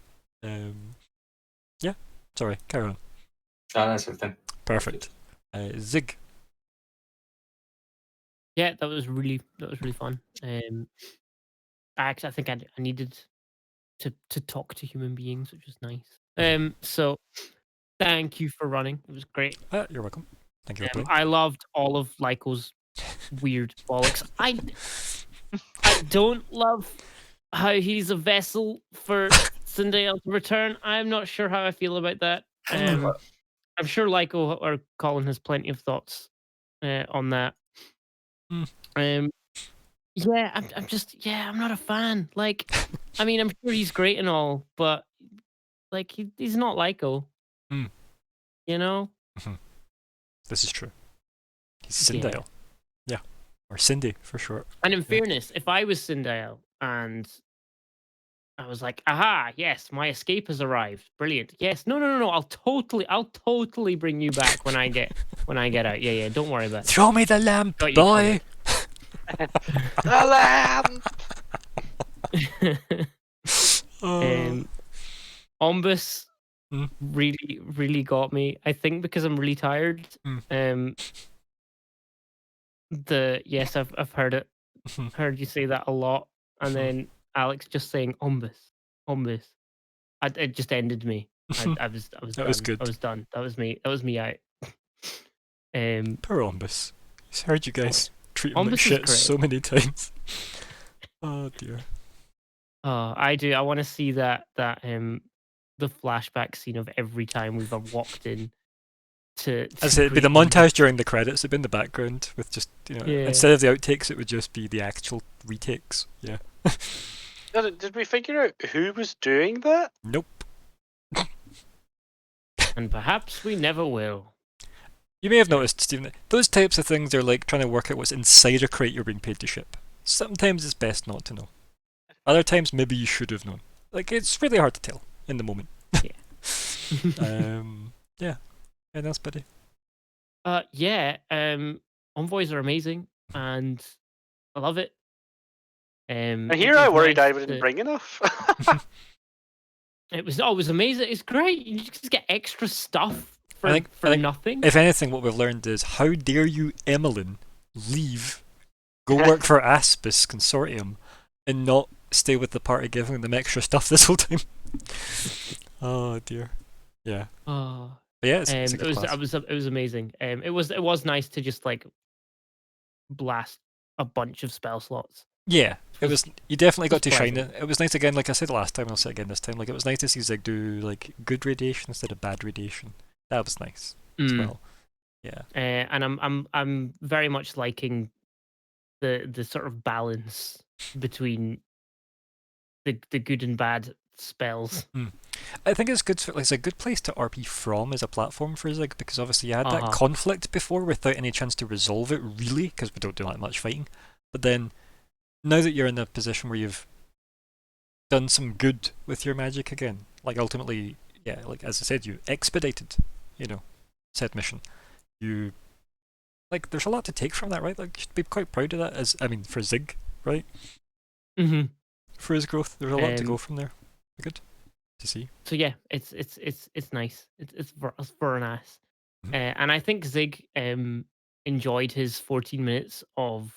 Yeah. Sorry, carry on. That's everything. Perfect. Zig. Yeah, that was really fun. I think I needed to talk to human beings, which was nice. So thank you for running. It was great. You're welcome. Thank you for playing. I loved all of Lyko's weird bollocks. I don't love how he's a vessel for Sindel to return. I'm not sure how I feel about that. I'm sure Lyko or Colin has plenty of thoughts on that. Yeah, I'm just I'm not a fan. Like, I mean, I'm sure he's great and all, but like he's not Lyko. You know? This is true. He's Yeah. Sindel. Yeah. Or Cindy for short. And in fairness, if I was Sindel and I was like, aha, yes, my escape has arrived. Brilliant. Yes. No. I'll totally bring you back when I get out. Yeah, don't worry about it. Throw me the lamp, Got you boy! The lamb. Ombus Mm. really got me. I think because I'm really tired. Yes, I've heard it. Heard you say that a lot, and then Alex just saying Ombus. It just ended me. I was That done. was good. I was done. That was me out. Poor Ombus. He's heard you guys treat him like Ombus is shit great. so many times. Oh dear. Oh, I do. I want to see that the flashback scene of every time we've walked in to As it'd be the greet montage during the credits, it'd be in the background with just, Yeah. instead of the outtakes, it would just be the actual retakes. Yeah. Did we figure out who was doing that? Nope. and perhaps we never will. You may have noticed, Stephen, those types of things are like trying to work out what's inside a crate you're being paid to ship. Sometimes it's best not to know. Other times, maybe you should have known. Like, it's really hard to tell in the moment. Yeah. Yeah. Anything else, buddy? Envoys are amazing, and I love it. And here I worried I didn't bring enough. It was always amazing. It's great. You just get extra stuff for I think nothing. If anything, what we've learned is, how dare you, Emmeline, leave, go work for Aspis Consortium, and not stay with the party giving them extra stuff this whole time. Oh dear. Yeah. Oh. But yeah, it's a It good was class. it was amazing. It was nice to just like blast a bunch of spell slots. Yeah, it was. You definitely got to was shine pleasant. it. It was nice again, like I said last time. I'll say it again this time. Like it was nice to see Zig do like good radiation instead of bad radiation. That was nice as well. Yeah. And I'm very much liking the sort of balance between the good and bad spells. I think it's good. It's a good place to RP from as a platform for Zig because obviously you had that Uh-huh. conflict before without any chance to resolve it really because we don't do that much fighting. But then now that you're in a position where you've done some good with your magic again, like ultimately, yeah, like as I said, you expedited, said mission. You like there's a lot to take from that, right? Like you should be quite proud of that. As I mean, for Zig, right? Mm-hmm. For his growth, there's a lot to go from there. Good to see. So yeah, it's nice. It's very nice. And I think Zig enjoyed his 14 minutes of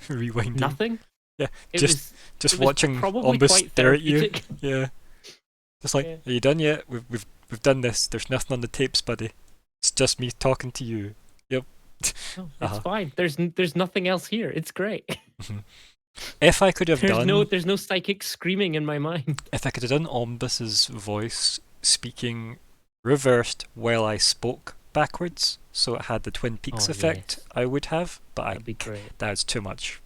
Rewinding. nothing. Yeah, It just was watching probably Ombus quite stare at you. therapeutic. Yeah, just like, Yeah. are you done yet? We've done this. There's nothing on the tapes, buddy. It's just me talking to you. Yep. No, it's fine. There's nothing else here. It's great. If I could have There's no psychic screaming in my mind. if I could have done Ombus's voice speaking reversed while I spoke backwards, so it had the Twin Peaks Oh, effect, yes. I would have. But That'd be great. that's too much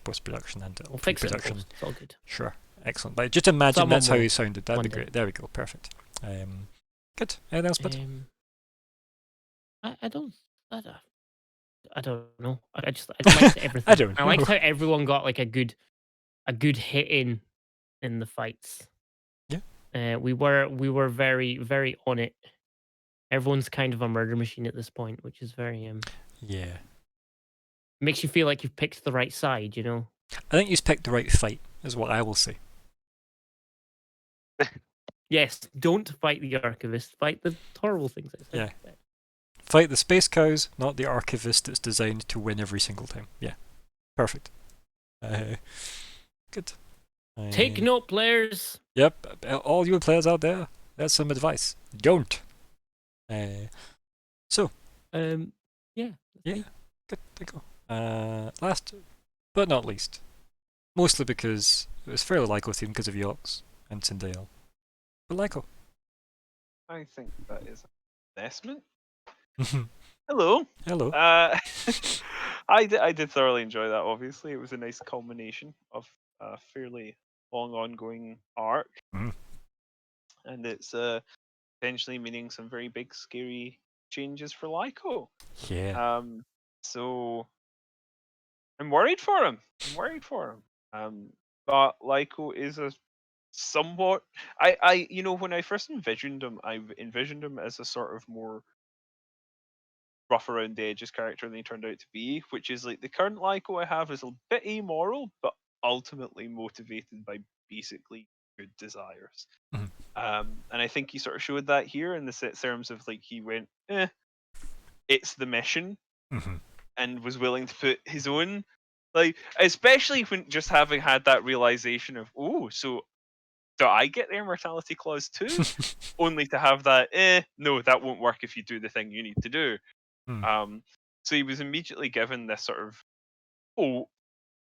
post production and We'll fix it. pre-production. It's all good. Sure, excellent. But just imagine Someone that's how will he sounded. That'd be one day. great. There we go. Perfect. Good. Anything else, bud? I don't know. I just liked everything. I don't I liked know. how everyone got like a good hit in the fights. Yeah. We were very very on it. Everyone's kind of a murder machine at this point, which is very Yeah. makes you feel like you've picked the right side, you know. I think he's picked the right fight, is what I will say. Yes, don't fight the archivist. Fight the horrible things outside. Yeah. Fight the space cows, not the archivist that's designed to win every single time. Yeah. Perfect. Good. Take note, players. Yep. All you players out there, that's some advice. Don't. So. Yeah. Yeah. Good. There you go. Last but not least, mostly because it was fairly Lyco themed because of Yox and Tyndale. But Lyco. I think that is an assessment. Hello. Hello. I did thoroughly enjoy that. Obviously, it was a nice culmination of a fairly long ongoing arc, and it's potentially meaning some very big, scary changes for Lyco. Yeah. So I'm worried for him. But Lyco is a somewhat. When I first envisioned him, I envisioned him as a sort of more rough around the edges character than he turned out to be, which is like the current Lyco I have is a bit amoral, but ultimately motivated by basically good desires. And I think he sort of showed that here in the terms of like he went, it's the mission, and was willing to put his own, like, especially when just having had that realization of, oh, so do I get the immortality clause too? Only to have that, no, that won't work if you do the thing you need to do. So he was immediately given this sort of hope,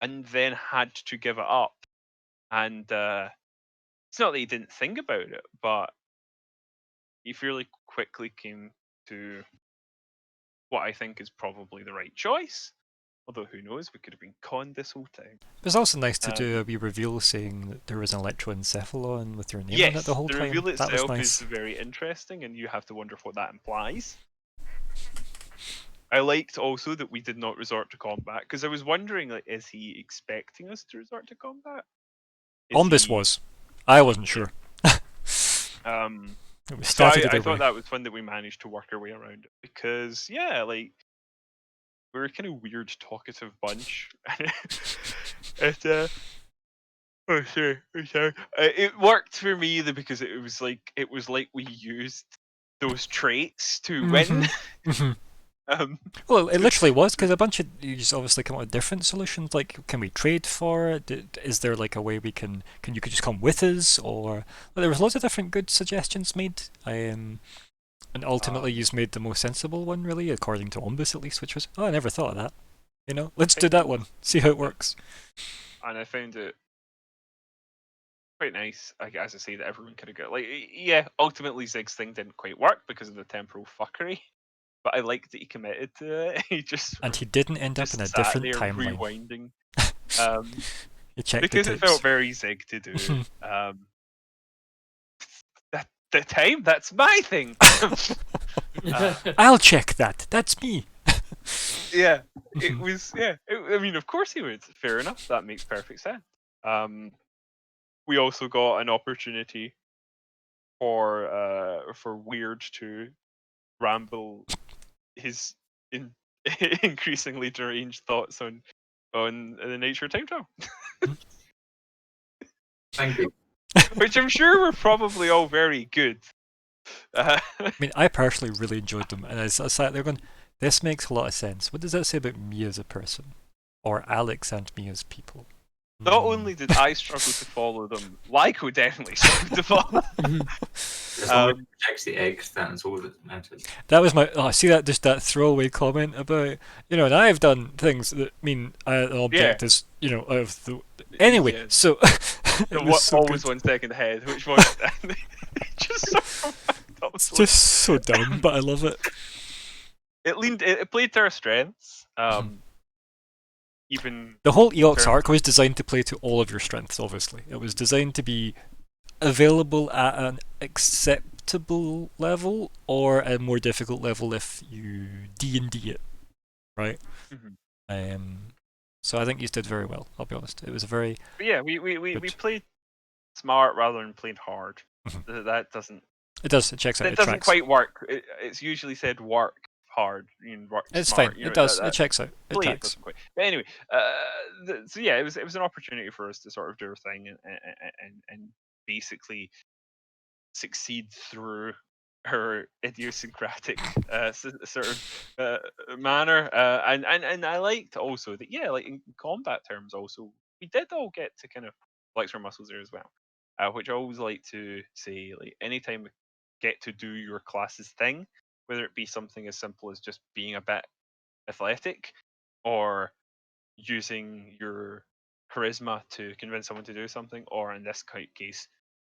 and then had to give it up. And it's not that he didn't think about it, but he fairly quickly came to what I think is probably the right choice. Although who knows, we could have been conned this whole time. It was also nice to do a wee reveal saying that there was an electroencephalon with your name on it the whole time. Yes, the reveal That was itself nice. is very interesting, and you have to wonder what that implies. I liked also that we did not resort to combat, because I was wondering, like, is he expecting us to resort to combat? Ombus was. I wasn't sure. It was So started I either thought way. that was fun that we managed to work our way around it, because yeah, like, we're a kind of weird talkative bunch. Oh sorry. It worked for me because it was like we used those traits to win. Well, it literally was, because a bunch of you just obviously come up with different solutions. Like, can we trade for it? Is there like a way we can you could just come with us, or well, there was loads of different good suggestions made. And ultimately, you made the most sensible one, really, according to Ombus at least, which was I never thought of that. You know, let's do that one. See how it works. And I found it quite nice. Like, as I say, that everyone could have got. Like, yeah, ultimately Zig's thing didn't quite work because of the temporal fuckery. But I liked that he committed to it. He just And he didn't end up just in a sat different there timeline. rewinding. Um, He checked because the it tapes. felt very Zig to do. The time, that's my thing. I'll check that. That's me. Yeah, it was. Yeah, I mean, of course he would. Fair enough. That makes perfect sense. We also got an opportunity for Weird to ramble his increasingly deranged thoughts on the nature of time travel, Thank you. which I'm sure were probably all very good. I mean, I personally really enjoyed them, and I sat there going, "This makes a lot of sense. What does that say about me as a person, or Alex and me as people?" Not only did I struggle to follow them, Lyco definitely struggled to follow. As long as it protects the eggs, that's all that matters. That was my. Oh, see that just that throwaway comment about and I've done things that mean an object is out of the. Anyway, Yeah. so it was so always good. 1 second ahead. Which one? Just so It's just so dumb, but I love it. It played to our strengths. Even The whole Eox terms- arc was designed to play to all of your strengths. Obviously, it was designed to be available at an acceptable level or a more difficult level if you D&D it, right? So I think you did very well. I'll be honest. It was a very But yeah, we good. played smart rather than played hard. That doesn't. It does. It checks out. It It doesn't tracks. quite work. It's usually said work hard. Work It's smart. fine. It does. It checks out. It Play tracks. doesn't quite. But anyway, so yeah, it was an opportunity for us to sort of do our thing and basically succeed through her idiosyncratic sort of manner, and I liked also that like in combat terms also we did all get to kind of flex our muscles there as well, which I always like to say, like anytime we get to do your class's thing, whether it be something as simple as just being a bit athletic or using your charisma to convince someone to do something, or in this case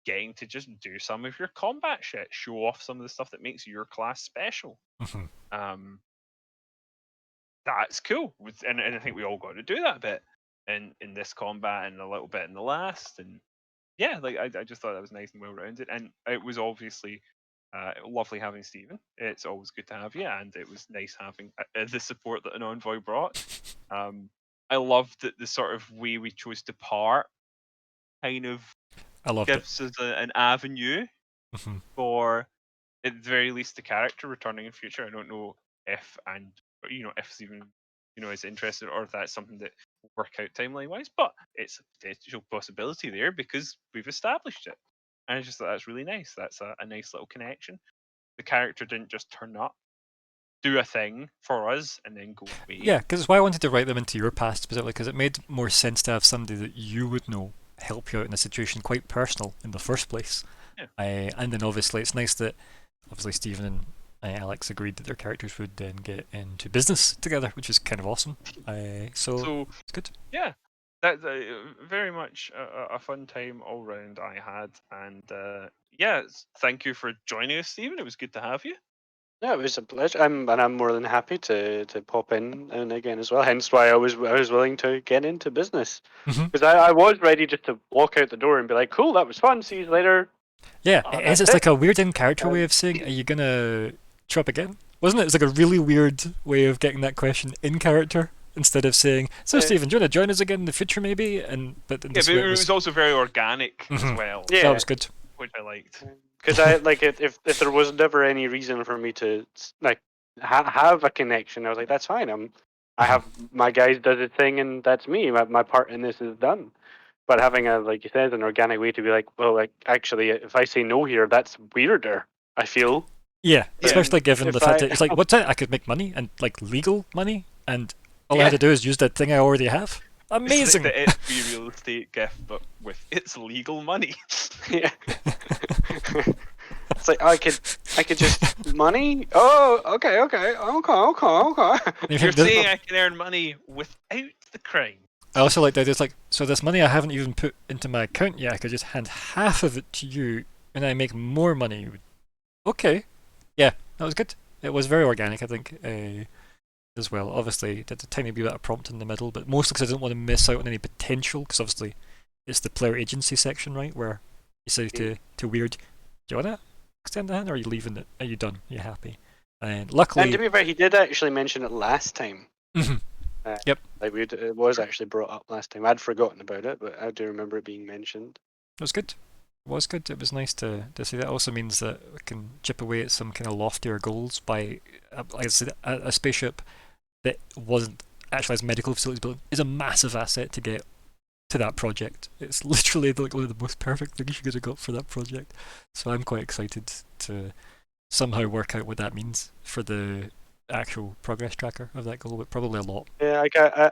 getting to just do some of your combat shit, show off some of the stuff that makes your class special. That's cool, and I think we all got to do that bit in this combat and a little bit in the last, and yeah, like I just thought that was nice and well rounded, and it was obviously lovely having Stephen. It's always good to have you, and it was nice having the support that an envoy brought. I loved that the sort of way we chose to part kind of I loved it. gives us an avenue for, at the very least, the character returning in future. I don't know if if Stephen is interested, or if that's something that will work out timeline wise, but it's a potential possibility there because we've established it, and I just thought that's really nice. That's a nice little connection. The character didn't just turn up, do a thing for us, and then go away. Yeah, because it's why I wanted to write them into your past specifically, because it made more sense to have somebody that you would know help you out in a situation quite personal in the first place. Yeah. And then obviously it's nice that Stephen and Alex agreed that their characters would then get into business together, which is kind of awesome. So it's good. Yeah, that's very much a fun time all round I had, and thank you for joining us, Stephen. It was good to have you. Yeah, it was a pleasure. I'm more than happy to pop in and again as well. Hence why I was willing to get into business, because I was ready just to walk out the door and be like, "Cool, that was fun. See you later." Yeah, That's it's it. like a weird in-character way of saying, "Are you gonna show up again?" Wasn't it? It's like a really weird way of getting that question in character instead of saying, "So, Stephen, do you want to join us again in the future, maybe?" But in this way it was also very organic as well. Yeah. That was good. Which I liked. Because I like it. If there was never any reason for me to like have a connection, I was like, "That's fine. I have my guys does his thing, and that's me. My part in this is done." But having a, like you said, an organic way to be like, well, like actually, if I say no here, that's weirder. I feel. Yeah, especially given if the fact I- that it's like, what's that? I could make money, and like legal money, and all I had to do is use that thing I already have. Amazing. It's like the SB real estate gift, but with its legal money. Yeah. It's like I could just money. Oh, okay. You You're think this- saying I can earn money without the crime. I also like that it's like, so this money I haven't even put into my account yet, I could just hand half of it to you and I make more money. Okay. Yeah, that was good. It was very organic, I think, as well. Obviously, did a tiny bit of prompt in the middle, but mostly because I didn't want to miss out on any potential, because obviously it's the player agency section, right, where you say to Weird, do you want to extend the hand, or are you leaving it? Are you done? Are you happy? And luckily... And to be fair, he did actually mention it last time. Mhm. Yep. Like it was actually brought up last time. I'd forgotten about it, but I do remember it being mentioned. It was good. It was good. It was nice to see that. Also means that we can chip away at some kind of loftier goals by, like I said, a spaceship that wasn't actually has medical facilities built is a massive asset to get to that project. It's literally like one of the most perfect things you could have got for that project. So I'm quite excited to somehow work out what that means for the actual progress tracker of that goal, but probably a lot. Yeah,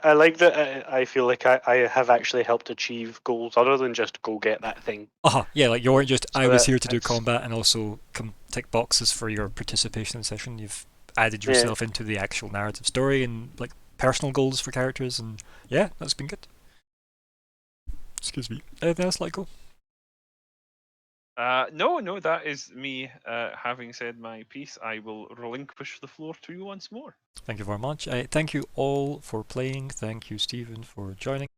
I like that. I feel like I have actually helped achieve goals other than just go get that thing. Yeah, like you weren't just So I was here to do that's- combat and also tick boxes for your participation in the session. You've added yourself into the actual narrative story and like personal goals for characters, and yeah, that's been good. Excuse me. Anything else, Lyko? No, that is me having said my piece. I will relinquish the floor to you once more. Thank you very much. Thank you all for playing. Thank you, Stephen, for joining.